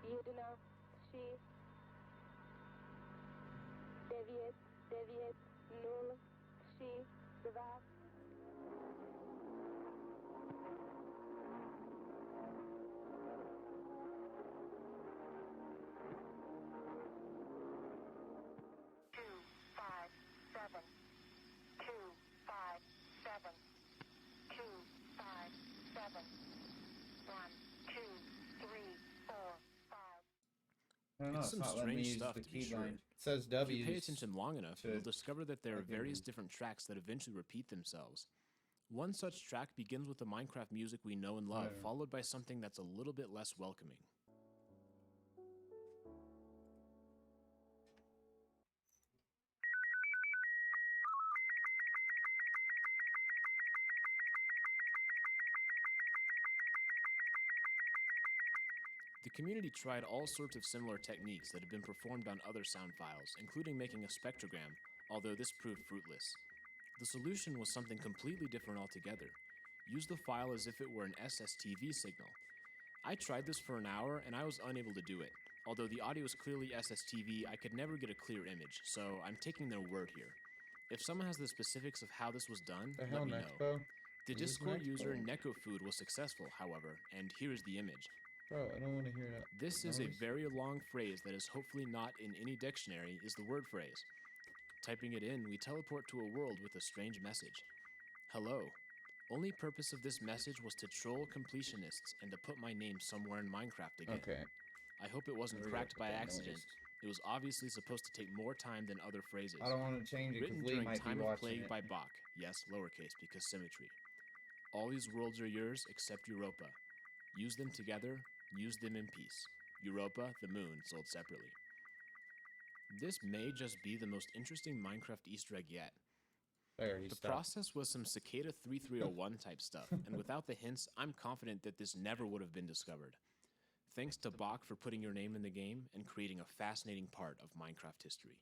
S12: Yedina, Deviate, Null, Devas.
S2: I don't know,
S19: It's some
S2: not letting me
S19: strange
S2: use
S19: stuff,
S2: the
S19: to be
S2: key
S19: sure.
S2: line. It says
S19: If
S2: W.
S19: you pay attention long enough, you'll discover that there are
S2: fucking
S19: various different tracks that eventually repeat themselves. One such track begins with the Minecraft music we know and love,
S2: Whatever.
S19: followed by something that's a little bit less welcoming. The community tried all sorts of similar techniques that have been performed on other sound files, including making a spectrogram, although this proved fruitless. The solution was something completely different altogether. Use the file as if it were an SSTV signal. I tried this for an hour and I was unable to do it. Although the audio is clearly SSTV, I could never get a clear image, so I'm taking their word here. If someone has the specifics of how this was done,
S2: The
S19: let
S2: hell,
S19: me know.
S2: Nexpo?
S19: The
S2: Is this
S19: Discord user
S2: Nexpo?
S19: NecoFood was successful, however, and here's the image.
S2: Bro, I don't want to hear that.
S19: This is a
S2: noise.
S19: very long phrase that is hopefully not in any dictionary is the word phrase. Typing it in, we teleport to a world with a strange message. Hello. Only purpose of this message was to troll completionists and to put my name somewhere in Minecraft again.
S2: Okay.
S19: I hope it wasn't
S2: There we go,
S19: cracked by
S2: that
S19: accident.
S2: noise.
S19: It was obviously supposed to take more time than other phrases.
S2: I don't want to change it
S19: Written
S2: because Lee
S19: during
S2: might be
S19: Time of
S2: watching
S19: Plague
S2: it.
S19: by Bach. Yes, lowercase because symmetry. All these worlds are yours except Europa. Use them together, use them in peace. Europa, the moon, sold separately. This may just be the most interesting Minecraft Easter egg yet. The process was some Cicada 3301 type stuff, and without the hints, I'm confident that this never would have been discovered. Thanks to Bach for putting your name in the game and creating a fascinating part of Minecraft history.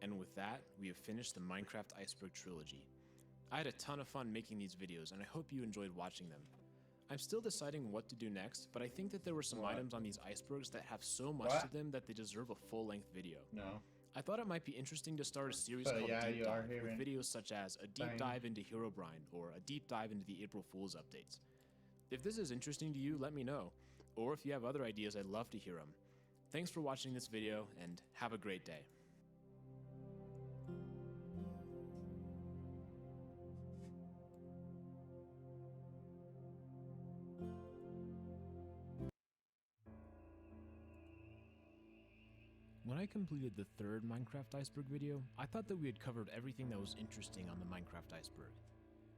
S19: And with that, we have finished the Minecraft Iceberg trilogy. I had a ton of fun making these videos, and I hope you enjoyed watching them. I'm still deciding what to do next, but I think that there were some items on these icebergs that have so much to them that they deserve a full-length video.
S2: No.
S19: I thought it might be interesting to start a series
S2: So,
S19: called
S2: yeah,
S19: Deep
S2: you are
S19: Dive,
S2: hearing
S19: with videos such as a deep
S2: thing.
S19: dive into Herobrine, or a deep dive into the April Fool's updates. If this is interesting to you, let me know. Or if you have other ideas, I'd love to hear them. Thanks for watching this video, and have a great day. When I completed the third Minecraft Iceberg video, I thought that we had covered everything that was interesting on the Minecraft Iceberg.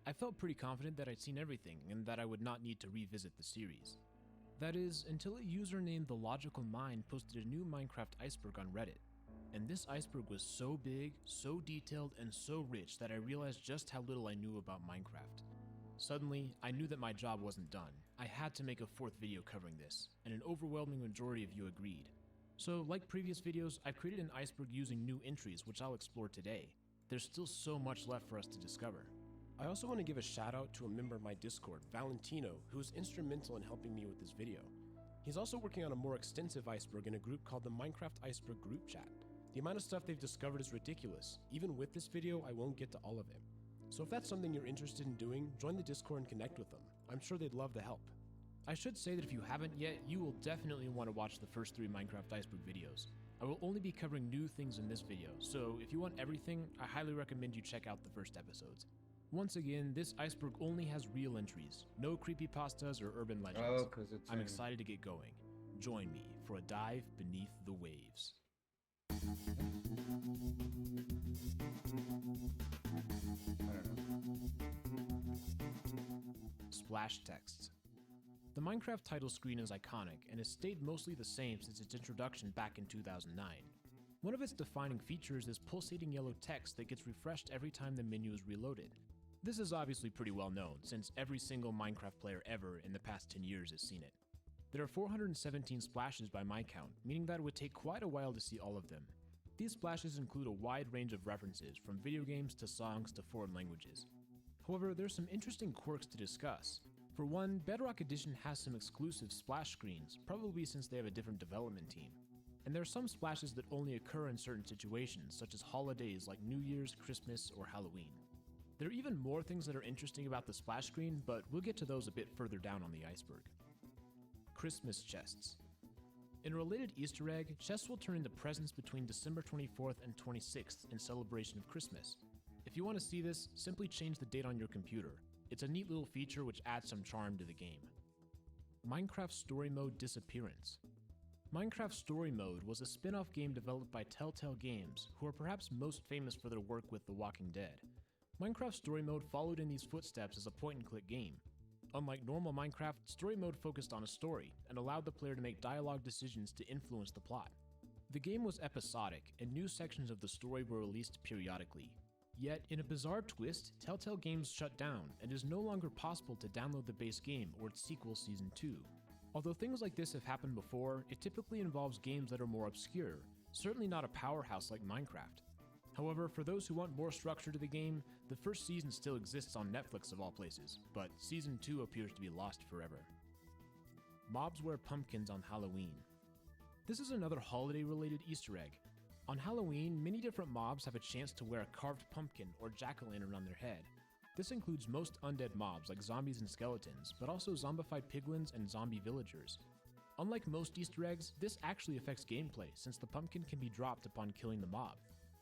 S19: I felt pretty confident that I'd seen everything and that I would not need to revisit the series. That is, until a user named The Logical Mind posted a new Minecraft Iceberg on Reddit. And this iceberg was so big, so detailed, and so rich that I realized just how little I knew about Minecraft. Suddenly, I knew that my job wasn't done. I had to make a fourth video covering this, and an overwhelming majority of you agreed. So, like previous videos, I've created an iceberg using new entries, which I'll explore today. There's still so much left for us to discover.
S3: I also want to give a shout out to a member of my Discord, Valentino, who was instrumental in helping me with this video. He's also working on a more extensive iceberg in a group called the Minecraft Iceberg Group Chat. The amount of stuff they've discovered is ridiculous. Even with this video, I won't get to all of it. So if that's something you're interested in doing, join the Discord and connect with them. I'm sure they'd love the help. I should say that if you haven't yet, you will definitely want to watch the first 3 Minecraft Iceberg videos. I will only be covering new things in this video, so if you want everything, I highly recommend you check out the first episodes. Once again, this iceberg only has real entries, no creepypastas or urban legends.
S2: Oh, 'cause it's
S19: I'm excited to get going. Join me for a dive beneath the waves. Splash text. The Minecraft title screen is iconic and has stayed mostly the same since its introduction back in 2009. One of its defining features is pulsating yellow text that gets refreshed every time the menu is reloaded. This is obviously pretty well known, since every single Minecraft player ever in the past 10 years has seen it. There are 417 splashes by my count, meaning that it would take quite a while to see all of them. These splashes include a wide range of references, from video games to songs to foreign languages. However, there's some interesting quirks to discuss. For one, Bedrock Edition has some exclusive splash screens, probably since they have a different development team. And there are some splashes that only occur in certain situations, such as holidays like New Year's, Christmas, or Halloween. There are even more things that are interesting about the splash screen, but we'll get to those a bit further down on the iceberg. Christmas chests. In a related Easter egg, chests will turn into presents between December 24th and 26th in celebration of Christmas. If you want to see this, simply change the date on your computer. It's a neat little feature which adds some charm to the game. Minecraft Story Mode Disappearance. Minecraft Story Mode was a spin-off game developed by Telltale Games, who are perhaps most famous for their work with The Walking Dead. Minecraft Story Mode followed in these footsteps as a point-and-click game. Unlike normal Minecraft, Story Mode focused on a story and allowed the player to make dialogue decisions to influence the plot. The game was episodic, and new sections of the story were released periodically. Yet, in a bizarre twist, Telltale Games shut down, and it is no longer possible to download the base game or its sequel Season 2. Although things like this have happened before, it typically involves games that are more obscure, certainly not a powerhouse like Minecraft. However, for those who want more structure to the game, the first season still exists on Netflix of all places, but Season 2 appears to be lost forever. Mobs wear pumpkins on Halloween. This is another holiday-related Easter egg. On Halloween, many different mobs have a chance to wear a carved pumpkin or jack-o'-lantern on their head. This includes most undead mobs like zombies and skeletons, but also zombified piglins and zombie villagers. Unlike most Easter eggs, this actually affects gameplay since the pumpkin can be dropped upon killing the mob.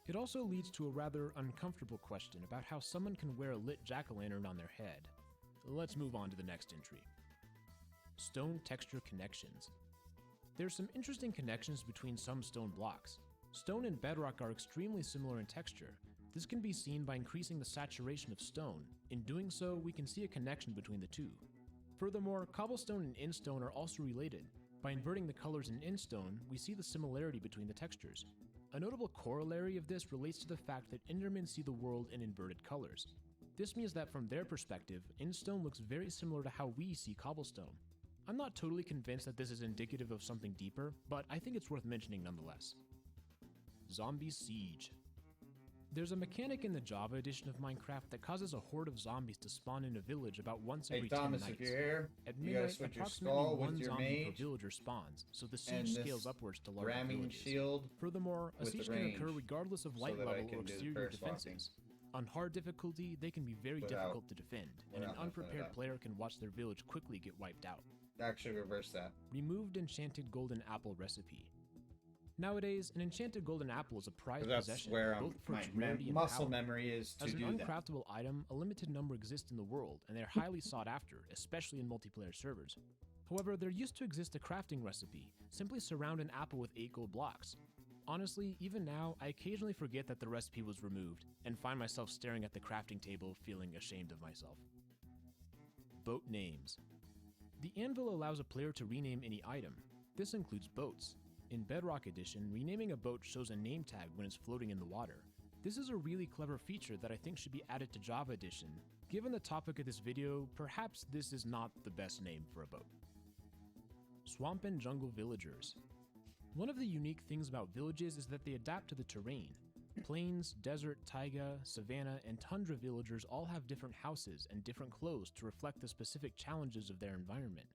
S19: It also leads to a rather uncomfortable question about how someone can wear a lit jack-o'-lantern on their head. Let's move on to the next entry. Stone texture connections. There are some interesting connections between some stone blocks. Stone and bedrock are extremely similar in texture. This can be seen by increasing the saturation of stone. In doing so, we can see a connection between the two. Furthermore, cobblestone and instone are also related. By inverting the colors in instone, we see the similarity between the textures. A notable corollary of this relates to the fact that Endermen see the world in inverted colors. This means that from their perspective, instone looks very similar to how we see cobblestone. I'm not totally convinced that this is indicative of something deeper, but I think it's worth mentioning nonetheless. Zombie Siege. There's a mechanic in the Java edition of Minecraft that causes a horde of zombies to spawn in a village about once every 10
S2: Thomas,
S19: nights.
S2: if you're here,
S19: At
S2: you gotta
S19: midnight,
S2: switch your
S19: approximately
S2: skull
S19: one
S2: with your
S19: zombie per
S2: mage
S19: villager spawns, so the
S2: and
S19: siege
S2: this
S19: scales upwards to larger
S2: ramming
S19: villages.
S2: shield
S19: Furthermore, a
S2: with
S19: siege
S2: the
S19: can
S2: range
S19: occur regardless of
S2: so
S19: light
S2: that I
S19: level
S2: can
S19: or
S2: do the
S19: exterior
S2: first walking.
S19: defenses. On hard difficulty, they can be very
S2: Without-
S19: difficult to defend, and an
S2: without messing it
S19: unprepared
S2: up.
S19: player can watch their village quickly get wiped out.
S2: Actually, reverse that.
S19: Removed enchanted golden apple recipe. Nowadays, an enchanted golden apple is a prized
S2: That's
S19: possession,
S2: where
S19: both for
S2: my
S19: its rarity and
S2: muscle
S19: power.
S2: memory is to
S19: As an
S2: do that.
S19: uncraftable item, a limited number exist in the world, and they're highly sought after, especially in multiplayer servers. However, there used to exist a crafting recipe. Simply surround an apple with 8 gold blocks. Honestly, even now, I occasionally forget that the recipe was removed, and find myself staring at the crafting table feeling ashamed of myself. Boat names. The anvil allows a player to rename any item. This includes boats. In Bedrock Edition, renaming a boat shows a name tag when it's floating in the water. This is a really clever feature that I think should be added to Java Edition. Given the topic of this video, perhaps this is not the best name for a boat. Swamp and Jungle Villagers. One of the unique things about villages is that they adapt to the terrain. Plains, desert, taiga, savanna, and tundra villagers all have different houses and different clothes to reflect the specific challenges of their environment.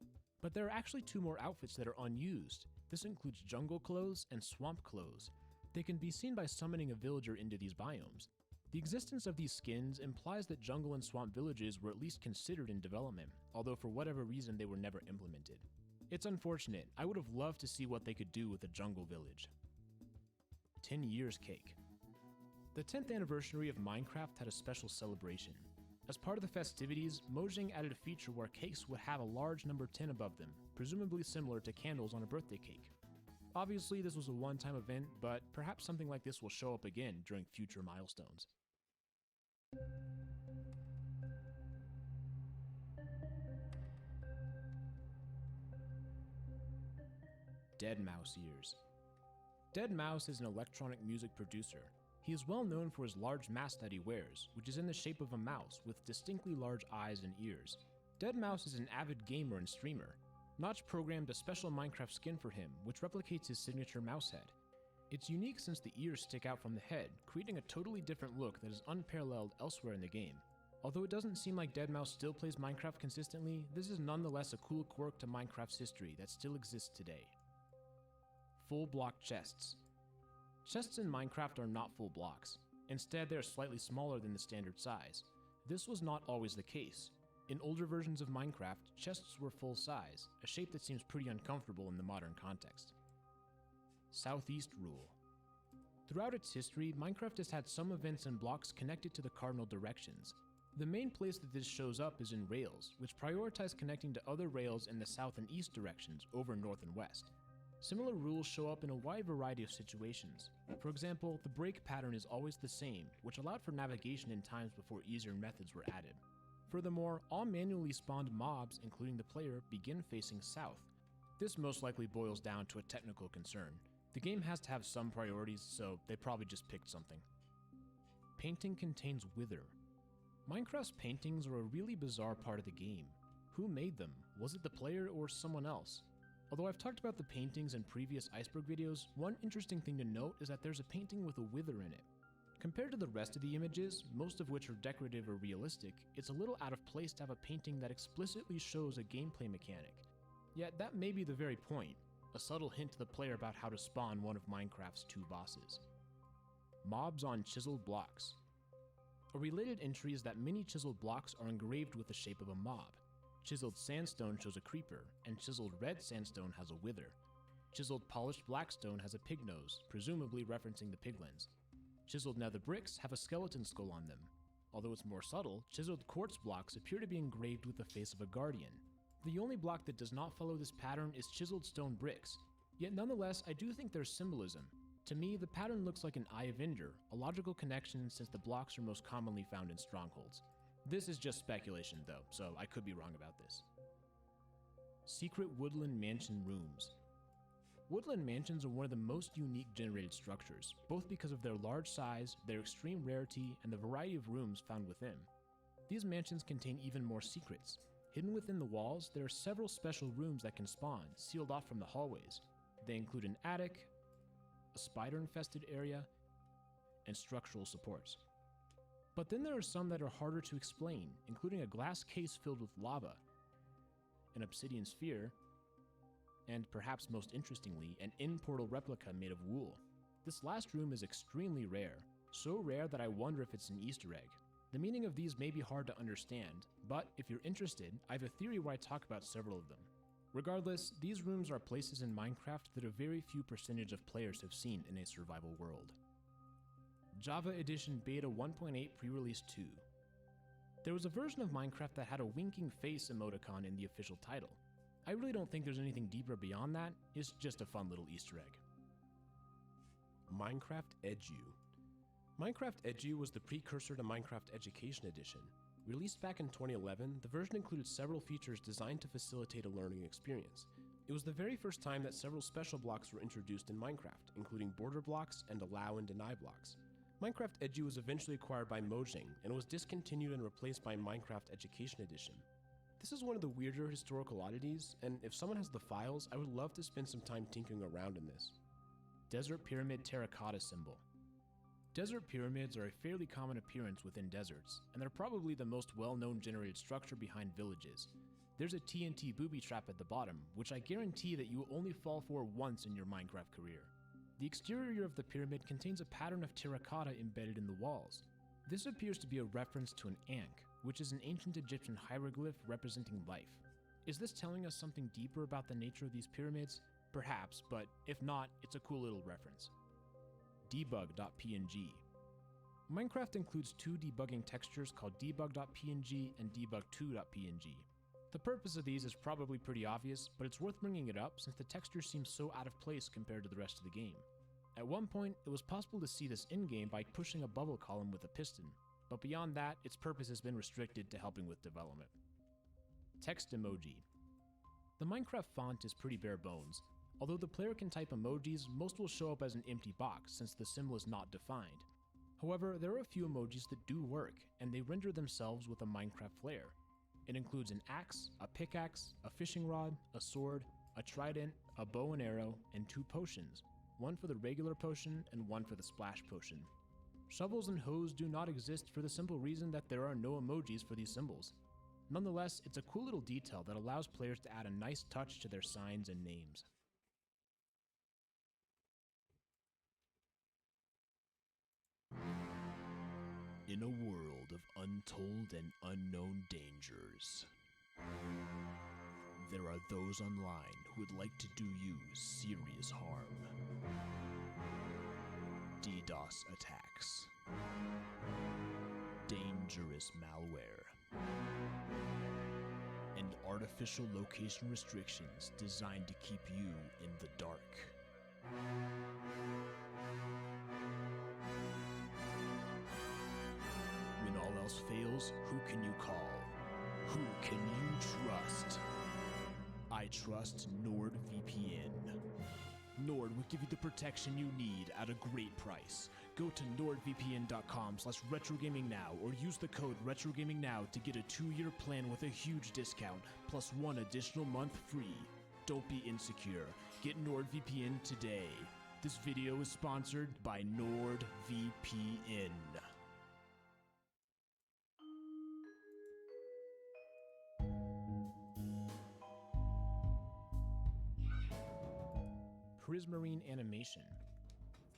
S19: But there are actually 2 more outfits that are unused. This includes jungle clothes and swamp clothes. They can be seen by summoning a villager into these biomes. The existence of these skins implies that jungle and swamp villages were at least considered in development, although for whatever reason they were never implemented. It's unfortunate. I would have loved to see what they could do with a jungle village. 10 Years Cake. The 10th anniversary of Minecraft had a special celebration. As part of the festivities, Mojang added a feature where cakes would have a large number 10 above them, presumably similar to candles on a birthday cake. Obviously, this was a one-time event, but perhaps something like this will show up again during future milestones. Deadmau5 ears. Deadmau5 is an electronic music producer. He is well known for his large mask that he wears, which is in the shape of a mouse with distinctly large eyes and ears. Deadmau5 is an avid gamer and streamer. Notch programmed a special Minecraft skin for him, which replicates his signature mouse head. It's unique since the ears stick out from the head, creating a totally different look that is unparalleled elsewhere in the game. Although it doesn't seem like Deadmau5 still plays Minecraft consistently, this is nonetheless a cool quirk to Minecraft's history that still exists today. Full block chests. Chests in Minecraft are not full blocks. Instead, they are slightly smaller than the standard size. This was not always the case. In older versions of Minecraft, chests were full size, a shape that seems pretty uncomfortable in the modern context. Southeast Rule. Throughout its history, Minecraft has had some events and blocks connected to the cardinal directions. The main place that this shows up is in Rails, which prioritize connecting to other rails in the south and east directions over north and west. Similar rules show up in a wide variety of situations. For example, the break pattern is always the same, which allowed for navigation in times before easier methods were added. Furthermore, all manually spawned mobs, including the player, begin facing south. This most likely boils down to a technical concern. The game has to have some priorities, so they probably just picked something. Painting contains wither. Minecraft's paintings are a really bizarre part of the game. Who made them? Was it the player or someone else? Although I've talked about the paintings in previous Iceberg videos, one interesting thing to note is that there's a painting with a wither in it. Compared to the rest of the images, most of which are decorative or realistic, it's a little out of place to have a painting that explicitly shows a gameplay mechanic. Yet that may be the very point, a subtle hint to the player about how to spawn one of Minecraft's 2 bosses. Mobs on chiseled blocks. A related entry is that many chiseled blocks are engraved with the shape of a mob. Chiseled sandstone shows a creeper, and chiseled red sandstone has a wither. Chiseled polished blackstone has a pig nose, presumably referencing the piglins. Chiseled nether bricks have a skeleton skull on them. Although it's more subtle, chiseled quartz blocks appear to be engraved with the face of a guardian. The only block that does not follow this pattern is chiseled stone bricks. Yet nonetheless, I do think there's symbolism. To me, the pattern looks like an Eye of Ender, a logical connection since the blocks are most commonly found in strongholds. This is just speculation though, so I could be wrong about this. Secret Woodland Mansion Rooms. Woodland mansions are one of the most unique generated structures, both because of their large size, their extreme rarity, and the variety of rooms found within. These mansions contain even more secrets. Hidden within the walls, there are several special rooms that can spawn, sealed off from the hallways. They include an attic, a spider-infested area, and structural supports. But then there are some that are harder to explain, including a glass case filled with lava, an obsidian sphere, and perhaps most interestingly, an in-portal replica made of wool. This last room is extremely rare, so rare that I wonder if it's an Easter egg. The meaning of these may be hard to understand, but if you're interested, I have a theory where I talk about several of them. Regardless, these rooms are places in Minecraft that a very few percentage of players have seen in a survival world. Java Edition Beta 1.8 Pre-Release 2. There was a version of Minecraft that had a winking face emoticon in the official title. I really don't think there's anything deeper beyond that, it's just a fun little Easter egg. Minecraft Edu. Minecraft Edu was the precursor to Minecraft Education Edition. Released back in 2011, the version included several features designed to facilitate a learning experience. It was the very first time that several special blocks were introduced in Minecraft, including border blocks and allow and deny blocks. Minecraft Edu was eventually acquired by Mojang and was discontinued and replaced by Minecraft Education Edition. This is one of the weirder historical oddities, and if someone has the files, I would love to spend some time tinkering around in this. Desert Pyramid Terracotta Symbol. Desert pyramids are a fairly common appearance within deserts, and they're probably the most well-known generated structure behind villages. There's a TNT booby trap at the bottom, which I guarantee that you will only fall for once in your Minecraft career. The exterior of the pyramid contains a pattern of terracotta embedded in the walls. This appears to be a reference to an Ankh, which is an ancient Egyptian hieroglyph representing life. Is this telling us something deeper about the nature of these pyramids? Perhaps, but if not, it's a cool little reference. Debug.png. Minecraft includes two debugging textures called debug.png and debug2.png. The purpose of these is probably pretty obvious, but it's worth bringing it up since the texture seems so out of place compared to the rest of the game. At one point, it was possible to see this in-game by pushing a bubble column with a piston, but beyond that, its purpose has been restricted to helping with development. Text emoji. The Minecraft font is pretty bare bones. Although the player can type emojis, most will show up as an empty box since the symbol is not defined. However, there are a few emojis that do work, and they render themselves with a Minecraft flair. It includes an axe, a pickaxe, a fishing rod, a sword, a trident, a bow and arrow, and two potions, one for the regular potion and one for the splash potion. Shovels and hoes do not exist for the simple reason that there are no emojis for these symbols. Nonetheless, it's a cool little detail that allows players to add a nice touch to their signs and names. In a world of untold and unknown dangers, there are those online who would like to do you serious harm. DDoS attacks, dangerous malware, and artificial location restrictions designed to keep you in the dark. When all else fails, who can you call? Who can you trust? I trust NordVPN. Nord will give you the protection you need at a great price. Go to nordvpn.com/retrogamingnow or use the code retrogamingnow to get a 2-year plan with a huge discount, plus 1 additional month free. Don't be insecure. Get NordVPN today. This video is sponsored by NordVPN. Prismarine animation.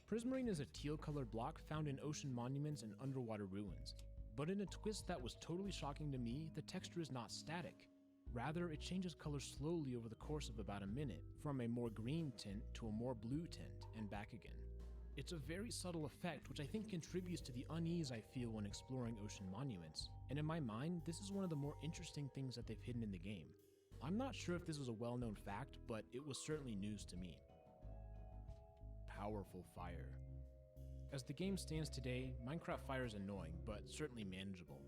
S19: Prismarine is a teal-colored block found in ocean monuments and underwater ruins. But in a twist that was totally shocking to me, the texture is not static. Rather, it changes color slowly over the course of about a minute, from a more green tint to a more blue tint, and back again. It's a very subtle effect which I think contributes to the unease I feel when exploring ocean monuments, and in my mind, this is one of the more interesting things that they've hidden in the game. I'm not sure if this was a well-known fact, but it was certainly news to me. Powerful fire. As the game stands today, Minecraft fire is annoying, but certainly manageable.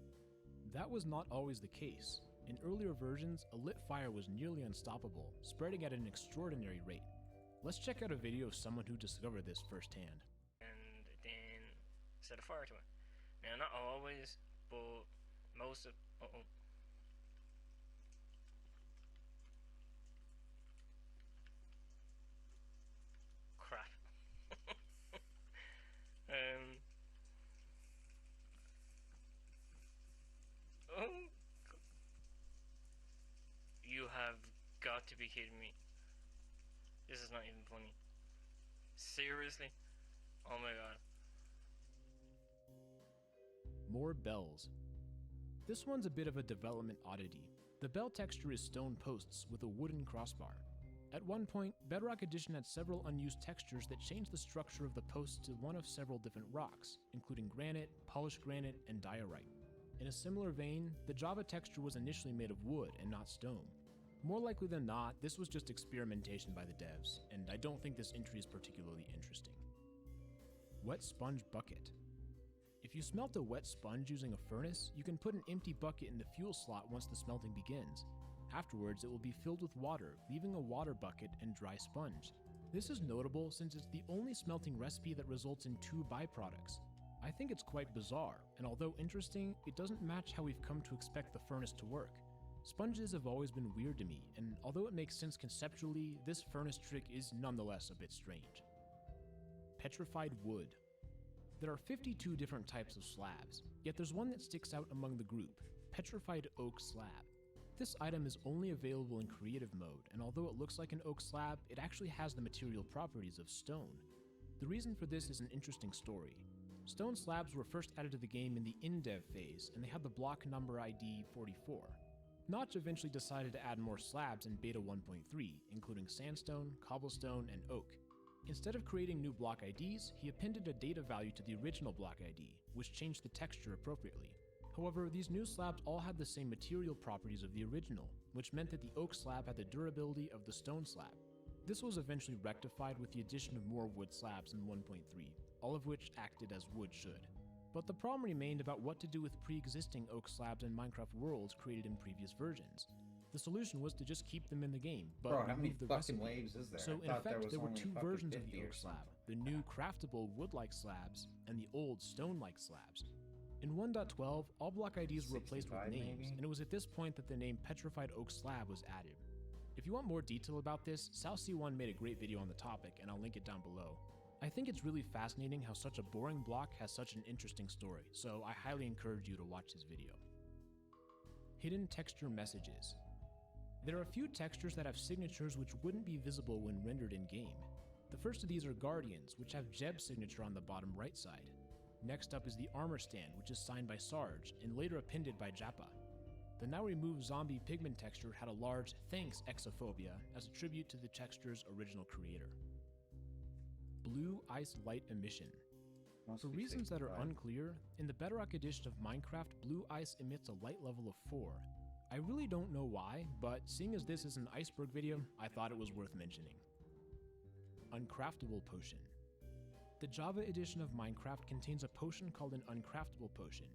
S19: That was not always the case. In earlier versions, a lit fire was nearly unstoppable, spreading at an extraordinary rate. Let's check out a video of someone who discovered this firsthand.
S4: And then set a fire to it. Now, not always, but most of... Crap. You have got to be kidding me. This is not even funny. Seriously? Oh my god.
S19: More bells. This one's a bit of a development oddity. The bell texture is stone posts with a wooden crossbar. At one point, Bedrock Edition had several unused textures that changed the structure of the posts to one of several different rocks, including granite, polished granite, and diorite. In a similar vein, the Java texture was initially made of wood and not stone. More likely than not, this was just experimentation by the devs, and I don't think this entry is particularly interesting. Wet sponge bucket. If you smelt a wet sponge using a furnace, you can put an empty bucket in the fuel slot once the smelting begins. Afterwards, it will be filled with water, leaving a water bucket and dry sponge. This is notable since it's the only smelting recipe that results in 2 byproducts. I think it's quite bizarre, and although interesting, it doesn't match how we've come to expect the furnace to work. Sponges have always been weird to me, and although it makes sense conceptually, this furnace trick is nonetheless a bit strange. Petrified wood. There are 52 different types of slabs, yet there's one that sticks out among the group, petrified oak slab. This item is only available in creative mode, and although it looks like an oak slab, it actually has the material properties of stone. The reason for this is an interesting story. Stone slabs were first added to the game in the in-dev phase, and they had the block number ID 44. Notch eventually decided to add more slabs in beta 1.3, including sandstone, cobblestone, and oak. Instead of creating new block IDs, he appended a data value to the original block ID, which changed the texture appropriately. However, these new slabs all had the same material properties of the original, which meant that the oak slab had the durability of the stone slab. This was eventually rectified with the addition of more wood slabs in 1.3, all of which acted as wood should. But the problem remained about what to do with pre-existing oak slabs in Minecraft worlds created in previous versions. The solution was to just keep them in the game, but
S2: Bro, how many
S19: remove the
S2: fucking
S19: recipe.
S2: waves is there?
S19: So
S2: I
S19: in
S2: thought there
S19: effect,
S2: was
S19: there were
S2: only
S19: 2
S2: fucking
S19: versions of
S2: 50
S19: the
S2: or
S19: oak slab,
S2: something.
S19: the new craftable wood-like slabs and the old stone-like slabs. In 1.12, all block IDs were replaced with
S2: 65
S19: names,
S2: maybe?
S19: and it was at this point that the name Petrified Oak Slab was added. If you want more detail about this, SalC1 made a great video on the topic, and I'll link it down below. I think it's really fascinating how such a boring block has such an interesting story, so I highly encourage you to watch this video. Hidden texture messages. There are a few textures that have signatures which wouldn't be visible when rendered in-game. The first of these are Guardians, which have Jeb's signature on the bottom right side. Next up is the armor stand, which is signed by Sarge, and later appended by Jappa. The now removed zombie pigment texture had a large "Thanks Exophobia" as a tribute to the texture's original creator. Blue ice light emission. For reasons that are unclear, in the Bedrock edition of Minecraft, blue ice emits a light level of 4. I really don't know why, but seeing as this is an iceberg video, I thought it was worth mentioning. Uncraftable potion. The Java edition of Minecraft contains a potion called an uncraftable potion.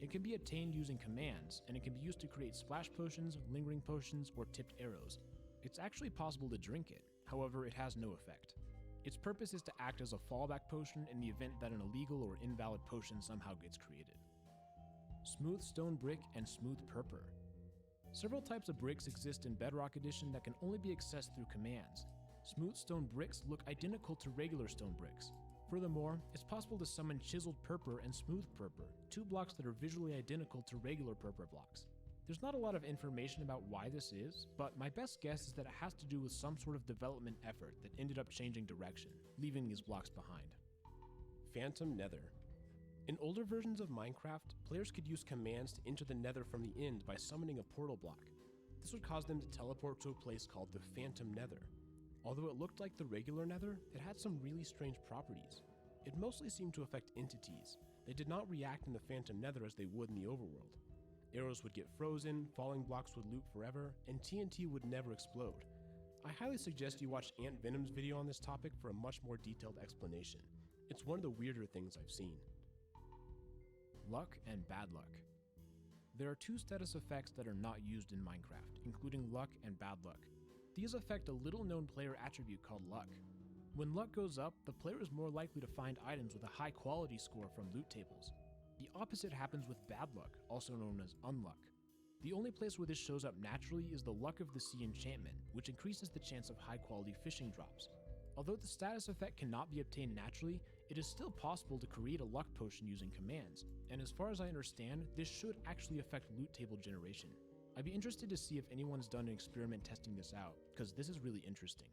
S19: It can be obtained using commands, and it can be used to create splash potions, lingering potions, or tipped arrows. It's actually possible to drink it, however it has no effect. Its purpose is to act as a fallback potion in the event that an illegal or invalid potion somehow gets created. Smooth stone brick and smooth purpur. Several types of bricks exist in Bedrock Edition that can only be accessed through commands. Smooth stone bricks look identical to regular stone bricks. Furthermore, it's possible to summon chiseled purpur and smooth purpur, 2 blocks that are visually identical to regular purpur blocks. There's not a lot of information about why this is, but my best guess is that it has to do with some sort of development effort that ended up changing direction, leaving these blocks behind.
S3: Phantom Nether. In older versions of Minecraft, players could use commands to enter the Nether from the end by summoning a portal block. This would cause them to teleport to a place called the Phantom Nether. Although it looked like the regular Nether, it had some really strange properties. It mostly seemed to affect entities. They did not react in the Phantom Nether as they would in the overworld. Arrows would get frozen, falling blocks would loop forever, and TNT would never explode. I highly suggest you watch Ant Venom's video on this topic for a much more detailed explanation. It's one of the weirder things I've seen.
S19: Luck and bad luck. There are 2 status effects that are not used in Minecraft, including luck and bad luck. These affect a little-known player attribute called luck. When luck goes up, the player is more likely to find items with a high quality score from loot tables. The opposite happens with bad luck, also known as unluck. The only place where this shows up naturally is the Luck of the Sea enchantment, which increases the chance of high-quality fishing drops. Although the status effect cannot be obtained naturally, it is still possible to create a luck potion using commands, and as far as I understand, this should actually affect loot table generation. I'd be interested to see if anyone's done an experiment testing this out, because this is really interesting.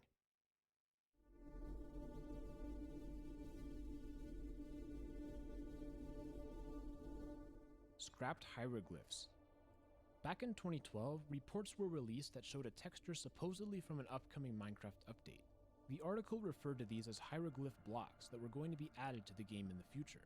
S19: Scrapped hieroglyphs. Back in 2012, reports were released that showed a texture supposedly from an upcoming Minecraft update. The article referred to these as hieroglyph blocks that were going to be added to the game in the future.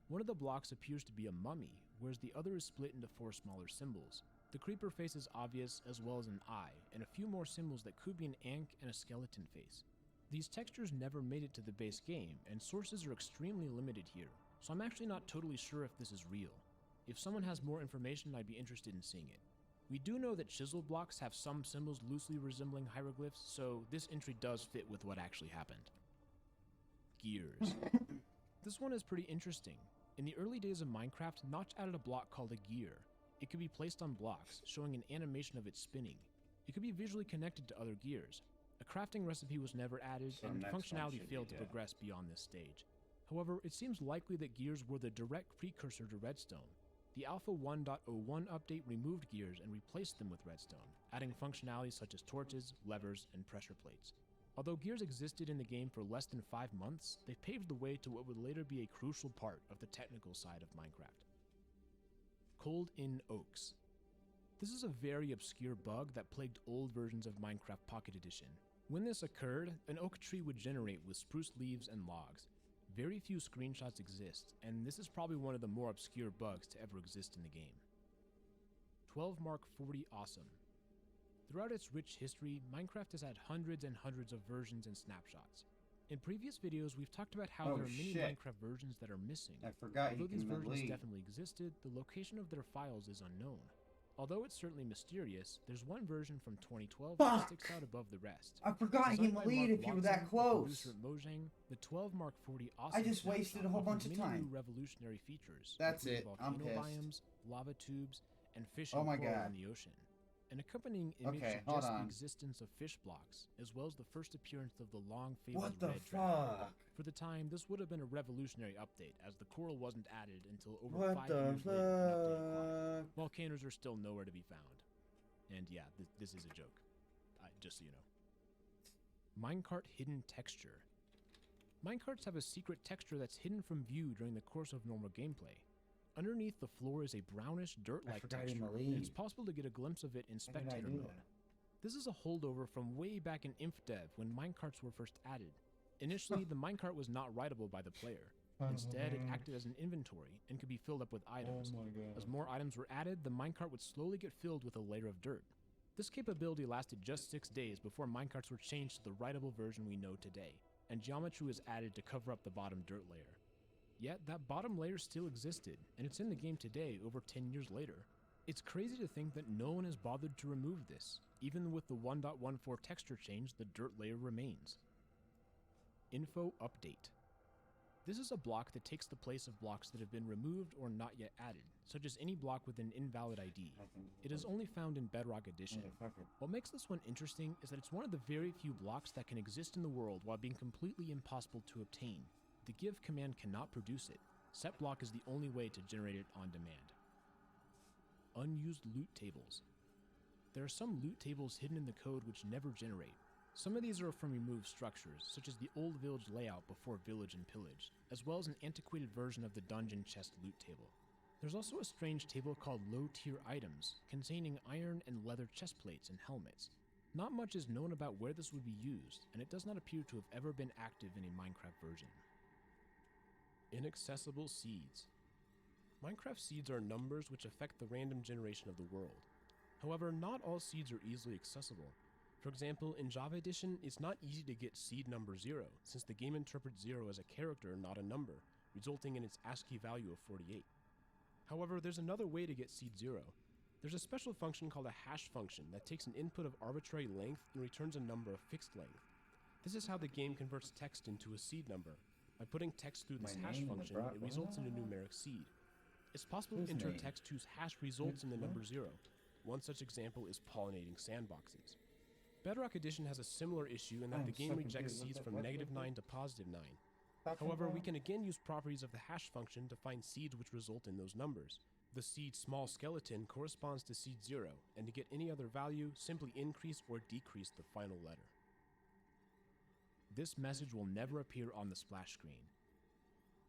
S19: One of the blocks appears to be a mummy, whereas the other is split into 4 smaller symbols. The creeper face is obvious, as well as an eye, and a few more symbols that could be an ankh and a skeleton face. These textures never made it to the base game, and sources are extremely limited here, so I'm actually not totally sure if this is real. If someone has more information, I'd be interested in seeing it. We do know that chisel blocks have some symbols loosely resembling hieroglyphs, so this entry does fit with what actually happened. Gears. This one is pretty interesting. In the early days of Minecraft, Notch added a block called a gear. It could be placed on blocks, showing an animation of it spinning. It could be visually connected to other gears. A crafting recipe was never added, and functionality failed to progress beyond this stage. However, it seems likely that gears were the direct precursor to redstone. The Alpha 1.01 update removed gears and replaced them with redstone, adding functionality such as torches, levers, and pressure plates. Although gears existed in the game for less than 5 months, they paved the way to what would later be a crucial part of the technical side of Minecraft. Cold in Oaks. This is a very obscure bug that plagued old versions of Minecraft Pocket Edition. When this occurred, an oak tree would generate with spruce leaves and logs. Very few screenshots exist, and this is probably one of the more obscure bugs to ever exist in the game. 12 Mark 40 Awesome. Throughout its rich history, Minecraft has had hundreds and hundreds of versions and snapshots. In previous videos, we've talked about how there are many Minecraft versions that are missing.
S2: I forgot
S19: Although
S2: you
S19: these
S2: can
S19: versions
S2: leave.
S19: definitely existed, the location of their files is unknown. Although it's certainly mysterious, there's one version from 2012 that sticks out above the rest.
S2: I forgot
S19: Designed
S2: him
S19: by
S2: lead
S19: Mark
S2: if you were
S19: Watson,
S2: that
S19: the
S2: close.
S19: producer at Mojang, the 12 Mark 40 Awesome
S2: I just wasted a whole bunch of
S19: offers many
S2: time.
S19: new revolutionary features.
S2: That's
S19: including
S2: it. I'm
S19: volcano
S2: pissed.
S19: biomes, lava tubes, and fish
S2: Oh
S19: and
S2: my
S19: coral
S2: God.
S19: in the ocean. An accompanying image
S2: Okay, hold
S19: suggests the
S2: on.
S19: existence of fish blocks, as well as the first appearance of the long-fabled
S2: What the
S19: red dragon.
S2: fuck?
S19: For the time, this would have been a revolutionary update, as the coral wasn't added until over
S2: What
S19: 5
S2: the
S19: years later. an update
S2: fuck?
S19: Volcanoes are still nowhere to be found. And yeah, this is a joke. Just so you know. Minecart Hidden Texture. Minecarts have a secret texture that's hidden from view during the course of normal gameplay. Underneath the floor is a brownish, dirt-like
S2: forgot
S19: texture,
S2: him to
S19: and it's
S2: leave.
S19: possible to get a glimpse of it in
S2: How did I
S19: spectator
S2: do
S19: mode.
S2: that?
S19: This is a holdover from way back in InfDev when minecarts were first added. Initially, the minecart was not writable by the player. Instead, it acted as an inventory and could be filled up with items. As more items were added, the minecart would slowly get filled with a layer of dirt. This capability lasted just 6 days before minecarts were changed to the writable version we know today, and geometry was added to cover up the bottom dirt layer. Yet, that bottom layer still existed, and it's in the game today over 10 years later. It's crazy to think that no one has bothered to remove this. Even with the 1.14 texture change, the dirt layer remains. Info Update. This is a block that takes the place of blocks that have been removed or not yet added, such as any block with an invalid ID. It is only found in Bedrock Edition. What makes this one interesting is that it's one of the very few blocks that can exist in the world while being completely impossible to obtain. The give command cannot produce it. Setblock is the only way to generate it on demand. Unused loot tables. There are some loot tables hidden in the code which never generate. Some of these are from removed structures, such as the old village layout before Village and Pillage, as well as an antiquated version of the dungeon chest loot table. There's also a strange table called low-tier items, containing iron and leather chest plates and helmets. Not much is known about where this would be used, and it does not appear to have ever been active in a Minecraft version. Inaccessible seeds. Minecraft seeds are numbers which affect the random generation of the world. However, not all seeds are easily accessible. For example, in Java Edition, it's not easy to get seed number 0, since the game interprets 0 as a character, not a number, resulting in its ASCII value of 48. However, there's another way to get seed 0. There's a special function called a hash function that takes an input of arbitrary length and returns a number of fixed length. This is how the game converts text into a seed number. By putting text through this hash function, it results in a numeric seed. It's possible to enter text whose hash results in the number 0. One such example is pollinating sandboxes. Bedrock Edition has a similar issue in that the game rejects seeds from -9 to +9. However, we can again use properties of the hash function to find seeds which result in those numbers. The seed small skeleton corresponds to seed 0, and to get any other value, simply increase or decrease the final letter. This message will never appear on the splash screen.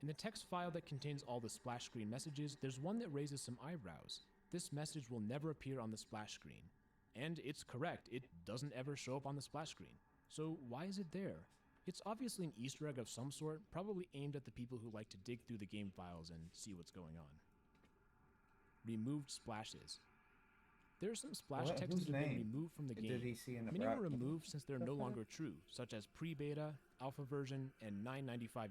S19: In the text file that contains all the splash screen messages, there's one that raises some eyebrows.
S3: This message will never appear on the splash screen. And it's correct, it doesn't ever show up on the splash screen. So why is it there? It's obviously an Easter egg of some sort, probably aimed at the people who like to dig through the game files and see what's going on. Removed splashes. There are some splash
S2: What?
S3: texts
S2: Whose
S3: that have been
S2: name
S3: removed from the game.
S2: did he see in the
S3: Many
S2: bra-
S3: were removed since they're no
S2: That's
S3: longer true, such as pre-beta, alpha version, and €9.95.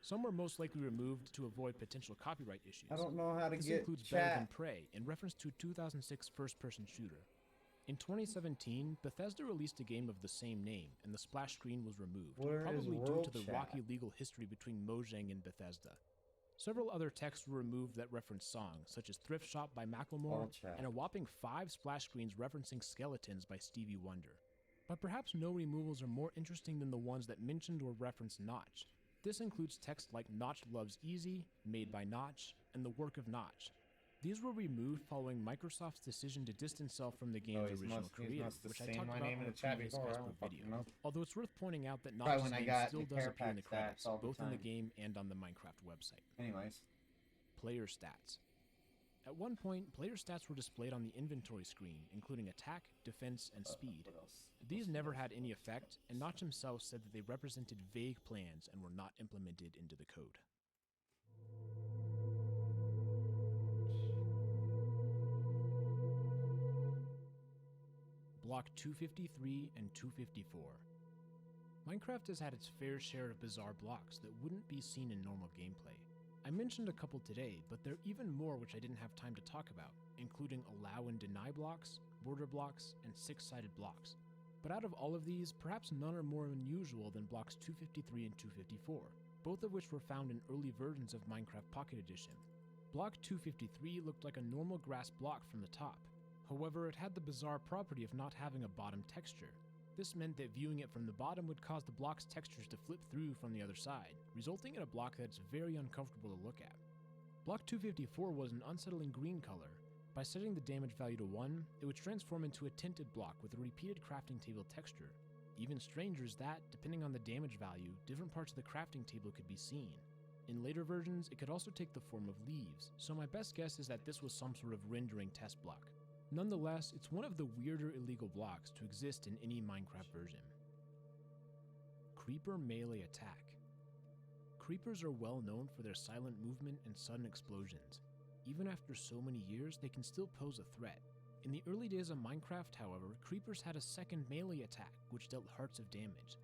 S3: Some were most likely removed to avoid potential copyright issues.
S2: I don't know how to
S3: This
S2: get
S3: includes Better Than
S2: chat.
S3: Prey, in reference to a 2006 first-person shooter. In 2017, Bethesda released a game of the same name, and the splash screen was removed,
S2: Where is
S3: probably due
S2: world
S3: to the
S2: chat?
S3: rocky legal history between Mojang and Bethesda. Several other texts were removed that reference songs, such as Thrift Shop by Macklemore,
S2: World chat.
S3: and a whopping 5 splash screens referencing Skeletons by Stevie Wonder. But perhaps no removals are more interesting than the ones that mentioned or reference Notch. This includes texts like Notch Loves Easy, Made by Notch, and The Work of Notch. These were removed following Microsoft's decision to distance itself from the game's original career, which I talked about in a previous Esper video. Although it's worth pointing out that
S2: Probably
S3: Notch's
S2: when I
S3: name
S2: got
S3: still
S2: the
S3: does
S2: care
S3: appear in the
S2: pack stats
S3: credits,
S2: all the
S3: both in the
S2: time.
S3: game and on the Minecraft website.
S2: Anyways.
S3: Player stats. At one point, player stats were displayed on the inventory screen, including attack, defense, and speed. These never had any effect, and Notch himself said that they represented vague plans and were not implemented into the code. Block 253 and 254. Minecraft has had its fair share of bizarre blocks that wouldn't be seen in normal gameplay. I mentioned a couple today, but there are even more which I didn't have time to talk about, including allow and deny blocks, border blocks, and six-sided blocks. But out of all of these, perhaps none are more unusual than blocks 253 and 254, both of which were found in early versions of Minecraft Pocket Edition. Block 253 looked like a normal grass block from the top. However, it had the bizarre property of not having a bottom texture. This meant that viewing it from the bottom would cause the block's textures to flip through from the other side, resulting in a block that's very uncomfortable to look at. Block 254 was an unsettling green color. By setting the damage value to 1, it would transform into a tinted block with a repeated crafting table texture. Even stranger is that, depending on the damage value, different parts of the crafting table could be seen. In later versions, it could also take the form of leaves, so my best guess is that this was some sort of rendering test block. Nonetheless, it's one of the weirder illegal blocks to exist in any Minecraft version. Creeper melee attack. Creepers are well known for their silent movement and sudden explosions. Even after so many years, they can still pose a threat. In the early days of Minecraft, however, creepers had a second melee attack, which dealt hearts of damage.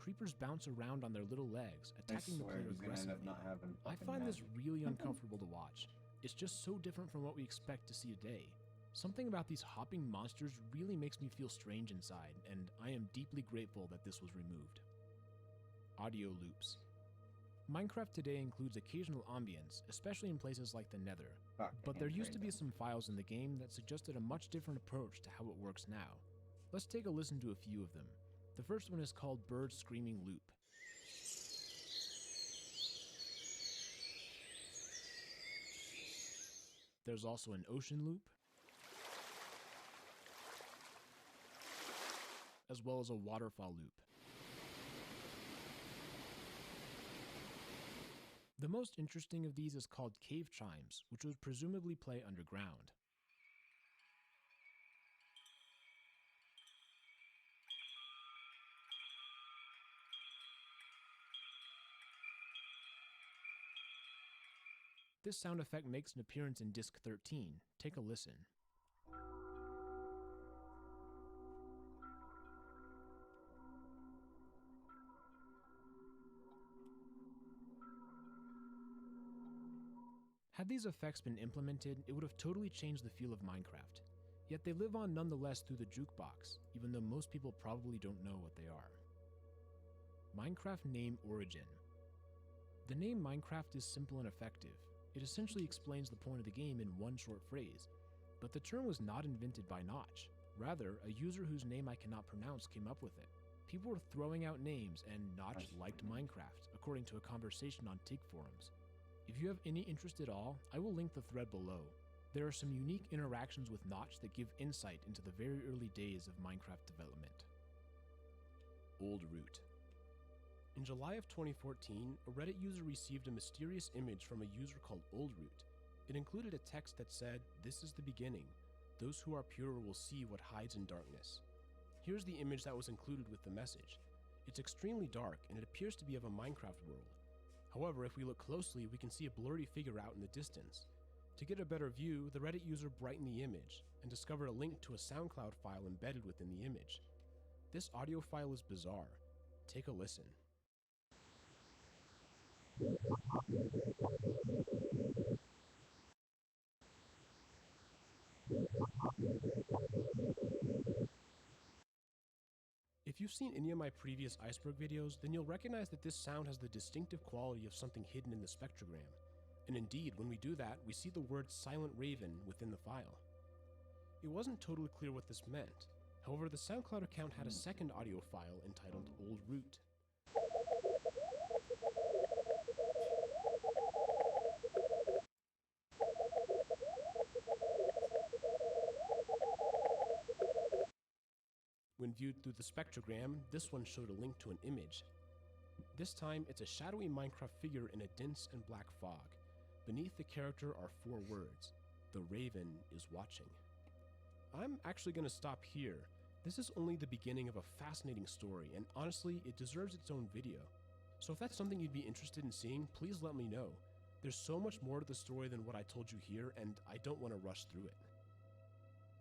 S3: Creepers bounce around on their little legs, attacking the player aggressively. I find this really uncomfortable to watch. It's just so different from what we expect to see today. Something about these hopping monsters really makes me feel strange inside, and I am deeply grateful that this was removed. Audio loops. Minecraft today includes occasional ambience, especially in places like the Nether, but there used to be some files in the game that suggested a much different approach to how it works now. Let's take a listen to a few of them. The first one is called Bird Screaming Loop. There's also an ocean loop, as well as a waterfall loop. The most interesting of these is called Cave Chimes, which would presumably play underground. This sound effect makes an appearance in Disc 13. Take a listen. Had these effects been implemented, it would have totally changed the feel of Minecraft. Yet they live on nonetheless through the jukebox, even though most people probably don't know what they are. Minecraft name origin. The name Minecraft is simple and effective. It essentially explains the point of the game in one short phrase, but the term was not invented by Notch. Rather, a user whose name I cannot pronounce came up with it. People were throwing out names, and Notch liked Minecraft, according to a conversation on TIG forums. If you have any interest at all, I will link the thread below. There are some unique interactions with Notch that give insight into the very early days of Minecraft development. Old Root. In July of 2014, a Reddit user received a mysterious image from a user called Old Root. It included a text that said, "This is the beginning. Those who are pure will see what hides in darkness." Here's the image that was included with the message. It's extremely dark, and it appears to be of a Minecraft world. However, if we look closely, we can see a blurry figure out in the distance. To get a better view, the Reddit user brightened the image and discovered a link to a SoundCloud file embedded within the image. This audio file is bizarre. Take a listen. If you've seen any of my previous Iceberg videos, then you'll recognize that this sound has the distinctive quality of something hidden in the spectrogram. And indeed, when we do that, we see the word Silent Raven within the file. It wasn't totally clear what this meant. However, the SoundCloud account had a second audio file entitled Old Root. When viewed through the spectrogram, this one showed a link to an image. This time, it's a shadowy Minecraft figure in a dense and black fog. Beneath the character are 4 words. The Raven is watching. I'm actually going to stop here. This is only the beginning of a fascinating story, and honestly, it deserves its own video. So if that's something you'd be interested in seeing, please let me know. There's so much more to the story than what I told you here, and I don't want to rush through it.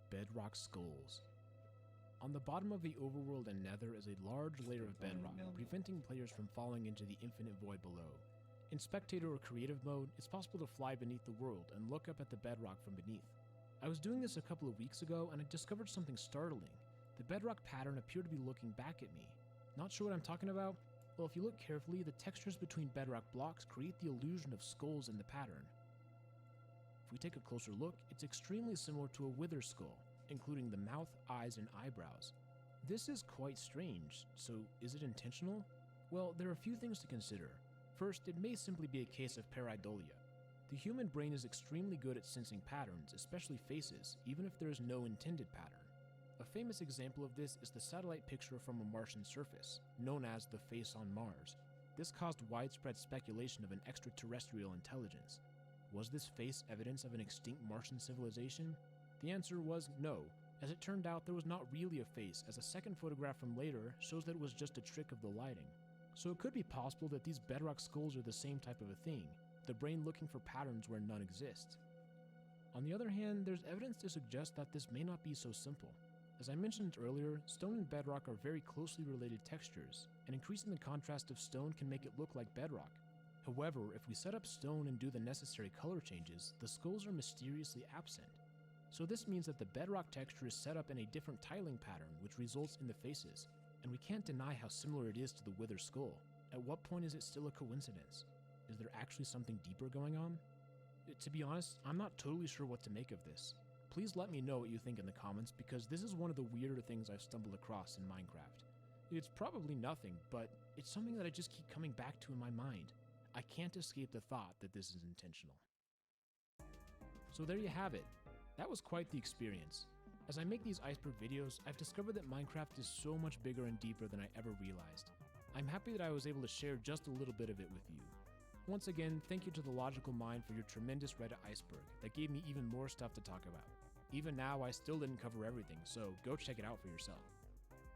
S3: Bedrock Skulls. On the bottom of the overworld and nether is a large layer of bedrock, preventing players from falling into the infinite void below. In spectator or creative mode, it's possible to fly beneath the world and look up at the bedrock from beneath. I was doing this a couple of weeks ago and I discovered something startling. The bedrock pattern appeared to be looking back at me. Not sure what I'm talking about? Well, if you look carefully, the textures between bedrock blocks create the illusion of skulls in the pattern. If we take a closer look, it's extremely similar to a wither skull, including the mouth, eyes, and eyebrows. This is quite strange, so is it intentional? Well, there are a few things to consider. First, it may simply be a case of pareidolia. The human brain is extremely good at sensing patterns, especially faces, even if there is no intended pattern. A famous example of this is the satellite picture from a Martian surface, known as the face on Mars. This caused widespread speculation of an extraterrestrial intelligence. Was this face evidence of an extinct Martian civilization? The answer was no. As it turned out, there was not really a face, as a second photograph from later shows that it was just a trick of the lighting. So it could be possible that these bedrock skulls are the same type of a thing, the brain looking for patterns where none exist. On the other hand, there's evidence to suggest that this may not be so simple. As I mentioned earlier, stone and bedrock are very closely related textures, and increasing the contrast of stone can make it look like bedrock. However, if we set up stone and do the necessary color changes, the skulls are mysteriously absent. So this means that the bedrock texture is set up in a different tiling pattern, which results in the faces, and we can't deny how similar it is to the wither skull. At what point is it still a coincidence? Is there actually something deeper going on? To be honest, I'm not totally sure what to make of this. Please let me know what you think in the comments, because this is one of the weirder things I've stumbled across in Minecraft. It's probably nothing, but it's something that I just keep coming back to in my mind. I can't escape the thought that this is intentional. So there you have it. That was quite the experience. As I make these Iceberg videos, I've discovered that Minecraft is so much bigger and deeper than I ever realized. I'm happy that I was able to share just a little bit of it with you. Once again, thank you to The Logical Mind for your tremendous Reddit Iceberg that gave me even more stuff to talk about. Even now, I still didn't cover everything, so go check it out for yourself.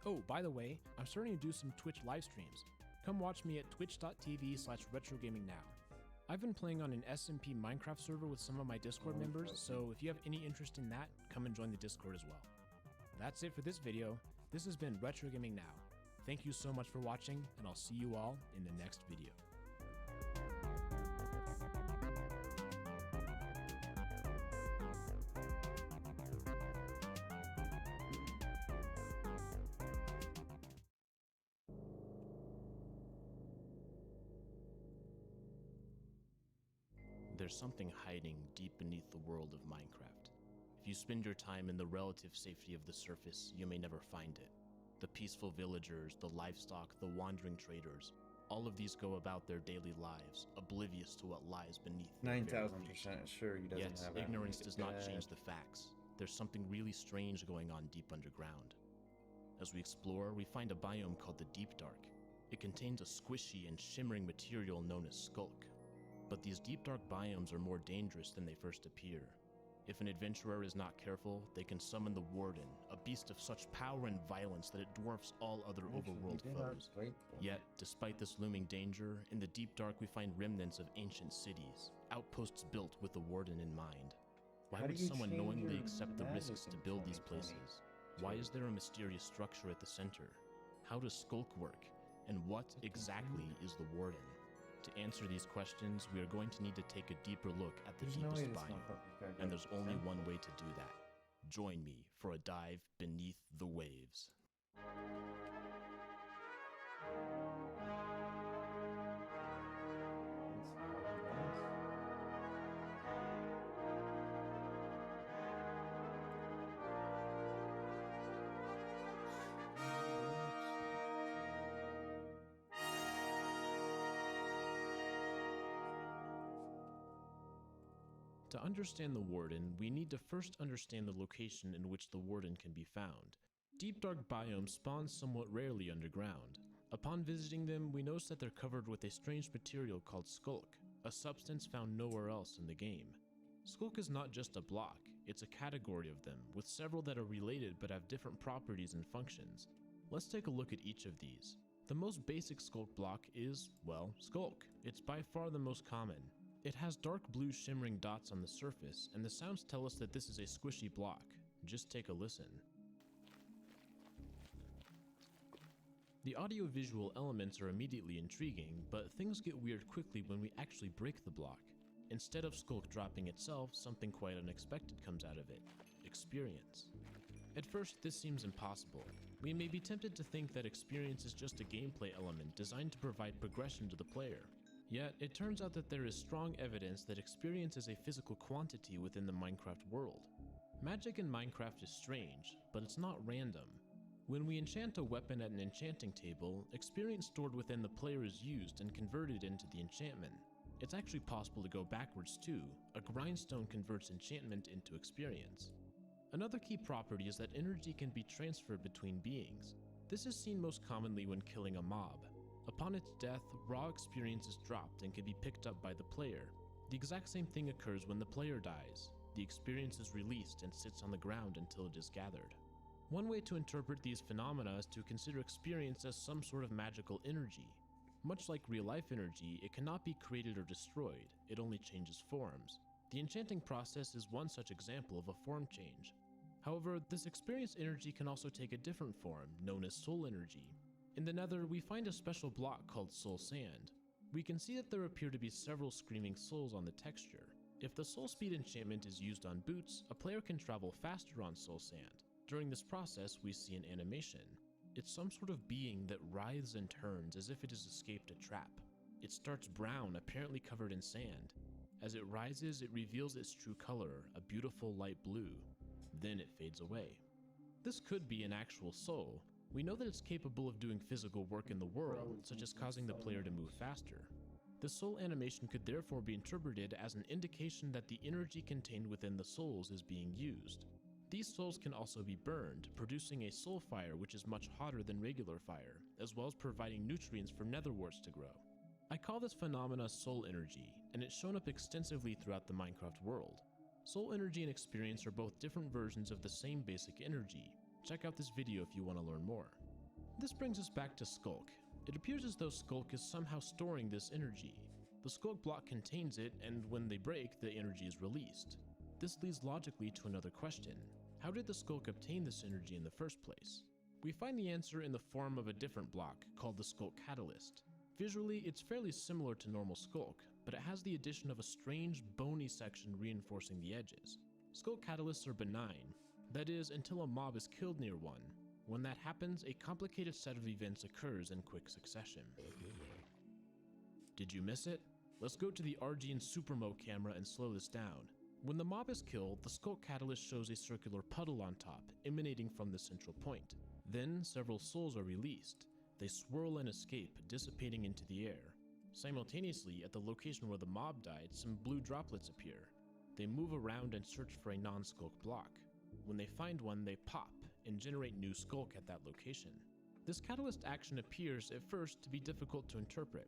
S3: Oh, by the way, I'm starting to do some Twitch live streams. Come watch me at twitch.tv/retrogamingnow. I've been playing on an SMP Minecraft server with some of my Discord members, so if you have any interest in that, come and join the Discord as well. That's it for this video. This has been Retro Gaming Now. Thank you so much for watching, and I'll see you all in the next video. There's something hiding deep beneath the world of Minecraft. If you spend your time in the relative safety of the surface, you may never find it. The peaceful villagers, the livestock, the wandering traders, all of these go about their daily lives, oblivious to what lies beneath.
S2: 9,000% sure he doesn't
S3: Yet,
S2: have
S3: ignorance
S2: anything
S3: does
S2: to
S3: not
S2: bad.
S3: change the facts. There's something really strange going on deep underground. As we explore, we find a biome called the Deep Dark. It contains a squishy and shimmering material known as skulk. but these deep dark biomes are more dangerous than they first appear. If an adventurer is not careful, they can summon the Warden, a beast of such power and violence that it dwarfs all other overworld foes. Yet, despite this looming danger, in the deep dark we find remnants of ancient cities, outposts built with the Warden in mind. Why would someone knowingly accept the risks to build these places? Why is there a mysterious structure at the center? How does Skulk work? And what exactly is the Warden? To answer these questions, we are going to need to take a deeper look at the deepest biome, and there's only one way to do that. Join me for a dive beneath the waves. To understand the Warden, we need to first understand the location in which the Warden can be found. Deep dark biomes spawn somewhat rarely underground. Upon visiting them, we notice that they're covered with a strange material called Skulk, a substance found nowhere else in the game. Skulk is not just a block, it's a category of them, with several that are related but have different properties and functions. Let's take a look at each of these. The most basic Skulk block is, well, Skulk. It's by far the most common. It has dark blue shimmering dots on the surface, and the sounds tell us that this is a squishy block. Just take a listen. The audio-visual elements are immediately intriguing, but things get weird quickly when we actually break the block. Instead of Skulk dropping itself, something quite unexpected comes out of it: experience. At first, this seems impossible. We may be tempted to think that experience is just a gameplay element designed to provide progression to the player. Yet, it turns out that there is strong evidence that experience is a physical quantity within the Minecraft world. Magic in Minecraft is strange, but it's not random. When we enchant a weapon at an enchanting table, experience stored within the player is used and converted into the enchantment. It's actually possible to go backwards too. A grindstone converts enchantment into experience. Another key property is that energy can be transferred between beings. This is seen most commonly when killing a mob. Upon its death, raw experience is dropped and can be picked up by the player. The exact same thing occurs when the player dies. The experience is released and sits on the ground until it is gathered. One way to interpret these phenomena is to consider experience as some sort of magical energy. Much like real-life energy, it cannot be created or destroyed, it only changes forms. The enchanting process is one such example of a form change. However, this experience energy can also take a different form, known as soul energy. In the Nether, we find a special block called Soul Sand. We can see that there appear to be several screaming souls on the texture. If the Soul Speed enchantment is used on boots, a player can travel faster on Soul Sand. During this process, we see an animation. It's some sort of being that writhes and turns as if it has escaped a trap. It starts brown, apparently covered in sand. As it rises, it reveals its true color, a beautiful light blue. Then it fades away. This could be an actual soul. We know that it's capable of doing physical work in the world, such as causing the player to move faster. The soul animation could therefore be interpreted as an indication that the energy contained within the souls is being used. These souls can also be burned, producing a soul fire which is much hotter than regular fire, as well as providing nutrients for netherwarts to grow. I call this phenomena soul energy, and it's shown up extensively throughout the Minecraft world. Soul energy and experience are both different versions of the same basic energy. Check out this video if you want to learn more. This brings us back to Skulk. It appears as though Skulk is somehow storing this energy. The Skulk block contains it, and when they break, the energy is released. This leads logically to another question. How did the Skulk obtain this energy in the first place? We find the answer in the form of a different block, called the Skulk Catalyst. Visually, it's fairly similar to normal Skulk, but it has the addition of a strange, bony section reinforcing the edges. Skulk Catalysts are benign. That is, until a mob is killed near one. When that happens, a complicated set of events occurs in quick succession. Did you miss it? Let's go to the RGN Supremo camera and slow this down. When the mob is killed, the Skulk Catalyst shows a circular puddle on top, emanating from the central point. Then, several souls are released. They swirl and escape, dissipating into the air. Simultaneously, at the location where the mob died, some blue droplets appear. They move around and search for a non-Skulk block. When they find one, they pop and generate new Skulk at that location. This catalyst action appears at first to be difficult to interpret.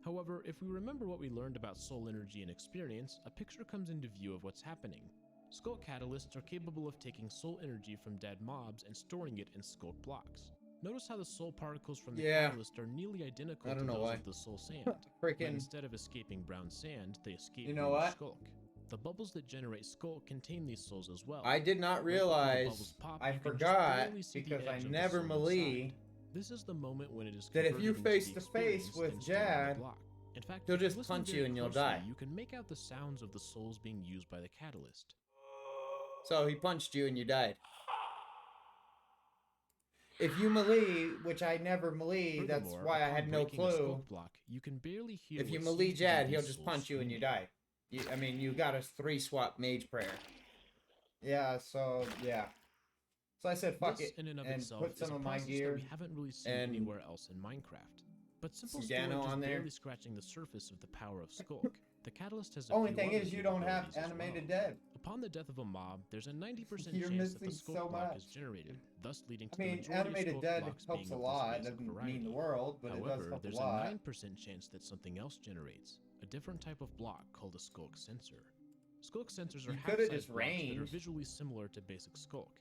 S3: However, if we remember what we learned about soul energy and experience, a picture comes into view of what's happening. Skulk catalysts are capable of taking soul energy from dead mobs and storing it in skulk blocks. Notice how the soul particles from the catalyst are nearly identical
S2: I
S3: to
S2: don't know
S3: those
S2: why.
S3: of the soul sand. But
S2: Freaking.
S3: instead of escaping brown sand, they escape
S2: You know
S3: blue
S2: what?
S3: skulk. The bubbles that generate skulk contain these souls as well.
S2: I did not
S3: Right before the
S2: realize.
S3: bubbles pop,
S2: I
S3: you can just
S2: forgot
S3: barely see the
S2: because I
S3: edge of the
S2: never
S3: soul
S2: melee.
S3: inside. This is the moment when it is
S2: That if you
S3: converted into
S2: face
S3: the
S2: to face
S3: experience
S2: with
S3: and stored on the
S2: Jad,
S3: block. In fact,
S2: he'll
S3: if you
S2: just
S3: listen
S2: punch you
S3: very
S2: and you'll
S3: closely,
S2: die.
S3: You can make out the sounds of the souls being used by the catalyst.
S2: So he punched you and you died. If you melee, which I never melee, that's
S3: Furthermore,
S2: why I
S3: upon
S2: had no
S3: breaking a
S2: clue.
S3: skulk block, you can barely hear
S2: If you
S3: what
S2: melee
S3: seems to be
S2: Jad,
S3: these
S2: he'll just
S3: souls
S2: punch you and you
S3: screaming.
S2: die. I mean, you got a 3-swap mage prayer. Yeah, so, yeah. So I said fuck
S3: This
S2: it
S3: in and of
S2: and
S3: itself
S2: put
S3: is
S2: some
S3: a
S2: of my
S3: process
S2: gear
S3: that we haven't really seen
S2: and
S3: anywhere else in Minecraft. But simple
S2: some
S3: storage
S2: Gano
S3: is
S2: on there.
S3: barely scratching the surface of the power of Skulk. The catalyst has a
S2: Only
S3: few
S2: thing
S3: other
S2: is you don't have
S3: capabilities as
S2: animated
S3: well.
S2: dead.
S3: Upon the death of a mob, there's a 90%
S2: You're
S3: chance that the
S2: missing
S3: Skulk
S2: so
S3: block
S2: much.
S3: is generated, thus leading to
S2: I mean,
S3: the majority
S2: animated
S3: of Skulk
S2: dead
S3: blocks
S2: helps
S3: being
S2: a
S3: of
S2: lot.
S3: this
S2: It
S3: basic
S2: doesn't
S3: variety.
S2: mean the world, but it does
S3: However,
S2: help
S3: there's
S2: a lot.
S3: a 9% chance that something else generates, a different type of block called a Skulk sensor. Skulk sensors are
S2: You coulda
S3: half-sized
S2: just
S3: blocks that are
S2: ranged.
S3: visually similar to basic Skulk.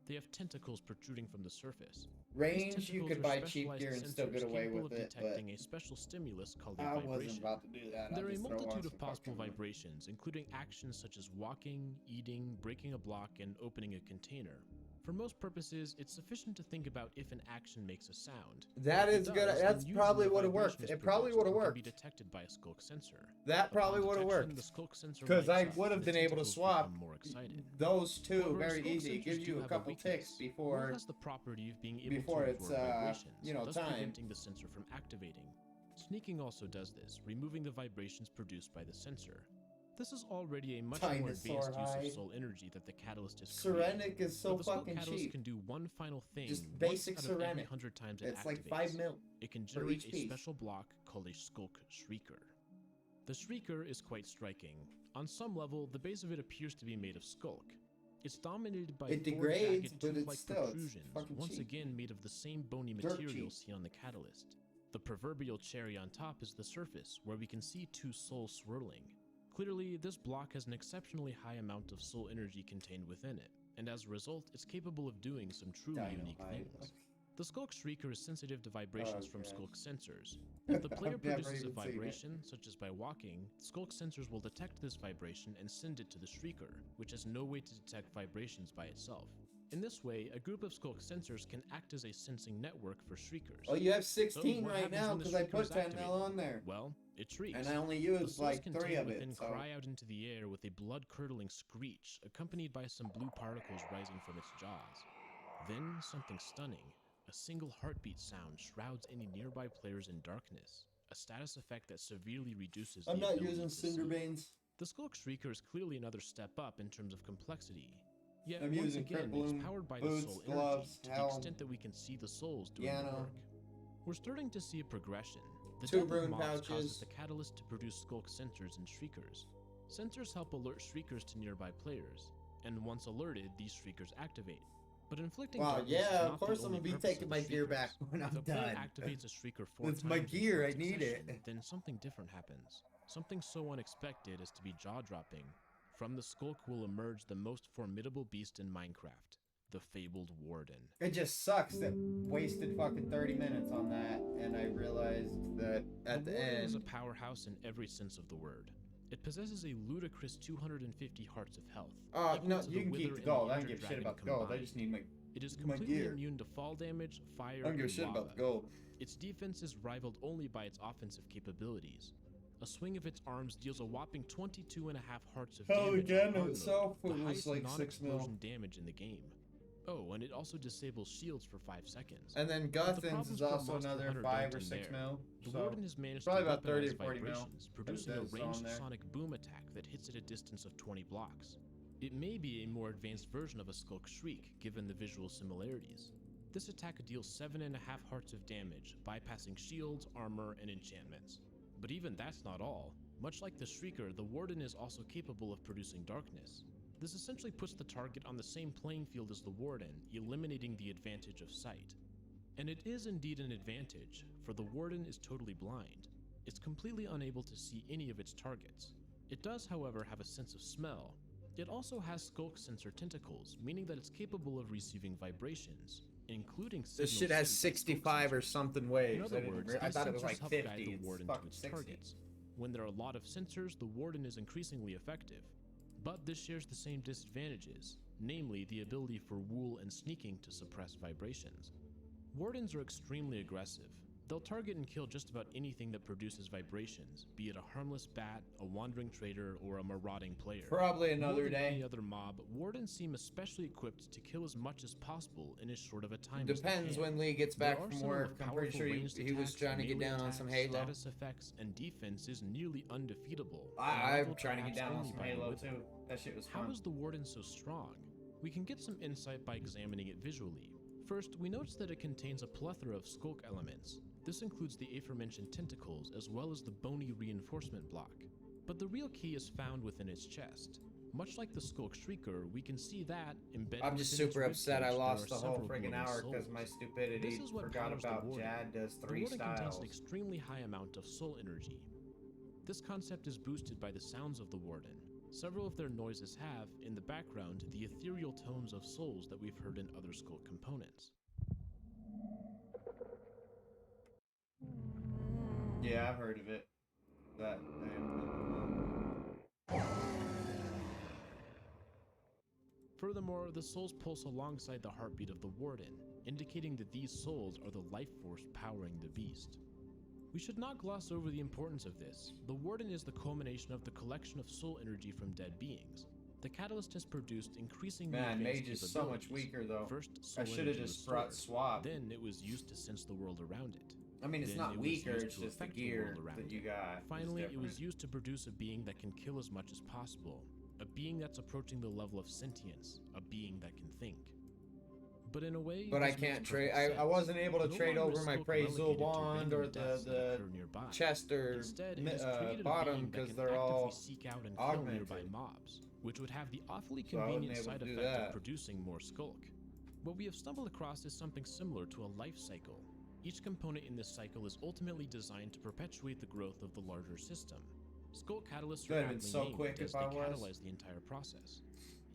S3: They have tentacles protruding from the surface.
S2: Range,
S3: These
S2: you
S3: tentacles
S2: could
S3: are
S2: buy cheap
S3: specialized
S2: gear and still get
S3: sensors
S2: away
S3: capable
S2: with
S3: of
S2: it, but
S3: detecting a special stimulus called a
S2: I
S3: vibration.
S2: wasn't about to do that.
S3: There are
S2: I
S3: a
S2: just throw on
S3: multitude
S2: some
S3: of possible
S2: fucking-
S3: vibrations, including actions such as walking, eating, breaking a block, and opening a container. For most purposes, it's sufficient to think about if an action makes a sound.
S2: That
S3: If it
S2: is good.
S3: does, then
S2: That's
S3: usually
S2: probably
S3: a
S2: would've worked.
S3: vibration is
S2: It probably
S3: produced
S2: would've
S3: and can be
S2: worked.
S3: detected by a Skulk sensor.
S2: That probably
S3: Upon
S2: would have
S3: detection,
S2: worked.
S3: the Skulk sensor
S2: Because I
S3: lights up
S2: would have
S3: and the
S2: been able to
S3: tentacles
S2: swap
S3: become more excited.
S2: those two
S3: However,
S2: very
S3: Skulk
S2: easy. It
S3: sensors
S2: gives
S3: do
S2: you a
S3: have
S2: couple
S3: weakness.
S2: ticks before.
S3: Wool has the property of being able
S2: before
S3: to
S2: it's,
S3: absorb vibrations,
S2: you know,
S3: thus
S2: time.
S3: preventing the sensor from activating. Sneaking also does this, removing the vibrations produced by the sensor. This is already a much more
S2: Dinosaur
S3: advanced use
S2: hide.
S3: of soul energy that the catalyst is creating.
S2: Serenic is so
S3: But the Skulk
S2: fucking
S3: catalyst
S2: cheap.
S3: can do one final thing.
S2: Just
S3: once
S2: basic
S3: out of every
S2: Serenic.
S3: 100 times it
S2: It's like
S3: activates.
S2: 5 mil
S3: It can
S2: for
S3: generate
S2: each
S3: a
S2: piece.
S3: special block called a Skulk Shrieker. The Shrieker is quite striking. On some level, the base of it appears to be made of Skulk. It's dominated by
S2: It
S3: four
S2: degrades,
S3: jagged
S2: but it's
S3: tooth-like
S2: still- it's
S3: protrusions,
S2: fucking
S3: once
S2: cheap.
S3: again made of the same bony
S2: Dirt
S3: material
S2: cheap.
S3: seen on the catalyst. The proverbial cherry on top is the surface, where we can see two souls swirling. Clearly, this block has an exceptionally high amount of soul energy contained within it, and as a result, it's capable of doing some truly unique things. The Skulk Shrieker is sensitive to vibrations from
S2: Okay.
S3: Skulk sensors. If the player
S2: I've never
S3: produces a
S2: even seen it.
S3: vibration, such as by walking, Skulk sensors will detect this vibration and send it to the Shrieker, which has no way to detect vibrations by itself. In this way, a group of Skulk sensors can act as a sensing network for Shriekers.
S2: Oh, you have
S3: So,
S2: 16
S3: what
S2: right
S3: happens
S2: now
S3: when the
S2: because I
S3: Shrieker
S2: put
S3: is
S2: 10 mil
S3: activated?
S2: on there.
S3: Well, it shrieks.
S2: And I only
S3: The
S2: used
S3: souls
S2: like 3
S3: contained
S2: of
S3: within
S2: it. So.
S3: cry out into the air with a blood-curdling screech, accompanied by some blue particles rising from its jaws. Then something stunning. A single heartbeat sound shrouds any nearby players in darkness, a status effect that severely reduces
S2: I'm
S3: the
S2: not
S3: ability
S2: using
S3: to see.
S2: Cinderbanes.
S3: The Skulk Shrieker is clearly another step up in terms of complexity. Yet,
S2: I'm
S3: once
S2: using
S3: again,
S2: Crit Bloom,
S3: it's powered by
S2: boots,
S3: the soul
S2: gloves,
S3: energy to the
S2: helm,
S3: extent that we can see the souls doing the
S2: piano.
S3: work. We're starting to see a progression. The
S2: 2
S3: death of
S2: rune
S3: mobs
S2: pouches.
S3: causes the catalyst to produce Skulk sensors and Shriekers. Sensors help alert Shriekers to nearby players, and once alerted, these Shriekers activate. But inflicting
S2: Wow,
S3: darkness is
S2: yeah,
S3: not
S2: of
S3: the
S2: course I'm
S3: only
S2: gonna be
S3: purpose
S2: taking
S3: of
S2: my
S3: the
S2: gear
S3: Shriekers.
S2: back when
S3: If
S2: I'm
S3: a player
S2: done.
S3: activates a Shrieker 4
S2: It's
S3: times
S2: my
S3: in
S2: gear, I
S3: quick
S2: need it.
S3: succession, then something different happens. Something so unexpected as to be jaw-dropping. From the Skulk will emerge the most formidable beast in Minecraft, the fabled Warden.
S2: It just sucks that wasted fucking 30 minutes on that, and I realized that at the
S3: Warden is a
S2: end.
S3: powerhouse in every sense of the word. It possesses a ludicrous 250 hearts of health.
S2: Oh,
S3: equal
S2: no,
S3: to
S2: you
S3: the
S2: can keep
S3: Wither
S2: the
S3: and
S2: gold. I
S3: Ender
S2: don't give a shit
S3: Dragon
S2: about the gold. I
S3: combined.
S2: just need my
S3: It is
S2: my
S3: completely
S2: gear.
S3: immune to fall damage, fire,
S2: I don't give a
S3: and
S2: shit about
S3: lava.
S2: the gold.
S3: Its defense is rivaled only by its offensive capabilities. A swing of its arms deals a whopping 22.5 hearts of
S2: Hell,
S3: damage
S2: again,
S3: on hard
S2: itself,
S3: mode,
S2: it
S3: the
S2: was
S3: highest
S2: like 6 mil.
S3: non-explosion damage in the game. Oh, and it also disables shields for 5 seconds.
S2: And then
S3: But the
S2: Guthins
S3: problems
S2: is
S3: for
S2: also
S3: Monster
S2: another
S3: Hunter
S2: 5
S3: don't
S2: or
S3: end
S2: 6
S3: there.
S2: mil.
S3: The
S2: So
S3: Warden has managed
S2: probably
S3: to
S2: about 30 or
S3: weaponize
S2: 40 mil.
S3: vibrations, producing a
S2: It says on
S3: ranged
S2: there.
S3: sonic boom attack that hits at a distance of 20 blocks. It may be a more advanced version of a Skulk Shriek, given the visual similarities. This attack deals 7.5 hearts of damage, bypassing shields, armor, and enchantments. But even that's not all. Much like the Shrieker, the Warden is also capable of producing darkness. This essentially puts the target on the same playing field as the Warden, eliminating the advantage of sight. And it is indeed an advantage, for the Warden is totally blind. it's completely unable to see any of its targets. It does, however, have a sense of smell. It also has skulk sensor tentacles, meaning that it's capable of receiving vibrations, including
S2: This
S3: signals
S2: shit has
S3: sent by skulk
S2: 65 or
S3: sensors.
S2: something
S3: In
S2: waves.
S3: other words,
S2: I
S3: these
S2: thought it was
S3: sensors
S2: like
S3: help
S2: 50.
S3: guide the
S2: It's
S3: warden to
S2: fucking
S3: its
S2: 60.
S3: targets. When there are a lot of sensors, the warden is increasingly effective. But this shares the same disadvantages, namely the ability for wool and sneaking to suppress vibrations. Wardens are extremely aggressive. They'll target and kill just about anything that produces vibrations, be it a harmless bat, a wandering trader, or a marauding player.
S2: Probably
S3: More
S2: another
S3: than
S2: day.
S3: any other mob, wardens seem especially equipped to kill as much as possible in as short of a time as they
S2: Depends
S3: can.
S2: when Lee gets
S3: There
S2: back
S3: are
S2: from
S3: some
S2: work.
S3: with
S2: I'm pretty
S3: powerful
S2: sure
S3: ranged
S2: he was
S3: attacks,
S2: trying to get
S3: melee
S2: down on some
S3: attacks,
S2: Halo.
S3: Status effects, and defense is nearly undefeatable. and
S2: I'm
S3: rivaled
S2: trying to get
S3: perhaps
S2: down on
S3: only
S2: some
S3: by
S2: Halo
S3: Wither.
S2: too. That shit was
S3: How
S2: fun.
S3: is the warden so strong? We can get some insight by examining it visually. First, we notice that it contains a plethora of skulk elements. This includes the aforementioned tentacles as well as the bony reinforcement block. But the real key is found within its chest. Much like the Skulk Shrieker, we can see that embedded
S2: I'm just
S3: within its
S2: super
S3: rib
S2: upset I
S3: cage, there
S2: lost
S3: are
S2: the whole
S3: several
S2: friggin'
S3: glowing
S2: hour because
S3: souls.
S2: my stupidity
S3: This is what
S2: forgot
S3: powers the
S2: about
S3: warden.
S2: Jad does
S3: The
S2: 3
S3: warden contains
S2: styles.
S3: an extremely high amount of soul energy. This concept is boosted by the sounds of the warden. Several of their noises have, in the background, the ethereal tones of souls that we've heard in other Skulk components.
S2: Yeah, I've heard of it. That.
S3: Furthermore, the souls pulse alongside the heartbeat of the warden, indicating that these souls are the life force powering the beast. We should not gloss over the importance of this. The warden is the culmination of the collection of soul energy from dead beings. The catalyst has produced increasingly
S2: Man,
S3: advanced
S2: Mage is so much
S3: capabilities.
S2: weaker though.
S3: First,
S2: I
S3: soul
S2: should have
S3: energy
S2: just brought
S3: restored.
S2: Swab.
S3: Then it was used to sense the world around it.
S2: I mean, it's
S3: Then
S2: not
S3: it was
S2: weaker,
S3: used
S2: it's
S3: to
S2: just the
S3: affect
S2: gear
S3: world around
S2: that you
S3: it.
S2: got. is
S3: Finally, it
S2: different.
S3: was used to produce a being that can kill as much as possible. A being that's approaching the level of sentience. A being that can think. But in a way,
S2: But I
S3: this makes
S2: can't trade.
S3: perfect
S2: I wasn't
S3: sense.
S2: able to
S3: No
S2: trade
S3: longer
S2: over
S3: is
S2: my
S3: Skulk
S2: Praise
S3: relegated to
S2: wand or
S3: random deaths that
S2: the
S3: occur nearby.
S2: chest or
S3: Instead, it has created a
S2: bottom
S3: being that
S2: because
S3: can
S2: they're
S3: actively
S2: all
S3: seek out and kill
S2: augmented.
S3: nearby mobs, which would have the awfully
S2: So I wasn't
S3: convenient
S2: able
S3: side
S2: to do
S3: effect
S2: that.
S3: of producing more Skulk. What we have stumbled across is something similar to a life cycle. Each component in this cycle is ultimately designed to perpetuate the growth of the larger system. Skulk catalysts
S2: Could
S3: are
S2: have been
S3: aptly
S2: so
S3: named
S2: quick
S3: as
S2: if
S3: they
S2: I was.
S3: catalyze the entire process.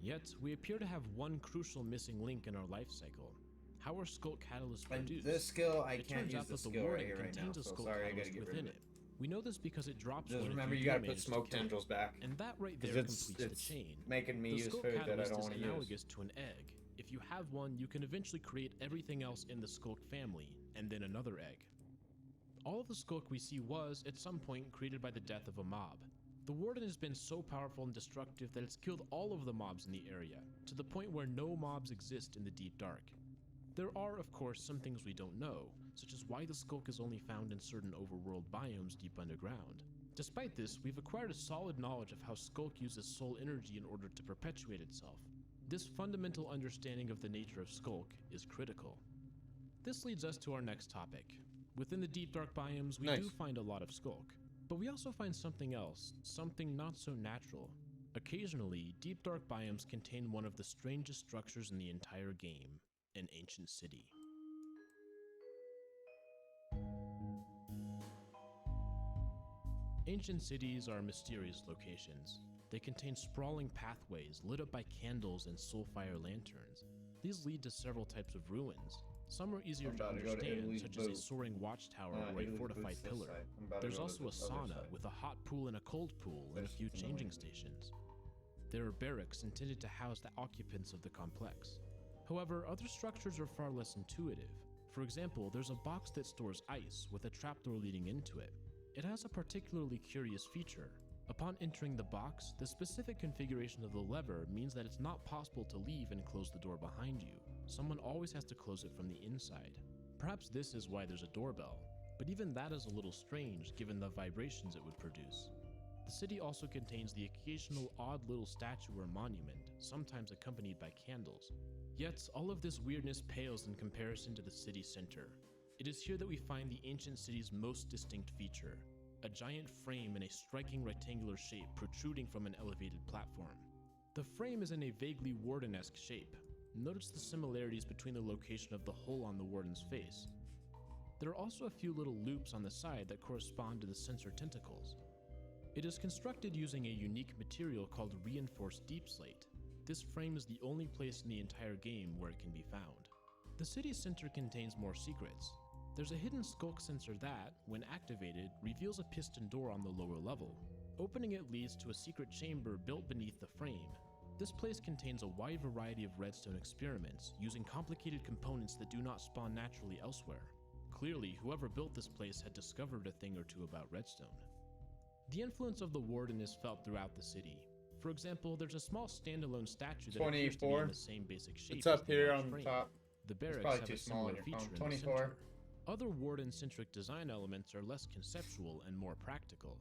S3: Yet, we appear to have one crucial missing link in our life cycle. How are Skulk catalysts
S2: And
S3: produced?
S2: this skill, I
S3: It
S2: can't
S3: turns
S2: use
S3: out
S2: this
S3: that the
S2: skill right
S3: warden
S2: here right now.
S3: contains a
S2: So
S3: Skulk
S2: sorry, I gotta
S3: catalyst
S2: get rid
S3: within
S2: of
S3: it. We know this because it drops
S2: Just
S3: one
S2: remember,
S3: if
S2: you
S3: do
S2: gotta put
S3: manage to
S2: smoke
S3: kill it.
S2: tendrils back.
S3: And that right
S2: 'Cause
S3: there
S2: it's-
S3: completes
S2: it's
S3: the chain.
S2: making me
S3: the
S2: use
S3: Skulk
S2: food that I
S3: catalyst
S2: don't
S3: is
S2: wanna use.
S3: analogous to an egg. If you have one, you can eventually create everything else in the Skulk family, and then another egg. All of the Skulk we see was, at some point, created by the death of a mob. The warden has been so powerful and destructive that it's killed all of the mobs in the area, to the point where no mobs exist in the deep dark. There are, of course, some things we don't know, such as why the Skulk is only found in certain overworld biomes deep underground. Despite this, we've acquired a solid knowledge of how Skulk uses soul energy in order to perpetuate itself. This fundamental understanding of the nature of Skulk is critical. This leads us to our next topic. Within the deep dark biomes, we do find a lot of Skulk, but we also find something else, something not so natural. Occasionally, deep dark biomes contain one of the strangest structures in the entire game, an ancient city. Ancient cities are mysterious locations. They contain sprawling pathways lit up by candles and soulfire lanterns. These lead to several types of ruins. Some are easier
S2: I'm
S3: to
S2: about to go to
S3: understand,
S2: Italy's
S3: such as a
S2: boot.
S3: soaring watchtower or a
S2: Italy's
S3: fortified
S2: boot's this
S3: pillar.
S2: side. I'm about to
S3: There's
S2: go to
S3: also a
S2: this other
S3: sauna
S2: side.
S3: with a hot pool and a cold pool and a few
S2: This is
S3: changing
S2: annoying.
S3: stations. There are barracks intended to house the occupants of the complex. However, other structures are far less intuitive. For example, there's a box that stores ice with a trapdoor leading into it. It has a particularly curious feature. Upon entering the box, the specific configuration of the lever means that it's not possible to leave and close the door behind you. Someone always has to close it from the inside. Perhaps this is why there's a doorbell, but even that is a little strange given the vibrations it would produce. The city also contains the occasional odd little statue or monument, sometimes accompanied by candles. Yet, all of this weirdness pales in comparison to the city center. It is here that we find the ancient city's most distinct feature, a giant frame in a striking rectangular shape protruding from an elevated platform. The frame is in a vaguely warden-esque shape. Notice the similarities between the location of the hole on the warden's face. There are also a few little loops on the side that correspond to the sensor tentacles. It is constructed using a unique material called reinforced deep slate. This frame is the only place in the entire game where it can be found. The city's center contains more secrets. There's a hidden skulk sensor that, when activated, reveals a piston door on the lower level. Opening it leads to a secret chamber built beneath the frame. This place contains a wide variety of redstone experiments, using complicated components that do not spawn naturally elsewhere. Clearly, whoever built this place had discovered a thing or two about redstone. The influence of the Warden is felt throughout the city. For example, there's a small standalone statue that appears to be in the same basic shape.
S2: It's up
S3: as the
S2: here
S3: large
S2: on the
S3: frame.
S2: top.
S3: The
S2: It's
S3: barracks
S2: probably
S3: have
S2: too
S3: a
S2: small
S3: similar
S2: on your
S3: feature
S2: phone.
S3: in the
S2: 24.
S3: center. Other Warden-centric design elements are less conceptual and more practical.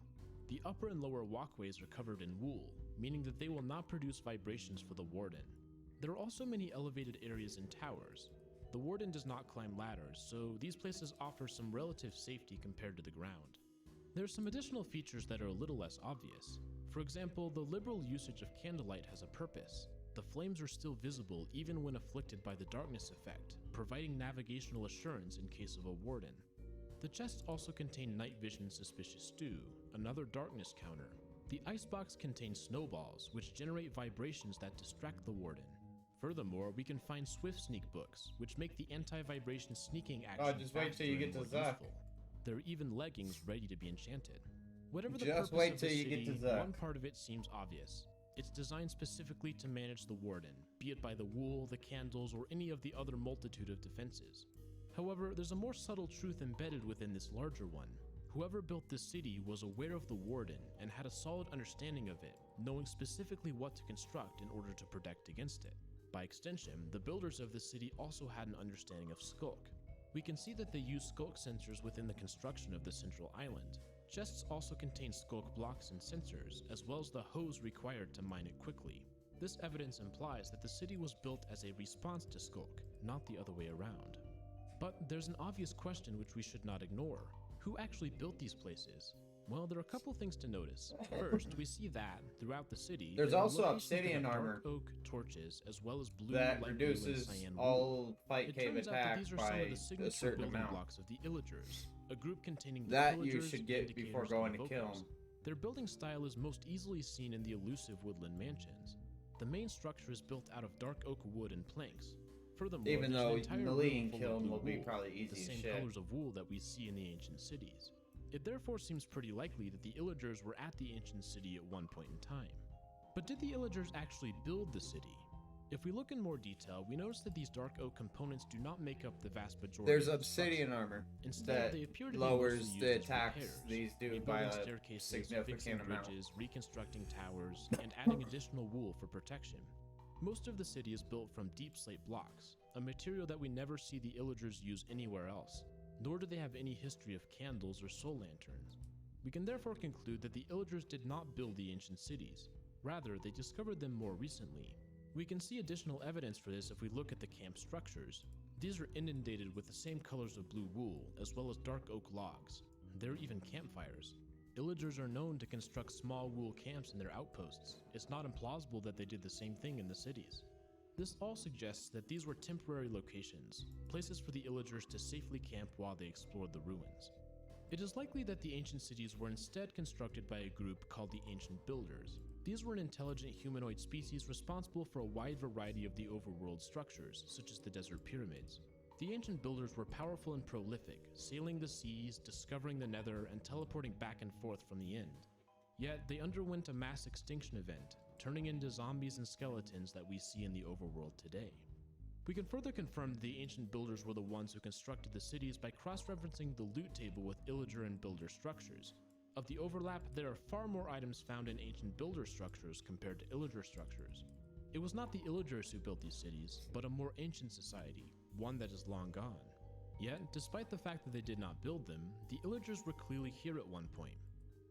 S3: The upper and lower walkways are covered in wool, meaning that they will not produce vibrations for the Warden. There are also many elevated areas and towers. The Warden does not climb ladders, so these places offer some relative safety compared to the ground. There are some additional features that are a little less obvious. For example, the liberal usage of candlelight has a purpose. The flames are still visible even when afflicted by the darkness effect, providing navigational assurance in case of a Warden. The chests also contain night vision suspicious stew, another darkness counter. The icebox contains snowballs, which generate vibrations that distract the Warden. Furthermore, we can find swift sneak books, which make the anti-vibration sneaking action
S2: just wait till you
S3: faster
S2: get
S3: and
S2: to
S3: more
S2: Zuck.
S3: useful. There are even leggings ready to be enchanted. Whatever the
S2: Just
S3: purpose
S2: wait
S3: of
S2: till
S3: the
S2: you get to
S3: city,
S2: Zuck.
S3: one part of it seems obvious. It's designed specifically to manage the Warden, be it by the wool, the candles, or any of the other multitude of defenses. However, there's a more subtle truth embedded within this larger one. Whoever built this city was aware of the Warden and had a solid understanding of it, knowing specifically what to construct in order to protect against it. By extension, the builders of this city also had an understanding of Skulk. We can see that they use Skulk sensors within the construction of the central island. Chests also contain Skulk blocks and sensors, as well as the hose required to mine it quickly. This evidence implies that the city was built as a response to Skulk, not the other way around. But there's an obvious question which we should not ignore. Who actually built these places? Well, there are a couple things to notice. First, we see that, throughout the city,
S2: There's
S3: there are
S2: also
S3: locations that
S2: obsidian
S3: have dark
S2: armor
S3: oak torches, as well as blue,
S2: that
S3: light blue, and
S2: reduces
S3: cyan
S2: all
S3: wool.
S2: fight
S3: It
S2: cave
S3: turns out that
S2: attacks
S3: these are some
S2: by
S3: of the
S2: a
S3: signature
S2: certain
S3: building
S2: amount.
S3: blocks of the Illagers, a group containing the
S2: That you
S3: pillagers,
S2: should get before
S3: Vindicators,
S2: going
S3: and
S2: to kill
S3: Evokers.
S2: 'em.
S3: Their building style is most easily seen in the elusive woodland mansions. The main structure is built out of dark oak wood and planks. Furthermore,
S2: Even
S3: there's an
S2: though
S3: entire
S2: melee
S3: room
S2: and
S3: full
S2: kill
S3: of
S2: 'em
S3: blue
S2: will be
S3: wool,
S2: probably
S3: the
S2: easy as
S3: same
S2: shit.
S3: colors of wool that we see in the ancient cities. It therefore seems pretty likely that the Illagers were at the ancient city at one point in time. But did the Illagers actually build the city? If we look in more detail, we notice that these dark oak components do not make up the vast majority
S2: There's
S3: of the
S2: obsidian
S3: structure.
S2: armor
S3: Instead,
S2: that
S3: they appear to be
S2: lowers
S3: mostly
S2: the
S3: used as
S2: attacks
S3: repairs,
S2: these do
S3: rebuilding
S2: by a
S3: staircases,
S2: significant
S3: fixing
S2: amount.
S3: bridges, reconstructing towers, and adding additional wool for protection. Most of the city is built from deep slate blocks, a material that we never see the Illagers use anywhere else, nor do they have any history of candles or soul lanterns. We can therefore conclude that the Illagers did not build the ancient cities. Rather, they discovered them more recently. We can see additional evidence for this if we look at the camp structures. These are inundated with the same colors of blue wool, as well as dark oak logs. There are even campfires. Illagers are known to construct small wool camps in their outposts. It's not implausible that they did the same thing in the cities. This all suggests that these were temporary locations, places for the Illagers to safely camp while they explored the ruins. It is likely that the ancient cities were instead constructed by a group called the Ancient Builders. These were an intelligent humanoid species responsible for a wide variety of the overworld structures, such as the desert pyramids. The Ancient Builders were powerful and prolific, sailing the seas, discovering the nether, and teleporting back and forth from the end. Yet, they underwent a mass extinction event, turning into zombies and skeletons that we see in the overworld today. We can further confirm that the Ancient Builders were the ones who constructed the cities by cross-referencing the loot table with Illager and Builder structures. Of the overlap, there are far more items found in Ancient Builder structures compared to Illager structures. It was not the Illagers who built these cities, but a more ancient society, one that is long gone. Yet, despite the fact that they did not build them, the Illagers were clearly here at one point.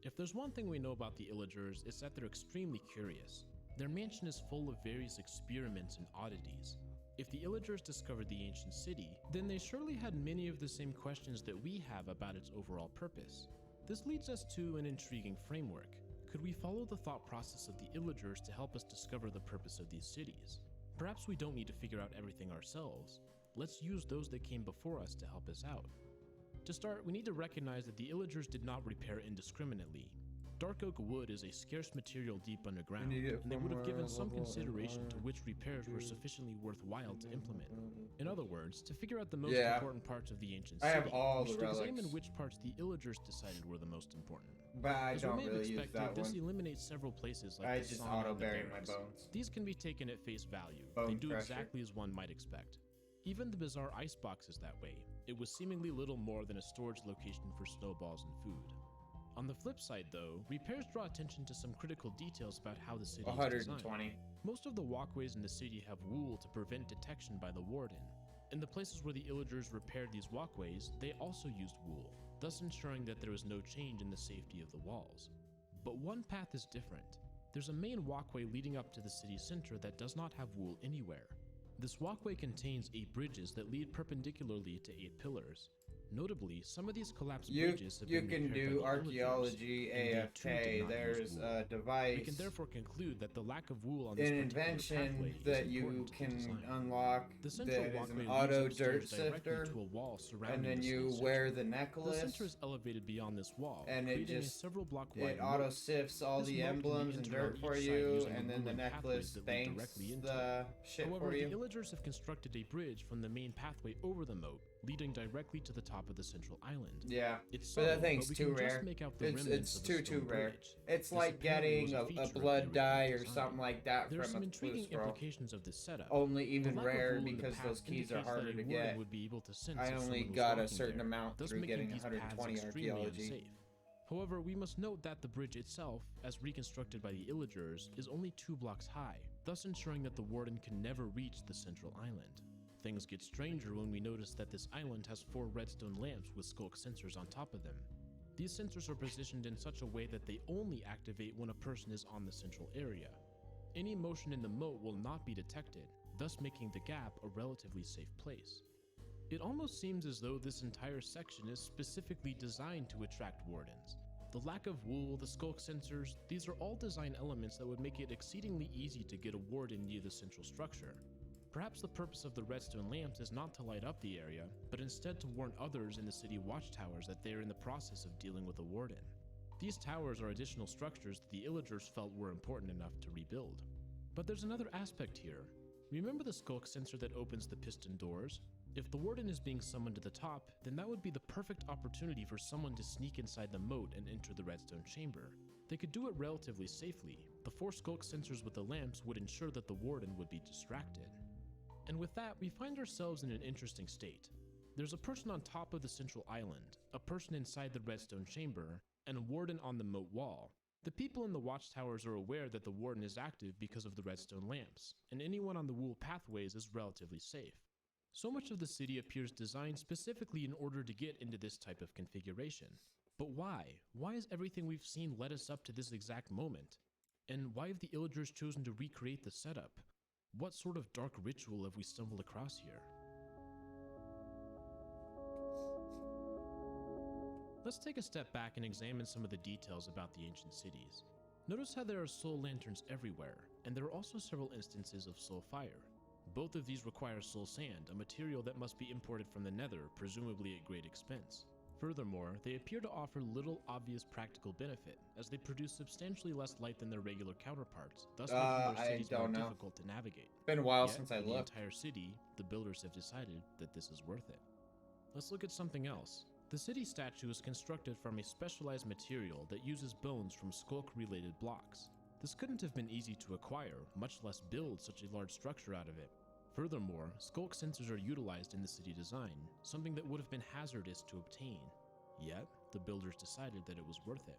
S3: If there's one thing we know about the Illagers, it's that they're extremely curious. Their mansion is full of various experiments and oddities. If the Illagers discovered the ancient city, then they surely had many of the same questions that we have about its overall purpose. This leads us to an intriguing framework. Could we follow the thought process of the Illagers to help us discover the purpose of these cities? Perhaps we don't need to figure out everything ourselves. Let's use those that came before us to help us out. To start, we need to recognize that the Illagers did not repair indiscriminately. Dark oak wood is a scarce material deep underground, and they would have given some consideration to which repairs were sufficiently worthwhile to implement. In other words, to figure out the most important parts of the ancient city, we should examine which parts the Illagers decided were the most important.
S2: But I
S3: As
S2: don't
S3: we may have
S2: really use
S3: expected,
S2: that
S3: this
S2: one.
S3: eliminates several places like
S2: I
S3: the
S2: just
S3: sauna and the
S2: auto-bury my
S3: barracks.
S2: bones.
S3: These can be taken at face value.
S2: Bone
S3: They do
S2: crusher.
S3: exactly as one might expect. Even the bizarre icebox is that way. It was seemingly little more than a storage location for snowballs and food. On the flip side, though, repairs draw attention to some critical details about how the city is
S2: 120.
S3: designed. Most of the walkways in the city have wool to prevent detection by the warden. In the places where the Illagers repaired these walkways, they also used wool, thus ensuring that there was no change in the safety of the walls. But one path is different. There's a main walkway leading up to the city center that does not have wool anywhere. This walkway contains 8 bridges that lead perpendicularly to 8 pillars. Notably, some of these collapsed bridges have
S2: You
S3: been
S2: can
S3: repaired by
S2: do
S3: the
S2: archaeology
S3: Illagers, and they too did
S2: AFK.
S3: not use
S2: There's
S3: wool.
S2: a device,
S3: We can therefore conclude that the lack of wool on this
S2: an
S3: particular
S2: invention
S3: pathway
S2: that
S3: is
S2: you
S3: important to the
S2: can
S3: design.
S2: unlock
S3: The
S2: that
S3: central
S2: is
S3: walkway
S2: an
S3: leads
S2: auto
S3: upstairs
S2: dirt
S3: directly
S2: sifter,
S3: to a wall surrounding
S2: and then
S3: the
S2: you
S3: city
S2: wear
S3: center.
S2: the
S3: The
S2: necklace,
S3: center is elevated beyond this wall,
S2: and it
S3: creating
S2: just
S3: a several block wide
S2: it auto
S3: moat.
S2: sifts all
S3: This
S2: the
S3: moat can be
S2: emblems and
S3: entered on
S2: dirt
S3: each
S2: for
S3: side
S2: you,
S3: using
S2: and
S3: the
S2: then the
S3: wooden
S2: necklace
S3: pathways that lead
S2: banks
S3: directly into
S2: the
S3: it.
S2: shit
S3: However,
S2: for
S3: the
S2: you.
S3: Illagers have constructed a bridge from the main pathway over the moat, leading directly to the top of the central island.
S2: Yeah,
S3: It's
S2: but that
S3: subtle,
S2: thing's
S3: but we
S2: too
S3: can just
S2: rare.
S3: make out the
S2: It's
S3: remnants of a
S2: too
S3: stone
S2: rare.
S3: bridge.
S2: It's
S3: This
S2: like
S3: apparently was
S2: getting
S3: a
S2: a
S3: feature of the
S2: blood
S3: original
S2: dye or
S3: design.
S2: something like that
S3: There are
S2: from
S3: some
S2: a
S3: intriguing
S2: scroll.
S3: implications of this setup.
S2: Only
S3: The
S2: even
S3: lack of
S2: rare
S3: wool in the
S2: because
S3: path
S2: those keys are
S3: indicates that
S2: harder
S3: a
S2: to
S3: warden
S2: get.
S3: would be able to sense
S2: I
S3: if
S2: only
S3: someone was
S2: got a
S3: walking
S2: certain
S3: there,
S2: amount
S3: thus
S2: through
S3: making
S2: getting
S3: these paths
S2: 120
S3: extremely
S2: archaeology.
S3: unsafe. However, we must note that the bridge itself, as reconstructed by the Illagers, is only 2 blocks high, thus ensuring that the warden can never reach the central island. Things get stranger when we notice that this island has 4 redstone lamps with skulk sensors on top of them. These sensors are positioned in such a way that they only activate when a person is on the central area. Any motion in the moat will not be detected, thus making the gap a relatively safe place. It almost seems as though this entire section is specifically designed to attract wardens. The lack of wool, the skulk sensors, these are all design elements that would make it exceedingly easy to get a warden near the central structure. Perhaps the purpose of the redstone lamps is not to light up the area, but instead to warn others in the city watchtowers that they are in the process of dealing with a warden. These towers are additional structures that the Illagers felt were important enough to rebuild. But there's another aspect here. Remember the skulk sensor that opens the piston doors? If the warden is being summoned to the top, then that would be the perfect opportunity for someone to sneak inside the moat and enter the redstone chamber. They could do it relatively safely. The 4 skulk sensors with the lamps would ensure that the warden would be distracted. And with that, we find ourselves in an interesting state. There's a person on top of the central island, a person inside the redstone chamber, and a warden on the moat wall. The people in the watchtowers are aware that the warden is active because of the redstone lamps, and anyone on the wool pathways is relatively safe. So much of the city appears designed specifically in order to get into this type of configuration. But why? Why has everything we've seen led us up to this exact moment? And why have the Illagers chosen to recreate the setup? What sort of dark ritual have we stumbled across here? Let's take a step back and examine some of the details about the ancient cities. Notice how there are soul lanterns everywhere, and there are also several instances of soul fire. Both of these require soul sand, a material that must be imported from the nether, presumably at great expense. Furthermore, they appear to offer little obvious practical benefit, as they produce substantially less light than their regular counterparts, thus making their cities more difficult to navigate.
S2: Been a while
S3: Yet,
S2: since I
S3: for the
S2: looked.
S3: entire city, the builders have decided that this is worth it. Let's look at something else. The city statue is constructed from a specialized material that uses bones from skulk-related blocks. This couldn't have been easy to acquire, much less build such a large structure out of it. Furthermore, skulk sensors are utilized in the city design, something that would have been hazardous to obtain. Yet, the builders decided that it was worth it.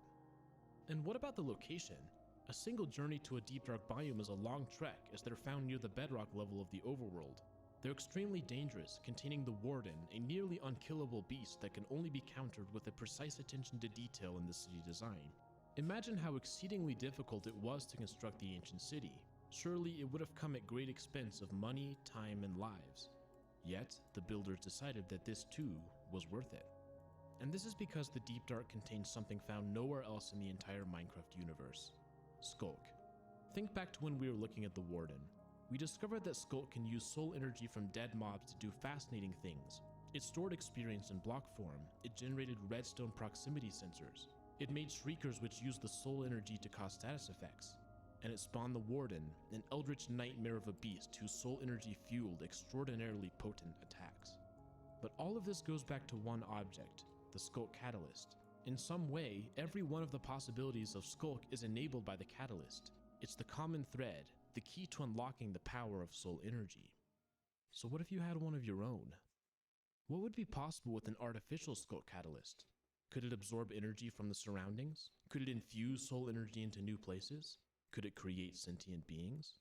S3: And what about the location? A single journey to a deep dark biome is a long trek, as they're found near the bedrock level of the overworld. They're extremely dangerous, containing the Warden, a nearly unkillable beast that can only be countered with a precise attention to detail in the city design. Imagine how exceedingly difficult it was to construct the ancient city. Surely it would have come at great expense of money, time, and lives. Yet, the builders decided that this too was worth it. And this is because the Deep Dark contains something found nowhere else in the entire Minecraft universe: Skulk. Think back to when we were looking at the Warden. We discovered that Skulk can use soul energy from dead mobs to do fascinating things. It stored experience in block form, it generated redstone proximity sensors, it made shriekers which used the soul energy to cause status effects, and it spawned the Warden, an eldritch nightmare of a beast whose soul energy fueled extraordinarily potent attacks. But all of this goes back to one object, the Skulk Catalyst. In some way, every one of the possibilities of Skulk is enabled by the Catalyst. It's the common thread, the key to unlocking the power of soul energy. So what if you had one of your own? What would be possible with an artificial Skulk Catalyst? Could it absorb energy from the surroundings? Could it infuse soul energy into new places? Could it create sentient beings?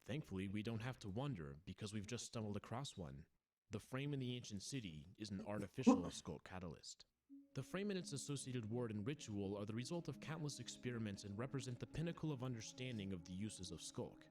S3: Thankfully, we don't have to wonder because we've just stumbled across one. The frame in the ancient city is an artificial Skulk Catalyst. The frame and its associated ward and ritual are the result of countless experiments and represent the pinnacle of understanding of the uses of Skulk.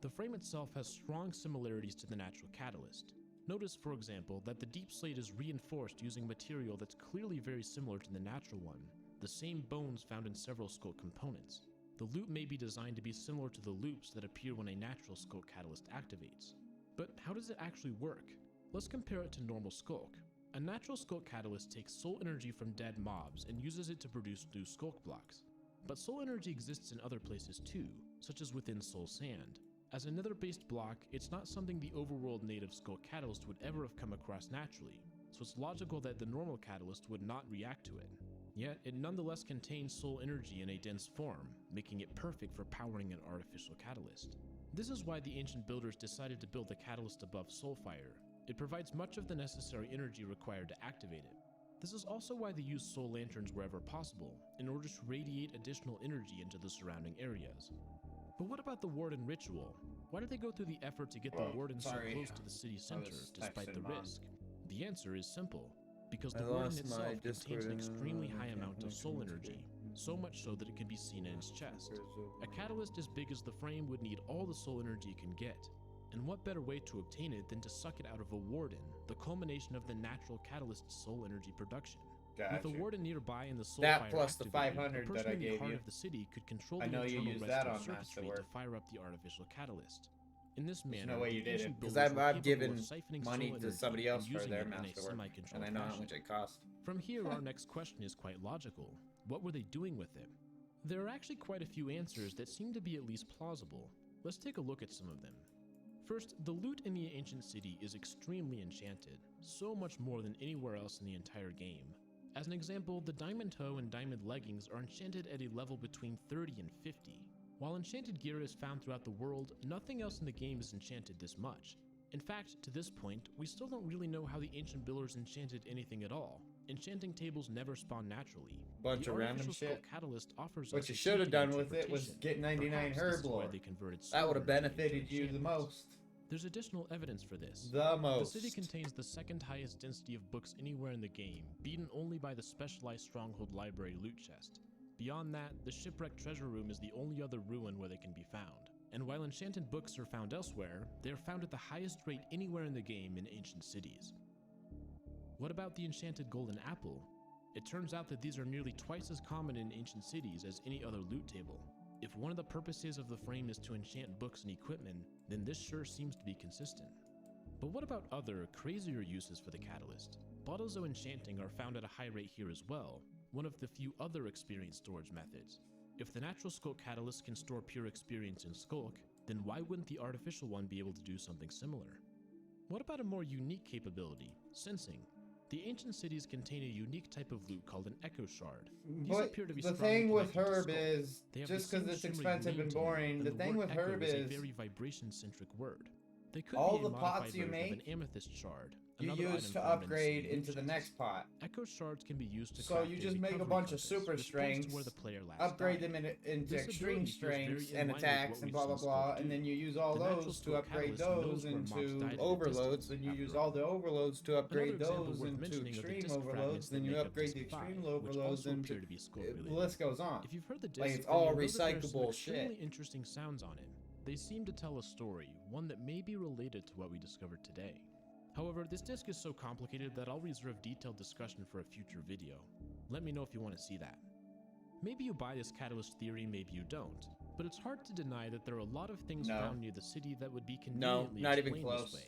S3: The frame itself has strong similarities to the natural catalyst. Notice, for example, that the deep slate is reinforced using material that's clearly very similar to the natural one, the same bones found in several Skulk components. The loop may be designed to be similar to the loops that appear when a natural Skulk catalyst activates. But how does it actually work? Let's compare it to normal Skulk. A natural Skulk catalyst takes soul energy from dead mobs and uses it to produce new Skulk blocks. But soul energy exists in other places too, such as within soul sand. As a nether-based block, it's not something the overworld native Skulk catalyst would ever have come across naturally, so it's logical that the normal catalyst would not react to it. Yet, it nonetheless contains soul energy in a dense form, making it perfect for powering an artificial catalyst. This is why the ancient builders decided to build the catalyst above Soulfire. It provides much of the necessary energy required to activate it. This is also why they used soul lanterns wherever possible, in order to radiate additional energy into the surrounding areas. But what about the Warden ritual? Why did they go through the effort to get the Warden so close to the city center, despite the risk? The answer is simple. Because the Warden itself contains an extremely high amount of soul energy, so much so that it can be seen in its chest. A catalyst as big as the frame would need all the soul energy it can get. And what better way to obtain it than to suck it out of a Warden, the culmination of the natural catalyst's soul energy production.
S2: Gotcha.
S3: With a Warden nearby and the soul
S2: that
S3: fire
S2: plus the
S3: activated,
S2: 500
S3: the
S2: that
S3: person
S2: I
S3: in the
S2: gave
S3: heart
S2: you.
S3: of the city could control
S2: I
S3: the
S2: know you
S3: internal
S2: used that
S3: redstone
S2: on
S3: circuitry to
S2: Masterwork.
S3: fire up the artificial catalyst. In this
S2: There's
S3: manner,
S2: no way you
S3: the
S2: did it
S3: ancient
S2: because
S3: builders were
S2: I've
S3: capable
S2: given
S3: of siphoning
S2: money
S3: soul
S2: to
S3: energy
S2: somebody else
S3: and
S2: for
S3: using
S2: their
S3: it in a
S2: Masterwork,
S3: semi-controlled
S2: and I know how
S3: fashion.
S2: much it cost.
S3: From here, our next question is quite logical. What were they doing with it? There are actually quite a few answers that seem to be at least plausible. Let's take a look at some of them. First, the loot in the ancient city is extremely enchanted, so much more than anywhere else in the entire game. As an example, the diamond toe and diamond leggings are enchanted at a level between 30 and 50. While enchanted gear is found throughout the world, nothing else in the game is enchanted this much. In fact, to this point, we still don't really know how the ancient builders enchanted anything at all. Enchanting tables never spawn naturally.
S2: Bunch
S3: The
S2: of random
S3: artificial
S2: shit.
S3: Skull Catalyst offers
S2: What
S3: us
S2: you
S3: a
S2: should have
S3: cheat
S2: done with it was
S3: interpretation.
S2: get 99
S3: Perhaps this
S2: herb
S3: is why
S2: lore.
S3: they converted
S2: That
S3: soul
S2: would have
S3: energy into
S2: benefited you the
S3: enchantments.
S2: most.
S3: There's additional evidence for this.
S2: The most.
S3: The city contains the second highest density of books anywhere in the game, beaten only by the specialized Stronghold Library loot chest. Beyond that, the Shipwreck Treasure Room is the only other ruin where they can be found. And while enchanted books are found elsewhere, they are found at the highest rate anywhere in the game in ancient cities. What about the enchanted golden apple? It turns out that these are nearly twice as common in ancient cities as any other loot table. If one of the purposes of the frame is to enchant books and equipment, then this sure seems to be consistent. But what about other, crazier uses for the catalyst? Bottles of enchanting are found at a high rate here as well, one of the few other experience storage methods. If the natural Skulk catalyst can store pure experience in Skulk, then why wouldn't the artificial one be able to do something similar? What about a more unique capability, sensing? The ancient cities contain a unique type of loot called an Echo Shard. These
S2: But
S3: appear to be
S2: the
S3: strongly
S2: thing with
S3: connected to
S2: Herb
S3: Skulk.
S2: is,
S3: They have
S2: just
S3: the
S2: 'cause
S3: same
S2: it's
S3: shimmery
S2: expensive
S3: name
S2: and
S3: to them,
S2: boring, the
S3: the
S2: thing
S3: word
S2: with
S3: echo
S2: Herb
S3: is a
S2: is
S3: very vibration-centric word. They could
S2: all
S3: be
S2: the
S3: a modified
S2: pots you
S3: version of
S2: make,
S3: an amethyst shard.
S2: you
S3: another
S2: use
S3: item
S2: to
S3: found in
S2: upgrade
S3: city
S2: into the
S3: loot
S2: next
S3: chests.
S2: pot.
S3: Echo shards can be used to
S2: So
S3: craft
S2: you
S3: a
S2: just make a
S3: recovery
S2: bunch of
S3: compass,
S2: super
S3: which points to
S2: strengths,
S3: where the player last
S2: upgrade
S3: died.
S2: them into
S3: This
S2: extreme
S3: ability feels very
S2: strengths
S3: in
S2: and
S3: line with
S2: attacks
S3: what
S2: and
S3: we've
S2: blah blah
S3: seen
S2: blah,
S3: Skulk
S2: and
S3: do.
S2: then you use all
S3: The natural
S2: those to
S3: Skulk
S2: upgrade
S3: catalyst knows
S2: those
S3: where mobs
S2: into
S3: died at a
S2: overloads,
S3: distance,
S2: then you
S3: after
S2: use
S3: all.
S2: all the overloads to upgrade
S3: Another example
S2: those
S3: worth
S2: into
S3: mentioning are the
S2: extreme
S3: disc
S2: overloads,
S3: fragments
S2: then
S3: that
S2: you
S3: make up
S2: upgrade
S3: Disc
S2: the extreme
S3: 5, which
S2: overloads
S3: also
S2: into
S3: appear to be Skulk
S2: the
S3: related.
S2: list goes on.
S3: If you've heard the disc,
S2: Like it's
S3: then
S2: all
S3: you'll know that there's some
S2: recyclable
S3: extremely
S2: shit.
S3: interesting sounds on it. They seem to tell a story, one that may be related to what we discovered today. However, this disc is so complicated that I'll reserve detailed discussion for a future video. Let me know if you want to see that. Maybe you buy this catalyst theory, maybe you don't, but it's hard to deny that there are a lot of things
S2: No.
S3: found near the city that would be
S2: No,
S3: conveniently
S2: not even
S3: explained
S2: close.
S3: this way.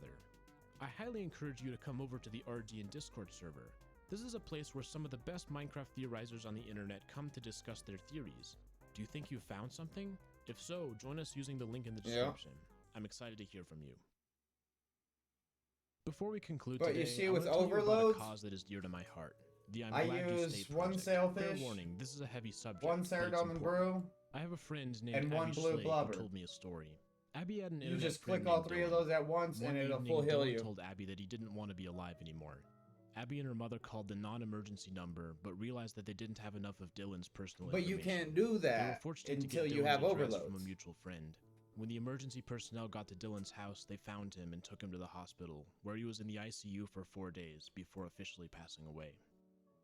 S3: together. I highly encourage you to come over to the RGN Discord server. This is a place where some of the best Minecraft theorizers on the internet come to discuss their theories. Do you think you found something? If so, join us using the link in the description. I'm excited to hear from you. Before we conclude
S2: But
S3: today,
S2: you see
S3: I
S2: with
S3: want to tell you about
S2: overloads,
S3: a cause that is dear to my heart. The I'm
S2: I
S3: Glad You
S2: use
S3: Stayed
S2: one
S3: project.
S2: sailfish,
S3: Fair warning, this is a heavy subject.
S2: one
S3: but it's
S2: Saradomin
S3: important.
S2: brew,
S3: I have a friend named
S2: and one
S3: Abby
S2: blue
S3: Slade
S2: blubber.
S3: who told me a story. Abby had an
S2: You
S3: internet
S2: just
S3: friend
S2: click all
S3: named
S2: 3 of
S3: Dylan.
S2: those at once,
S3: One
S2: and it'll
S3: evening,
S2: full heal
S3: Dylan
S2: you.
S3: told Abby that he didn't want to be alive anymore. Abby and her mother called the non-emergency number, but realized that they didn't have enough of Dylan's personal
S2: But you
S3: information.
S2: can't do
S3: They were
S2: that
S3: fortunate
S2: until
S3: to get
S2: you
S3: Dylan's
S2: have
S3: address from a
S2: overloads.
S3: mutual friend. When the emergency personnel got to Dylan's house, they found him and took him to the hospital, where he was in the ICU for 4 days before officially passing away.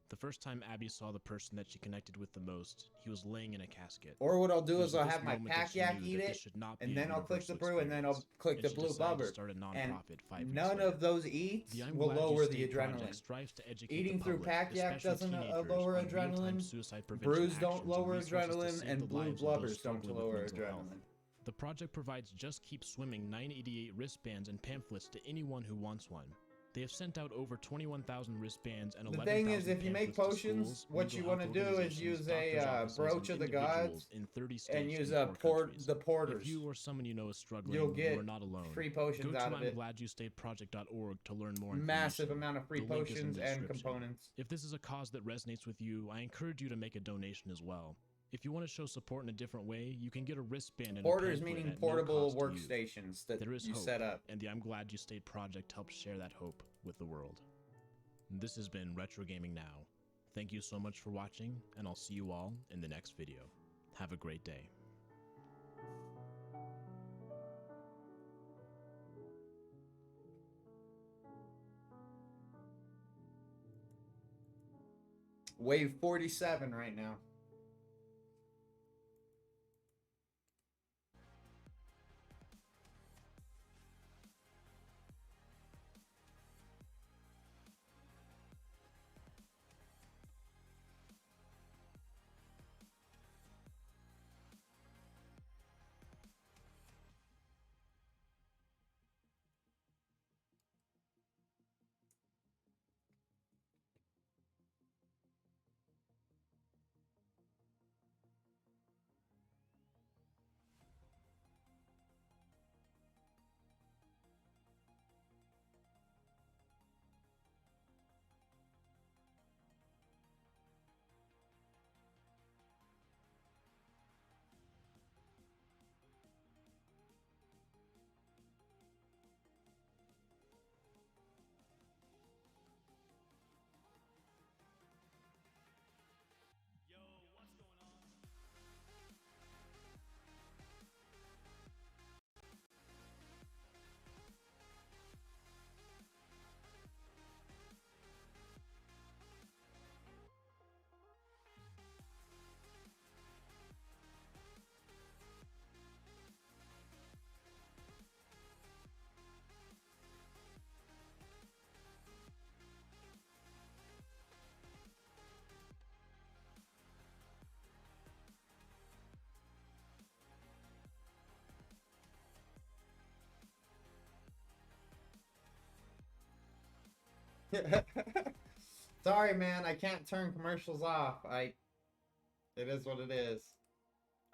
S3: The first time Abby saw the person that she connected with the most, he was laying in a casket.
S2: Or what I'll do
S3: It was
S2: is
S3: at
S2: I'll
S3: this
S2: have my
S3: moment that
S2: pack
S3: she
S2: yak
S3: knew
S2: eat
S3: that this
S2: it,
S3: should not be
S2: and
S3: a
S2: then I'll click the
S3: universal
S2: brew, and then I'll
S3: experience,
S2: click
S3: and
S2: the
S3: she
S2: blue
S3: decided to
S2: blubber.
S3: start a
S2: And
S3: nonprofit 5 years
S2: none
S3: later.
S2: of those eats
S3: The I'm
S2: will
S3: Glad You
S2: lower the
S3: Stayed project
S2: adrenaline.
S3: strives to educate
S2: Eating
S3: the
S2: through
S3: public,
S2: pack yak
S3: especially
S2: doesn't
S3: teenagers,
S2: lower
S3: on real-time
S2: adrenaline.
S3: suicide prevention
S2: Brews don't
S3: actions and
S2: lower
S3: resources to
S2: adrenaline,
S3: save
S2: and
S3: the
S2: blue
S3: lives of those
S2: blubbers don't
S3: struggling with
S2: lower
S3: mental health.
S2: adrenaline.
S3: The project provides Just Keep Swimming 988 wristbands and pamphlets to anyone who wants one. They have sent out over 21,000 wristbands and
S2: The
S3: 11,000
S2: thing is, if you make
S3: pamphlets to
S2: potions,
S3: schools,
S2: what
S3: mental
S2: you want to
S3: health
S2: do is
S3: organizations,
S2: use
S3: doctors'
S2: a
S3: offices,
S2: brooch
S3: and
S2: of the
S3: individuals
S2: gods
S3: in 30
S2: and
S3: states
S2: use
S3: and
S2: a
S3: 4 countries.
S2: the porters.
S3: If you or someone you know is struggling,
S2: You'll
S3: you
S2: get
S3: are not alone.
S2: free potions
S3: Go
S2: out
S3: to
S2: of it.
S3: I'mGladYouStayedProject.org to learn more information.
S2: Massive amount of free
S3: The link is in
S2: potions
S3: the
S2: and
S3: description.
S2: components.
S3: If this is a cause that resonates with you, I encourage you to make a donation as well. If you want to show support in a different way, you can get a wristband and
S2: Porters
S3: a pamphlet
S2: meaning
S3: at
S2: portable
S3: no cost to you.
S2: workstations that
S3: There is
S2: you
S3: hope,
S2: set up.
S3: and the I'm Glad You Stayed project helps share that hope with the world. This has been Retro Gaming Now. Thank you so much for watching, and I'll see you all in the next video. Have a great day.
S2: Wave 47 right now. Sorry, man. I can't turn commercials off. It is what it is.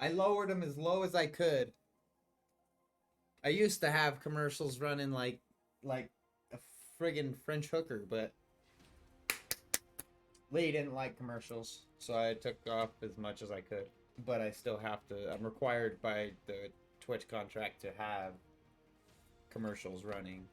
S2: I lowered them as low as I could. I used to have commercials running like a friggin' French hooker, but Lee didn't like commercials, so I took off as much as I could. But I still have to. I'm required by the Twitch contract to have commercials running.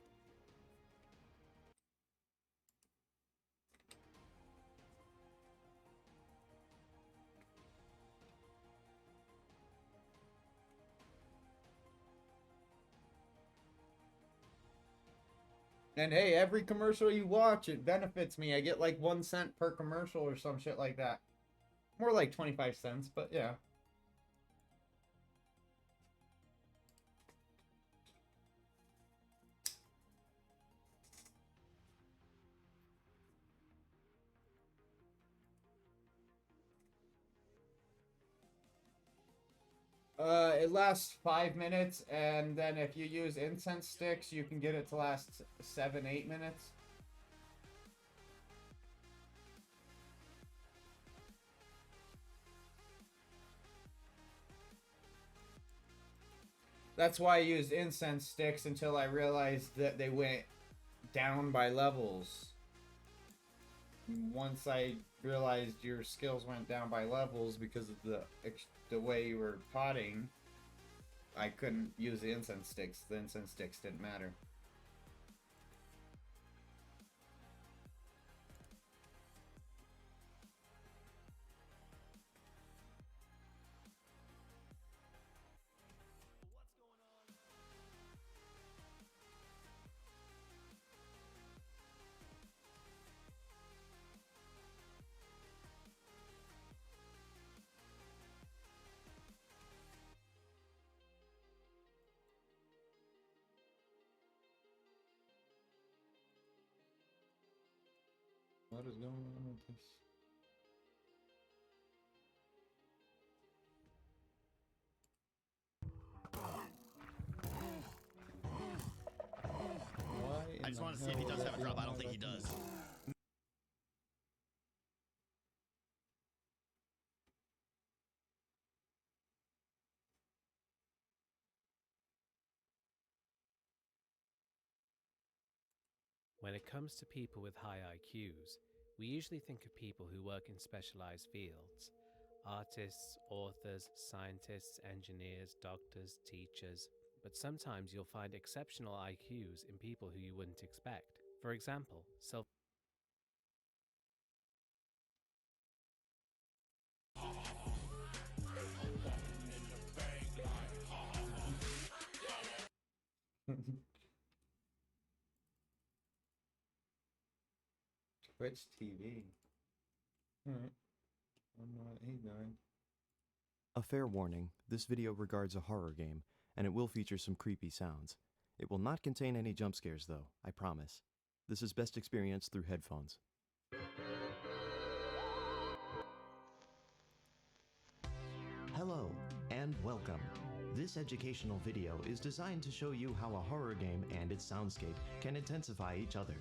S2: And hey, every commercial you watch, it benefits me. I get like 1 cent per commercial or some shit like that. More like 25 cents, but yeah. It lasts 5 minutes, and then if you use incense sticks, you can get it to last 7-8 minutes. That's why I used incense sticks until I realized that they went down by levels. once I realized your skills went down by levels because of the way you were potting, I couldn't use the incense sticks. The incense sticks didn't matter. What is going on with this?
S9: I just want to see if he does have a drop. I don't think he does.
S22: When it comes to people with high IQs, we usually think of people who work in specialized fields. Artists, authors, scientists, engineers, doctors, teachers. But sometimes you'll find exceptional IQs in people who you wouldn't expect. For example,
S2: Twitch TV. Alright. I don't know what he's doing.
S23: A fair warning, this video regards a horror game, and it will feature some creepy sounds. It will not contain any jump scares though, I promise. This is best experienced through headphones. Hello, and welcome. This educational video is designed to show you how a horror game and its soundscape can intensify each other.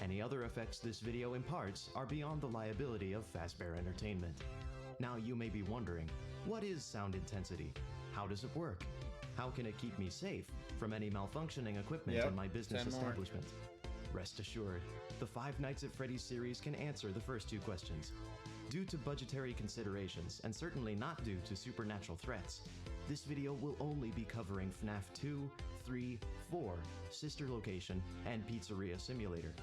S23: Any other effects this video imparts are beyond the liability of Fazbear Entertainment. Now you may be wondering, what is sound intensity? How does it work? How can it keep me safe from any malfunctioning equipment in my business establishment? Rest assured, the Five Nights at Freddy's series can answer the first two questions. Due to budgetary considerations, and certainly not due to supernatural threats, this video will only be covering FNAF 2, 3, 4, Sister Location, and Pizzeria Simulator.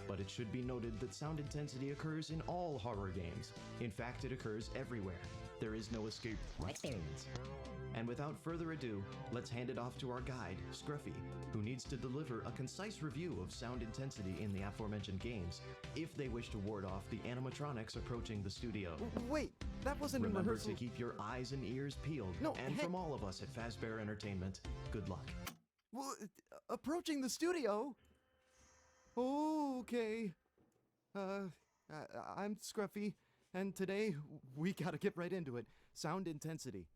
S23: But it should be noted that sound intensity occurs in all horror games. In fact, it occurs everywhere. There is no escape experience. And without further ado, let's hand it off to our guide, Scruffy, who needs to deliver a concise review of sound intensity in the aforementioned games, if they wish to ward off the animatronics approaching the studio.
S21: Wait, that wasn't in
S23: Remember
S21: rehearsal.
S23: to keep your eyes and ears peeled.
S21: No,
S23: and
S21: hey-
S23: from all of us at Fazbear Entertainment, good luck.
S21: Well, approaching the studio? Okay. I'm Scruffy, and today we gotta get right into it. Sound intensity.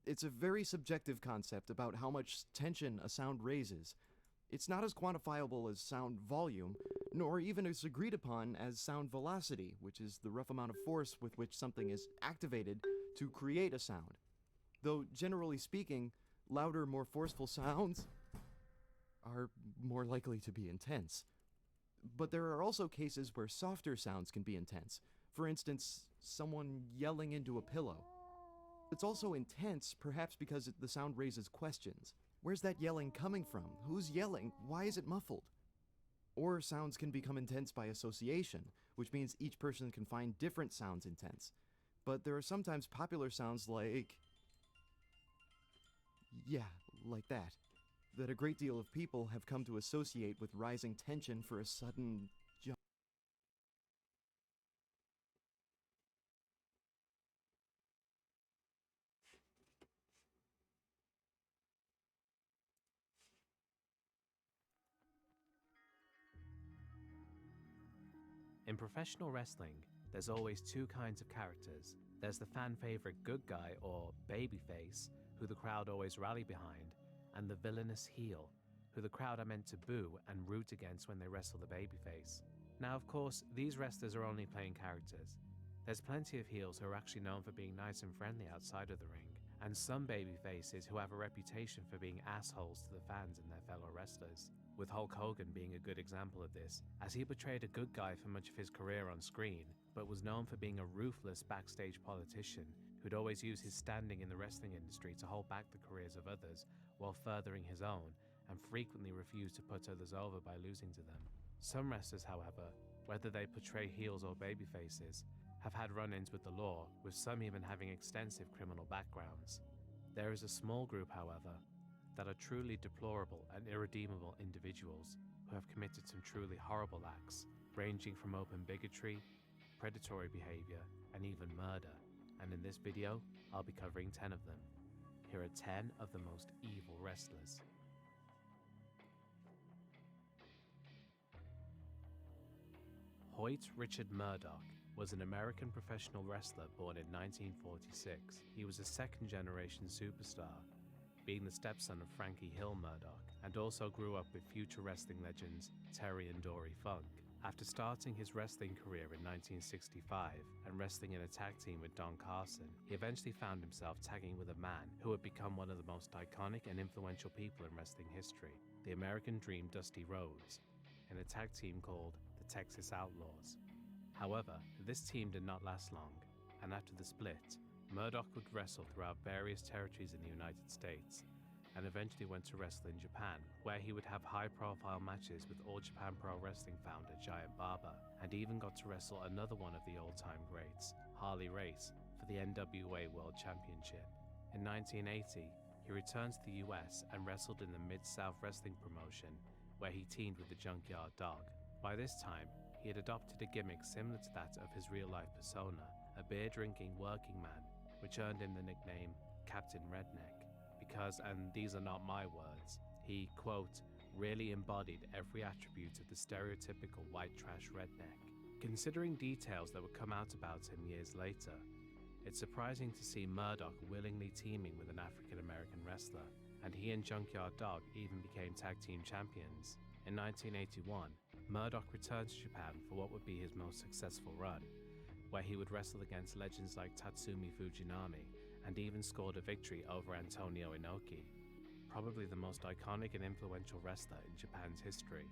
S21: It's a very subjective concept about how much tension a sound raises. It's not as quantifiable as sound volume, nor even as agreed upon as sound velocity, which is the rough amount of force with which something is activated to create a sound. Though, generally speaking, louder, more forceful sounds are more likely to be intense. But there are also cases where softer sounds can be intense. For instance, someone yelling into a pillow. It's also intense, perhaps because the sound raises questions. Where's that yelling coming from? Who's yelling? Why is it muffled? Or sounds can become intense by association, which means each person can find different sounds intense. But there are sometimes popular sounds like... yeah, like that a great deal of people have come to associate with rising tension for a sudden jump.
S22: in professional wrestling, there's always two kinds of characters. There's the fan favorite good guy or babyface, who the crowd always rally behind, and the villainous heel, who the crowd are meant to boo and root against when they wrestle the babyface. Now, of course, these wrestlers are only playing characters. There's plenty of heels who are actually known for being nice and friendly outside of the ring, and some babyfaces who have a reputation for being assholes to the fans and their fellow wrestlers, with Hulk Hogan being a good example of this, as he portrayed a good guy for much of his career on screen, but was known for being a ruthless backstage politician who'd always use his standing in the wrestling industry to hold back the careers of others while furthering his own, and frequently refused to put others over by losing to them. Some wrestlers, however, whether they portray heels or babyfaces, have had run-ins with the law, with some even having extensive criminal backgrounds. There is a small group, however, that are truly deplorable and irredeemable individuals who have committed some truly horrible acts, ranging from open bigotry, predatory behavior, and even murder. And in this video, I'll be covering 10 of them. Here are 10 of the most evil wrestlers. Hoyt Richard Murdoch was an American professional wrestler born in 1946. He was a second-generation superstar, being the stepson of Frankie Hill Murdoch, and also grew up with future wrestling legends Terry and Dory Funk. After starting his wrestling career in 1965 and wrestling in a tag team with Don Carson, he eventually found himself tagging with a man who would become one of the most iconic and influential people in wrestling history, the American Dream Dusty Rhodes, in a tag team called the Texas Outlaws. However, this team did not last long, and after the split, Murdoch would wrestle throughout various territories in the United States, and eventually went to wrestle in Japan, where he would have high-profile matches with All Japan Pro Wrestling founder Giant Baba, and even got to wrestle another one of the all-time greats, Harley Race, for the NWA World Championship. In 1980, he returned to the US and wrestled in the Mid-South Wrestling promotion, where he teamed with the Junkyard Dog. By this time, he had adopted a gimmick similar to that of his real-life persona, a beer-drinking working man, which earned him the nickname Captain Redneck, because, and these are not my words, he, quote, really embodied every attribute of the stereotypical white trash redneck. Considering details that would come out about him years later, it's surprising to see Murdoch willingly teaming with an African-American wrestler, and he and Junkyard Dog even became tag team champions. In 1981, Murdoch returned to Japan for what would be his most successful run, where he would wrestle against legends like Tatsumi Fujinami, and even scored a victory over Antonio Inoki, probably the most iconic and influential wrestler in Japan's history.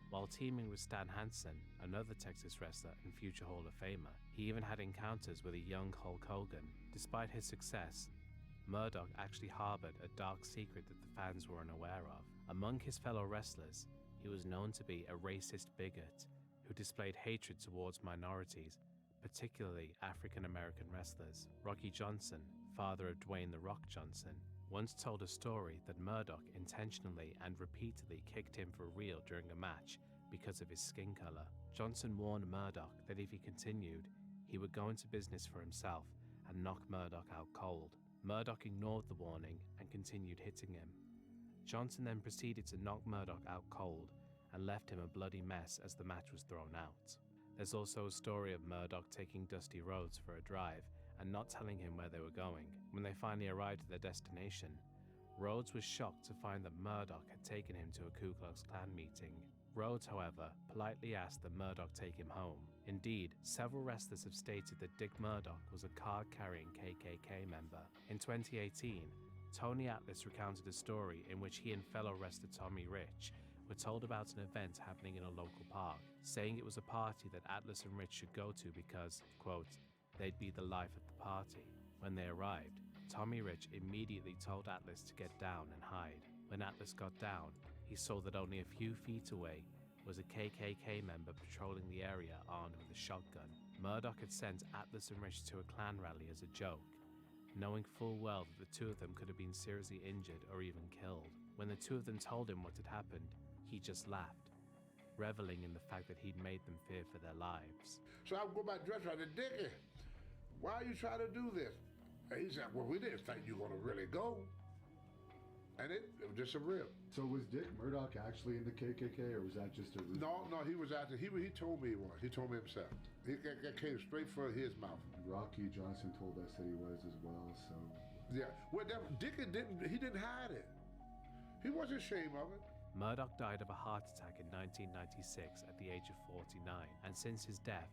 S22: While teaming with Stan Hansen, another Texas wrestler and future Hall of Famer, he even had encounters with a young Hulk Hogan. Despite his success, Murdoch actually harbored a dark secret that the fans were unaware of. Among his fellow wrestlers, he was known to be a racist bigot who displayed hatred towards minorities, particularly African-American wrestlers. Rocky Johnson, father of Dwayne "The Rock" Johnson, once told a story that Murdoch intentionally and repeatedly kicked him for real during a match because of his skin color. Johnson warned Murdoch that if he continued, he would go into business for himself and knock Murdoch out cold. Murdoch ignored the warning and continued hitting him. Johnson then proceeded to knock Murdoch out cold and left him a bloody mess as the match was thrown out. There's also a story of Murdoch taking Dusty Rhodes for a drive and not telling him where they were going. When they finally arrived at their destination, Rhodes was shocked to find that Murdoch had taken him to a Ku Klux Klan meeting. Rhodes, however, politely asked that Murdoch take him home. Indeed, several wrestlers have stated that Dick Murdoch was a card-carrying KKK member. In 2018, Tony Atlas recounted a story in which he and fellow wrestler Tommy Rich were told about an event happening in a local park, saying it was a party that Atlas and Rich should go to because, quote, they'd be the life of the party. When they arrived, Tommy Rich immediately told Atlas to get down and hide. When Atlas got down, he saw that only a few feet away was a KKK member patrolling the area armed with a shotgun. Murdoch had sent Atlas and Rich to a Klan rally as a joke, knowing full well that the two of them could have been seriously injured or even killed. When the two of them told him what had happened, he just laughed, reveling in the fact that he'd made them fear for their lives.
S6: So I would go back dressed like a Dickie. Why are you trying to do this? And he said, well, we didn't think you were going to really go. And it was just a rip.
S1: So was Dick Murdoch actually in the KKK, or was that just a ruse?
S6: No, he was out there. He told me he was. He told me himself. That came straight from his mouth.
S1: Rocky Johnson told us that he was as well, so...
S6: Yeah, well, Dick didn't hide it. He wasn't ashamed of it.
S22: Murdoch died of a heart attack in 1996 at the age of 49, and since his death,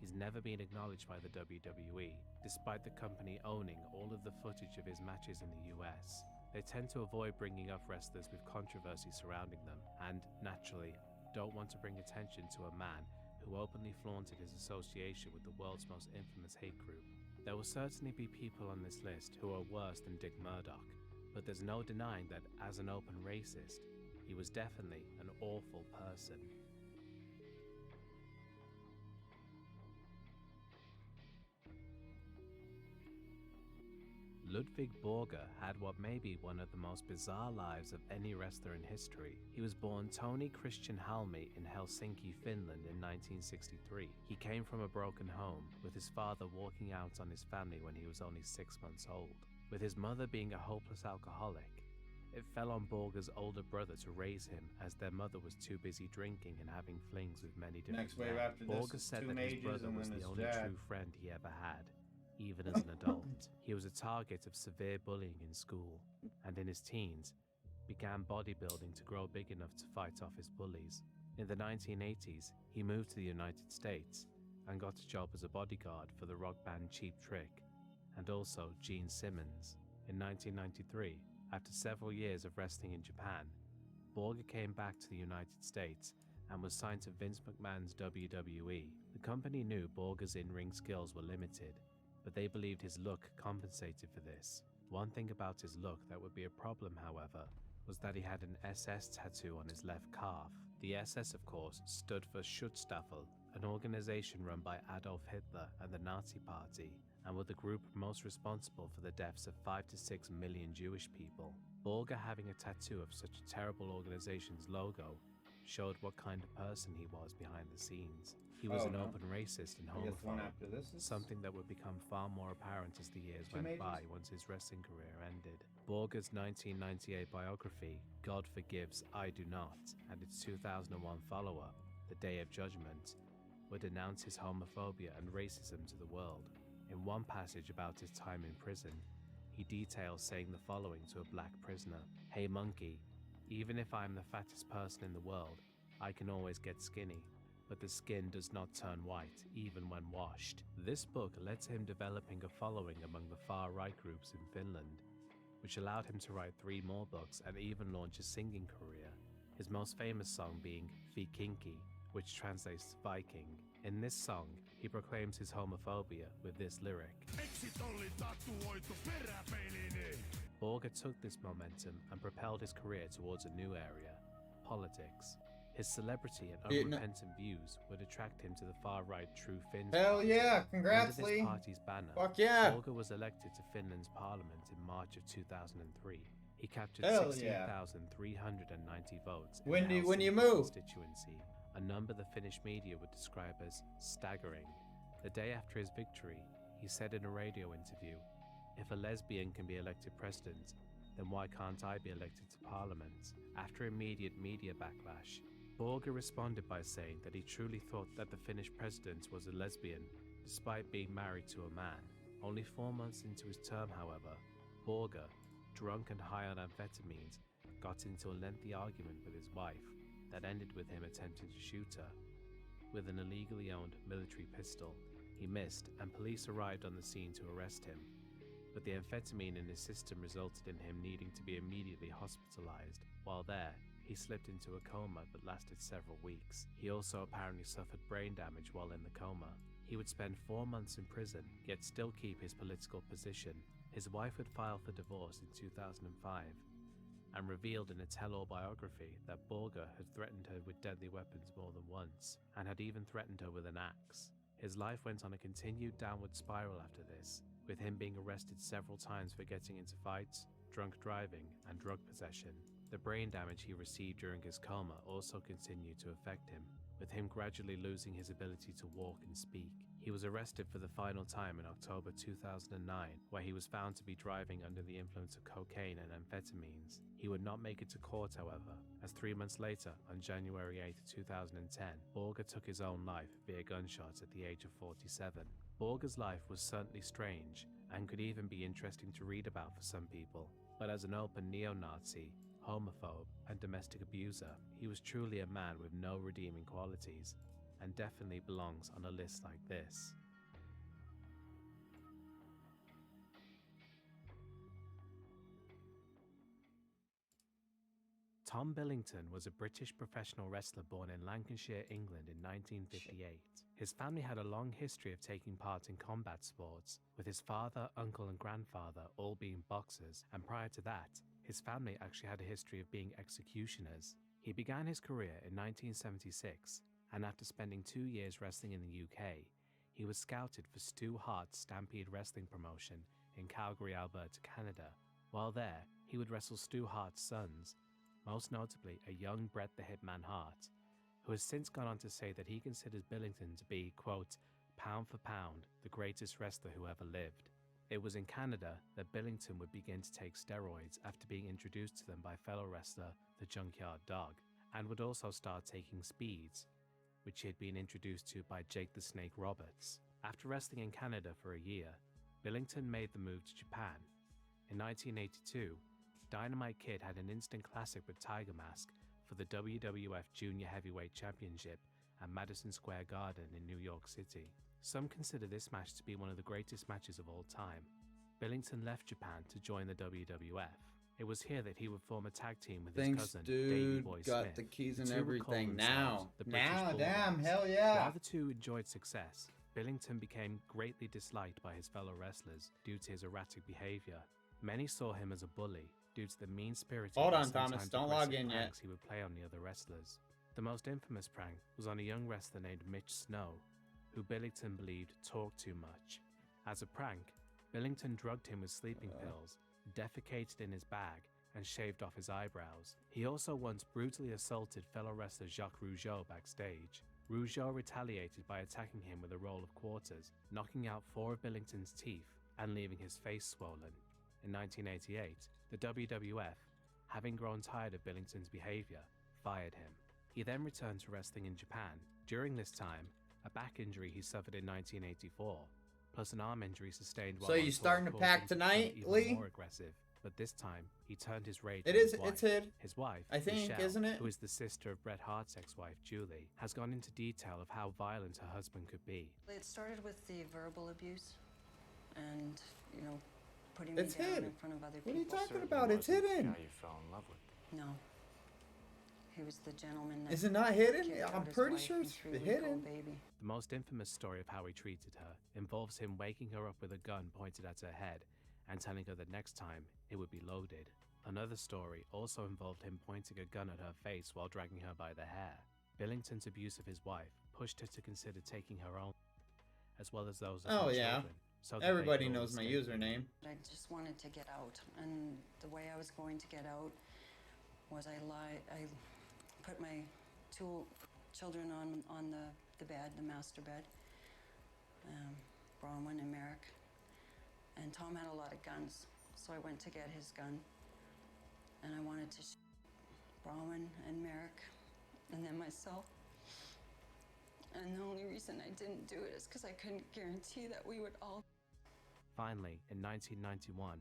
S22: he's never been acknowledged by the WWE, despite the company owning all of the footage of his matches in the US. They tend to avoid bringing up wrestlers with controversy surrounding them, and, naturally, don't want to bring attention to a man who openly flaunted his association with the world's most infamous hate group. There will certainly be people on this list who are worse than Dick Murdoch, but there's no denying that as an open racist, he was definitely an awful person. Ludwig Borger had what may be one of the most bizarre lives of any wrestler in history. He was born Tony Christian Halmi in Helsinki, Finland in 1963. He came from a broken home, with his father walking out on his family when he was only 6 months old. With his mother being a hopeless alcoholic, it fell on Borger's older brother to raise him, as their mother was too busy drinking and having flings with many different
S2: Next wave
S22: men.
S2: after this
S22: Borger
S2: is
S22: said
S2: two
S22: that his
S2: mages
S22: brother
S2: and
S22: was
S2: then
S22: the
S2: his
S22: only
S2: dad.
S22: true friend he ever had, even as an adult. He was a target of severe bullying in school, and in his teens, began bodybuilding to grow big enough to fight off his bullies. In the 1980s, he moved to the United States and got a job as a bodyguard for the rock band Cheap Trick, and also Gene Simmons. In 1993, after several years of wrestling in Japan, Borger came back to the United States and was signed to Vince McMahon's WWE. The company knew Borger's in-ring skills were limited, but they believed his look compensated for this. One thing about his look that would be a problem, however, was that he had an SS tattoo on his left calf. The SS, of course, stood for Schutzstaffel, an organization run by Adolf Hitler and the Nazi Party, and were the group most responsible for the deaths of 5 to 6 million Jewish people. Borger having a tattoo of such a terrible organization's logo showed what kind of person he was behind the scenes. He was an open racist and
S2: I guess one
S22: homophobe,
S2: after this is
S22: something that would become far more apparent as the years
S2: Two
S22: went
S2: majors?
S22: by once his wrestling career ended. Borger's 1998 biography, God Forgives, I Do Not, and its 2001 follow-up, The Day of Judgment, would denounce his homophobia and racism to the world. In one passage about his time in prison, he details saying the following to a black prisoner: "Hey monkey, even if I'm the fattest person in the world, I can always get skinny, but the skin does not turn white, even when washed." This book led to him developing a following among the far-right groups in Finland, which allowed him to write 3 more books and even launch a singing career, his most famous song being Vikinki, which translates to Viking. In this song, he proclaims his homophobia with this lyric. Borger took this momentum and propelled his career towards a new area, politics. His celebrity and unrepentant views would attract him to the far-right True Finns.
S2: Hell yeah, congrats,
S22: Under
S2: Lee.
S22: this party's banner,
S2: Fuck yeah.
S22: Borger was elected to Finland's parliament in March of 2003. He captured
S2: Hell yeah.
S22: 16,390 votes in
S2: When
S22: the
S2: you
S22: Helsinki
S2: move.
S22: constituency, a number the Finnish media would describe as staggering. The day after his victory, he said in a radio interview, "If a lesbian can be elected president, then why can't I be elected to parliament?" After immediate media backlash, Borger responded by saying that he truly thought that the Finnish president was a lesbian, despite being married to a man. Only 4 months into his term, however, Borger, drunk and high on amphetamines, got into a lengthy argument with his wife that ended with him attempting to shoot her. With an illegally owned military pistol, he missed, and police arrived on the scene to arrest him. But the amphetamine in his system resulted in him needing to be immediately hospitalized. While there, he slipped into a coma that lasted several weeks. He also apparently suffered brain damage while in the coma. He would spend 4 months in prison, yet still keep his political position. His wife would file for divorce in 2005, and revealed in a tell-all biography that Borger had threatened her with deadly weapons more than once, and had even threatened her with an axe. His life went on a continued downward spiral after this, with him being arrested several times for getting into fights, drunk driving, and drug possession. The brain damage he received during his coma also continued to affect him, with him gradually losing his ability to walk and speak. He was arrested for the final time in October 2009, where he was found to be driving under the influence of cocaine and amphetamines. He would not make it to court, however, as 3 months later, on January 8, 2010, Borger took his own life via gunshots at the age of 47. Borger's life was certainly strange, and could even be interesting to read about for some people, but as an open neo-Nazi, homophobe, and domestic abuser, he was truly a man with no redeeming qualities. and definitely belongs on a list like this. Tom Billington was a British professional wrestler born in Lancashire, England in 1958. His family had a long history of taking part in combat sports, with his father, uncle and grandfather all being boxers, and prior to that, his family actually had a history of being executioners. He began his career in 1976, and after spending 2 years wrestling in the UK, he was scouted for Stu Hart's Stampede Wrestling promotion in Calgary, Alberta, Canada. While there, he would wrestle Stu Hart's sons, most notably a young Bret the Hitman Hart, who has since gone on to say that he considers Billington to be, quote, pound for pound, the greatest wrestler who ever lived. It was in Canada that Billington would begin to take steroids after being introduced to them by fellow wrestler the Junkyard Dog, and would also start taking speeds, which he had been introduced to by Jake the Snake Roberts. After wrestling in Canada for a year, Billington made the move to Japan. In 1982, Dynamite Kid had an instant classic with Tiger Mask for the WWF Junior Heavyweight Championship at Madison Square Garden in New York City. Some consider this match to be one of the greatest matches of all time. Billington left Japan to join the WWF. It was here that he would form a tag team with his cousin, Davey
S2: dude.
S22: Boy
S2: Got
S22: Smith.
S2: the keys and
S22: The two would call
S2: everything
S22: themselves
S2: now.
S22: the British
S2: Now, damn,
S22: Bulldogs.
S2: hell yeah.
S22: While the two enjoyed success, Billington became greatly disliked by his fellow wrestlers due to his erratic behavior. Many saw him as a bully due to the mean-spirited
S2: Hold
S22: and
S2: on, Thomas,
S22: sometimes
S2: don't log
S22: aggressive
S2: in yet.
S22: pranks he would play on the other wrestlers. The most infamous prank was on a young wrestler named Mitch Snow, who Billington believed talked too much. As a prank, Billington drugged him with sleeping pills, defecated in his bag, and shaved off his eyebrows. He also once brutally assaulted fellow wrestler Jacques Rougeau backstage. Rougeau retaliated by attacking him with a roll of quarters, knocking out 4 of Billington's teeth and leaving his face swollen. In 1988, the WWF, having grown tired of Billington's behavior, fired him. He then returned to wrestling in Japan. During this time, a back injury he suffered in 1984, plus an arm injury sustained while
S2: So
S22: on
S2: you
S22: tour
S2: starting to
S22: caused
S2: pack
S22: him to become
S2: tonight,
S22: even
S2: Lee?
S22: more aggressive. But this time, he turned his rage
S2: It
S22: on
S2: is-
S22: his wife.
S2: it's hid.
S22: His wife,
S2: I think,
S22: Michelle,
S2: isn't it?
S22: who is the sister of Bret Hart's ex-wife, Julie, has gone into detail of how violent her husband could be.
S5: It started with the verbal abuse and, you know, putting me
S2: It's
S5: down
S2: hid.
S5: in front of other
S2: What are you
S5: people.
S2: talking about? It's hidden.
S5: you fell in love with. No. He was the gentleman that
S2: Is it not hidden?
S5: kicked out
S2: I'm
S5: his
S2: pretty
S5: wife
S2: sure
S5: and
S2: it's
S5: 3-week-old
S2: hidden.
S5: baby.
S22: The most infamous story of how he treated her involves him waking her up with a gun pointed at her head and telling her that next time it would be loaded. Another story also involved him pointing a gun at her face while dragging her by the hair. Billington's abuse of his wife pushed her to consider taking her own, as well as those of
S2: Oh
S22: her
S2: yeah.
S22: children, so that they
S2: Everybody
S22: could all
S2: knows my
S22: escape.
S2: username.
S5: I just wanted to get out, and the way I was going to get out was I put my 2 children on the bed, the master bed, Bronwyn and Merrick, and Tom had a lot of guns, so I went to get his gun, and I wanted to shoot Bronwyn and Merrick, and then myself. And the only reason I didn't do it is because I couldn't guarantee that we would all.
S22: Finally, in 1991,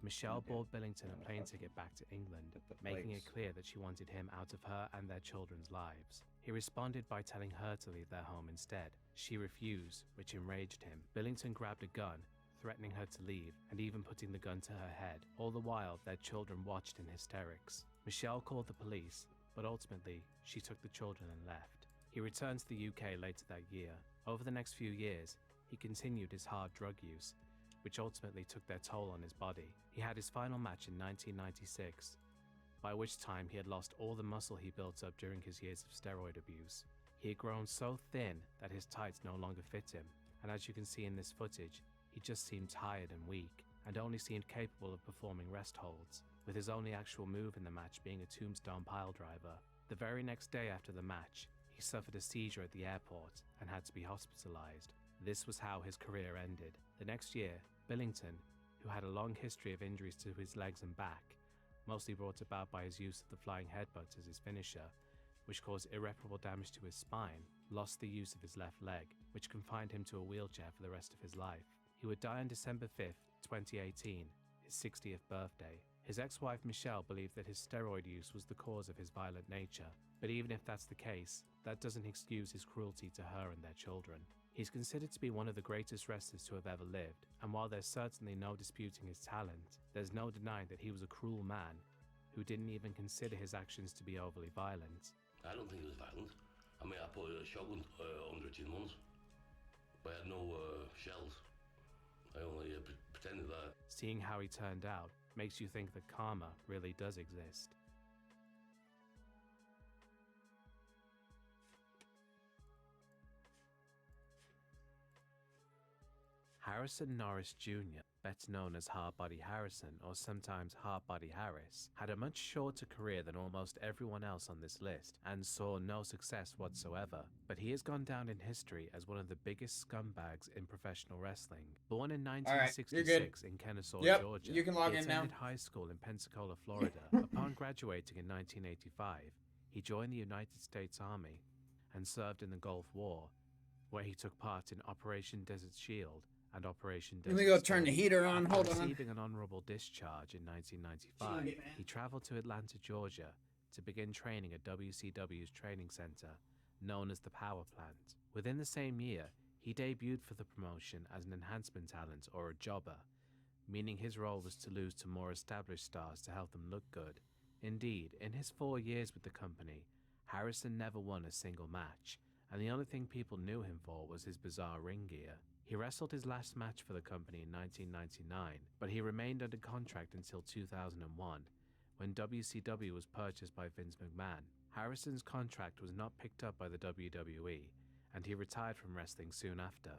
S22: Michelle bought Billington a plane ticket back to England, making it clear that she wanted him out of her and their children's lives. He responded by telling her to leave their home instead. She refused, which enraged him. Billington grabbed a gun, threatening her to leave, and even putting the gun to her head. All the while, their children watched in hysterics. Michelle called the police, but ultimately, she took the children and left. He returned to the UK later that year. Over the next few years, he continued his hard drug use, which ultimately took their toll on his body. He had his final match in 1996, by which time he had lost all the muscle he built up during his years of steroid abuse. He had grown so thin that his tights no longer fit him, and as you can see in this footage, he just seemed tired and weak, and only seemed capable of performing rest holds, with his only actual move in the match being a tombstone piledriver. The very next day after the match, he suffered a seizure at the airport and had to be hospitalized. This was how his career ended. The next year, Billington, who had a long history of injuries to his legs and back, mostly brought about by his use of the flying headbutt as his finisher, which caused irreparable damage to his spine, lost the use of his left leg, which confined him to a wheelchair for the rest of his life. He would die on December 5th, 2018, his 60th birthday. His ex-wife Michelle believed that his steroid use was the cause of his violent nature, But even if that's the case, that doesn't excuse his cruelty to her and their children. He's considered to be one of the greatest wrestlers to have ever lived, and while there's certainly no disputing his talent, there's no denying that he was a cruel man who didn't even consider his actions to be overly violent.
S8: I don't think it was violent. I mean, I put a shotgun under its chin once. But I had no shells. I only pretended that.
S22: Seeing how he turned out makes you think that karma really does exist. Harrison Norris Jr., better known as Hardbody Harrison or sometimes Hardbody Harris, had a much shorter career than almost everyone else on this list and saw no success whatsoever, but he has gone down in history as one of the biggest scumbags in professional wrestling. Born in 1966 in Kennesaw, Georgia,
S2: you can log
S22: he
S2: in now.
S22: attended high school in Pensacola, Florida. Upon graduating in 1985, he joined the United States Army and served in the Gulf War, where he took part in Operation Desert Shield and Operation Desert
S2: Let me go turn the
S22: Storm.
S2: heater on.
S22: After
S2: Hold on.
S22: receiving an honorable discharge in 1995, he traveled to Atlanta, Georgia to begin training at WCW's training center, known as the Power Plant. Within the same year, he debuted for the promotion as an enhancement talent or a jobber, meaning his role was to lose to more established stars to help them look good. Indeed, in his 4 years with the company, Harrison never won a single match, and the only thing people knew him for was his bizarre ring gear. He wrestled his last match for the company in 1999, but he remained under contract until 2001, when WCW was purchased by Vince McMahon. Harrison's contract was not picked up by the WWE, and he retired from wrestling soon after.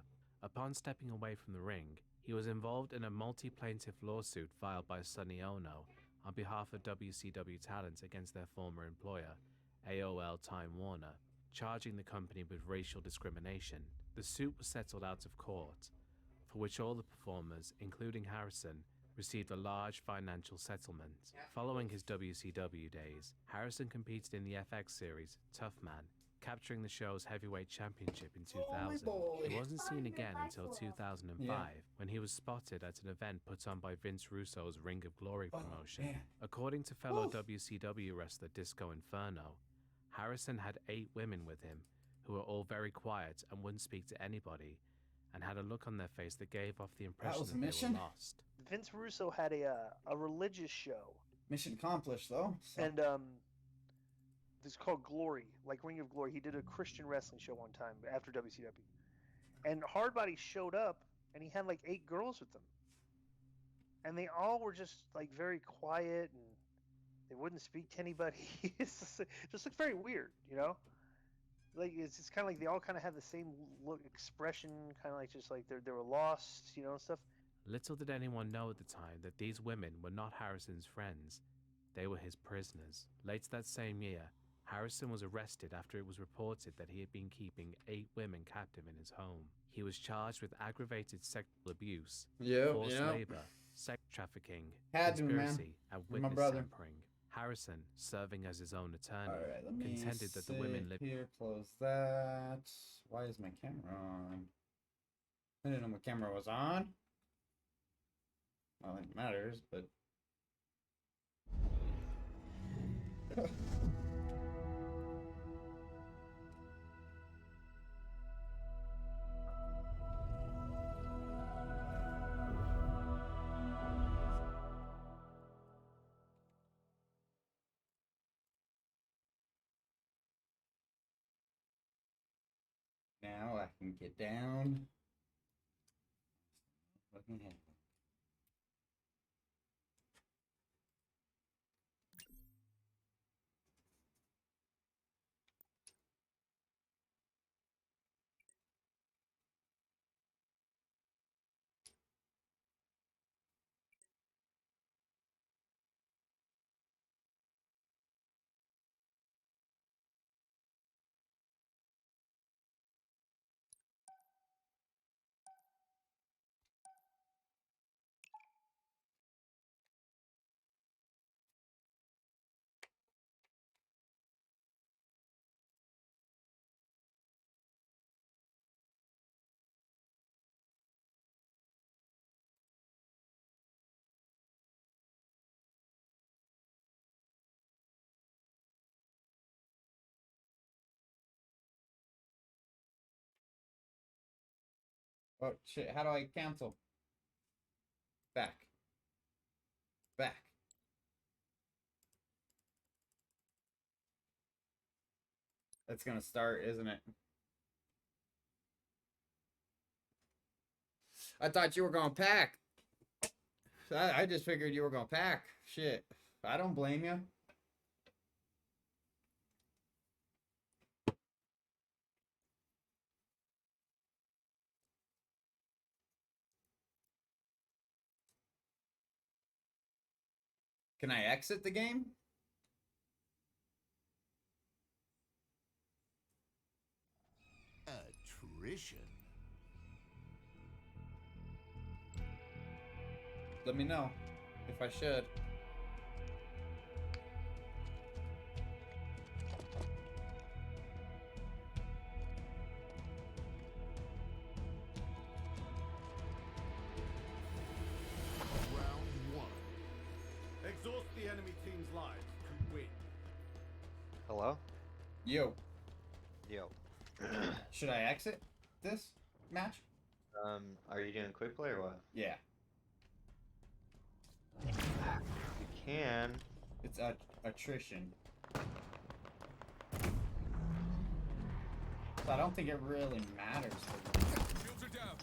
S22: Upon stepping away from the ring, he was involved in a multi-plaintiff lawsuit filed by Sonny Ono on behalf of WCW talent against their former employer, AOL Time Warner, charging the company with racial discrimination. The suit was settled out of court, for which all the performers, including Harrison, received a large financial settlement. Following his WCW days, Harrison competed in the FX series Tough Man, capturing the show's heavyweight championship in 2000. He wasn't seen again until 2005, when he was spotted at an event put on by Vince Russo's Ring of Glory promotion. According to fellow WCW wrestler Disco Inferno, Harrison had 8 women with him, who were all very quiet and wouldn't speak to anybody, and had a look on their face that gave off the impression
S2: was a
S22: that they
S2: mission?
S22: were lost.
S11: Vince Russo had a religious show,
S2: Mission accomplished, though. So-
S11: and it's called Glory, like Ring of Glory. He did a Christian wrestling show one time after WCW, and Hardbody showed up, and he had like 8 girls with him, and they all were just like very quiet, and they wouldn't speak to anybody. It just looked very weird, you know. Like it's kind of like they all kind of have the same look, expression, kind of like just like they were lost, you know, and stuff.
S22: Little did anyone know at the time that these women were not Harrison's friends. They were his prisoners. Later that same year, Harrison was arrested after it was reported that he had been keeping 8 women captive in his home. He was charged with aggravated sexual abuse, forced labor, sex trafficking,
S2: Had to, man.
S22: conspiracy, and
S2: My
S22: witness
S2: brother.
S22: tampering. Harrison, serving as his own attorney,
S2: Alright, let me
S22: contended that the women lived
S2: here, close that. Why is my camera on? I didn't know my camera was on. Well, it matters, but... Now I can get down. Fucking head. Oh shit! How do I cancel? Back. Back. That's gonna start, isn't it? I thought you were gonna pack. I just figured you were gonna pack. Shit. I don't blame you. Can I exit the game?
S6: Attrition.
S2: Let me know if I should.
S6: Round 1. Exhaust the enemy team's lives to win.
S13: Hello?
S2: Yo.
S13: Yo.
S2: Should I exit this match?
S13: Are you doing quick play or what?
S2: Yeah.
S13: You can.
S2: It's attrition. So I don't think it really matters.
S6: Shields are down.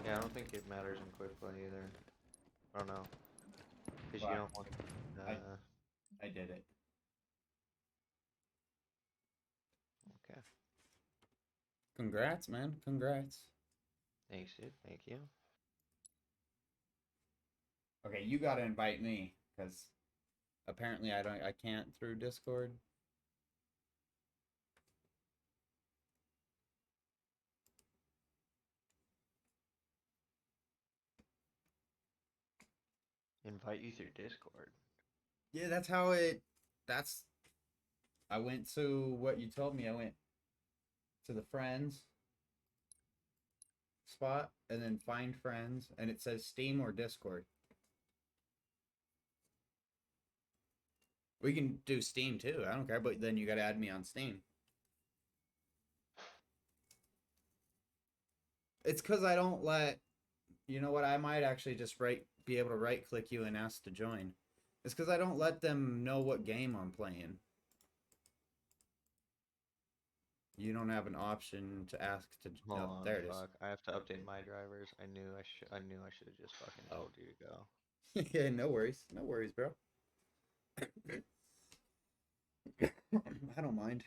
S13: Yeah, I don't think it matters in quick play either. I don't know. Because you don't want.
S2: I did it.
S13: Okay.
S2: Congrats, man. Congrats.
S13: Thanks, dude. Thank you.
S2: Okay, you gotta invite me, because apparently I can't through Discord.
S13: Invite you through Discord.
S2: Yeah, I went to what you told me. I went to the friends spot and then find friends, and it says Steam or Discord. We can do Steam too. I don't care, but then you gotta add me on Steam. It's because I don't let. You know what? I might actually just be able to right click you and ask to join. It's because I don't let them know what game I'm playing. You don't have an option to ask to.
S13: Hold
S2: No,
S13: on,
S2: there it
S13: fuck. I have to update my drivers. I knew I should have just fucking told you to go.
S2: is. Yeah, no worries. No worries, bro. I don't mind.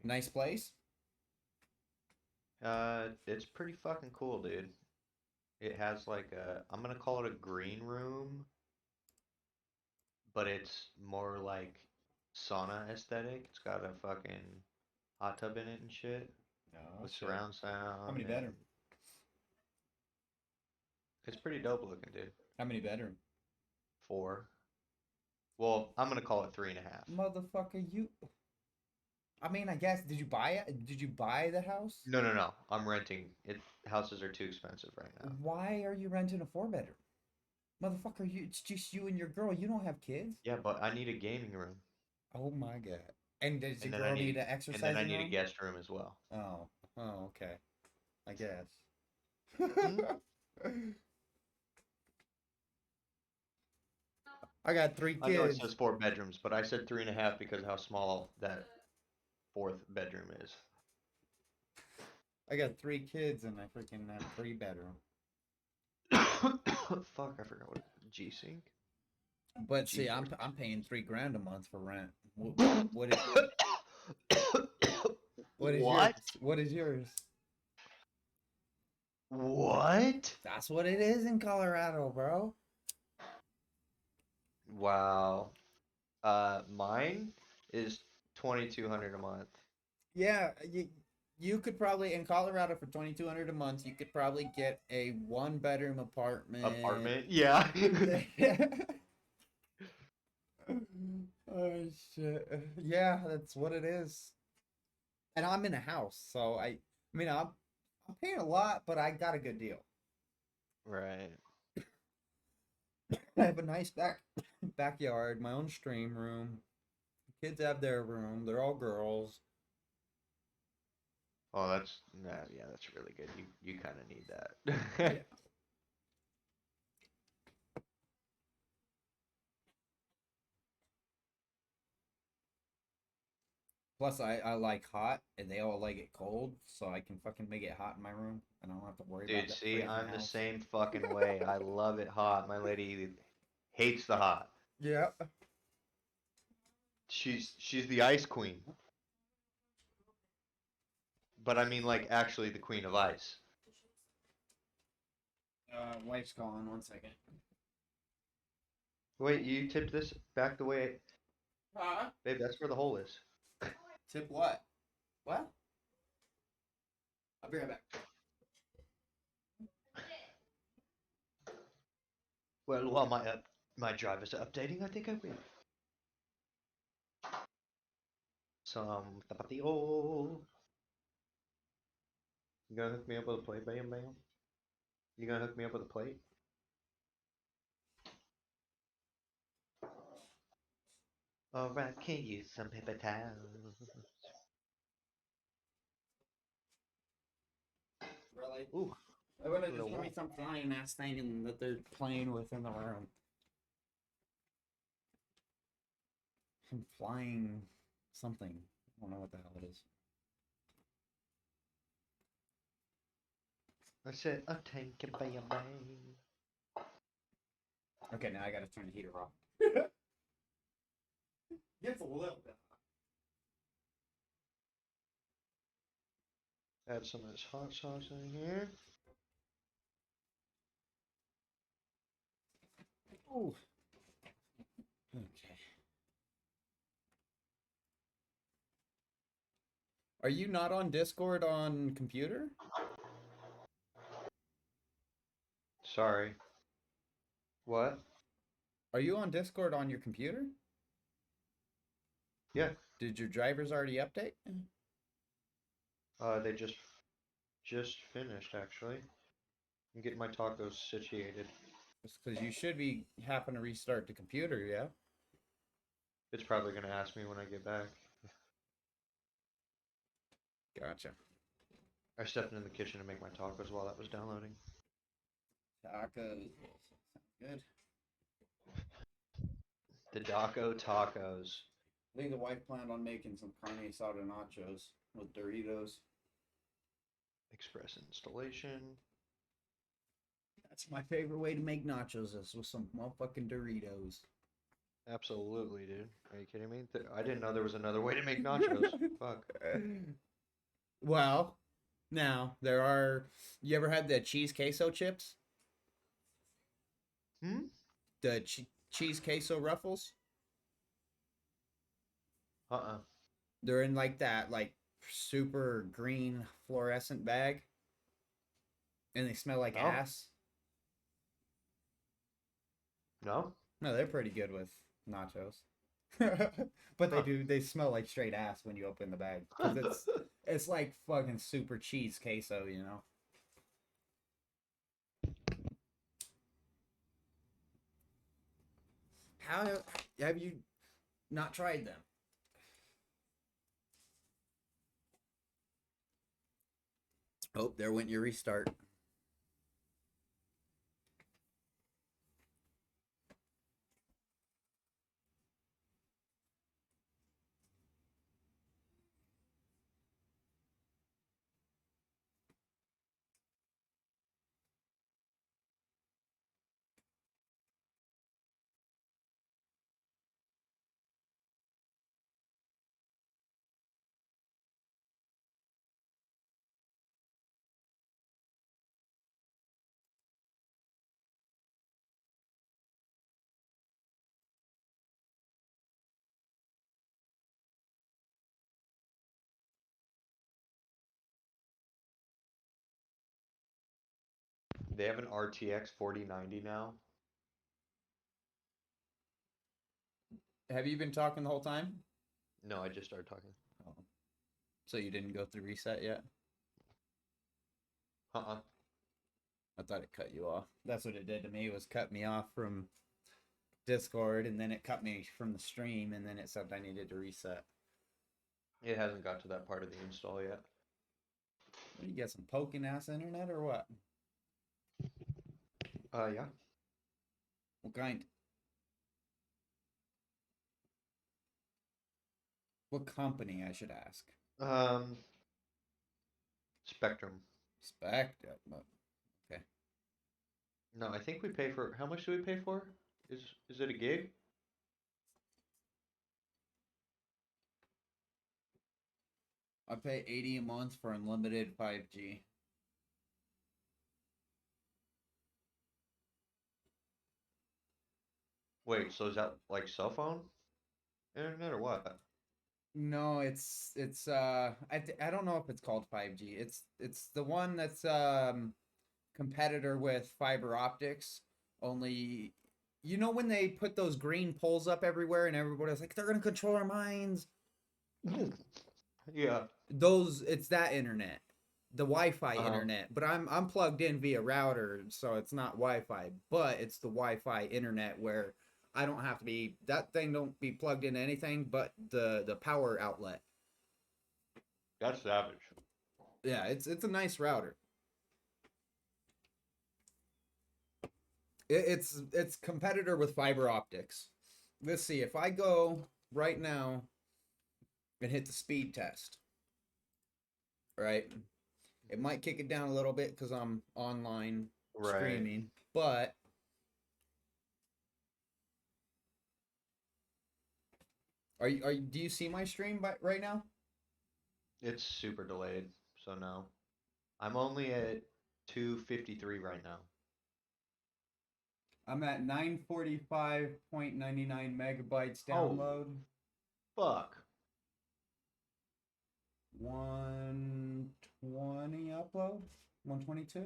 S2: Nice place.
S13: It's pretty fucking cool, dude. It has like I'm gonna call it a green room, but it's more like sauna aesthetic. It's got a fucking hot tub in it and shit. With
S2: shit.
S13: surround sound.
S2: How many
S13: and-
S2: bedrooms?
S13: It's pretty dope looking, dude.
S2: How many bedrooms?
S13: 4. Well, I'm gonna call it 3.5.
S2: Motherfucker, you. I mean, I guess. Did you buy it? Did you buy the house?
S13: No. I'm renting. Houses are too expensive right now.
S2: Why are you renting a 4-bedroom? Motherfucker, it's just you and your girl. You don't have kids.
S13: Yeah, but I need a gaming room.
S2: Oh my god. And does
S13: And
S2: your
S13: then
S2: girl need an exercise
S13: And then I need
S2: room?
S13: a guest room as well.
S2: Oh, okay. I guess. I got 3
S13: I know it
S2: kids.
S13: says 4 bedrooms, but I said 3.5 because of how small that 4th bedroom is.
S2: I got 3 kids and I freaking have 3-bedroom.
S13: Fuck, I forgot what G-Sync.
S2: But see, I'm paying $3,000 a month for rent. What is
S13: What?
S2: yours? What is yours?
S13: What?
S2: That's what it is in Colorado, bro.
S13: Wow. Mine is $2,200 a month.
S2: Yeah, you could probably in Colorado for $2,200 a month. You could probably get a 1-bedroom apartment.
S13: Yeah.
S2: Oh shit! Yeah, that's what it is. And I'm in a house, so I mean, I'm paying a lot, but I got a good deal.
S13: Right.
S2: I have a nice backyard, my own stream room. Kids have their room. They're all girls.
S13: Oh, that's yeah, that's really good. You kind of need that.
S2: Yeah. Plus, I like hot, and they all like it cold, so I can fucking make it hot in my room, and I don't have to worry about
S13: Dude,
S2: that
S13: see,
S2: freezing
S13: I'm the
S2: house.
S13: same fucking way. I love it hot. My lady hates the hot.
S2: Yeah.
S13: She's the ice queen. But I mean, like, actually the queen of ice.
S2: Wife's calling. 1 second.
S13: Wait, you tipped this back the way.
S2: Huh?
S13: Babe, that's where the hole is.
S2: Tip what? What? I'll be right back.
S13: Well, while my drivers are updating, I think I will. Some tapatio. You gonna hook me up with a plate, Bam Bam? You gonna hook me up with a plate? Alright, can use some paper towels.
S2: Really?
S13: Ooh.
S2: I want to
S13: Little
S2: just give me
S13: wall.
S2: some flying ass thing that they're playing with in the room. Some flying something. I don't know what the hell it is.
S13: I said a tank and bam bam.
S2: Okay, now I gotta turn the heater off. Gets a little bit hot.
S13: Add some of this hot sauce in here.
S2: Ooh. Okay. Are you not on Discord on computer?
S13: Sorry. What?
S2: Are you on Discord on your computer?
S13: Yeah.
S2: Did your drivers already update?
S13: They just finished actually. I'm getting my tacos situated.
S2: Because you should be having to restart the computer, yeah?
S13: It's probably gonna ask me when I get back.
S2: Gotcha.
S13: I stepped into the kitchen to make my tacos while that was downloading.
S2: Tacos. Good.
S13: The Daco tacos.
S2: I think the wife planned on making some carne asada nachos with Doritos.
S13: Express installation.
S2: That's my favorite way to make nachos is with some motherfucking Doritos.
S13: Absolutely, dude. Are you kidding me? I didn't know there was another way to make nachos. Fuck.
S2: Well, now there are. You ever had the cheese queso chips? The cheese queso ruffles? They're in like that, like super green fluorescent bag, and they smell like ass.
S13: No.
S2: No, they're pretty good with nachos. But they smell like straight ass when you open the bag. 'Cause it's like fucking super cheese queso, you know. How have you not tried them? Oh, there went your restart.
S13: They have an RTX 4090 now.
S2: Have you been talking the whole time?
S13: No, I just started talking.
S2: Oh. So you didn't go through reset yet?
S13: Uh-uh.
S2: I thought it cut you off. That's what it did to me, was cut me off from Discord, and then it cut me from the stream, and then it said I needed to reset.
S13: It hasn't got to that part of the install yet.
S2: What, you got some poking ass internet or what?
S13: Yeah.
S2: What kind? What company, I should ask?
S13: Spectrum.
S2: Spectrum. Okay.
S13: No, I think we pay for, how much do we pay for? Is it a gig?
S2: I pay $80 a month for unlimited 5G.
S13: Wait, so is that like cell phone internet or what?
S2: No, it's I don't know if it's called 5G. It's the one that's competitor with fiber optics. Only, you know, when they put those green poles up everywhere and everybody's like, they're gonna control our minds.
S13: Yeah.
S2: It's that internet, the Wi-Fi internet. But I'm plugged in via router, so it's not Wi-Fi, but it's the Wi-Fi internet where I don't have to be, that thing don't be plugged into anything but the power outlet.
S13: That's savage.
S2: Yeah, it's a nice router. It's competitor with fiber optics. Let's see, if I go right now and hit the speed test, right? It might kick it down a little bit because I'm online streaming, but do you see my stream right now?
S13: It's super delayed, so no. I'm only at 253 right now.
S2: I'm at 945.99 megabytes download.
S13: Fuck.
S2: 120 upload? 122?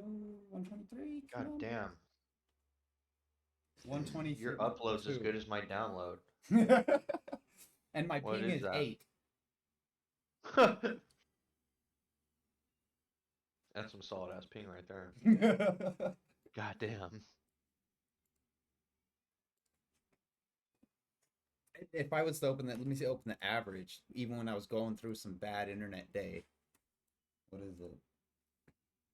S2: 123?
S13: God damn.
S2: 123.
S13: Your upload's as good as my download.
S2: And my
S13: What
S2: ping is
S13: that?
S2: 8.
S13: That's some solid ass ping right there. God damn.
S2: If I was to open that, let me see, open the average, even when I was going through some bad internet day. What is it?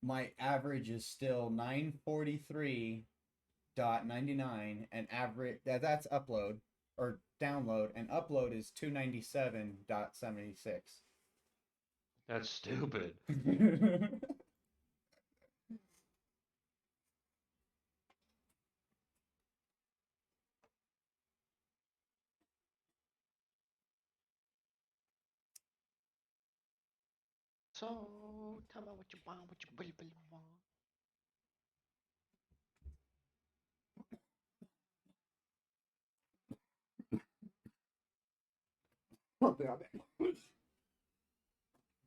S2: My average is still 943.99, and average, that's upload or download, and upload is 297.76.
S13: That's stupid. So, tell me what you want, what you really, really want.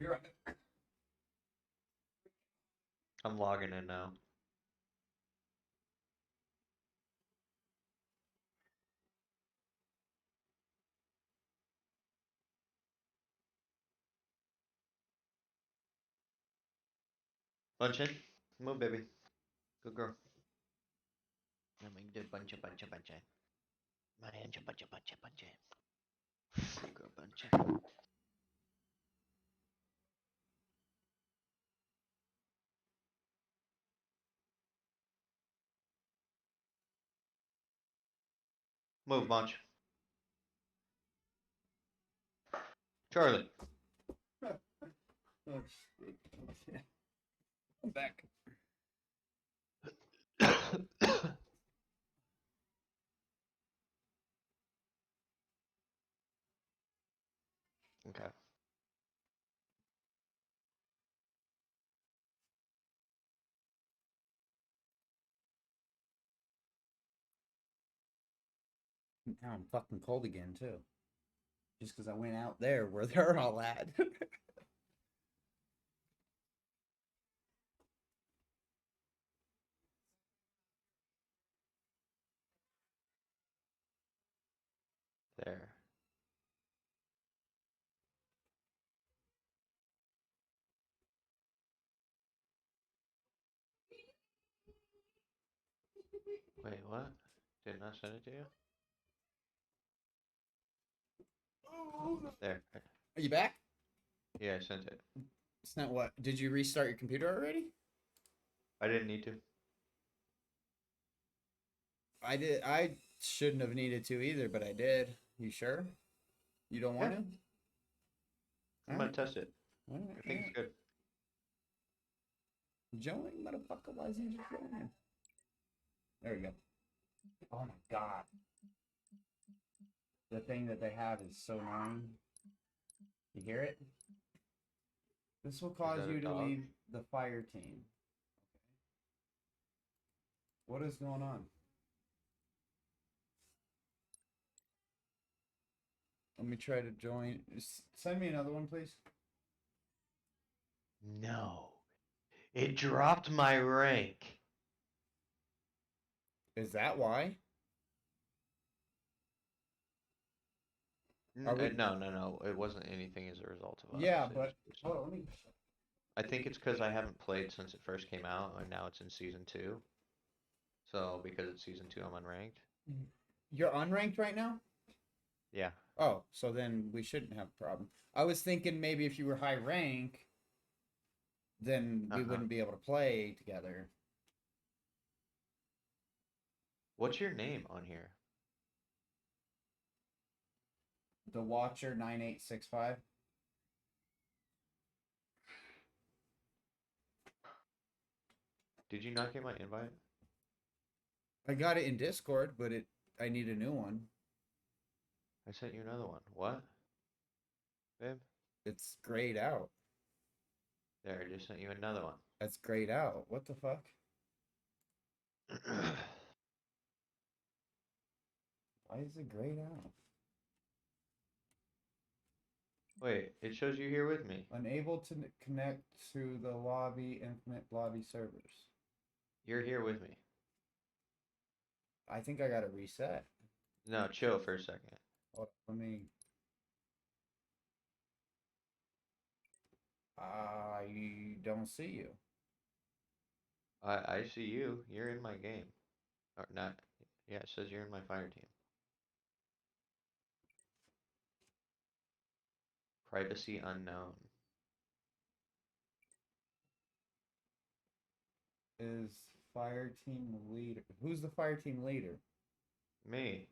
S2: Be right back.
S13: I'm logging in now. Bunch in. Move, baby. Good girl. I'm going to do bunch. My angel, bunch. Good girl, bunch. Move, bunch. Charlie.
S2: Oh, shit. Okay. I'm back.
S13: Okay.
S2: Now I'm fucking cold again, too. Just because I went out there where they're all at.
S13: There. Wait, what? Didn't I send it to you? There.
S2: Are you back?
S13: Yeah, I sent it.
S2: It's not what? Did you restart your computer already?
S13: I didn't need to.
S2: I did. I shouldn't have needed to either, but I did. You sure? You don't want
S13: Yeah.
S2: to?
S13: I'm gonna test it.
S2: Alright,
S13: I think it's good.
S2: Join, motherfucker. Why is he just joining? There we go. Oh my god. The thing that they have is so annoying. You hear it? This will cause
S13: that a
S2: you to
S13: dog?
S2: leave the fire team. What is going on? Let me try to join. Send me another one, please.
S13: No. It dropped my rank.
S2: Is that why? Are we-
S13: No. It wasn't anything as a result of us.
S2: Yeah,
S13: It
S2: but
S13: was-
S2: hold on, let me.
S13: I think it's because I haven't played since it first came out, and now it's in season 2. So because it's season 2, I'm unranked.
S2: You're unranked right now?
S13: Yeah.
S2: Oh, so then we shouldn't have a problem. I was thinking maybe if you were high rank, then we wouldn't be able to play together.
S13: What's your name on here?
S2: The Watcher 9865.
S13: Did you not get my invite?
S2: I got it in Discord, but I need a new one.
S13: I sent you another one. What? Babe?
S2: It's grayed out.
S13: There, I just sent you another one.
S2: That's grayed out. What the fuck? Why is it grayed out?
S13: Wait, it shows you here with me.
S2: Unable to connect to the lobby, infinite lobby servers.
S13: You're here with me.
S2: I think I gotta reset.
S13: No, chill for a second.
S2: Hold on, let me. I don't see you.
S13: I see you. You're in my game. Or not. Yeah, it says you're in my fire team. Privacy unknown.
S2: Is fire team leader? Who's the fire team leader?
S13: Me.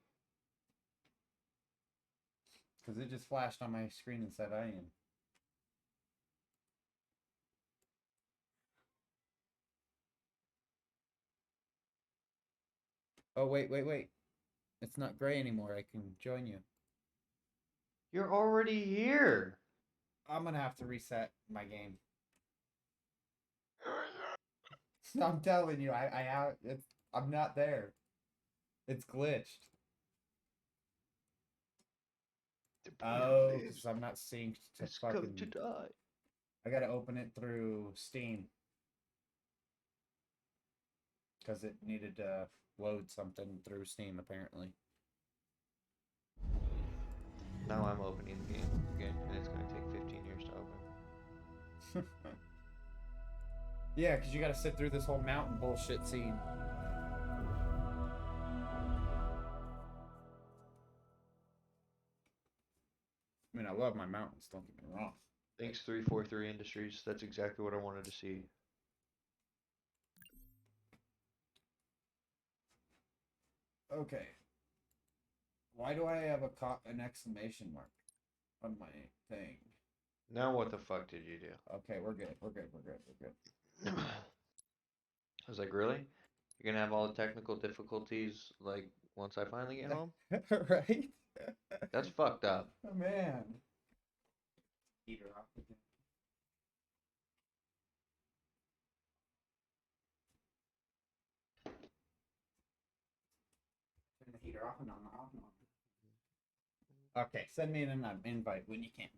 S2: Because it just flashed on my screen and said I am. Oh, wait. It's not gray anymore. I can join you.
S13: You're already here.
S2: I'm gonna have to reset my game. I'm telling you, I'm not there. It's glitched. Oh, because I'm not synced to
S13: It's
S2: fucking.
S13: going to die.
S2: I gotta open it through Steam. Because it needed to load something through Steam, apparently.
S13: Now I'm opening the game again, and it's going to take 15 years to open.
S2: Yeah, because you gotta sit through this whole mountain bullshit scene. I mean, I love my mountains, don't get me wrong.
S13: Thanks, 343 Industries. That's exactly what I wanted to see.
S2: Okay. Why do I have an exclamation mark on my thing?
S13: Now what the fuck did you do?
S2: Okay, we're good.
S13: I was like, really? You're gonna have all the technical difficulties, like, once I finally get home?
S2: Right?
S13: That's fucked up.
S2: Oh, man. Heater off again. Turn the heater off and on, off and on. Okay, send me an invite when you can.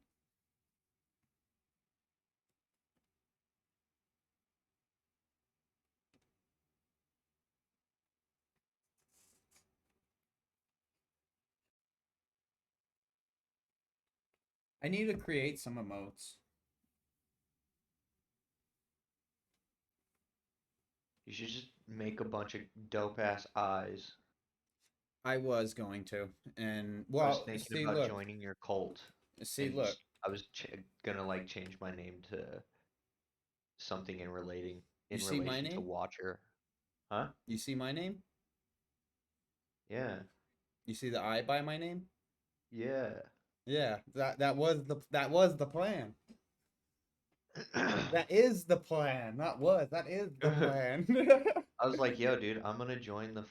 S2: I need to create some emotes.
S13: You should just make a bunch of dope ass eyes.
S2: I was going to, and
S13: I was
S2: well,
S13: thinking
S2: see,
S13: about
S2: look,
S13: joining your cult.
S2: see,
S13: and
S2: look.
S13: I was gonna like change my name to something in
S2: You see my
S13: relation to
S2: name?
S13: Watcher. Huh?
S2: You see my name?
S13: Yeah.
S2: You see the I by my name?
S13: Yeah.
S2: Yeah, that was the plan. That is the plan. Not was. That is the plan.
S13: I was like, yo, dude, I'm gonna join the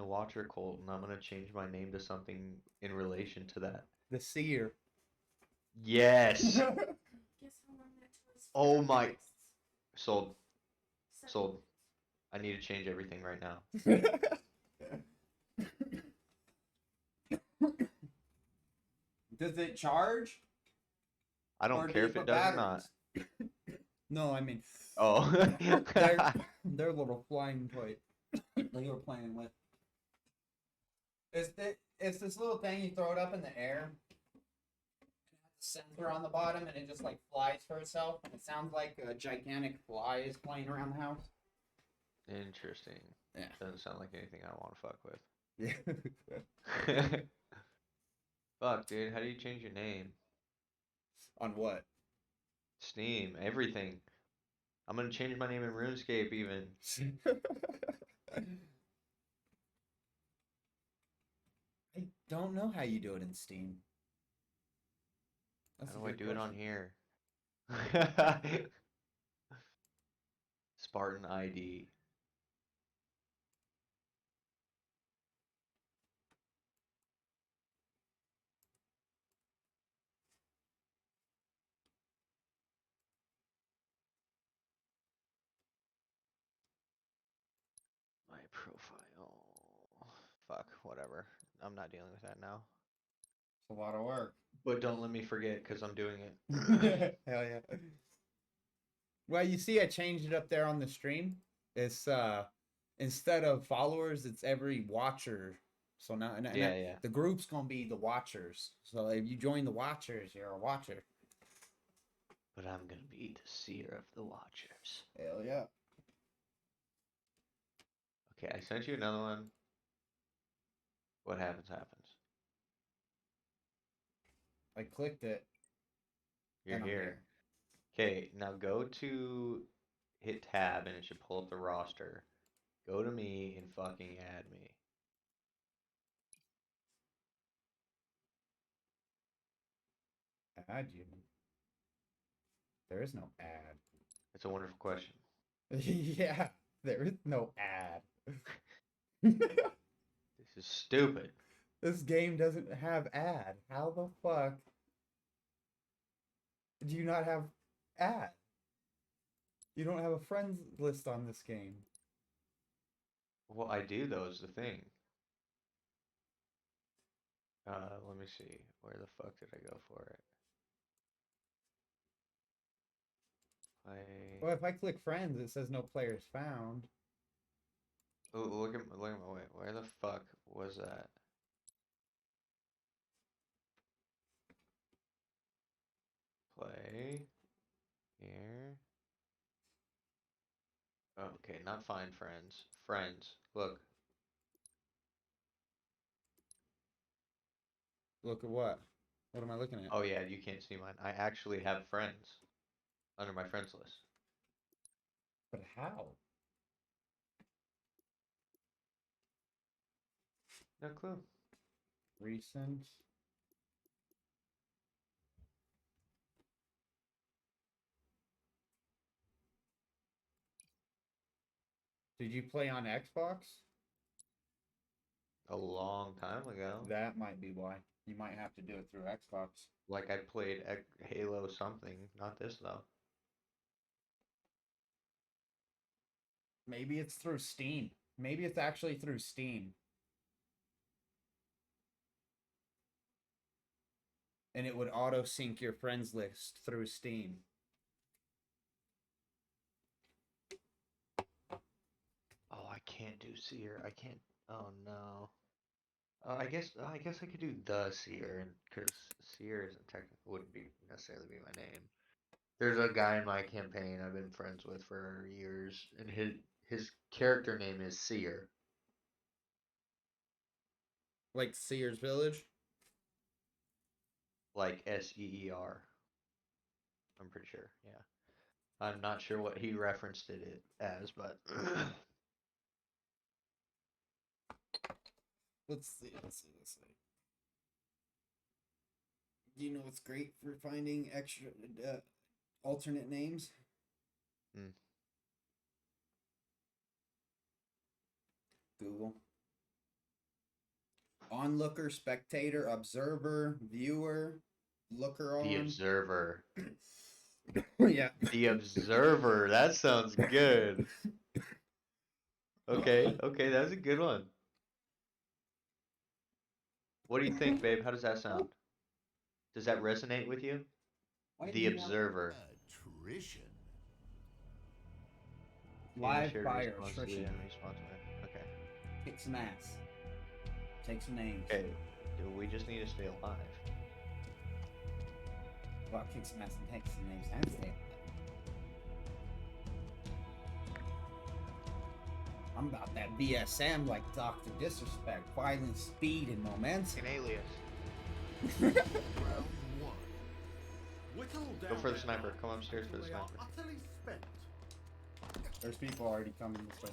S13: Watcher cult, and I'm gonna change my name to something in relation to that.
S2: The Seer.
S13: Yes.
S15: Guess how long that took?
S13: Oh my. Sold. Sold. I need to change everything right now.
S2: Does it charge?
S13: I
S2: Or
S13: don't
S2: do
S13: care
S2: you
S13: if it
S2: put
S13: does or not.
S2: No, I mean,
S13: Oh.
S2: their little flying toy that you were playing with. It's this little thing, you throw it up in the air. It has a sensor on the bottom, and it just like flies for itself, and it sounds like a gigantic fly is flying around the house.
S13: Interesting.
S2: Yeah.
S13: Doesn't sound like anything I want to fuck with.
S2: Yeah.
S13: Fuck, dude. How do you change your name?
S2: On what?
S13: Steam. Everything. I'm gonna change my name in RuneScape even.
S2: I don't know how you do it in Steam. That's
S13: How
S2: a
S13: do I
S2: good
S13: do it on
S2: question.
S13: here? Spartan ID. My profile. Fuck, whatever. I'm not dealing with that now.
S2: It's a lot of work.
S13: But don't let me forget, because I'm doing it.
S2: Hell yeah. Well, you see, I changed it up there on the stream. It's instead of followers, it's every watcher. So now,
S13: Yeah.
S2: the group's gonna be the watchers. So if you join the watchers, you're a watcher.
S13: But I'm gonna be the seer of the Watchers.
S2: Hell yeah.
S13: Okay, I sent you another one. What happens, happens.
S2: I clicked it.
S13: You're
S2: And I'm
S13: here. Okay, now go to hit tab and it should pull up the roster. Go to me and fucking add me.
S2: Add you. There is no ad.
S13: It's a wonderful question.
S2: Yeah, there is no ad.
S13: This is stupid.
S2: This game doesn't have ad. How the fuck do you not have ad? You don't have a friends list on this game.
S13: Well, I do though, is the thing. Let me see. Where the fuck did I go for it?
S2: Well, if I click friends, it says no players found.
S13: Oh, look at my way. Where the fuck was that? Play here. Okay, not find friends. Friends. Look.
S2: Look at what? What am I looking at?
S13: Oh yeah, you can't see mine. I actually have friends under my friends list.
S2: But how?
S13: No clue.
S2: Recent. Did you play on Xbox?
S13: A long time ago.
S2: That might be why. You might have to do it through Xbox.
S13: Like I played Halo something, not this though.
S2: Maybe it's through Steam. Maybe it's actually through Steam. And it would auto sync your friends list through Steam.
S13: Oh, I can't do Seer. I can't. Oh no. I guess I could do the Seer, because Seer isn't technically wouldn't be necessarily be my name. There's a guy in my campaign I've been friends with for years, and his character name is Seer.
S2: Like Sears Village?
S13: Like SEER. I'm pretty sure, yeah. I'm not sure what he referenced it as, but
S2: Let's see. Do you know what's great for finding extra alternate names? Google. Onlooker, spectator, observer, viewer, looker on.
S13: The Observer.
S2: Yeah.
S13: The Observer. That sounds good. Okay, that was a good one. What do you think, babe? How does that sound? Does that resonate with you? The Observer.
S6: Attrition.
S2: Live
S13: Shared
S2: fire,
S13: response to the
S2: attrition.
S13: enemy response. Okay.
S2: Kick some ass. Take some names.
S13: Okay. We just need to stay alive.
S2: Well, kick some ass and take some names and stay. I'm about that BSM like Dr. Disrespect, violence, speed, and momentum.
S13: An alias.
S6: Whittle
S13: Go
S6: down
S13: for the
S6: their
S13: sniper. Come upstairs for the
S6: They are
S13: sniper.
S6: utterly spent.
S2: There's people already coming this way.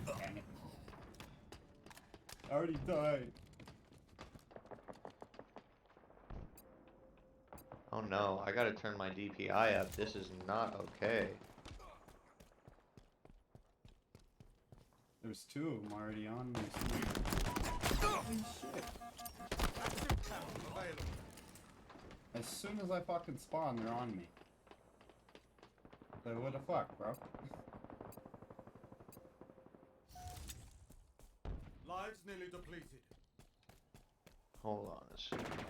S2: Damn it. I already died.
S13: Oh no, I gotta turn my DPI up. This is not okay.
S2: There's two of them already on me. Holy shit. As soon as I fucking spawn, they're on me. Like, what the fuck, bro?
S6: Lives nearly depleted.
S13: Hold on a second.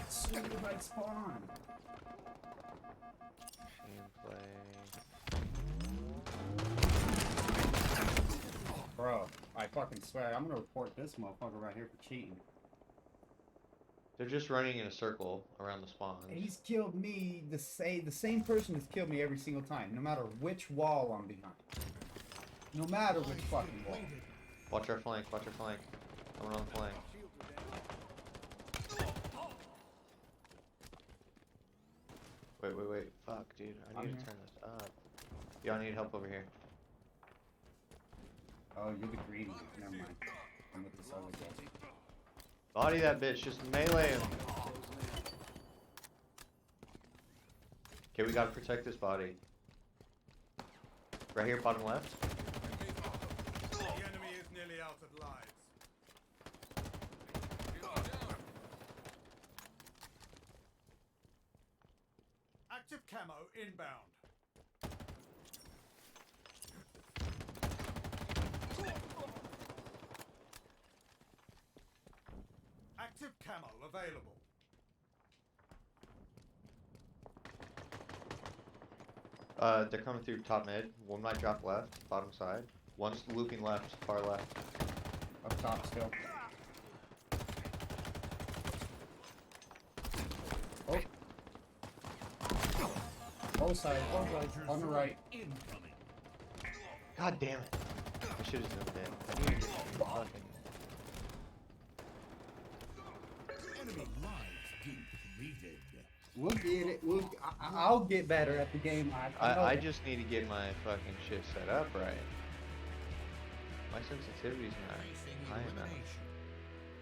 S2: As soon as I spawn.
S13: Gameplay.
S2: Bro, I fucking swear, I'm gonna report this motherfucker right here for cheating.
S13: They're just running in a circle around the spawn.
S2: He's killed me the same person has killed me every single time, no matter which wall I'm behind. No matter which fucking wall.
S13: Watch our flank, watch our flank. Coming on the flank. Wait. Fuck, dude. I need to turn this up. Y'all need help over here.
S2: Oh, you're the green one. Never mind. I'm with this other guy.
S13: Body that bitch, just melee him. Okay, we gotta protect this body. Right here, bottom left.
S6: The enemy is nearly out of lives. Active camo inbound. Active camo available.
S13: They're coming through top mid. One might drop left, bottom side. One's looping left, far left.
S2: Up top still. Oh. Both sides, on the right.
S13: God damn it. I should have zoomed in. I needed to fucking.
S6: Enemy lives depleted.
S2: We'll get it. I'll get better at the game. I know
S13: I
S2: that.
S13: just need to get my fucking shit set up right. My sensitivity's not high enough.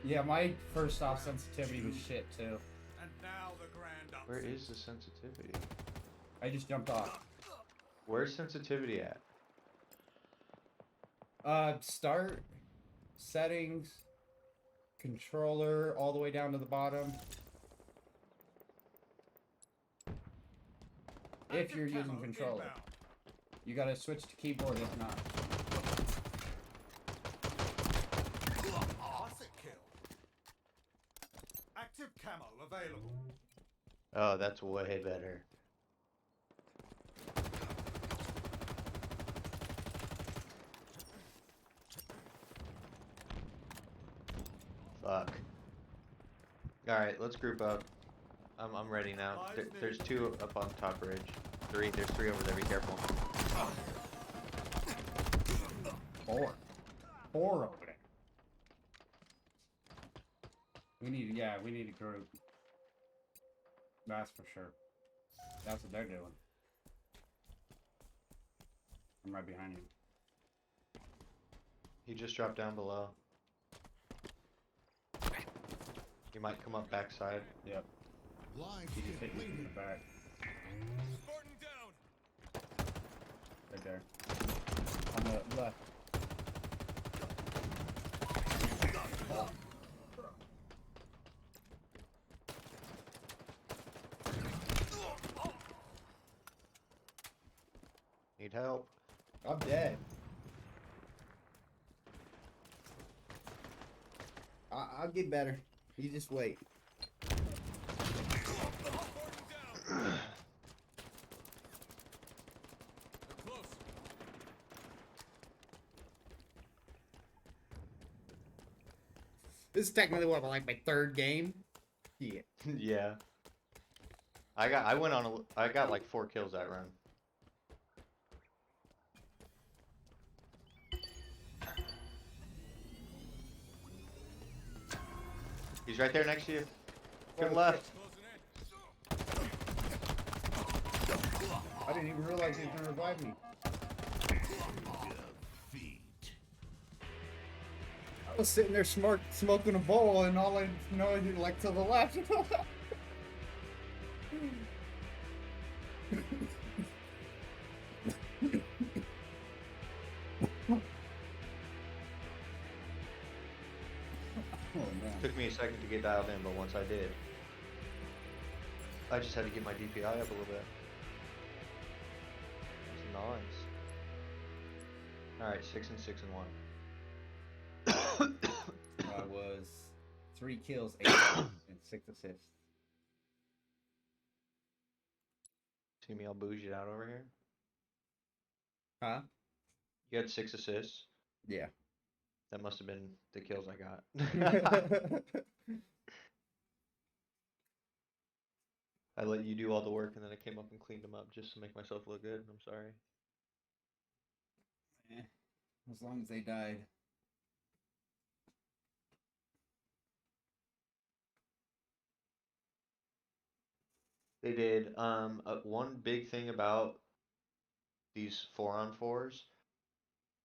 S2: Yeah, my first off sensitivity was shit too.
S6: And now the grand
S13: Where is the sensitivity?
S2: I just jumped off.
S13: Where's sensitivity at?
S2: Start, settings, controller, all the way down to the bottom. If you're using controller. You gotta switch to keyboard if not.
S6: Classic kill. Active camo available.
S13: Oh, that's way better. Fuck. Alright, let's group up. I'm ready now. There's two up on top ridge. 3. There's 3 over there. Be careful.
S2: 4. 4 over there. We need a group. That's for sure. That's what they're doing. I'm right behind you.
S13: He just dropped down below. He might come up backside.
S2: Yep. He just hit me from the back. Right there. On the left.
S13: Need help.
S2: I'm dead. I'll get better. You just wait. This is technically what, like my 3rd game? Yeah.
S13: Yeah. I got like 4 kills that run. He's right there next to you. To the left.
S2: I didn't even realize he was gonna revive me. I was sitting there smoking a bowl, and all I know is like to the left.
S13: Took me a second to get dialed in, but once I did, I just had to get my DPI up a little bit. It's nice. Alright, 6 and 6 and 1.
S2: I was 3 kills, 8 and 6 assists.
S13: See me all bougie out over here?
S2: Huh?
S13: You had 6 assists?
S2: Yeah.
S13: That must have been the kills I got. I let you do all the work and then I came up and cleaned them up just to make myself look good. I'm sorry.
S2: As long as they died.
S13: They did. One big thing about these 4-on-4s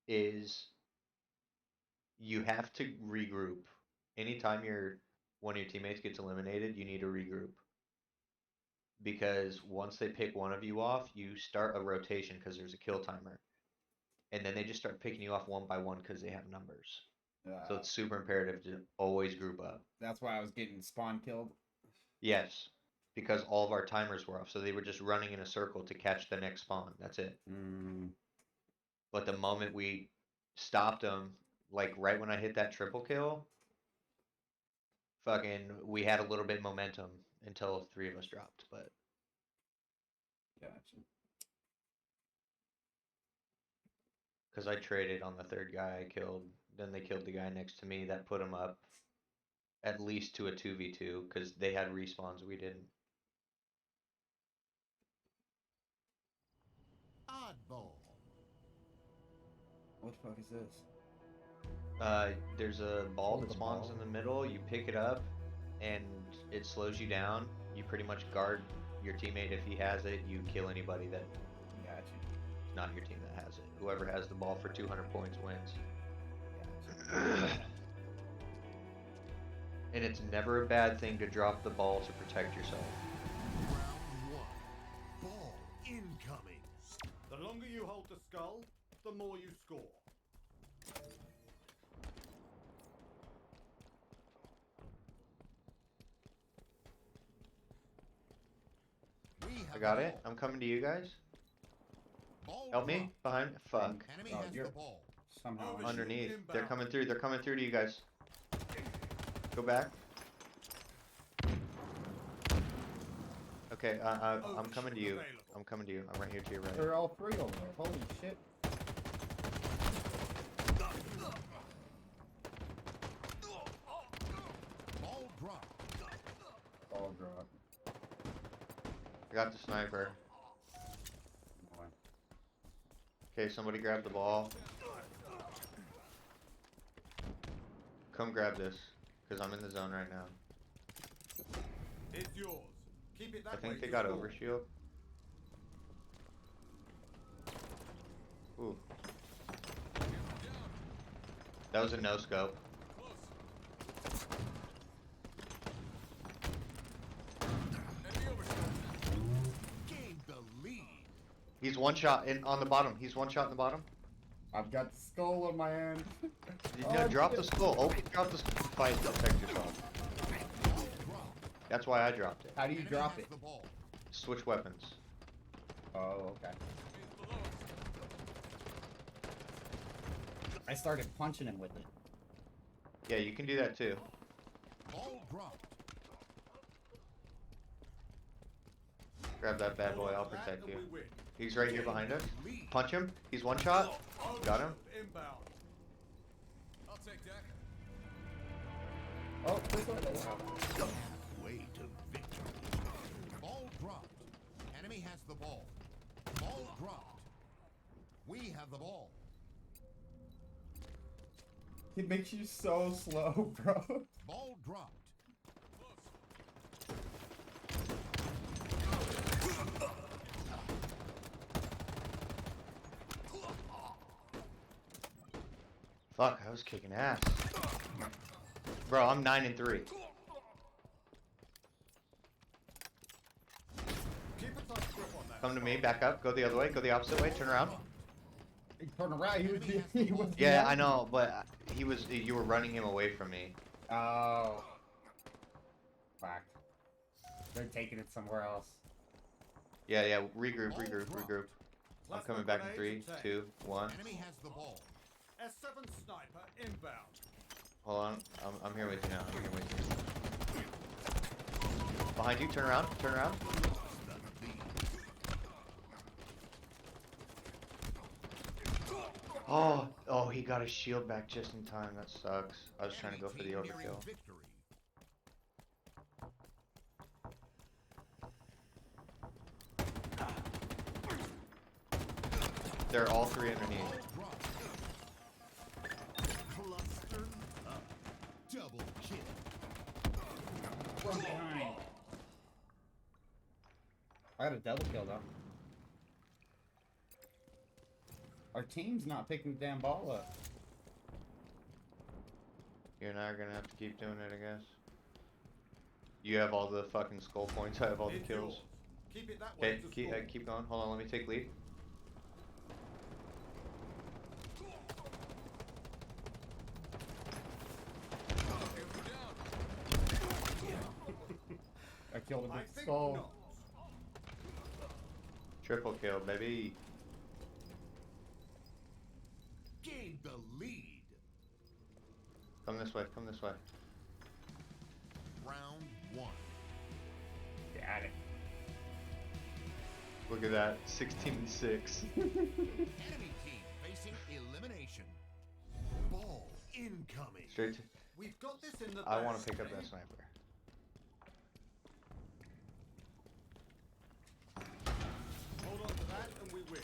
S13: is you have to regroup. Anytime one of your teammates gets eliminated, you need to regroup. Because once they pick one of you off, you start a rotation because there's a kill timer. And then they just start picking you off one by one because they have numbers. So it's super imperative to always group up.
S2: That's why I was getting spawn killed.
S13: Yes, because all of our timers were off. So they were just running in a circle to catch the next spawn. That's it. But the moment we stopped them, like right when I hit that triple kill, fucking, we had a little bit of momentum until 3 of us dropped, but.
S2: Gotcha.
S13: Because I traded on the 3rd guy I killed, then they killed the guy next to me. That put him up at least to a 2v2 because they had respawns, we didn't.
S14: Oddball.
S2: What the fuck is this?
S13: There's a ball that
S2: What's a
S13: spawns
S2: ball?
S13: in the middle. You pick it up, and it slows you down. You pretty much guard your teammate if he has it. You kill anybody that not your team that has it. Whoever has the ball for 200 points wins. And it's never a bad thing to drop the ball to protect yourself.
S14: Round 1. Ball incoming.
S17: The longer you hold the skull, the more you score.
S13: I got it. I'm coming to you guys. Help me. Behind. Fuck.
S14: Enemy has the ball.
S2: Somehow.
S13: Underneath. They're coming through. They're coming through to you guys. Go back. Okay, I'm coming to you. I'm coming to you. I'm right here to your right.
S2: They're all 3 over there. Holy shit.
S14: Ball drop.
S2: Ball drop.
S13: I got the sniper. Okay, somebody grab the ball. Come grab this, because I'm in the zone right now.
S17: It's yours. Keep it that
S13: I think
S17: way
S13: they
S17: to
S13: got
S17: score.
S13: overshield. Ooh. That was a no scope.
S14: Gained the lead.
S13: He's one shot in on the bottom. He's one shot in the bottom.
S2: I've got the skull in my hand.
S13: No, drop the skull. Oh, drop the skull. Fight, protect yourself. That's why I dropped it.
S2: How do you drop it?
S13: Switch weapons.
S2: Oh, okay. I started punching him with it.
S13: Yeah, you can do that too.
S14: Ball dropped.
S13: Grab that bad boy. I'll protect you. He's right here behind us. Punch him. He's one shot. Got him.
S17: Inbound. I'll take that.
S2: Oh, this one.
S14: Way to victory. Ball dropped. Enemy has the ball. Ball dropped. We have the ball.
S2: It makes you so slow, bro.
S14: Ball dropped.
S13: Fuck, I was kicking ass. Bro, I'm 9-3.
S17: Keep a tight grip on that.
S13: Come to me, back up, go the other way, go the opposite way, turn around.
S2: Turn around. He was.
S13: Yeah, I know, but you were running him away from me.
S2: Oh. Fuck. They're taking it somewhere else.
S13: Yeah, regroup. I'm coming back in 3, 2, 1.
S14: Enemy has the ball.
S17: S7 sniper inbound.
S13: Hold on, I'm here with you now. I'm here with you. Behind you, turn around. Oh, he got his shield back just in time. That sucks. I was trying to go for the overkill. They're all three underneath.
S14: Clustered up. Double kill.
S2: From behind. I got a double kill though. Our team's not picking the damn ball up.
S13: You and I are gonna have to keep doing it, I guess. You have all the fucking skull points. I have all the
S17: It's
S13: kills.
S17: yours. Keep it that way
S13: Okay,
S17: to score.
S13: keep going. Hold on, let me take lead.
S2: I killed him
S17: I
S2: with the
S17: think
S2: skull.
S17: not.
S13: Triple kill, baby.
S14: Gained the lead.
S13: Come this way.
S14: Round 1.
S2: Got it.
S13: Look at that, 16-6.
S14: Enemy team facing elimination. Ball incoming.
S13: Straight to.
S17: We've got this in the
S13: I want
S17: bag,
S13: to pick up
S17: eh?
S13: that sniper.
S17: Hold on to that and we win.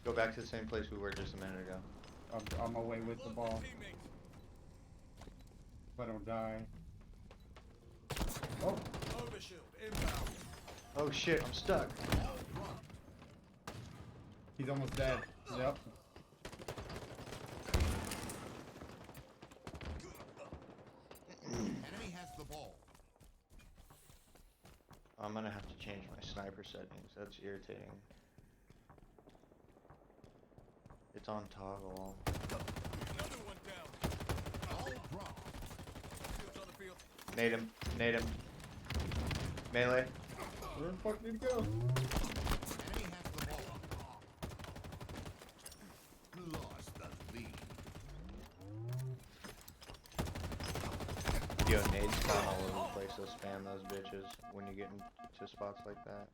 S13: Go back to the same place we were just a minute ago.
S2: I'm away with the ball. If I don't die. Oh.
S17: Overshield inbound.
S13: Oh shit, I'm stuck.
S2: He's almost dead. Yep.
S14: Enemy has the ball.
S13: I'm gonna have to change my sniper settings. That's irritating. It's on toggle.
S17: Another one down.
S14: Ball dropped.
S17: Shields on the field.
S13: Nade him. Melee.
S2: Where the fuck did he go?
S14: Enemy has the ball. Lost the lead.
S13: Yo, nades spawn all over the place, so spam those bitches when you get into spots like that.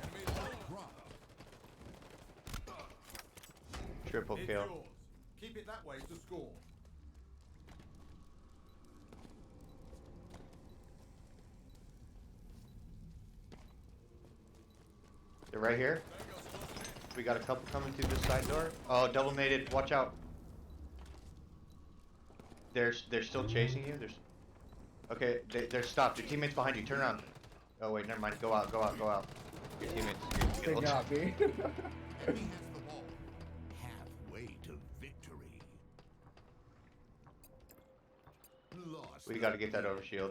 S17: Enemy ball
S14: Dropped.
S13: Triple
S17: It's
S13: kill.
S17: yours. Keep it that way to score.
S13: They're right here. We got a couple coming through this side door. Oh, double naded. Watch out. They're still chasing you. Okay. They're stopped. Your teammates behind you. Turn around. Oh wait, never mind. Go out. Your teammates.
S2: They got me.
S14: Enemy has the ball. Halfway to victory. Lost.
S13: We got to get that overshield.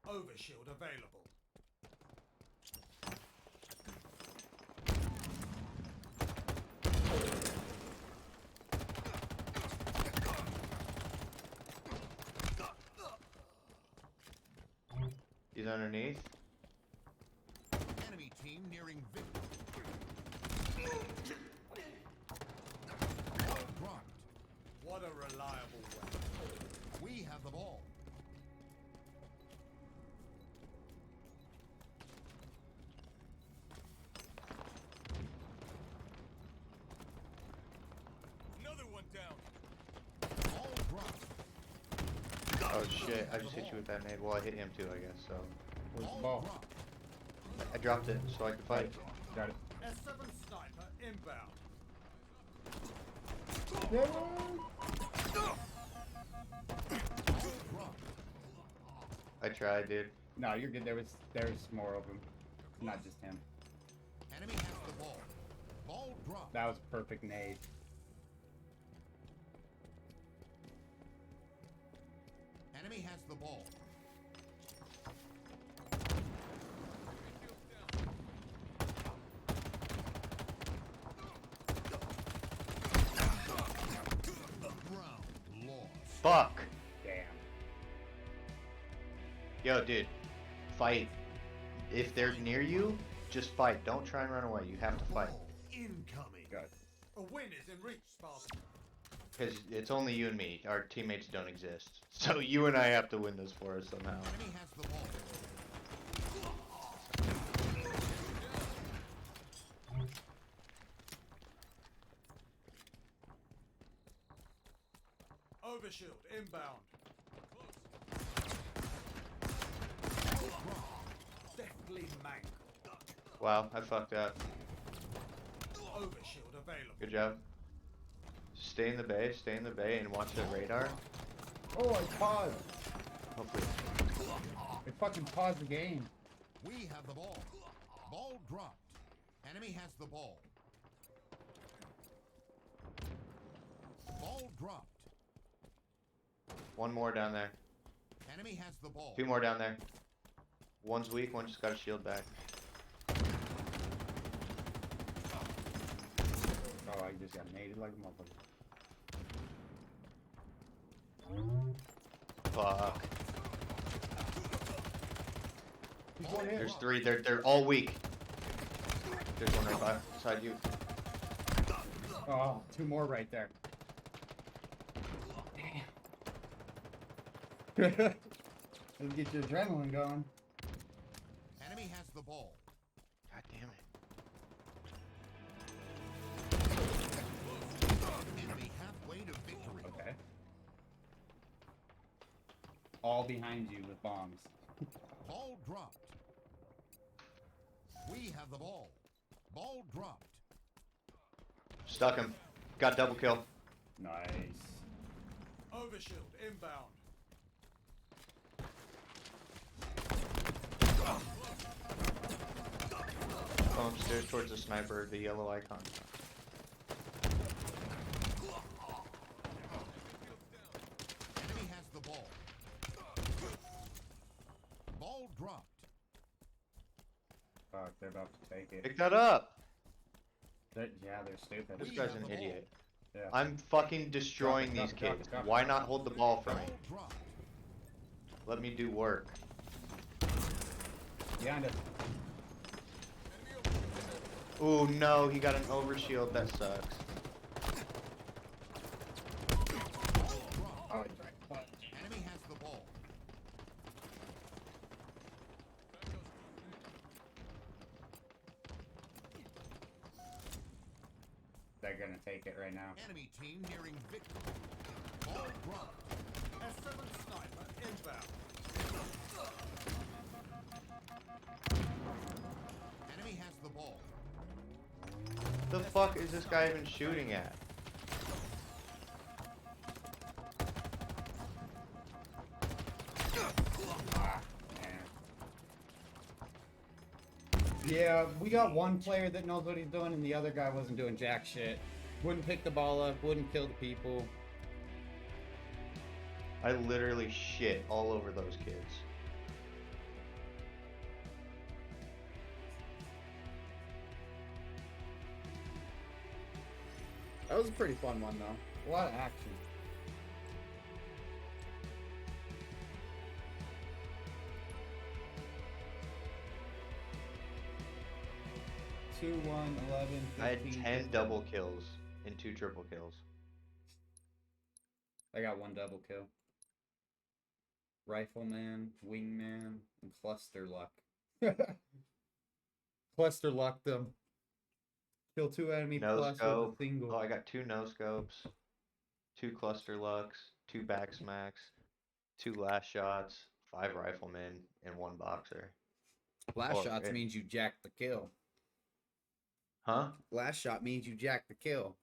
S17: Overshield available.
S13: He's underneath.
S14: Enemy team nearing victory. Dropped.
S17: What a reliable weapon.
S14: We have the ball.
S17: Another one down.
S14: Ball dropped.
S13: Oh shit! I just hit you with that nade. Well, I hit him too, I guess. So.
S2: Where's the ball?
S13: I dropped it so I could fight.
S2: Got it.
S17: S7 sniper inbound.
S13: I tried, dude.
S2: No, you're good. There was more of them, not just him.
S14: Enemy has the ball. Ball dropped.
S2: That was a perfect nade.
S14: Enemy has the ball. Round lost.
S13: Fuck.
S2: Damn.
S13: Yo, dude. Fight. If they're near you, just fight. Don't try and run away. You have to fight.
S14: Incoming.
S2: Good.
S17: A win is in reach, Spartan.
S13: Because it's only you and me. Our teammates don't exist. So you and I have to win this for us somehow.
S14: Enemy has the ball.
S17: Overshield inbound. Deftly mangled.
S13: Wow, I fucked up.
S17: Overshield available.
S13: Good job. Stay in the bay, and watch the radar.
S2: Oh, I paused.
S13: Hopefully.
S2: It fucking paused the game.
S14: We have the ball. Ball dropped. Enemy has the ball. Ball dropped.
S13: One more down there.
S14: Enemy has the ball.
S13: Two more down there. One's weak, one just got a shield back.
S2: Oh, I just got naded like a motherfucker.
S13: Fuck.
S2: He's one hit.
S13: There's three. They're all weak. There's one right beside you.
S2: Oh, two more right there. Damn. Let's get your adrenaline going.
S14: Enemy has the ball.
S13: God damn it.
S14: Enemy halfway to victory.
S2: Okay. All behind you with bombs.
S14: Ball dropped. We have the ball. Ball dropped.
S13: Stuck him. Got double kill.
S2: Nice.
S17: Overshield inbound.
S13: Go upstairs towards the sniper, the yellow icon.
S14: Enemy has the ball. Ball dropped.
S2: Fuck, they're about to take it.
S13: Pick that up!
S2: Yeah, they're stupid.
S13: This guy's an idiot.
S2: Yeah.
S13: I'm fucking destroying these kids. Why not hold the ball for me?
S14: Ball dropped.
S13: Let me do work.
S2: Behind us.
S13: Ooh, no, he got an overshield. That sucks.
S2: Oh, he's right.
S14: Enemy has the ball.
S2: They're gonna take it right now.
S14: Enemy team nearing victory. Ball dropped.
S17: S7 sniper inbound.
S13: fuck is this guy even shooting at?
S2: Yeah, we got one player that knows what he's doing, and the other guy wasn't doing jack shit. Wouldn't pick the ball up, wouldn't kill the people.
S13: I literally shit all over those kids.
S2: That was a pretty fun one, though. A lot of action. Two, 1, 11, 15,
S13: I had 10 double kills and 2 triple kills.
S2: I got 1 double kill. Rifleman, Wingman, and Cluster Luck. Cluster Luck them. Kill 2 enemy
S13: No
S2: plus
S13: scope.
S2: with a single.
S13: Oh, I got 2 no scopes, 2 cluster lucks, 2 back smacks, 2 last shots, 5 riflemen, and 1 boxer.
S2: Last
S13: Or-
S2: shots
S13: eh,
S2: means you jack the kill.
S13: Huh?
S2: Last shot means you jack the kill.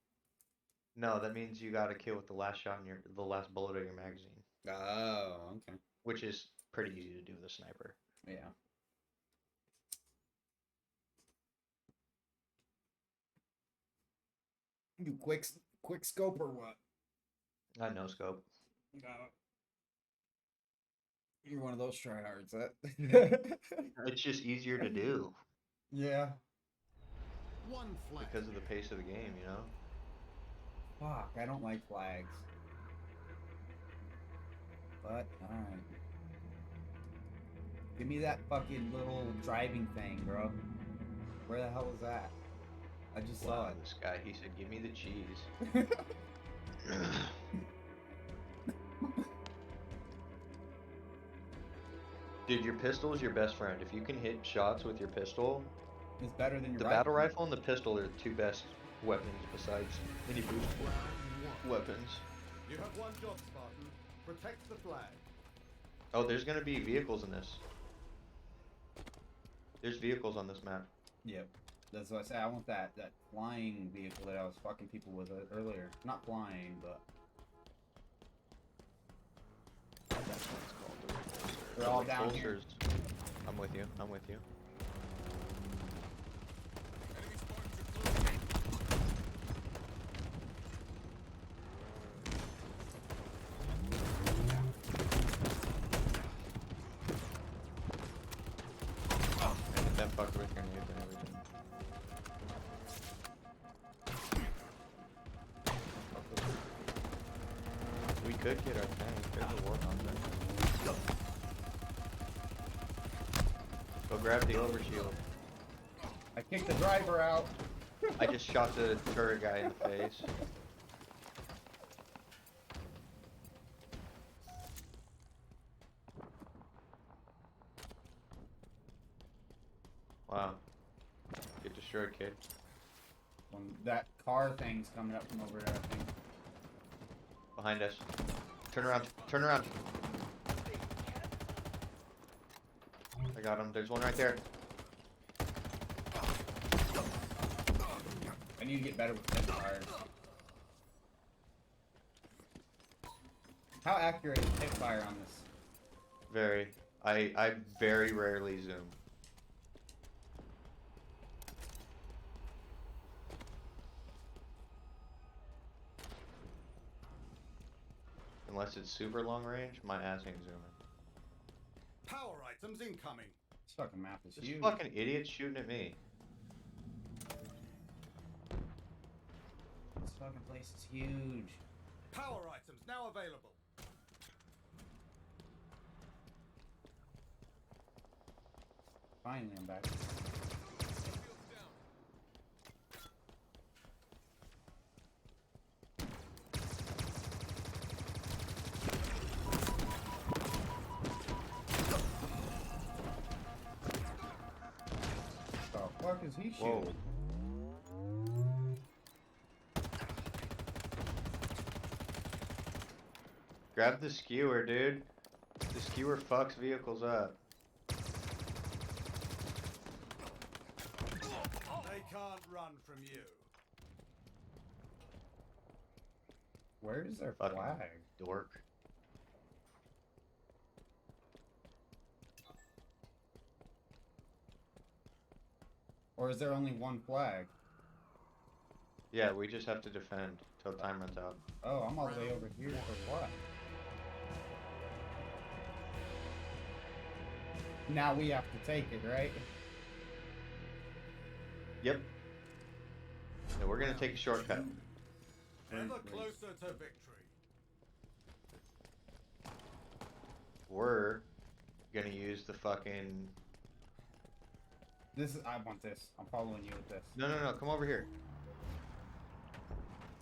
S13: No, that means you got to kill with the last shot in the last bullet of your magazine.
S2: Oh, okay.
S13: Which is pretty easy to do with a sniper.
S2: Yeah. You quick scope or what?
S13: I no scope.
S2: You're one of those tryhards. That.
S13: It's just easier to do
S2: Yeah.
S14: One flag.
S13: because of the pace of the game, you know?
S2: Fuck, I don't like flags. But, alright. Give me that fucking little driving thing, bro. Where the hell is that? I just saw it.
S13: This guy, he said, give me the cheese. Dude, your pistol is your best friend. If you can hit shots with your pistol,
S2: It's better than your
S13: the
S2: rifle.
S13: battle rifle and the pistol are the 2 best weapons besides any boost weapons.
S17: You have one job, Spartan. Protect the flag.
S13: Oh, there's gonna be vehicles in this. There's vehicles on this map.
S2: Yep. That's what I say. I want that flying vehicle that I was fucking people with earlier. Not flying, but
S13: That's what it's called. The repulsor.
S2: They're all down here.
S13: Repulsors. I'm with you. I'm with you. And hit that fucker with grenades and everything. We could get our tank. There's a war on there. Go grab the overshield.
S2: I kicked the driver out.
S13: I just shot the turret guy in the face. Wow. Get destroyed, kid.
S2: That car thing's coming up from over there, I think.
S13: Behind us. Turn around. Turn around. I got him. There's one right there.
S2: I need to get better with the fires. How accurate is hip fire on this?
S13: Very. I very rarely zoom. Unless it's super long range, my ass ain't zooming.
S17: Power items incoming.
S2: This fucking map is
S13: This
S2: huge.
S13: fucking idiot's shooting at me.
S2: This fucking place is huge.
S17: Power items now available.
S2: Finally, I'm back. The fuck is he shooting?
S13: Whoa. Grab the skewer, dude. The skewer fucks vehicles up.
S17: They can't run from you.
S2: Where is their
S13: Fucking
S2: flag?
S13: dork.
S2: Or is there only one flag?
S13: Yeah, we just have to defend till time runs out.
S2: Oh, I'm all the way over here for what? Now we have to take it, right?
S13: Yep. Yeah, we're gonna take a shortcut.
S17: Ever closer to victory.
S13: We're gonna use the fucking...
S2: This is, I want this. I'm following you with this.
S13: No, come over here.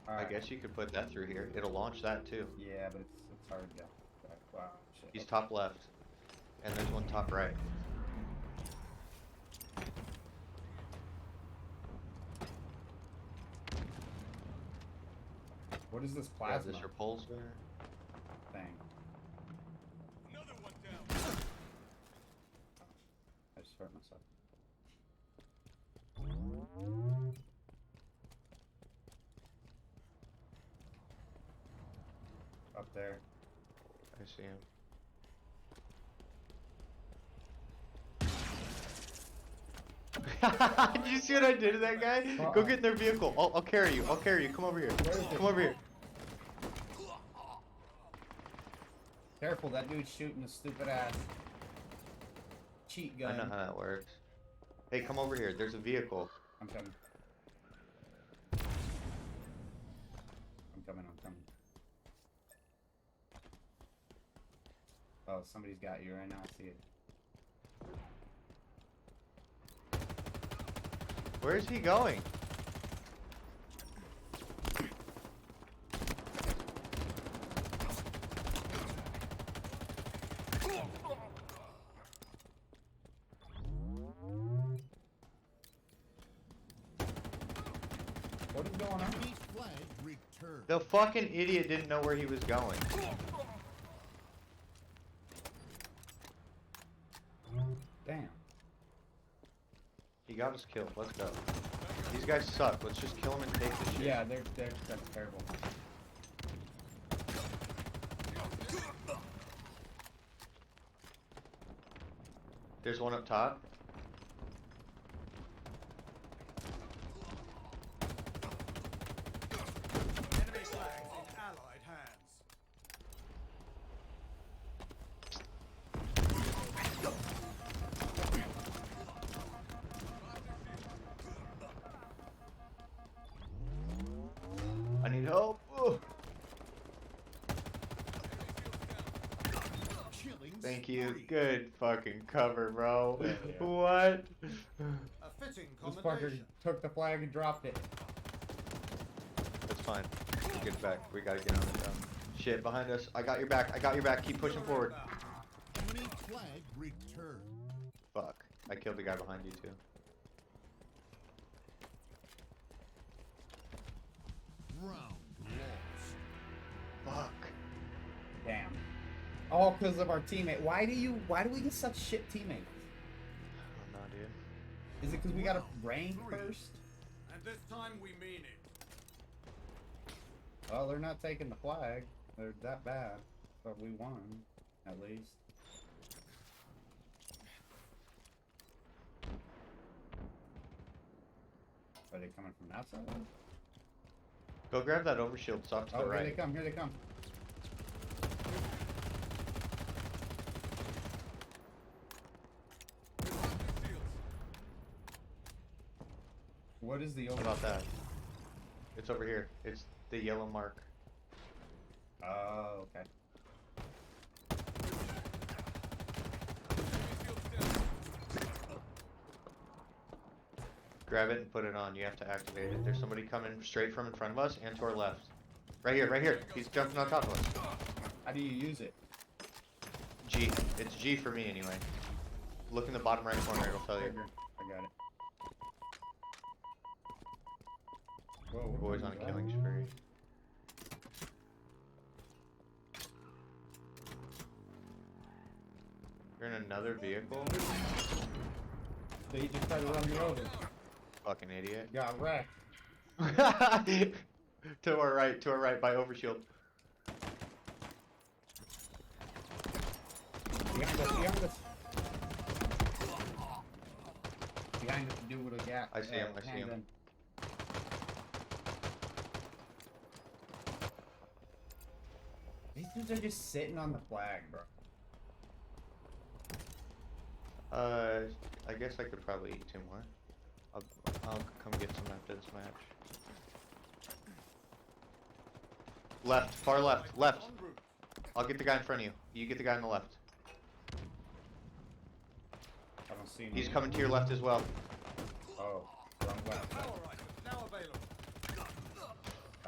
S2: Alright.
S13: I guess you could put that through here. It'll launch that too.
S2: Yeah, but it's hard to... Wow, shit.
S13: He's top left. And there's one top right.
S2: What is this
S13: Yeah,
S2: plasma
S13: this repulsor.
S2: thing?
S17: Another one down.
S2: I just hurt myself. Up there.
S13: I see him. Did you see what I did to that guy? Go get in their vehicle. I'll carry you. I'll carry you. Come over here. Come over here.
S2: Careful, that dude's shooting a stupid ass cheat gun.
S13: I know how that works. Hey, come over here. There's a vehicle.
S2: I'm coming. I'm coming. Oh, somebody's got you right now. I see it.
S13: Where's he going?
S2: What is going on?
S14: Each flag returned.
S13: The fucking idiot didn't know where he was going.
S2: Damn.
S13: He got us killed. Let's go. These guys suck. Let's just kill them and take this shit.
S2: Yeah, that's terrible.
S13: There's one up top.
S17: Enemy flags in allied hands.
S13: I need help. Ugh.
S14: Killing
S13: Thank you.
S14: spree.
S13: Good fucking cover, bro.
S2: Yeah.
S13: What?
S17: A fitting
S2: This fucker
S17: commendation.
S2: took the flag and dropped it.
S13: That's fine. We'll get back. We gotta get on it now. Shit, behind us. I got your back. I got your back. Keep pushing forward.
S14: Enemy flag returned.
S13: Fuck. I killed the guy behind you too.
S14: Round lost.
S13: Fuck.
S2: Damn. All because of our teammate. Why do we get such shit teammates?
S13: I don't know, dude.
S2: Is it because we got a rank first?
S17: And this time we mean it.
S2: Well, they're not taking the flag. They're that bad. But we won, at least. Are they coming from that side?
S13: Go grab that overshield. It's off to the
S2: Oh,
S13: right.
S2: here they come, here they come. What is the
S13: How
S2: over?
S13: about that? It's over here. It's the yellow mark.
S2: Oh, okay.
S13: Grab it and put it on. You have to activate it. There's somebody coming straight from in front of us and to our left. Right here, right here. He's jumping on top of us.
S2: How do you use it?
S13: G. It's G for me anyway. Look in the bottom right corner, it'll tell you.
S2: I got it. Whoa,
S13: The
S2: what
S13: boy's on a
S2: was that?
S13: killing spree. You're in another vehicle?
S2: So he just tried to run me over.
S13: Fucking idiot.
S2: Got wrecked.
S13: To our right by overshield.
S2: Behind us, behind us. Behind us, do with a gap.
S13: I see him, I see him.
S2: handgun. These dudes are just sitting on the flag, bro.
S13: I guess I could probably eat 2 more. I'll come get some after this match. Left, far left, left. I'll get the guy in front of you. You get the guy on the left.
S2: I don't see him.
S13: He's coming to your left as well.
S2: Oh, wrong left.
S17: Now available.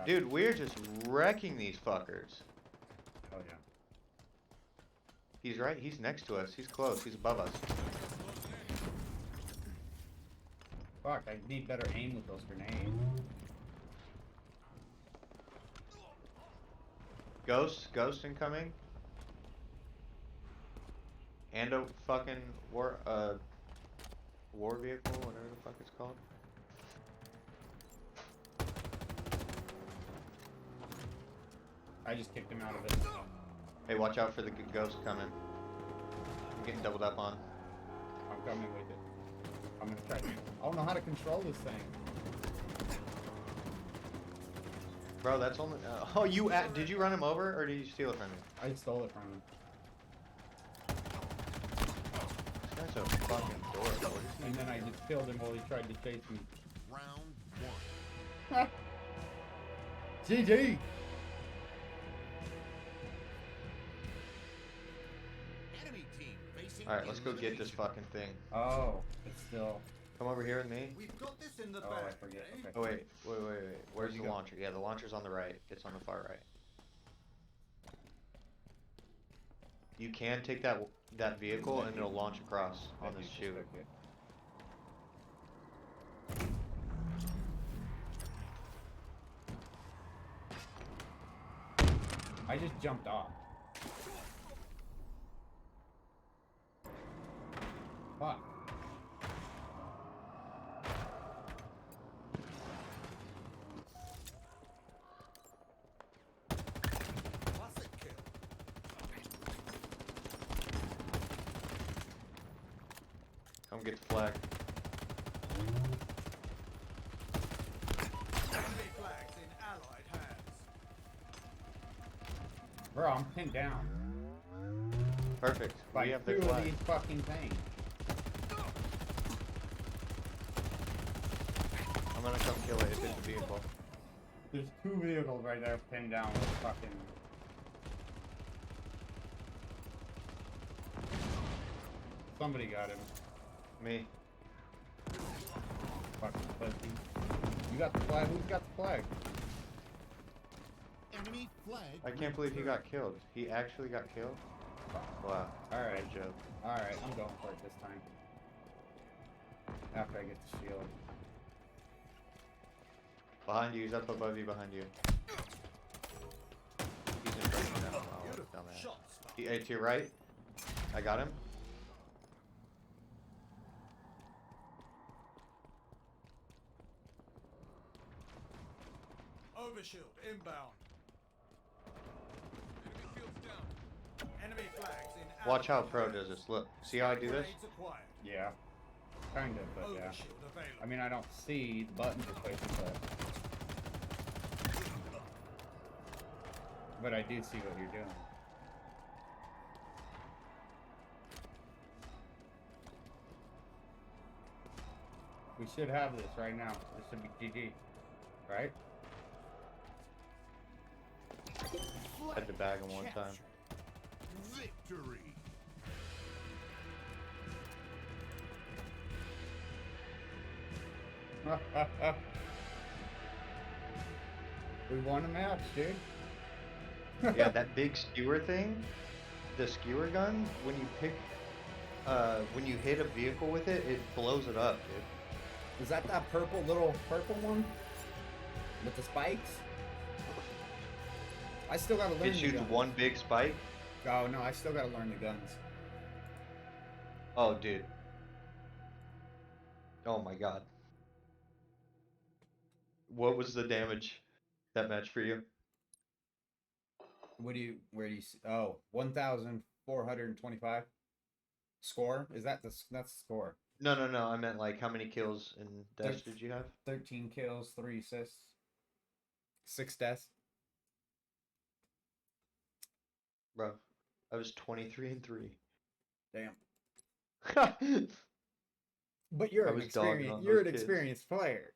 S13: Dude, we're just wrecking these fuckers.
S2: Oh yeah.
S13: He's right. He's next to us. He's close. He's above us.
S2: Fuck, I need better aim with those grenades.
S13: Ghost incoming. And a fucking war vehicle, whatever the fuck it's called.
S2: I just kicked him out of it.
S13: Hey, watch out for the ghost coming. I'm getting doubled up on.
S2: I'm coming with it. I'm gonna try. I don't know how to control this thing.
S13: Bro, that's only. Oh, did you run him over or did you steal it from him?
S2: I stole it from him.
S13: This guy's a fucking dork.
S2: And then I just killed him while he tried to chase me.
S14: Round 1.
S2: GG.
S14: Enemy team facing.
S13: All right, let's go get this fucking thing.
S2: Oh, it's still.
S13: Come over here with me.
S17: We've got this in the
S2: Oh,
S17: bag.
S2: I forget. Okay.
S13: Oh wait. Where's the
S2: go?
S13: launcher? Yeah, the launcher's on the right. It's on the far right. You can take that vehicle and it'll launch across on this chute.
S2: I just jumped off. Fuck.
S17: Classic kill.
S13: Come get the flag.
S17: Enemy flags in allied hands.
S2: Bro, I'm pinned down.
S13: Perfect.
S2: By
S13: We have the
S2: two of
S13: flag.
S2: these fucking things.
S13: I'm gonna come kill it if it's a vehicle.
S2: There's 2 vehicles right there pinned down with fucking. Somebody got him.
S13: Me.
S2: Fucking pussy. You got the flag? Who's got the flag?
S14: Enemy flag.
S13: I can't believe he got killed. He actually got killed? Wow.
S2: Alright.
S13: Bad joke.
S2: Alright, I'm going for it this time. After I get the shield.
S13: Behind you, he's up above you, behind you. He's in front of you now. Oh, dumbass. Hey, to your right. I got him.
S17: Overshield inbound. Enemy field's down. Enemy flags in
S13: Watch how pro does this. Look. See how I do this?
S17: Grenades acquired.
S2: Yeah. Kind of, but yeah.
S17: Overshield available.
S2: I mean, I don't see the buttons are placed, but I do see what you're doing. We should have this right now. This should be GG, right?
S13: Had to bag him one time.
S14: Victory.
S2: We won a match, dude.
S13: Yeah, that big skewer thing, the skewer gun, when you when you hit a vehicle with it, it blows it up, dude.
S2: Is that little purple one? With the spikes? I still gotta learn
S13: It
S2: the
S13: shoots
S2: guns.
S13: one big spike.
S2: Oh no, I still gotta learn the guns.
S13: Oh, dude. Oh my god. What was the damage that match for you?
S2: Where do you see? Oh, 1,000 425. Score? Is that that's the score?
S13: No, no, no. I meant like how many kills and deaths did you have?
S2: 13 kills, 3 assists, 6 deaths.
S13: Bro, I was 23 and 3.
S2: Damn. But you're
S13: I
S2: an
S13: was dogging on
S2: experienced. You're
S13: those
S2: an
S13: kids.
S2: experienced player.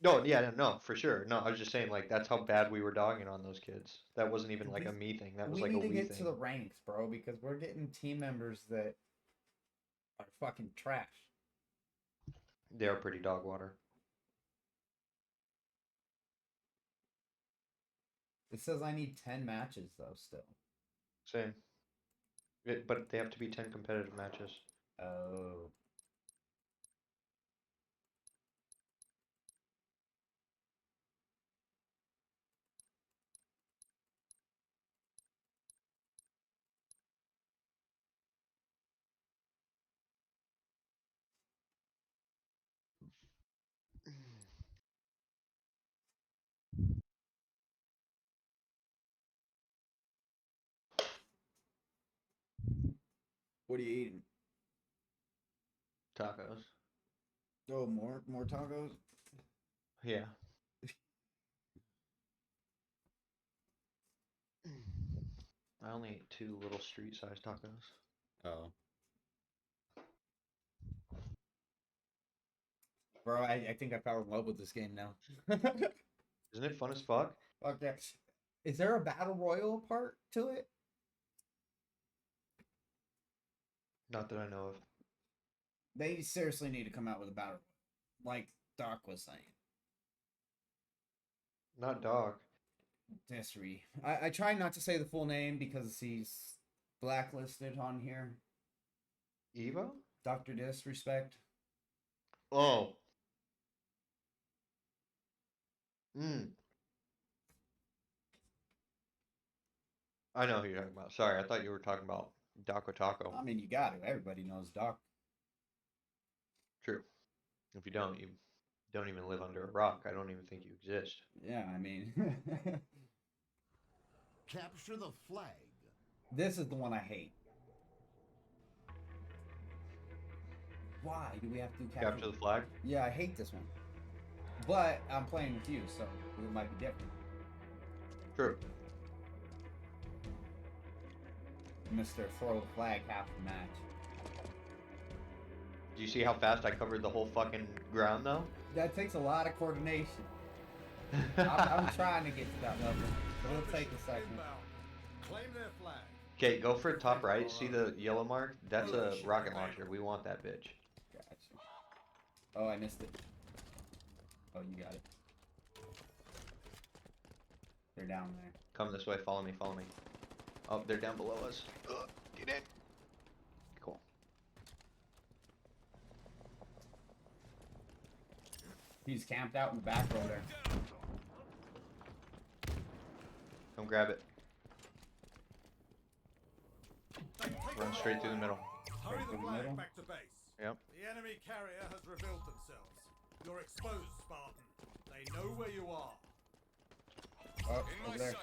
S13: No, yeah, no, for sure. No, I was just saying like that's how bad we were dogging on those kids. That wasn't even like a me thing. That was
S2: We
S13: like
S2: need
S13: a
S2: to
S13: we
S2: get
S13: thing.
S2: to the ranks, bro, because we're getting team members that are fucking trash.
S13: They are pretty dog water.
S2: It says I need 10 matches though. Still.
S13: Same. But they have to be 10 competitive matches.
S2: Oh. What are you eating?
S13: Tacos.
S2: Oh, more tacos.
S13: Yeah. I only ate 2 little street-sized tacos.
S2: Oh. Bro, I think I fell in love with this game now.
S13: Isn't it fun as fuck?
S2: Fuck yeah. Is there a battle royal part to it?
S13: Not that I know of.
S2: They seriously need to come out with a battle royal, like Doc was saying.
S13: Not dog.
S2: Desri. I try not to say the full name because he's blacklisted on here.
S13: Evo?
S2: Dr. Disrespect.
S13: Oh. I know who you're talking about. Sorry, I thought you were talking about Daco Taco.
S2: I mean, you got to. Everybody knows Doc.
S13: True. If you don't, you don't even live under a rock. I don't even think you exist.
S2: Yeah, I mean.
S14: Capture the flag.
S2: This is the one I hate. Why do we have to
S13: Capture the flag?
S2: Yeah, I hate this one. But I'm playing with you, so it might be different.
S13: True.
S2: Mr. Throw the flag half the match.
S13: Do you see how fast I covered the whole fucking ground, though?
S2: That takes a lot of coordination. I'm trying to get to that level. So it'll take a second.
S14: Claim their flag.
S13: Okay, go for top right. See the yellow mark? That's a rocket launcher. We want that bitch.
S2: Gotcha. Oh, I missed it. Oh, you got it. They're down there.
S13: Come this way. Follow me. Follow me. Oh, they're down below us. Ugh, get in. Cool.
S2: He's camped out in the back over there.
S13: Come grab it. Run straight through the middle.
S17: Hurry the flag back to base.
S13: Yep.
S17: The enemy carrier has revealed themselves. You're exposed, Spartan. They know where you are.
S2: Oh, over there.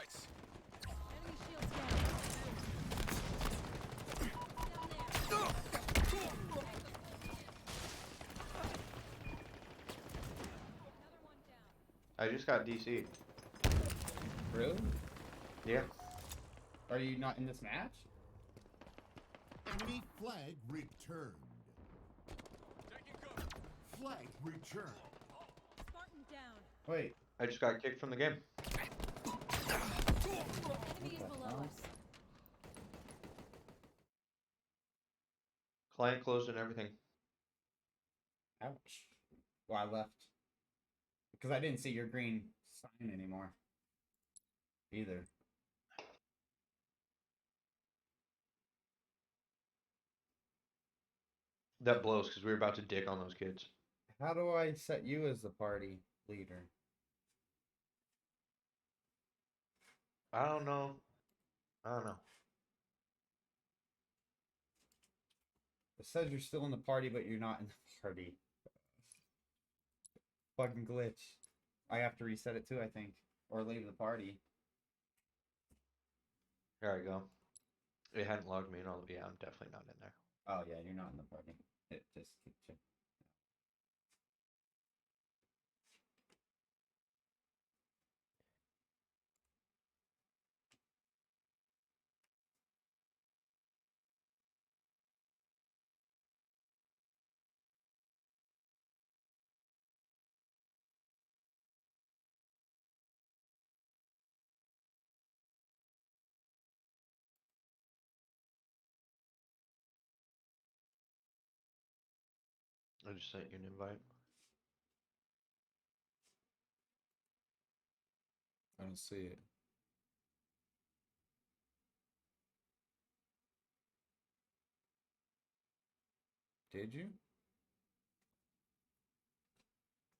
S13: I just got DC'd.
S2: Really?
S13: Yeah.
S2: Are you not in this match?
S14: Enemy flag returned. Flag returned.
S15: Spartan down.
S2: Wait.
S13: I just got kicked from the game.
S15: Enemy is below us.
S13: Client closed and everything.
S2: Ouch. Well, I left. Because I didn't see your green sign anymore. Either.
S13: That blows because we were about to dick on those kids.
S2: How do I set you as the party leader?
S13: I don't know. I don't know.
S2: It says you're still in the party, but you're not in the party. Fucking glitch. I have to reset it too, I think. Or leave the party.
S13: There I go. It hadn't logged me in all. Yeah, I'm definitely not in there.
S2: Oh yeah, you're not in the party. It just kicked you.
S13: I just sent you an invite.
S2: I don't see it. Did you?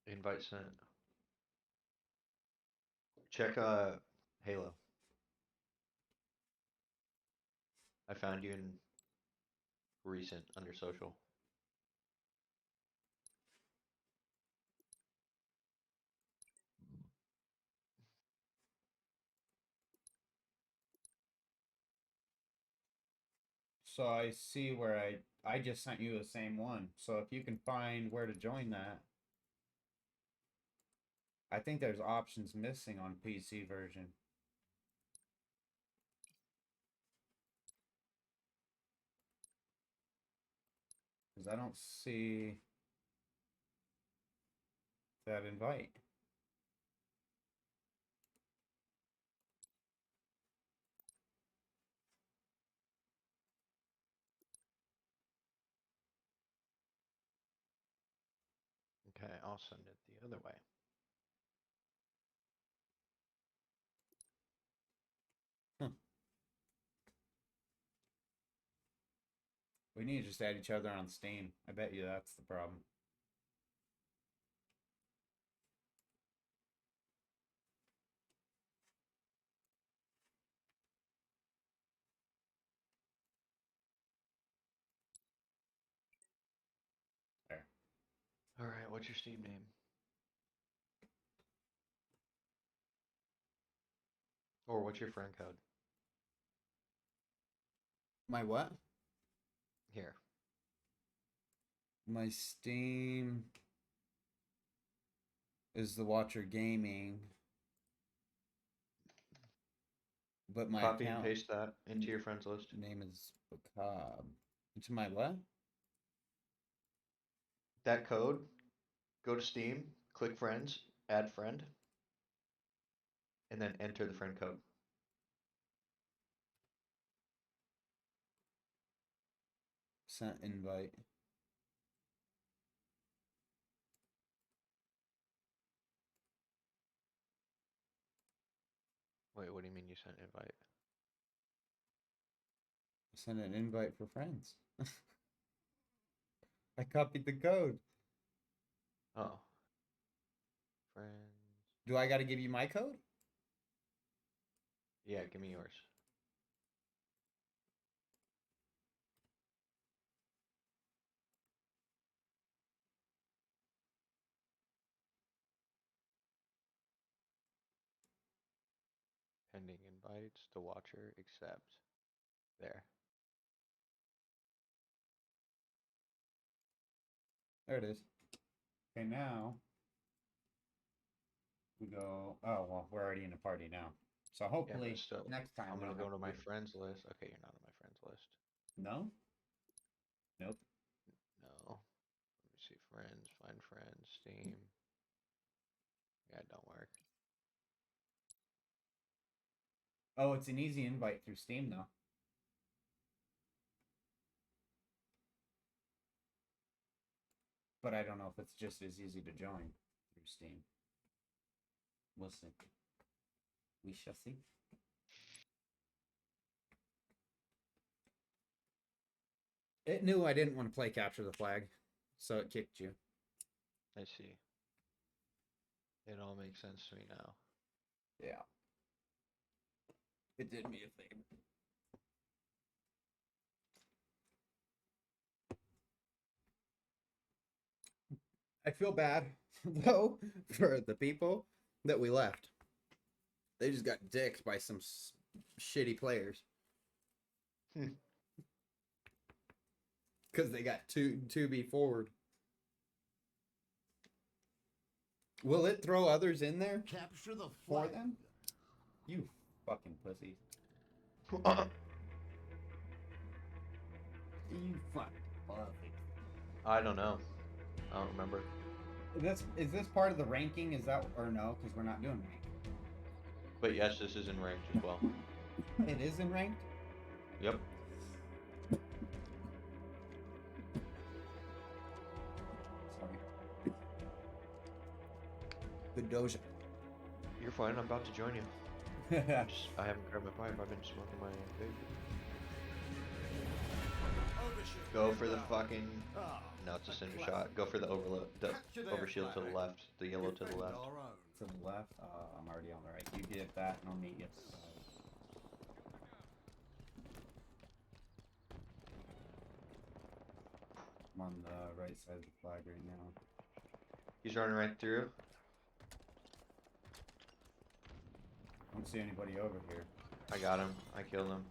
S13: Invite sent. Check Halo. I found you in recent under social.
S2: So I see where I just sent you the same one. So if you can find where to join that. I think there's options missing on PC version. Because I don't see that invite.
S13: Okay, I'll send it the other way.
S2: We need to just add each other on Steam. I bet you that's the problem. There.
S13: All right, what's your Steam name? Or what's your friend code?
S2: My what?
S13: Here.
S2: My Steam is the Watcher Gaming. But my
S13: Copy
S2: account
S13: and paste that into your friends list.
S2: name is Bacab. Into my what?
S13: That code, go to Steam, click friends, add friend, and then enter the friend code.
S2: Sent invite.
S13: Wait, what do you mean you sent invite?
S2: Send an invite for friends. I copied the code.
S13: Oh. Friends.
S2: Do I got to give you my code?
S13: Yeah, give me yours. Pending invites, the watcher, accept. There.
S2: There it is. Okay, now we go. Oh, well, we're already in a party now. So hopefully
S13: but still,
S2: next time
S13: I'm
S2: we
S13: gonna
S2: don't
S13: go
S2: have
S13: to my
S2: do-
S13: friends list. Okay, you're not on my friends list.
S2: No? Nope.
S13: No. Let me see. Friends, find friends, Steam. Yeah, it don't work.
S2: Oh, it's an easy invite through Steam though. But I don't know if it's just as easy to join through Steam. We'll see. We shall see. It knew I didn't want to play Capture the Flag, so it kicked you.
S13: I see. It all makes sense to me now.
S2: Yeah. It did me a favor. I feel bad, though, for the people that we left. They just got dicked by some shitty players. Because they got 2B forward. Will it throw others in there
S14: Capture the
S2: for
S14: flag.
S2: them? You fucking pussy. You fucking pussy.
S13: I don't know. I don't remember.
S2: Is this part of the ranking? Is that or no? Because we're not doing rank.
S13: But yes, this is in ranked as well.
S2: It is in ranked.
S13: Yep.
S2: Sorry. Good doja.
S13: You're fine. I'm about to join you. I haven't grabbed my pipe. I've been smoking my vape. Go for the fucking. No, it's a cinder shot. Go for the overshield to the left. The yellow to the left.
S2: To the left. I'm already on the right. You get that, and I'll meet you. I'm on the right side of the flag right now.
S13: He's running right through.
S2: I don't see anybody over here.
S13: I got him. I killed him.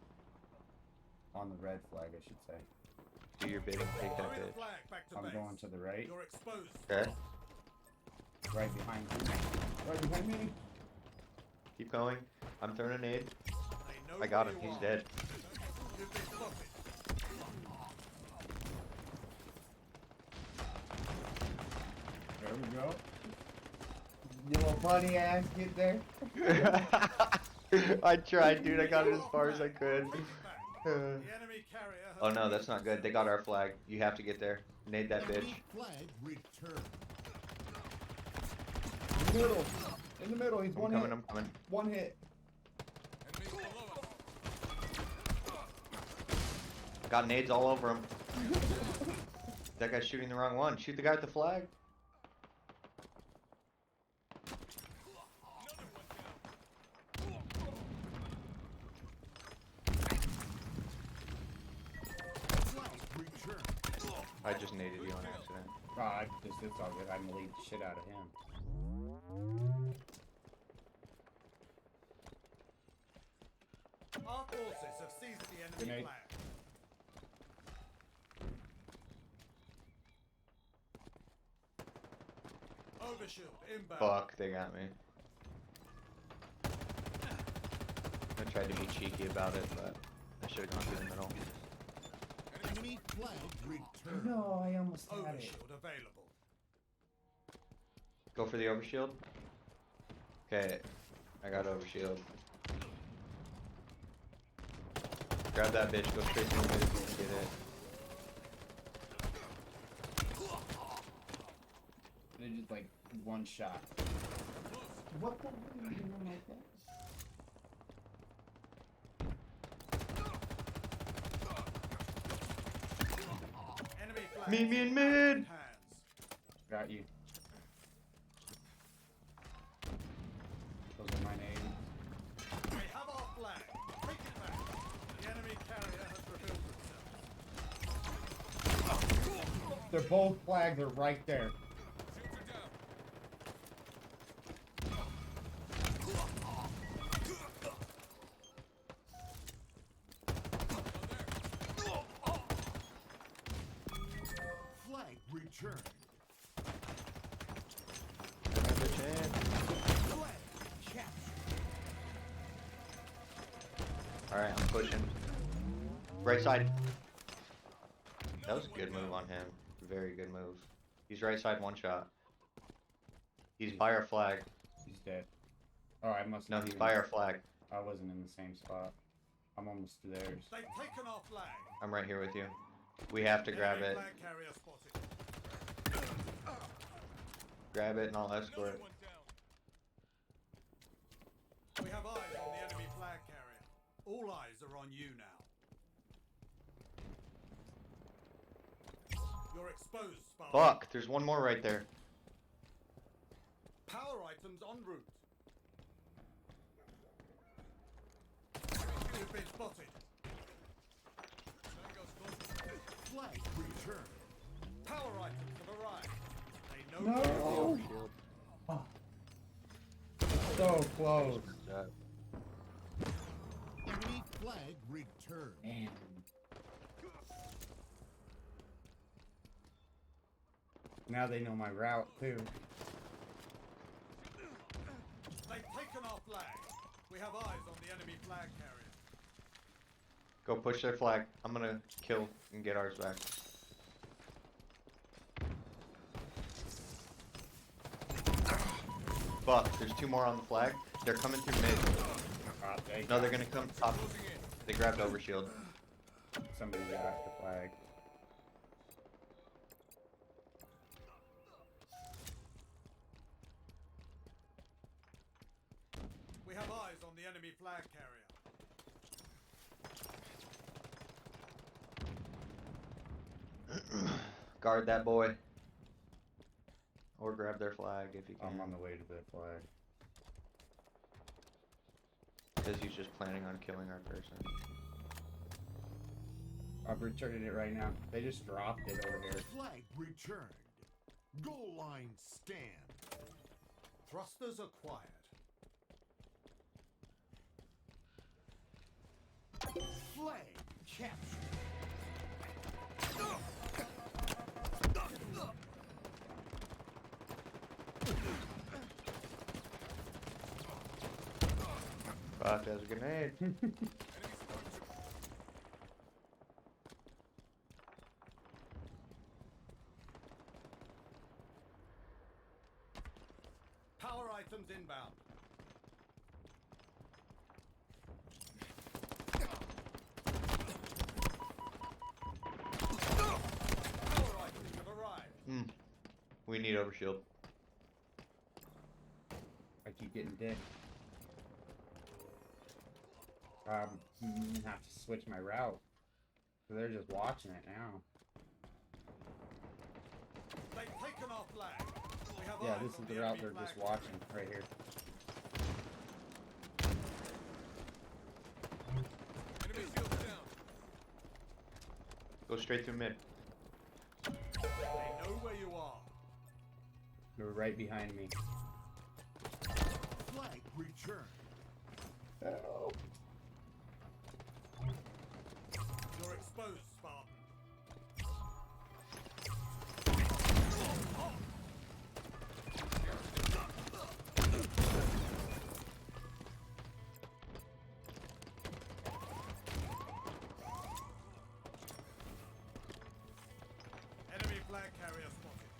S2: On the red flag, I should say.
S13: Do your bidding. Take that bitch.
S2: I'm going to the right.
S17: You're exposed.
S13: Okay.
S2: Right behind me. Right behind me.
S13: Keep going. I'm throwing a nade. I got him. He's dead.
S17: You've been spotted.
S2: There we go. You little bunny ass, get there.
S13: I tried, dude. I got it as far as I could. Oh no, that's not good. They got our flag. You have to get there. Nade that bitch.
S14: Flag return.
S2: In the middle. In the middle. He's one hit.
S13: I'm coming.
S2: One hit.
S13: Got nades all over him. That guy's shooting the wrong one. Shoot the guy with the flag. I just naded you on accident.
S2: It's all good. I'm gonna leave the shit out of him.
S17: Our forces have seized the enemy
S2: Grenade.
S17: flag. Overshield inbound.
S13: Fuck, they got me. I tried to be cheeky about it, but I should have gone through the middle.
S14: Enemy flag return.
S2: No, I almost had it.
S17: Overshield available.
S13: Go for the overshield. Okay, I got overshield. Grab that bitch, go straight to the mid if you can get it.
S2: They're just like one shot. What the hell are you doing like that?
S17: Enemy flag.
S13: Meet me in mid!
S2: Got you. Those are my names.
S17: We have our flag. Take it back. The enemy carrier has revealed themselves.
S2: They're both flags are right there.
S14: Flag return.
S13: Alright, I'm pushing. Right side. That was a good move on him. Very good move. He's right side one shot. He's by our flag.
S2: He's dead. Oh, I must.
S13: No,
S2: not
S13: he's
S2: even-
S13: by our flag.
S2: I wasn't in the same spot. I'm almost to theirs.
S17: They've taken our flag.
S13: I'm right here with you. We have to grab
S17: Enemy
S13: it.
S17: flag carrier spotted.
S13: Grab it and I'll escort.
S17: We have eyes on the enemy flag carrier. All eyes are on you now. You're exposed, Spartan.
S13: Fuck, there's one more right there.
S17: Power items en route. You've been spotted.
S14: Flag return.
S17: Power items have arrived. They know
S2: No.
S17: where
S2: So close.
S14: returned.
S2: Damn. Now they know my route too.
S17: They've taken our flag. We have eyes on the enemy flag carrier.
S13: Go push their flag. I'm gonna kill and get ours back. Fuck, there's 2 more on the flag. They're coming through mid. No, they're gonna come top. They grabbed overshield.
S2: Somebody got the flag.
S17: We have eyes on the enemy flag carrier.
S13: Guard that boy. Or grab their flag if you can.
S2: I'm on the way to their flag.
S13: Because he's just planning on killing our person.
S2: I'm returning it right now. They just dropped it over here.
S14: Flag returned. Goal line stand.
S17: Thrusters acquired.
S14: Flag captured.
S13: Fuck, that's a grenade.
S17: Power items inbound. Power items have arrived.
S13: We need overshield.
S2: I keep getting dead. Have to switch my route. So they're just watching it now.
S17: They've taken our flag. We have
S2: Yeah,
S17: eyes
S2: this
S17: on
S2: is
S17: the
S2: the route
S17: enemy
S2: they're
S17: flag
S2: just watching right here.
S17: Enemy shields down.
S13: Go straight through mid.
S17: They know where you are.
S2: They're right behind me.
S14: Flag returned.
S2: Oh.
S17: You're exposed, Spartan. Enemy flag carrier spotted.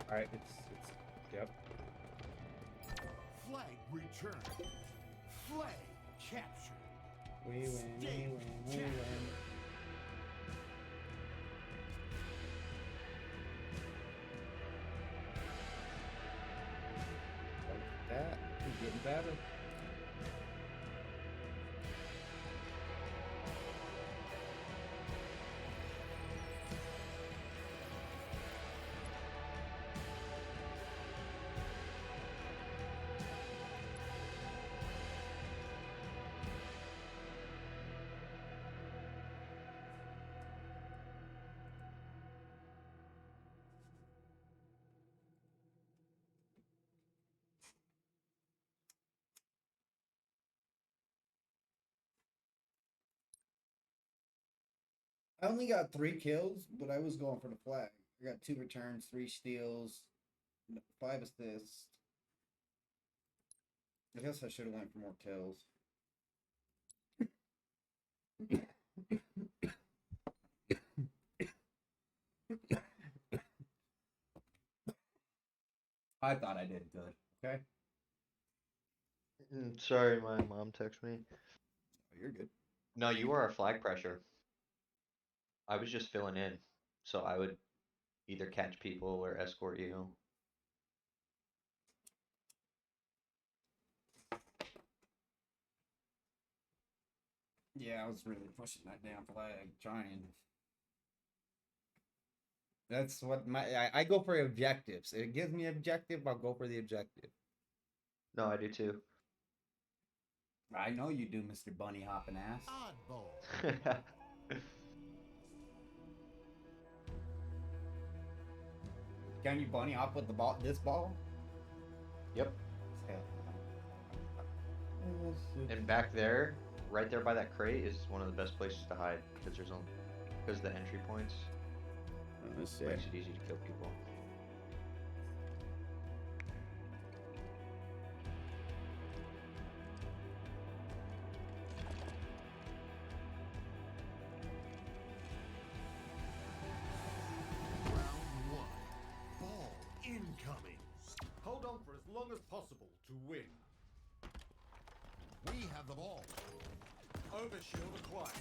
S2: Alright, yep.
S14: Flag returned. Flag captured.
S2: We win, we win, we win. Like that, we're getting better. I only got 3 kills, but I was going for the flag. I got 2 returns, 3 steals, 5 assists. I guess I should have went for more kills. I thought I did good. Okay.
S13: Sorry, my mom texted me.
S2: Oh, you're good.
S13: No, you were our flag pressure. I was just filling in, so I would either catch people or escort you.
S2: Yeah, I was really pushing that damn flag, trying. That's what I go for objectives. It gives me objective, I'll go for the objective.
S13: No, I do too.
S2: I know you do, Mr. Bunny Hopping Ass.
S14: Oddball.
S2: Can you bunny hop with the ball? This ball?
S13: Yep. And back there, right there by that crate, is one of the best places to hide because the entry points
S2: Let's see.
S13: makes it easy to kill people.
S14: Round one. Ball incoming.
S17: Hold on for as long as possible to win.
S14: We have the ball.
S17: Overshield acquired.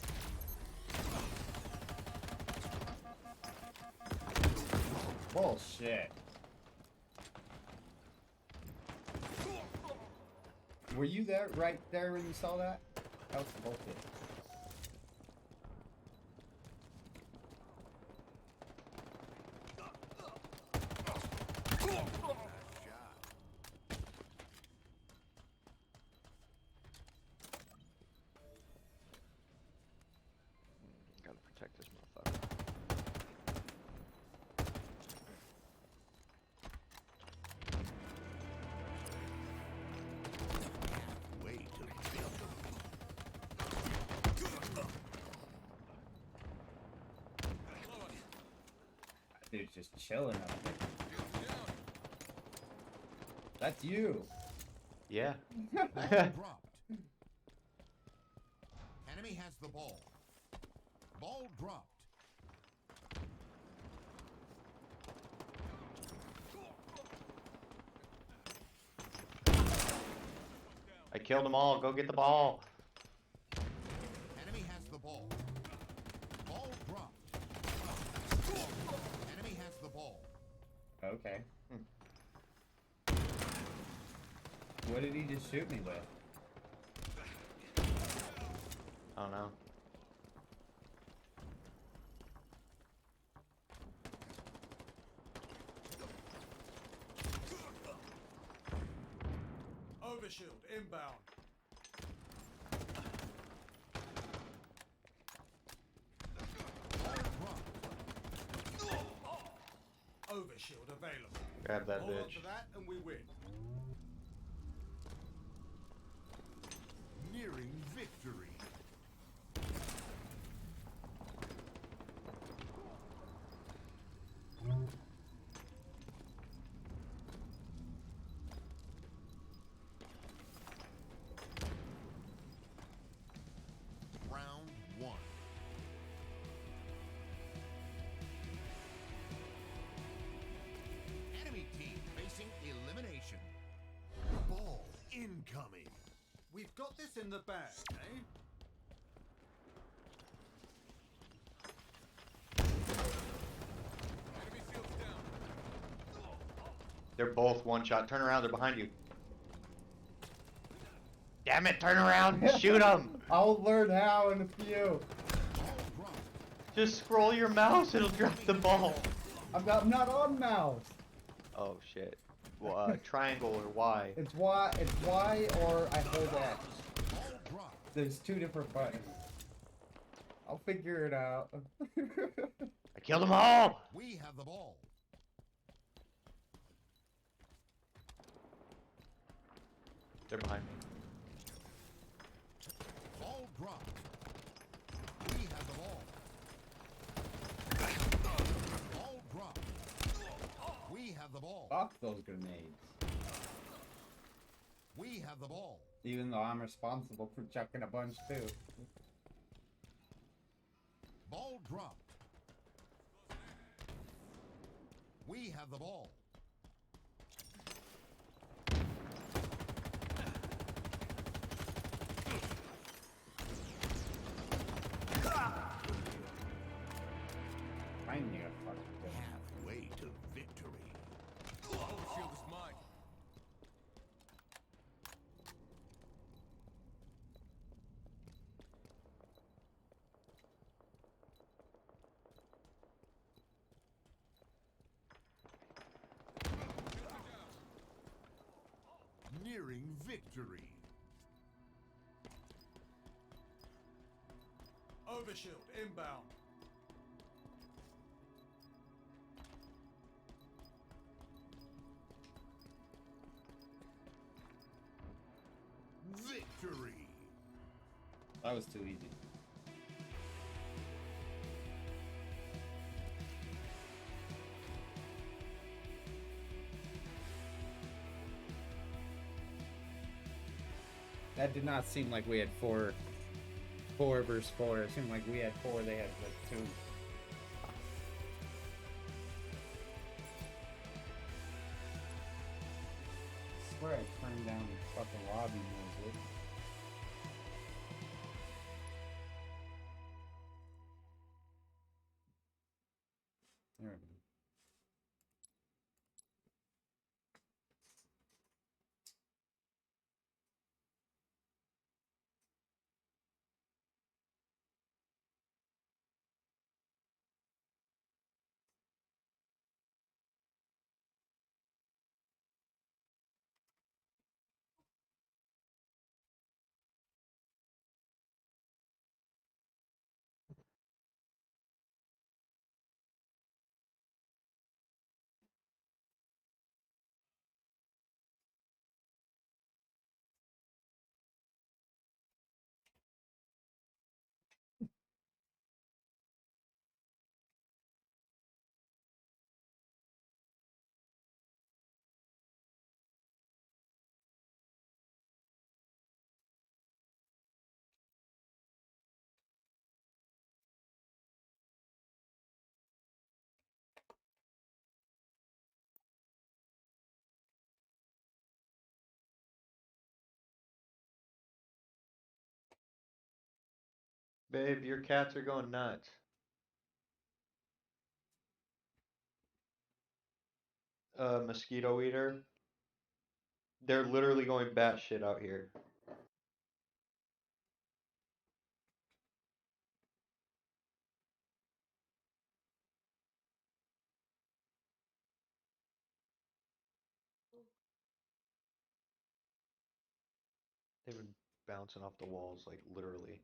S2: Bullshit. Were you there, right there when you saw that? That was bullshit.
S13: Gotta protect this motherfucker.
S14: Way to
S2: That dude's just chilling up there. That's you.
S13: Yeah.
S14: Ball dropped. Enemy has the ball. Ball dropped.
S13: I killed them all. Go get the ball.
S14: Enemy has the ball. Ball dropped. Enemy has the ball.
S2: Okay. What did he just shoot me with?
S13: I don't know.
S17: Overshield inbound. Overshield available.
S13: Grab that
S17: Hold on
S13: bitch.
S17: to that and we win.
S14: Nearing victory. Round one. Enemy team facing elimination. Ball incoming.
S17: We've got this in the bag, eh?
S13: They're both one shot. Turn around. They're behind you. Damn it. Turn around. Shoot them.
S2: I'll learn how in a few.
S13: Just scroll your mouse. It'll drop the ball.
S2: I'm not on mouse.
S13: Oh, shit. Well, triangle or Y.
S2: It's Y or I hold X. There's two different buttons. I'll figure it out.
S13: I killed them all.
S14: We have the ball.
S13: They're behind me.
S14: Ball dropped. We have the ball. Ball dropped. We have the ball.
S2: Fuck those grenades.
S14: We have the ball.
S2: Even though I'm responsible for chucking a bunch too.
S14: Ball dropped. We have the ball.
S2: I need a fucking gun.
S14: Halfway to victory.
S17: Overshield is mine.
S14: Nearing victory.
S17: Overshield inbound.
S2: That was too easy. That did not seem like we had four versus 4. It seemed like we had 4, they had like 2. I swear I turned down the fucking lobby music. There we go.
S13: Babe, your cats are going nuts. Mosquito eater. They're literally going batshit out here. They've been bouncing off the walls, like literally.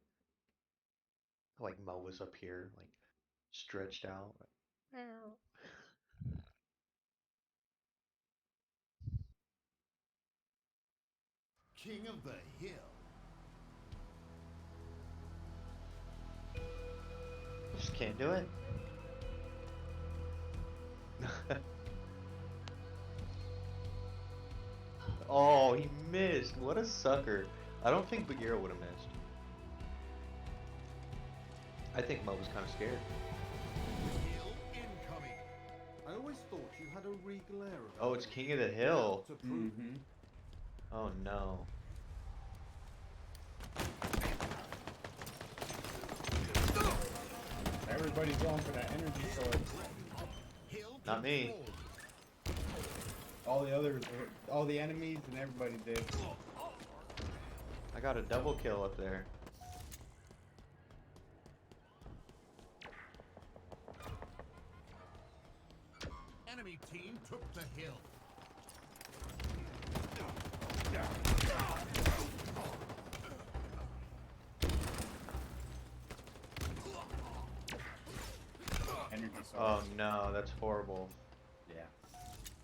S13: Like Mo was up here, like stretched out.
S14: King of the Hill.
S13: Just can't do it. Oh, he missed. What a sucker. I don't think Bagheera would have missed. I think Mo was kind of scared.
S14: Hill incoming.
S1: I always thought you had a regal air about
S13: Oh, it's King of the Hill.
S1: to prove it.
S13: Oh no.
S2: Everybody's going for that energy sword.
S13: Not me.
S2: All the others, all the enemies and everybody did.
S13: I got a double kill up there.
S14: Enemy team took the hill.
S2: Energy sword.
S13: Oh no, that's horrible.
S2: Yeah.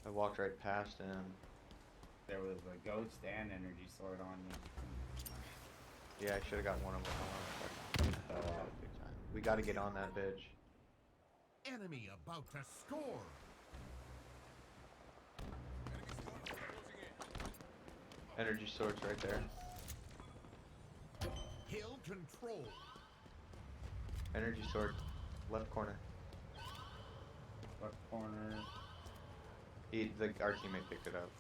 S13: I walked right past him.
S2: There was a ghost and energy sword on you.
S13: Yeah, I should have got one of them. Fell out big time. We got to get on that bitch.
S14: Enemy about to score.
S13: Energy sword's right there.
S14: Hill control.
S13: Energy sword, left corner.
S2: Left corner.
S13: Our teammate picked it up.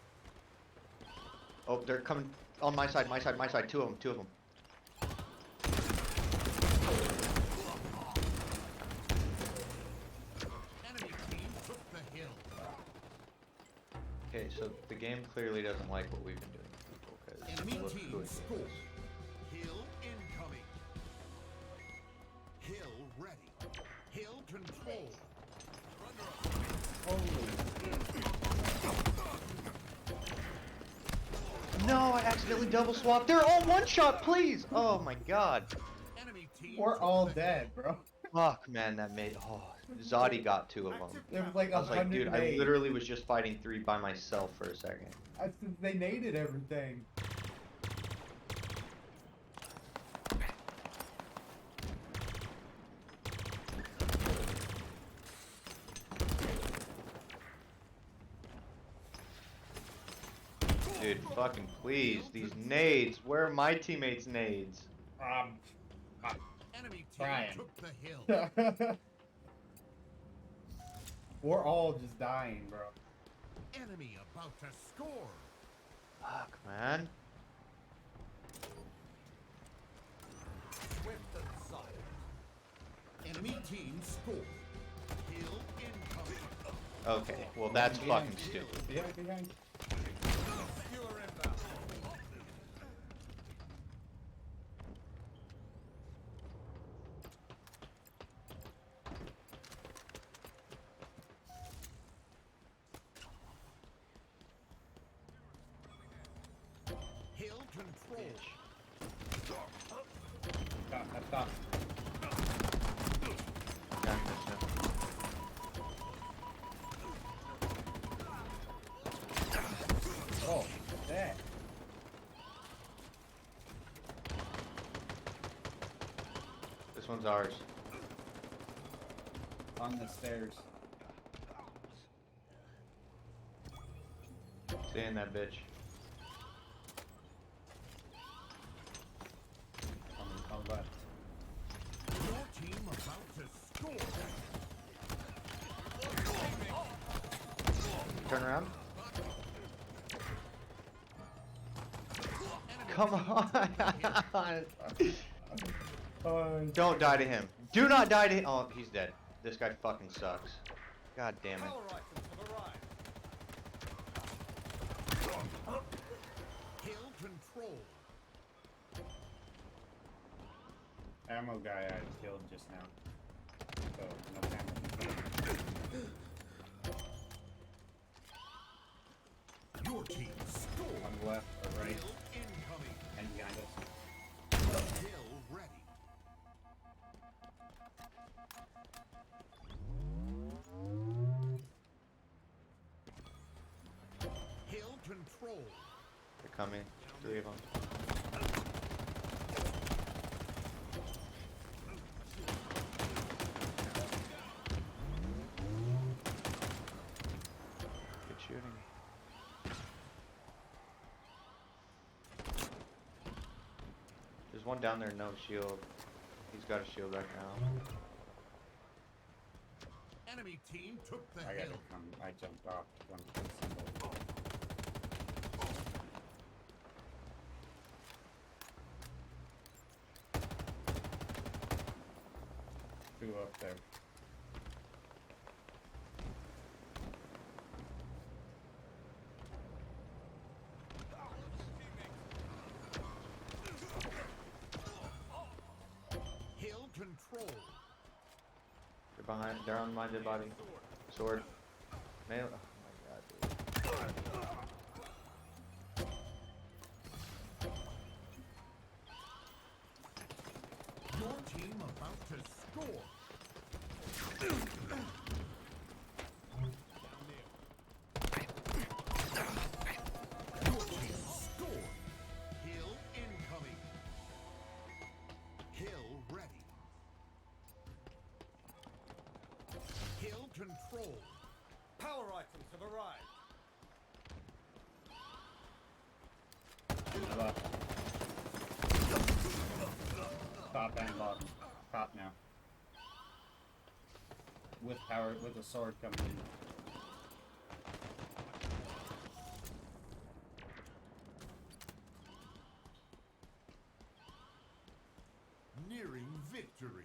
S13: Oh, they're coming on my side, my side. Two of them.
S14: Enemy team took the hill.
S13: Okay, so the game clearly doesn't like what we've been doing to people, because
S14: Enemy
S13: look
S14: team
S13: who it
S14: score.
S13: is.
S14: Hill incoming. Hill ready. Hill control.
S13: No, I accidentally double swapped. They're all one shot, please! Oh my god.
S14: Enemy team
S2: We're all dead, bro.
S13: Fuck, man, that made. Oh, Zodi got 2 of them.
S2: There was like
S13: I was like, dude,
S2: 100
S13: I
S2: nades.
S13: literally was just fighting 3 by myself for a second.
S2: They naded everything.
S13: Dude, fucking please. These nades. Where are my teammates' nades?
S14: Enemy team
S2: Trying.
S14: took the hill.
S2: We're all just dying, bro.
S14: Enemy about to score.
S13: Fuck, man.
S14: Swift and silent. Enemy team score. Hill incoming.
S13: Okay, well that's fucking stupid.
S2: Behind.
S14: Skewer inbound. Hill control.
S2: Stop. Oh, that.
S13: This one's ours.
S2: On the stairs.
S13: Stay in that bitch.
S2: On left.
S14: Your team about to score.
S13: Turn around. Come on. Don't die to him. Do not die to him. Oh, he's dead. This guy fucking sucks. God damn it.
S14: Power rifle to the right. Hill control.
S2: Ammo guy I killed just now. So, no ammo.
S14: Your team score.
S2: On the left or right.
S14: Hill incoming.
S2: And behind us.
S14: Hill ready. Hill control.
S13: They're coming. 3 of them. Good shooting. There's one down there, no shield. He's got a shield right now.
S14: Enemy team took the
S2: I
S14: hill.
S2: gotta come. I jumped off to come kill somebody. Two up there.
S14: Hill control.
S13: They're behind. They're on my dead body. Sword. Nail. Oh my god, dude.
S14: Your team about to score. Your team scored. Hill incoming. Hill ready. Hill control. Power rifle to the right.
S2: Left. Top and bottom. Top now. With power, with a sword coming in.
S14: Nearing victory.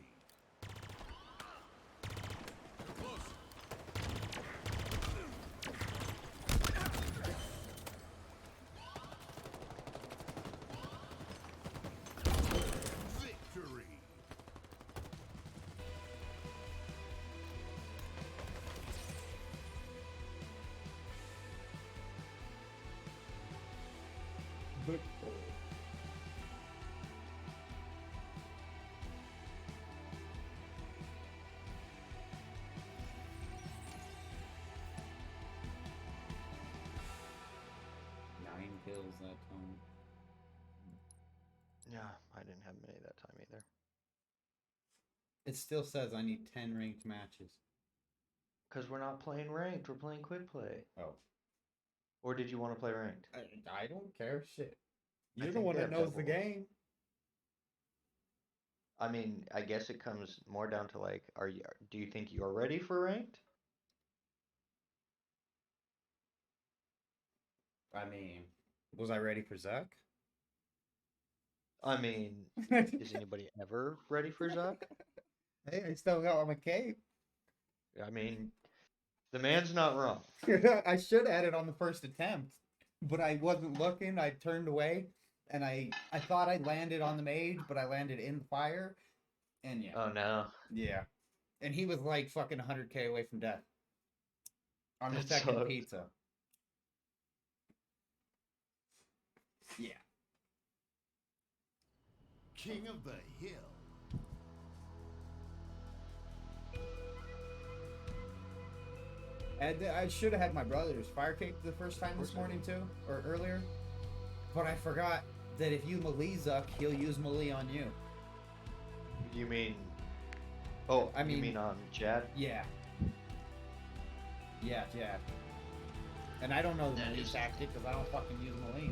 S14: Victory.
S2: Nine kills that time.
S13: Yeah, I didn't have many that time either.
S2: It still says I need 10 ranked matches.
S13: Because we're not playing ranked, we're playing quick play.
S2: Oh.
S13: Or did you want to play ranked?
S2: I don't care. Shit.
S13: I
S2: You're the
S13: think
S2: one
S13: they
S2: that
S13: have
S2: knows the
S13: double.
S2: game.
S13: I mean, I guess it comes more down to like, do you think you're ready for ranked?
S2: I mean, was I ready for Zuck?
S13: I mean, is anybody ever ready for Zuck?
S2: Hey, I still got my cape.
S13: I mean, the man's not wrong.
S2: I should have had it on the first attempt, but I wasn't looking. I turned away, and I thought I landed on the mage, but I landed in the fire, and yeah.
S13: Oh no.
S2: Yeah. And he was like fucking 100k away from death. On the
S13: That
S2: second
S13: sucked.
S2: pizza. Yeah.
S14: King of the Hill.
S2: I should have had my brother's fire cape the first time this morning too, or earlier. But I forgot that if you melee Zuck, he'll use melee on you.
S13: You mean? Oh,
S2: I mean-
S13: you mean on Jad?
S2: Yeah. Yeah. And I don't know the
S13: That
S2: melee
S13: is-
S2: tactic because I don't fucking use melee.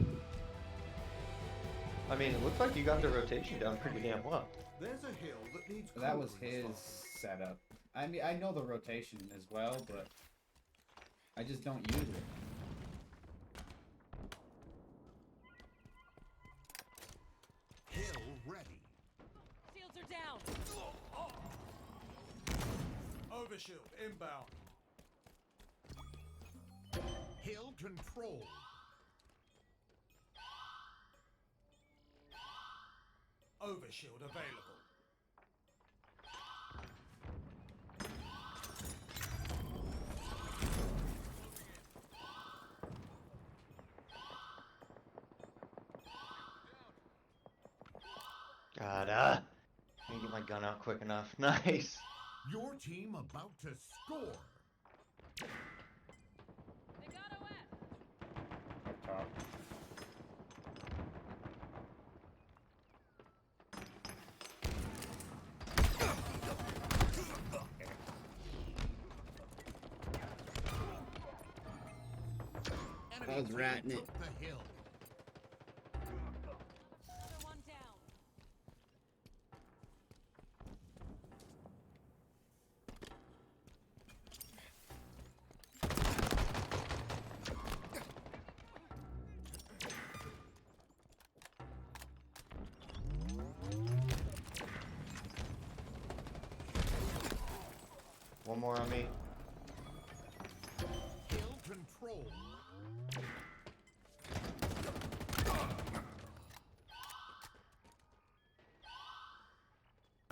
S13: I mean, it looks like you got the rotation down pretty damn well.
S14: There's a hill that needs
S2: That was
S14: cooling
S2: his
S14: spot.
S2: setup. I mean, I know the rotation as well, but I just don't use it.
S14: Hill ready.
S15: Shields are down.
S17: Overshield inbound.
S14: Hill control.
S17: Overshield available.
S13: God, I need to get my gun out quick enough. Nice.
S14: Your team about to score.
S2: Up top.
S14: Enemy
S2: I was
S14: team
S2: ratting it.
S14: took the hill.
S15: Another one down.
S13: One more on me.
S14: Hill control.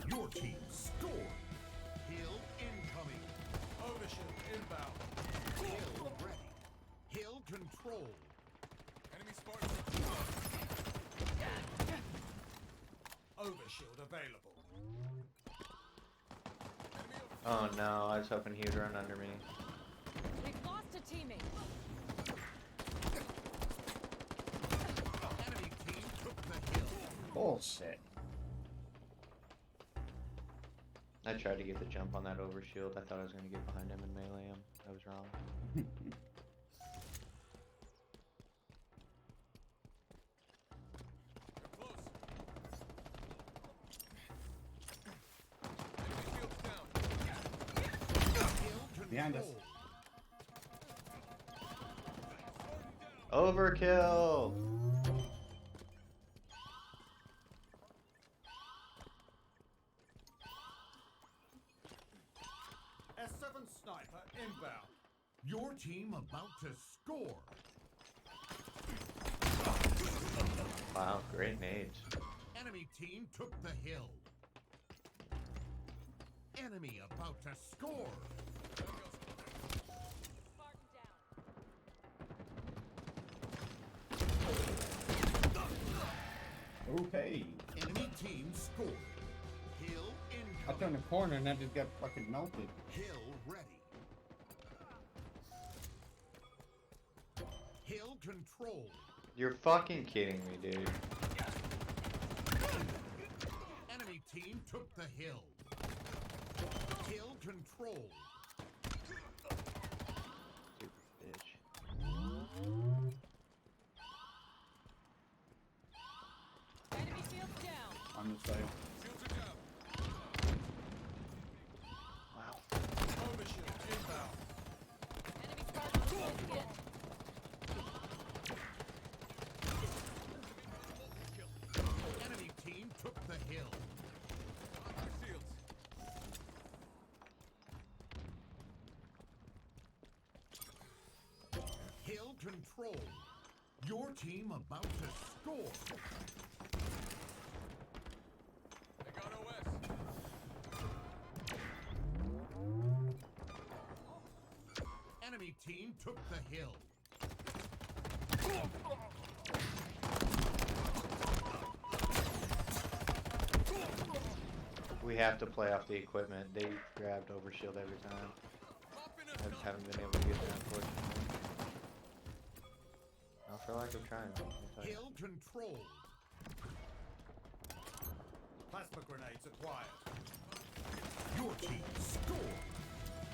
S14: Your team scored. Hill incoming.
S17: Overshield inbound.
S14: Hill ready. Hill control.
S17: Enemy spotted. Overshield available.
S13: Oh no, I was hoping he would run under me.
S15: We've lost a teammate.
S14: Enemy team took the hill.
S2: Bullshit.
S13: I tried to get the jump on that overshield. I thought I was going to get behind him and melee him. I was wrong.
S2: Behind us.
S13: Overkill!
S17: S7 sniper inbound.
S14: Your team about to score.
S13: Wow, great nades.
S14: Enemy team took the hill. Enemy about to score.
S2: Okay.
S14: Enemy team scored. Hill
S2: I
S14: incoming.
S2: turned the corner and that just got fucking melted.
S14: Hill ready. Hill control.
S13: You're fucking kidding me, dude.
S14: Enemy team took the hill. Hill control.
S13: Stupid bitch.
S2: I'm just saying.
S14: Enemy team took the hill. Hill control. Your team about to score. Enemy team took the hill.
S13: We have to play off the equipment. They grabbed overshield every time. I haven't been able to get there, unfortunately. Not for lack of trying. let me tell you.
S14: Hill control.
S17: Plasma grenades acquired.
S14: Your team score.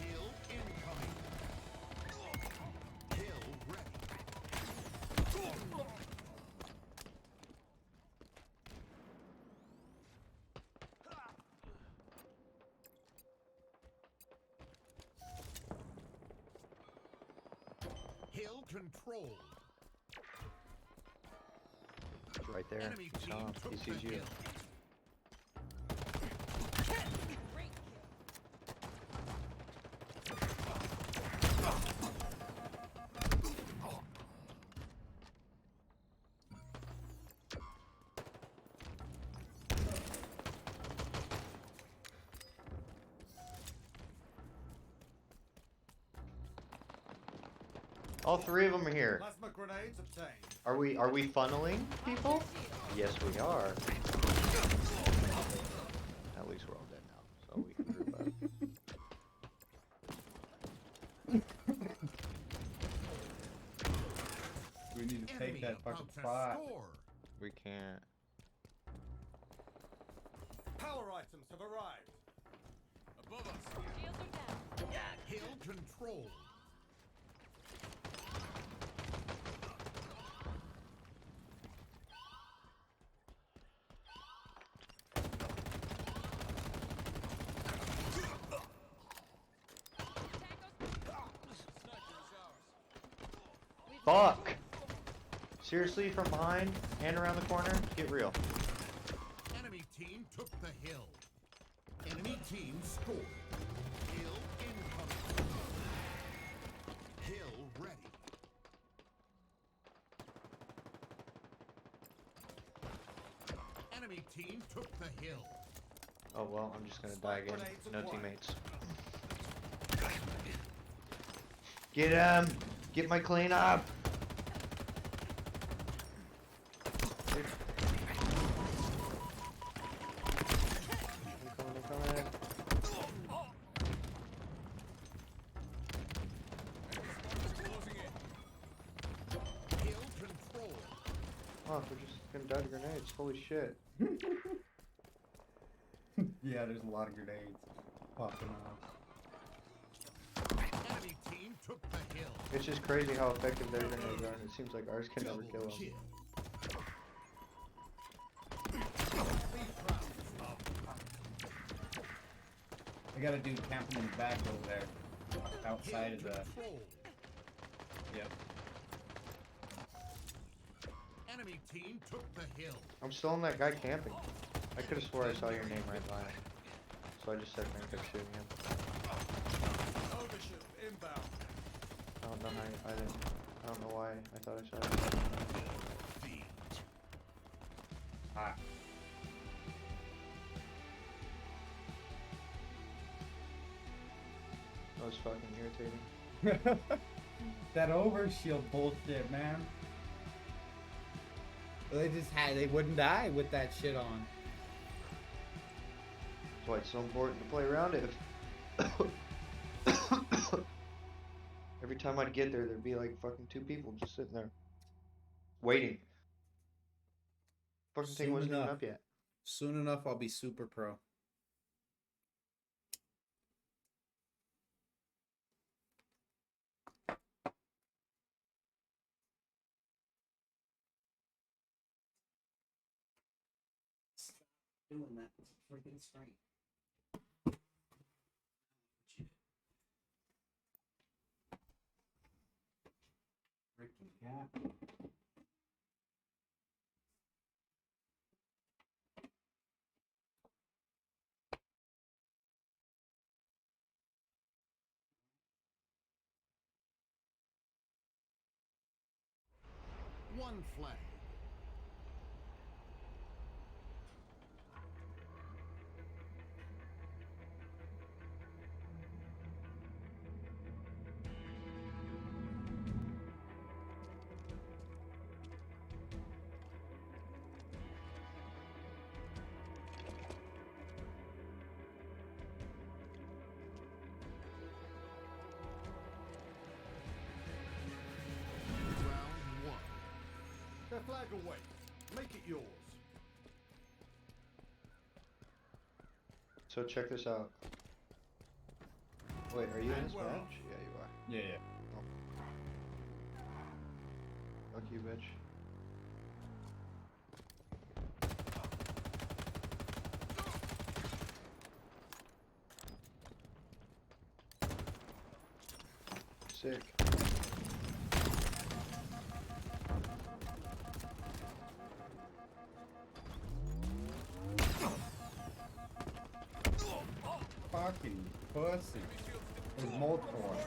S14: Hill incoming. Hill ready. Hill control.
S13: It's right there.
S14: Enemy
S13: You saw
S14: team
S13: him.
S14: took
S13: He sees
S14: the
S13: you.
S14: hill.
S13: All three of them are here.
S17: Plasma grenades obtained.
S13: Are we funneling people? Yes, we are. At least we're all dead now, so we can group up.
S2: We need to take that fucking spot.
S13: We can't.
S17: Power items have arrived. Above us.
S15: Shields are down.
S14: Hill control.
S13: Fuck! Seriously, from behind and around the corner? Get real.
S14: Enemy team took the hill. Enemy team scored. Hill incoming. Hill ready. Enemy team took the hill.
S13: Oh well, I'm just gonna die again. No teammates. Get him! Get my clean up! I'm coming.
S14: Hill control.
S13: Oh, we're just gonna die to grenades. Holy shit.
S2: Yeah, there's a lot of grenades popping off.
S14: Enemy team took the hill.
S13: It's just crazy how effective their grenades are, and it seems like ours can never kill them.
S2: I got a dude camping in the back over there, outside of the. Yep.
S14: Enemy team took the hill.
S13: I'm still on that guy camping. I could have swore I saw your name right by it. So I just sat there and kept shooting him.
S17: Overshield inbound.
S13: I don't know how I didn't. I don't know why I thought I saw it.
S2: Hot.
S13: That was fucking irritating.
S2: That overshield bullshit, man. They wouldn't die with that shit on.
S13: That's why it's so important to play around it. Every time I'd get there, there'd be like fucking 2 people just sitting there. Waiting. Fucking thing wasn't even up yet.
S2: Soon enough, I'll be super pro. doing that freaking screen. Freaking cat.
S14: One flag. Round one.
S17: The flag away. Make it yours.
S13: So check this out. Wait, are you in this
S17: And we're
S13: match?
S17: off.
S13: Yeah, you are.
S2: Yeah, yeah.
S13: Fuck you, bitch. Sick.
S2: Fucking pussy. There's multiple.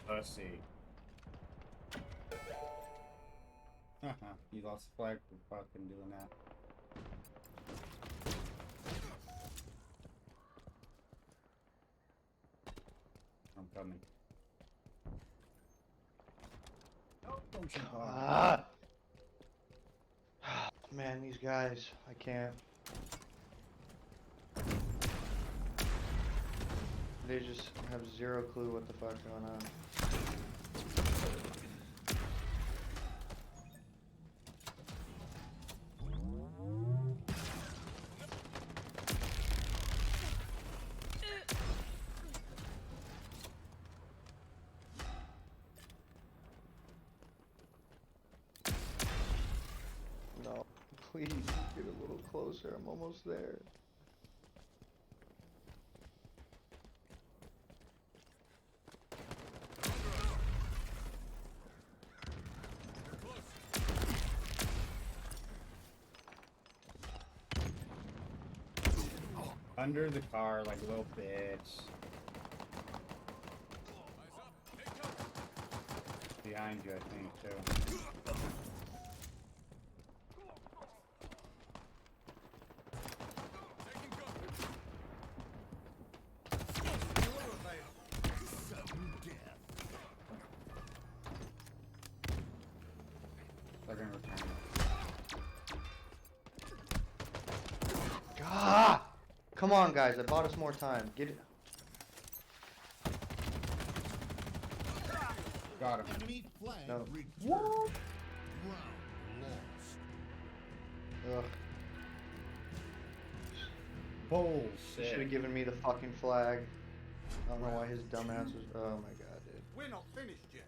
S2: Pussy. You lost the flag for fucking doing that. I'm coming. Oh, don't jump off.
S13: Ah! Man, these guys, I can't. They just have zero clue what the fuck's going on. No, please get a little closer. I'm almost there.
S2: Under the car like a little bitch. Behind you, I think, too. Second return.
S13: Ah! Come on, guys. I bought us more time. Get it.
S2: Got him.
S14: Enemy flag
S13: No.
S14: returned.
S2: What?
S14: Round lost.
S13: Ugh.
S2: Bullshit.
S13: He should have given me the fucking flag. I don't know why his dumbass was. Oh my god, dude.
S17: We're not finished yet.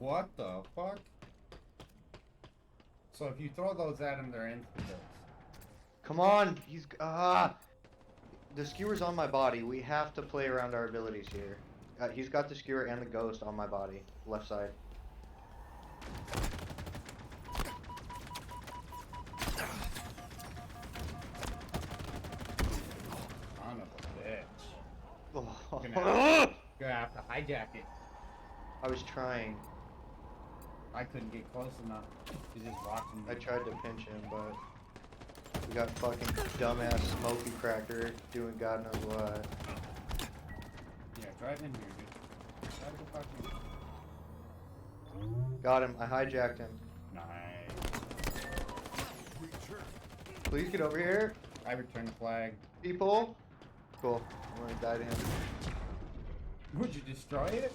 S2: What the fuck? So if you throw those at him, they're instant kills.
S13: Come on, he's the skewer's on my body. We have to play around our abilities here. He's got the skewer and the ghost on my body, left side.
S2: Son of a bitch.
S13: Oh.
S2: Gonna have to hijack it.
S13: I was trying.
S2: I couldn't get close enough. He's just watching me.
S13: I tried to pinch him, but we got fucking dumbass Smoky Cracker doing God knows what.
S2: Yeah, drive in here, dude. Drive the fuck in.
S13: Got him. I hijacked him.
S2: Nice.
S13: Please get over here.
S2: I return the flag.
S13: People. Cool. I'm gonna die to him.
S2: Would you destroy it?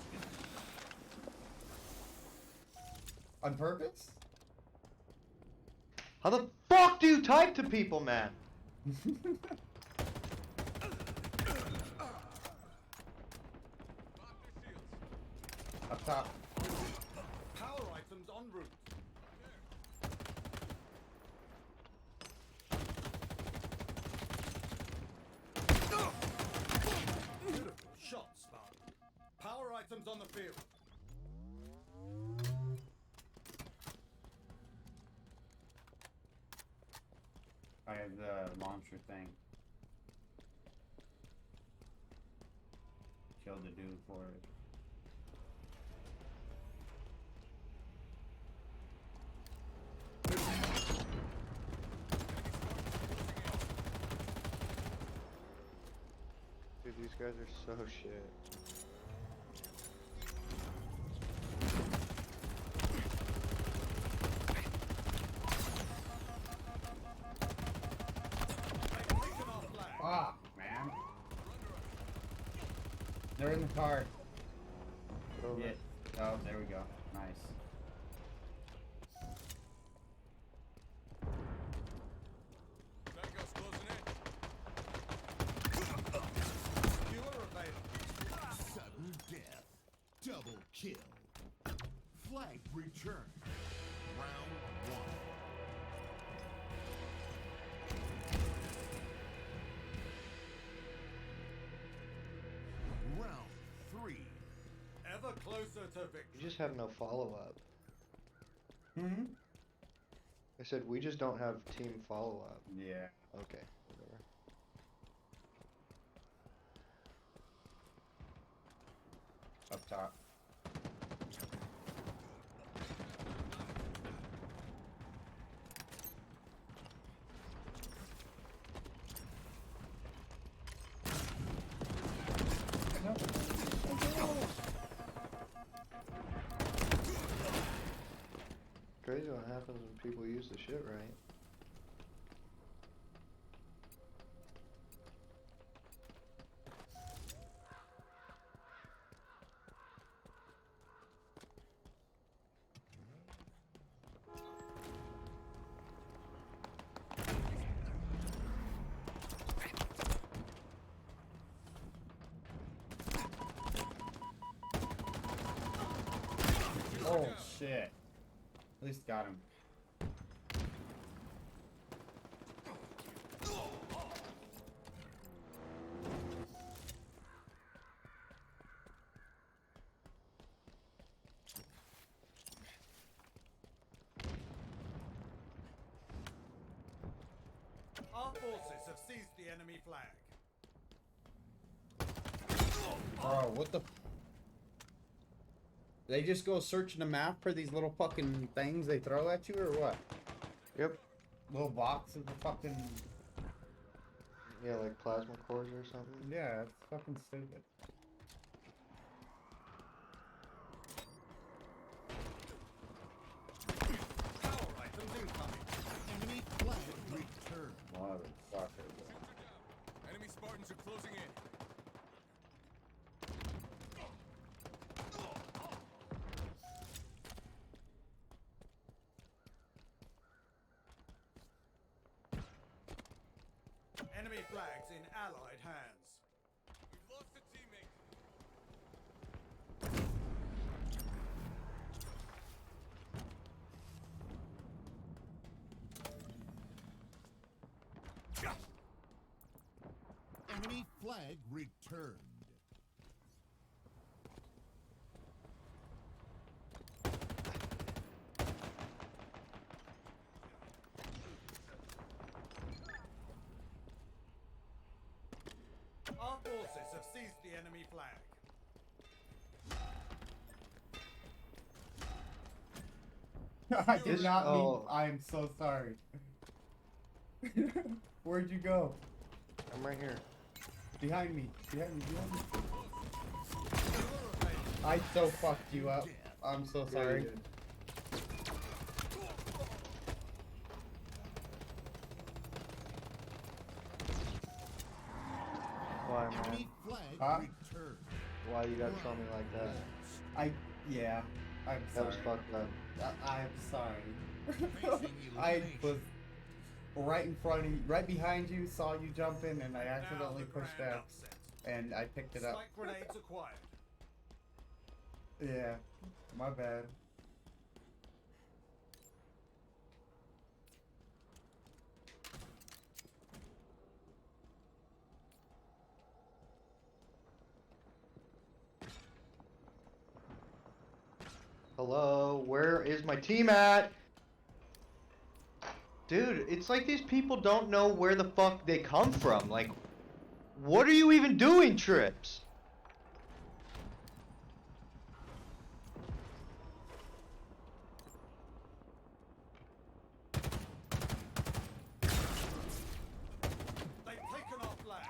S2: On purpose?
S13: How the fuck do you type to people, man?
S2: Up top.
S17: Power items en route. Beautiful shot, Spartan. Power items on the field.
S2: I have the launcher thing. Killed the dude for it.
S13: Dude, these guys are so shit.
S2: Fuck, man. They're in the car.
S13: Over.
S2: Yeah. Oh, there we go. Nice.
S14: Sudden death. Double kill. Flag return. Round 1. Round 3.
S17: Ever closer to victory.
S13: You just have no follow-up.
S2: Hmm?
S13: I said we just don't have team follow-up.
S2: Yeah.
S13: Okay, whatever.
S2: Up top.
S13: Crazy what happens when people use the shit right.
S2: Oh shit. At least got him.
S17: Our forces have seized the enemy flag.
S2: Oh, what the? They just go searching the map for these little fucking things they throw at you, or what?
S13: Yep.
S2: Little boxes of fucking.
S13: Yeah, like plasma cores or something.
S2: Yeah, it's fucking stupid.
S17: Power items incoming.
S14: Enemy flag return.
S2: Motherfucker.
S17: Enemy Spartans are closing in. Enemy flags in Allied hands. We've lost a teammate.
S14: Enemy flag returned.
S17: Our forces have seized the enemy flag.
S2: I did not mean.
S13: Oh.
S2: I am so sorry. Where'd you go?
S13: I'm right here.
S2: Behind me. Behind me. Behind me. I so fucked you up. I'm so sorry.
S13: Why, man?
S14: Enemy flag
S2: Huh?
S14: returned.
S13: Why you gotta tell me like that?
S2: Yeah. I'm
S13: That
S2: sorry.
S13: was fucked up.
S2: I'm sorry. I was right in front of you, right behind you, saw you jumping, and I accidentally pushed F, and I picked it up.
S17: Spike grenades acquired.
S2: Yeah, my bad.
S13: Hello, where is my team at? Dude, it's like these people don't know where the fuck they come from. Like, what are you even doing, Trips?
S17: They've taken our flag.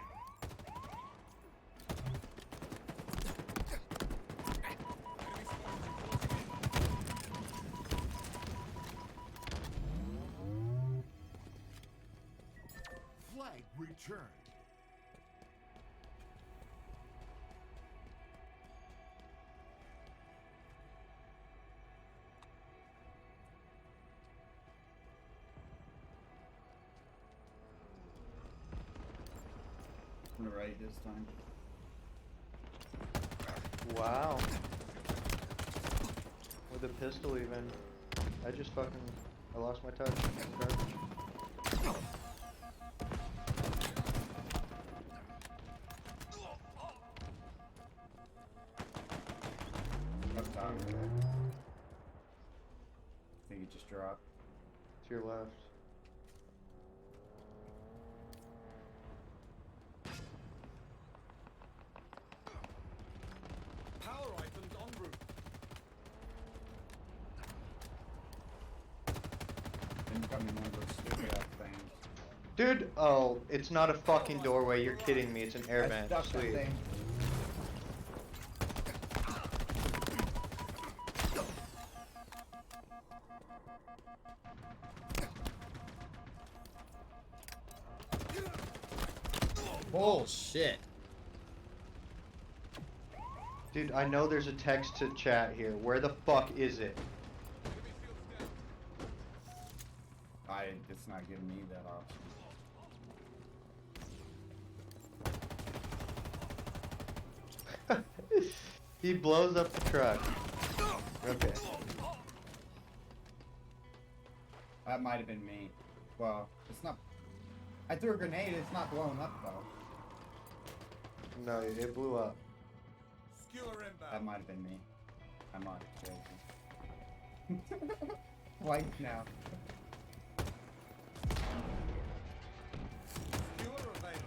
S14: Flag returned.
S2: I'm gonna right this time.
S13: Wow. With a pistol even. I just fucking... I lost my touch. Garbage.
S2: Up top. I think it just dropped.
S13: To your left.
S17: Power items en route.
S2: Incoming one of those stupid ass things.
S13: Dude, oh, it's not a fucking doorway. You're kidding me. It's an air
S2: I
S13: vent.
S2: stuck that
S13: Sweet.
S2: thing. Bullshit.
S13: Dude, I know there's a text to chat here. Where the fuck is it?
S2: It's not giving me that option.
S13: He blows up the truck. Okay.
S2: That might have been me. Well, it's not. I threw a grenade. It's not blowing up though.
S13: No, it blew up.
S17: Skewer inbound.
S2: That might have been me. I might have killed you. White now.
S17: Skewer available.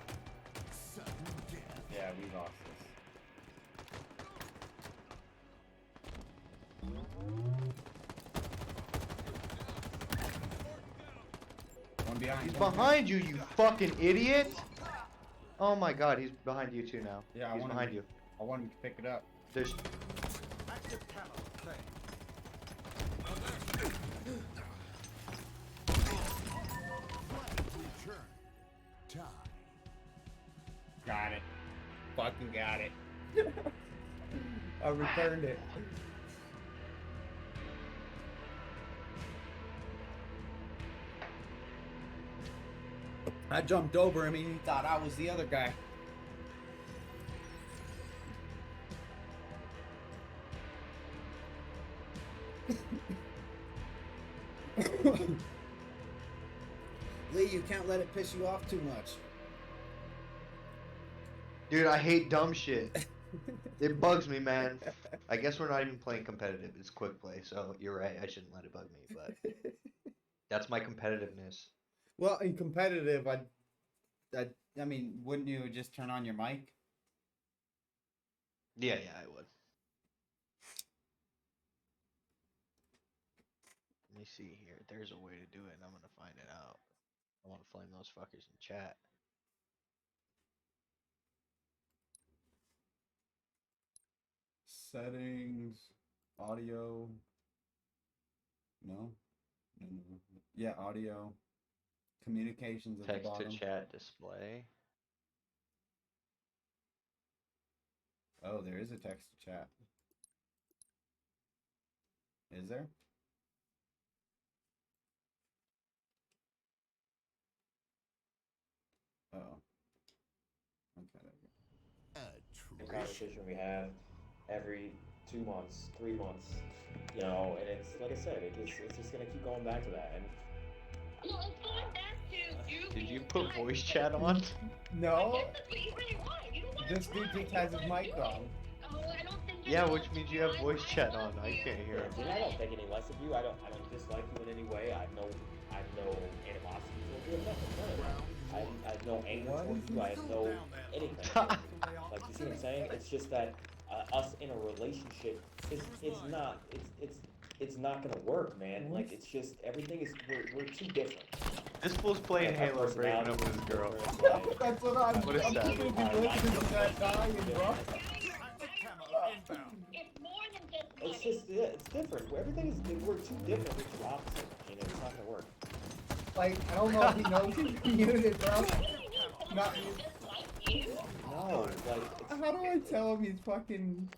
S14: Sudden death.
S2: Yeah, we lost this. One behind.
S13: He's
S2: one
S13: behind you, you fucking idiot! Oh my god, he's behind you too now.
S2: Yeah,
S13: he's behind you.
S2: I want him to pick it up.
S13: There's...
S17: Active camo. Say.
S14: Flag returned. Tie.
S2: Got it. Fucking got it. I returned it. I jumped over him and he thought I was the other guy. Lee, you can't let it piss you off too much.
S13: Dude, I hate dumb shit. It bugs me, man. I guess we're not even playing competitive. It's quick play, so you're right. I shouldn't let it bug me, but that's my competitiveness.
S2: Well, in competitive, I mean, wouldn't you just turn on your mic?
S13: Yeah, I would. Let me see here. There's a way to do it, and I'm gonna find it out. I want to flame those fuckers in chat.
S2: Settings, audio. No. Yeah, audio. Communications at the
S13: Text to
S2: bottom.
S13: chat display.
S2: Oh, there is a text to chat. Is there? Oh. Okay.
S7: The conversation we have every 2 months, 3 months, you know, and it's like I said, it's just gonna keep going back to that. And
S13: Did you put voice chat on?
S2: No. This dude just has his mic on.
S13: Yeah, which means you have voice chat on. I can't hear him.
S7: I don't think any less of you. I don't dislike you in any way. I have no animosity towards you. I have no anger towards you. I have no anything. Like, you see what I'm saying? It's just that us in a relationship it's not gonna work, man. Like, it's just everything is we're too different.
S13: This fool's playing
S7: Like,
S13: Halo, breaking up with his girl.
S2: That's what I'm.
S13: What is
S2: I'm
S13: that?
S2: too busy listening to that dying, bro.
S7: It's just it's different. Everything is we're too different. We're too opposite. You know, it's not gonna work.
S2: Like, I don't know if he knows he's muted, bro. Not
S7: No, like
S2: How do I tell him he's fucking?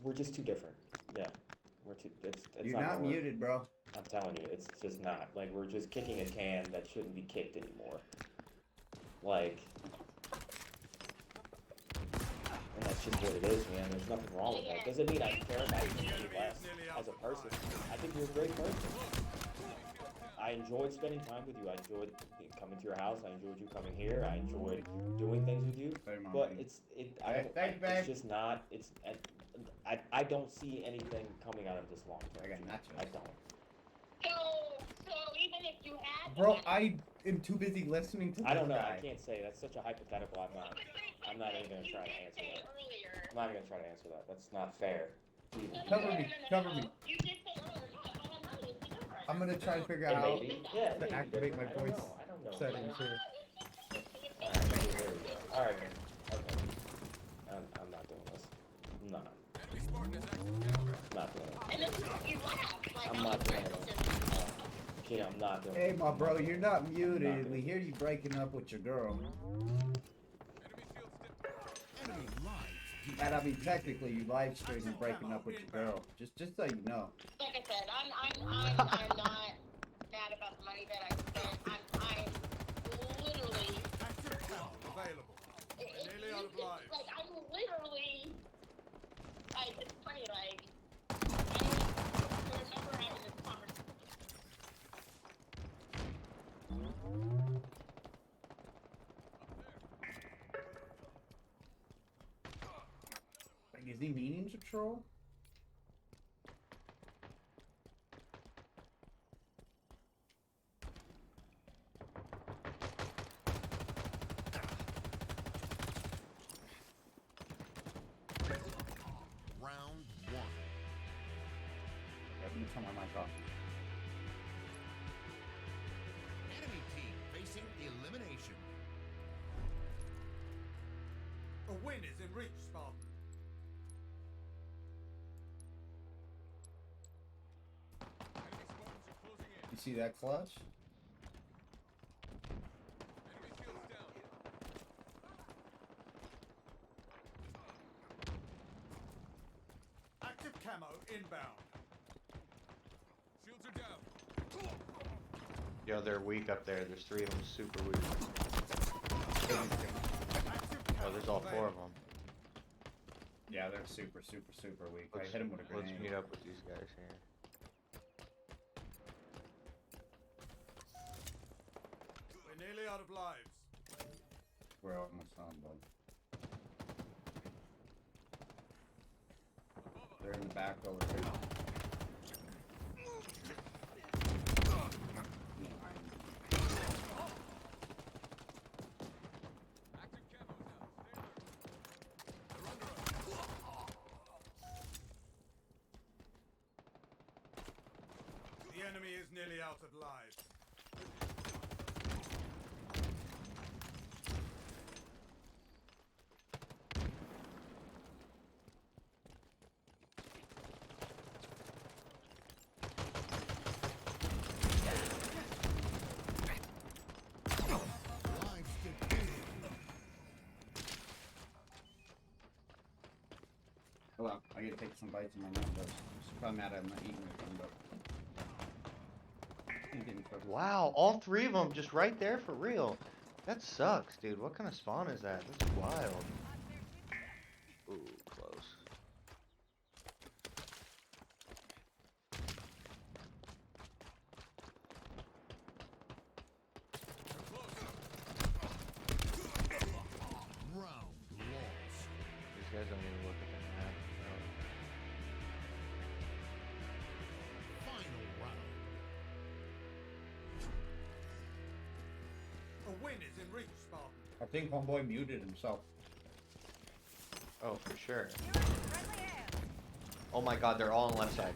S7: we're just too different. Yeah, we're too. It's
S2: You're
S7: not
S2: not
S7: gonna work.
S2: muted, bro.
S7: I'm telling you, it's just not. Like, we're just kicking a can that shouldn't be kicked anymore. Like, and that's just what it is, man. There's nothing wrong with that. Doesn't mean I care about you any less as a person. I think you're a great person. I enjoyed spending time with you. I enjoyed coming to your house. I enjoyed you coming here. I enjoyed doing things with you. But it's just not. I don't see anything coming out of this long term. I don't.
S15: So even if you had
S2: Bro, I am too busy listening to.
S7: I don't know.
S2: This guy.
S7: I can't say. That's such a hypothetical. I'm not even gonna try to answer that. I'm not even gonna try to answer that. That's not fair.
S2: Cover me. Cover me. I'm gonna try to figure out how to activate my voice settings here.
S7: All right, man. Okay. I'm not doing this. No. Not doing it. I'm not doing it. Okay, I'm not doing it.
S2: Hey, my bro, you're not muted. We hear you breaking up with your girl. And I mean, technically, you live streaming breaking up with your girl. Just so you know.
S15: Like I said, I'm not mad about the money that I spent. I'm literally.
S17: Available. Nearly out of lives.
S15: Like, I'm literally. It's funny, like. I remember having this conversation.
S2: Like, is he meaning to troll?
S14: Round one.
S2: Let me turn my mic off.
S14: Enemy team facing elimination.
S17: A win is in reach, Spartan.
S2: You see that clutch?
S17: Active camo inbound. Shields are down.
S13: Yo, they're weak up there. There's 3 of them super weak. Oh, there's all 4 of them.
S2: Yeah, they're super weak. I hit him with a grenade.
S13: Let's meet up with these guys here.
S17: We're nearly out of lives.
S2: We're almost on, bud. They're in the back over here.
S17: The enemy is nearly out of lives.
S2: Hold on, I gotta take some bites of my nachos. She's probably mad I'm not eating anything, but I'm getting focused.
S13: Wow, all three of them just right there for real. That sucks, dude. What kind of spawn is that? That's wild. Ooh, close.
S14: Round lost.
S13: These guys don't even look at the map.
S14: Final round.
S17: A win is in reach, Spartan.
S2: I think homeboy muted himself.
S13: Oh, for sure. Oh my god, they're all on the left side.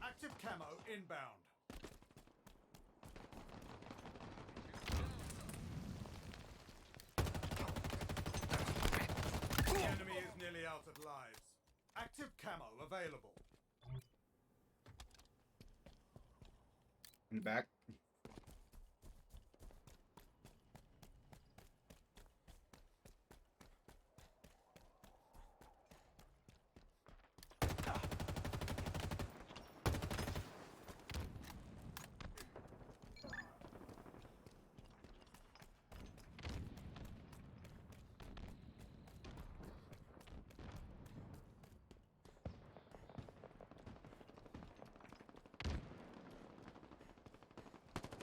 S17: Active camo inbound. The enemy is nearly out of lives. Active camo available.
S2: In the back.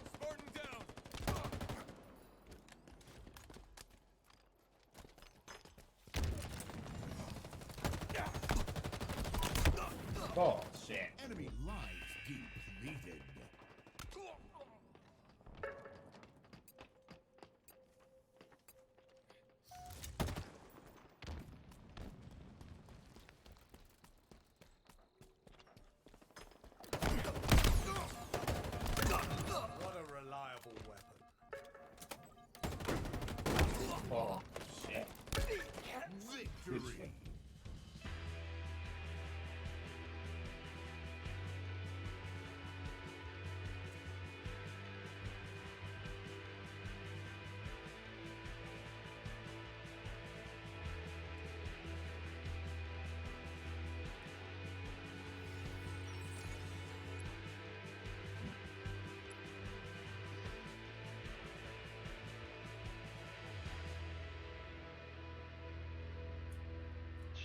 S17: Spartan down.
S2: Oh, shit.
S14: Enemy lives depleted.
S17: What a reliable weapon.
S2: Oh, shit.
S14: Victory.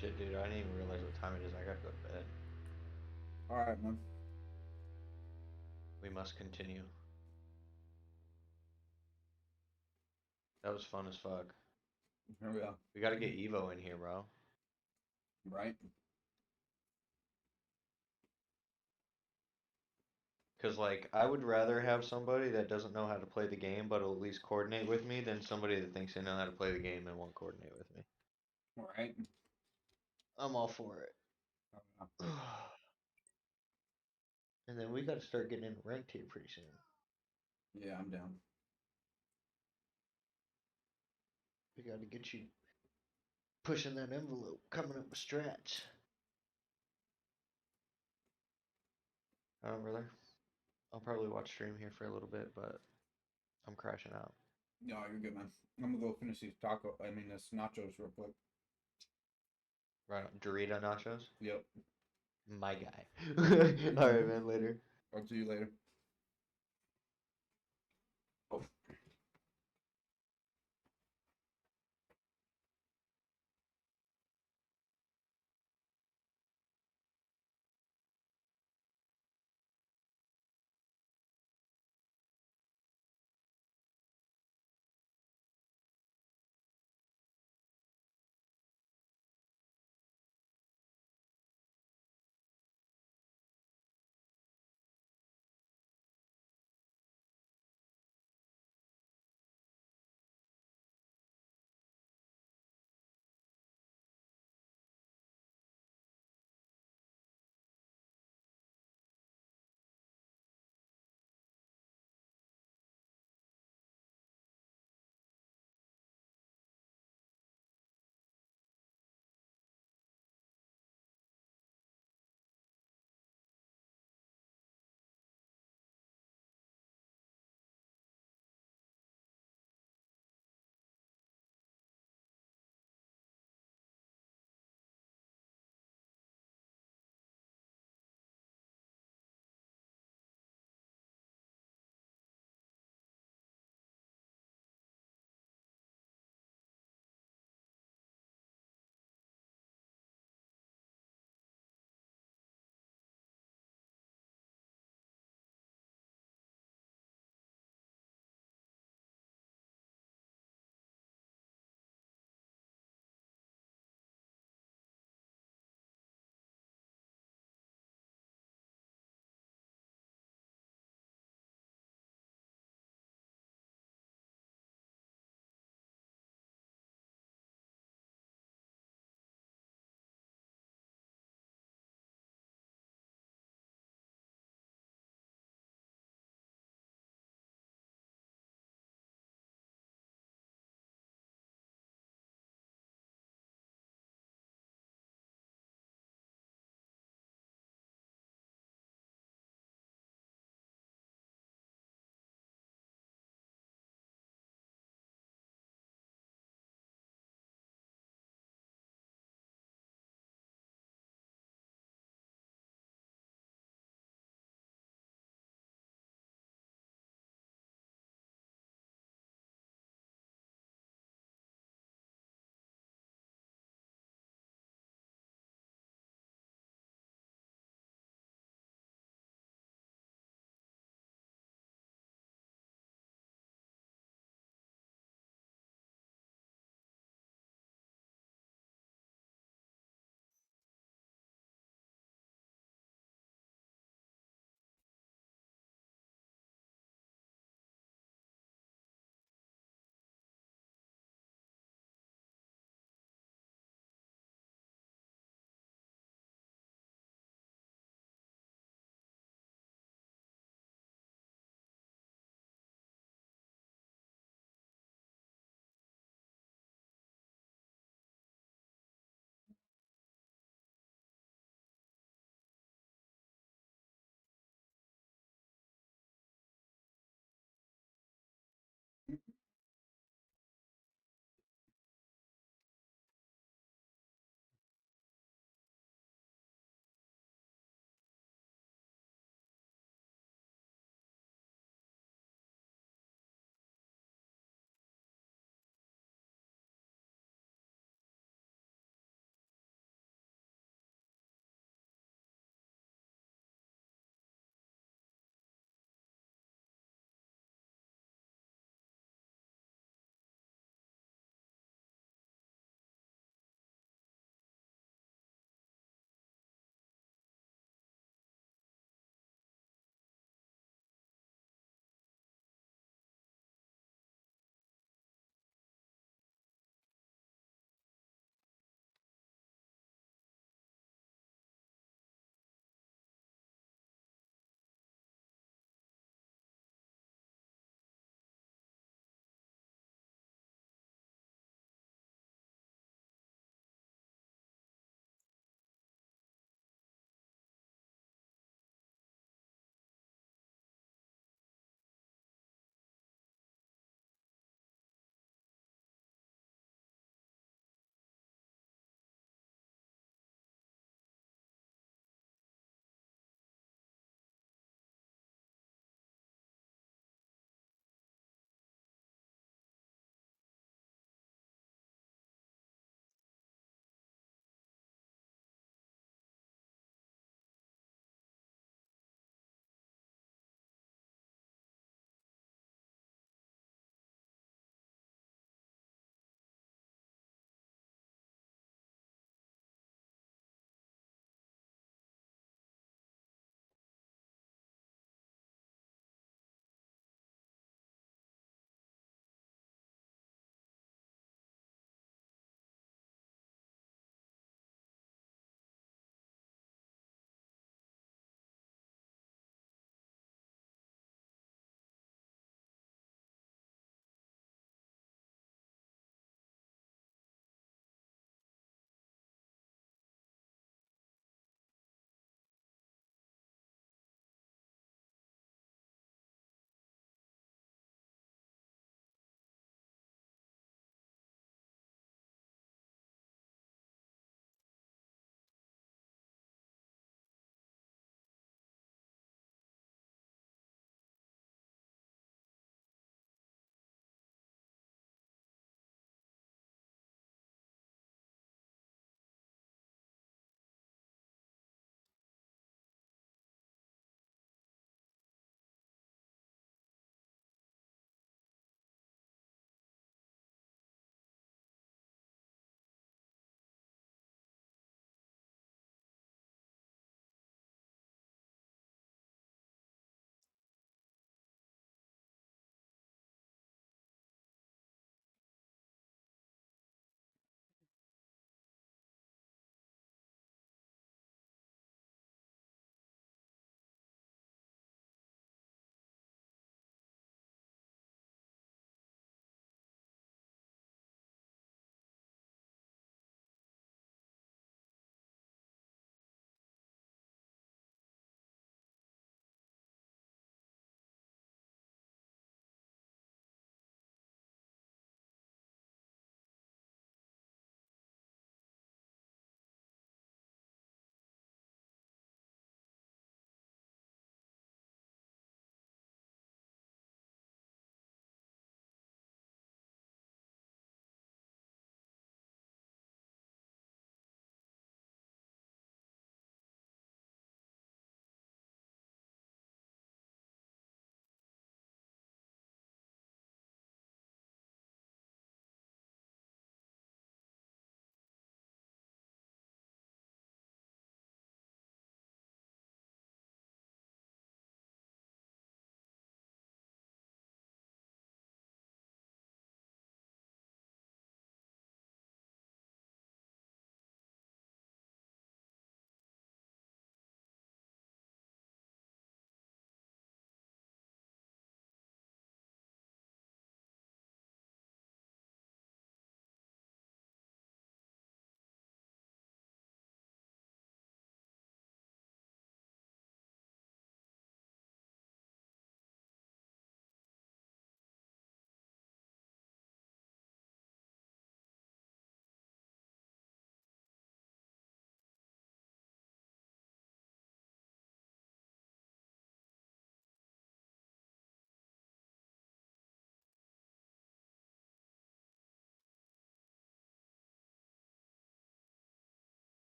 S13: Shit, dude, I didn't even realize what time it is. I gotta go to bed.
S2: Alright, man.
S13: We must continue. That was fun as fuck.
S2: Here we go.
S13: We gotta get Evo in here, bro.
S2: Right?
S13: Because, like, I would rather have somebody that doesn't know how to play the game but will at least coordinate with me than somebody that thinks they know how to play the game and won't coordinate with me.
S2: Alright.
S13: I'm all for it. And then we gotta start getting into ranked here pretty soon.
S2: Yeah, I'm down.
S13: We gotta get you pushing that envelope, coming up with strats. Brother. I'll probably watch stream here for a little bit, but I'm crashing out.
S2: No, you're good, man. I'm gonna go finish these this nachos real quick.
S13: Right on. Dorito nachos?
S2: Yep.
S13: My guy. Alright, man, later.
S2: I'll see you later.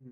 S2: All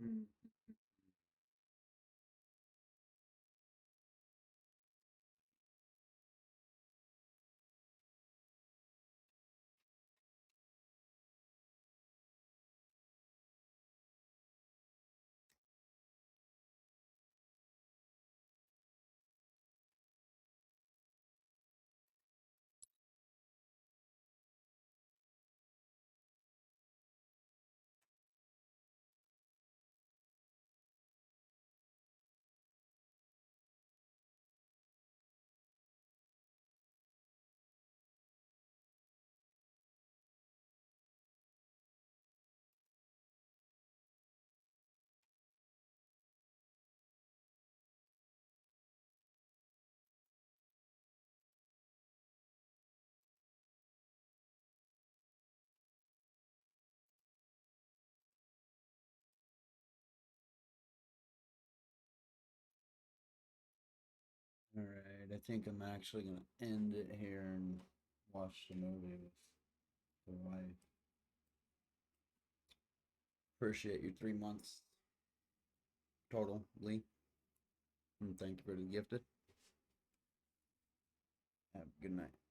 S2: right, I think I'm actually gonna end it here and watch the movie with the wife. Appreciate your 3 months total, Lee. And thank you for the gifted. Have a good night.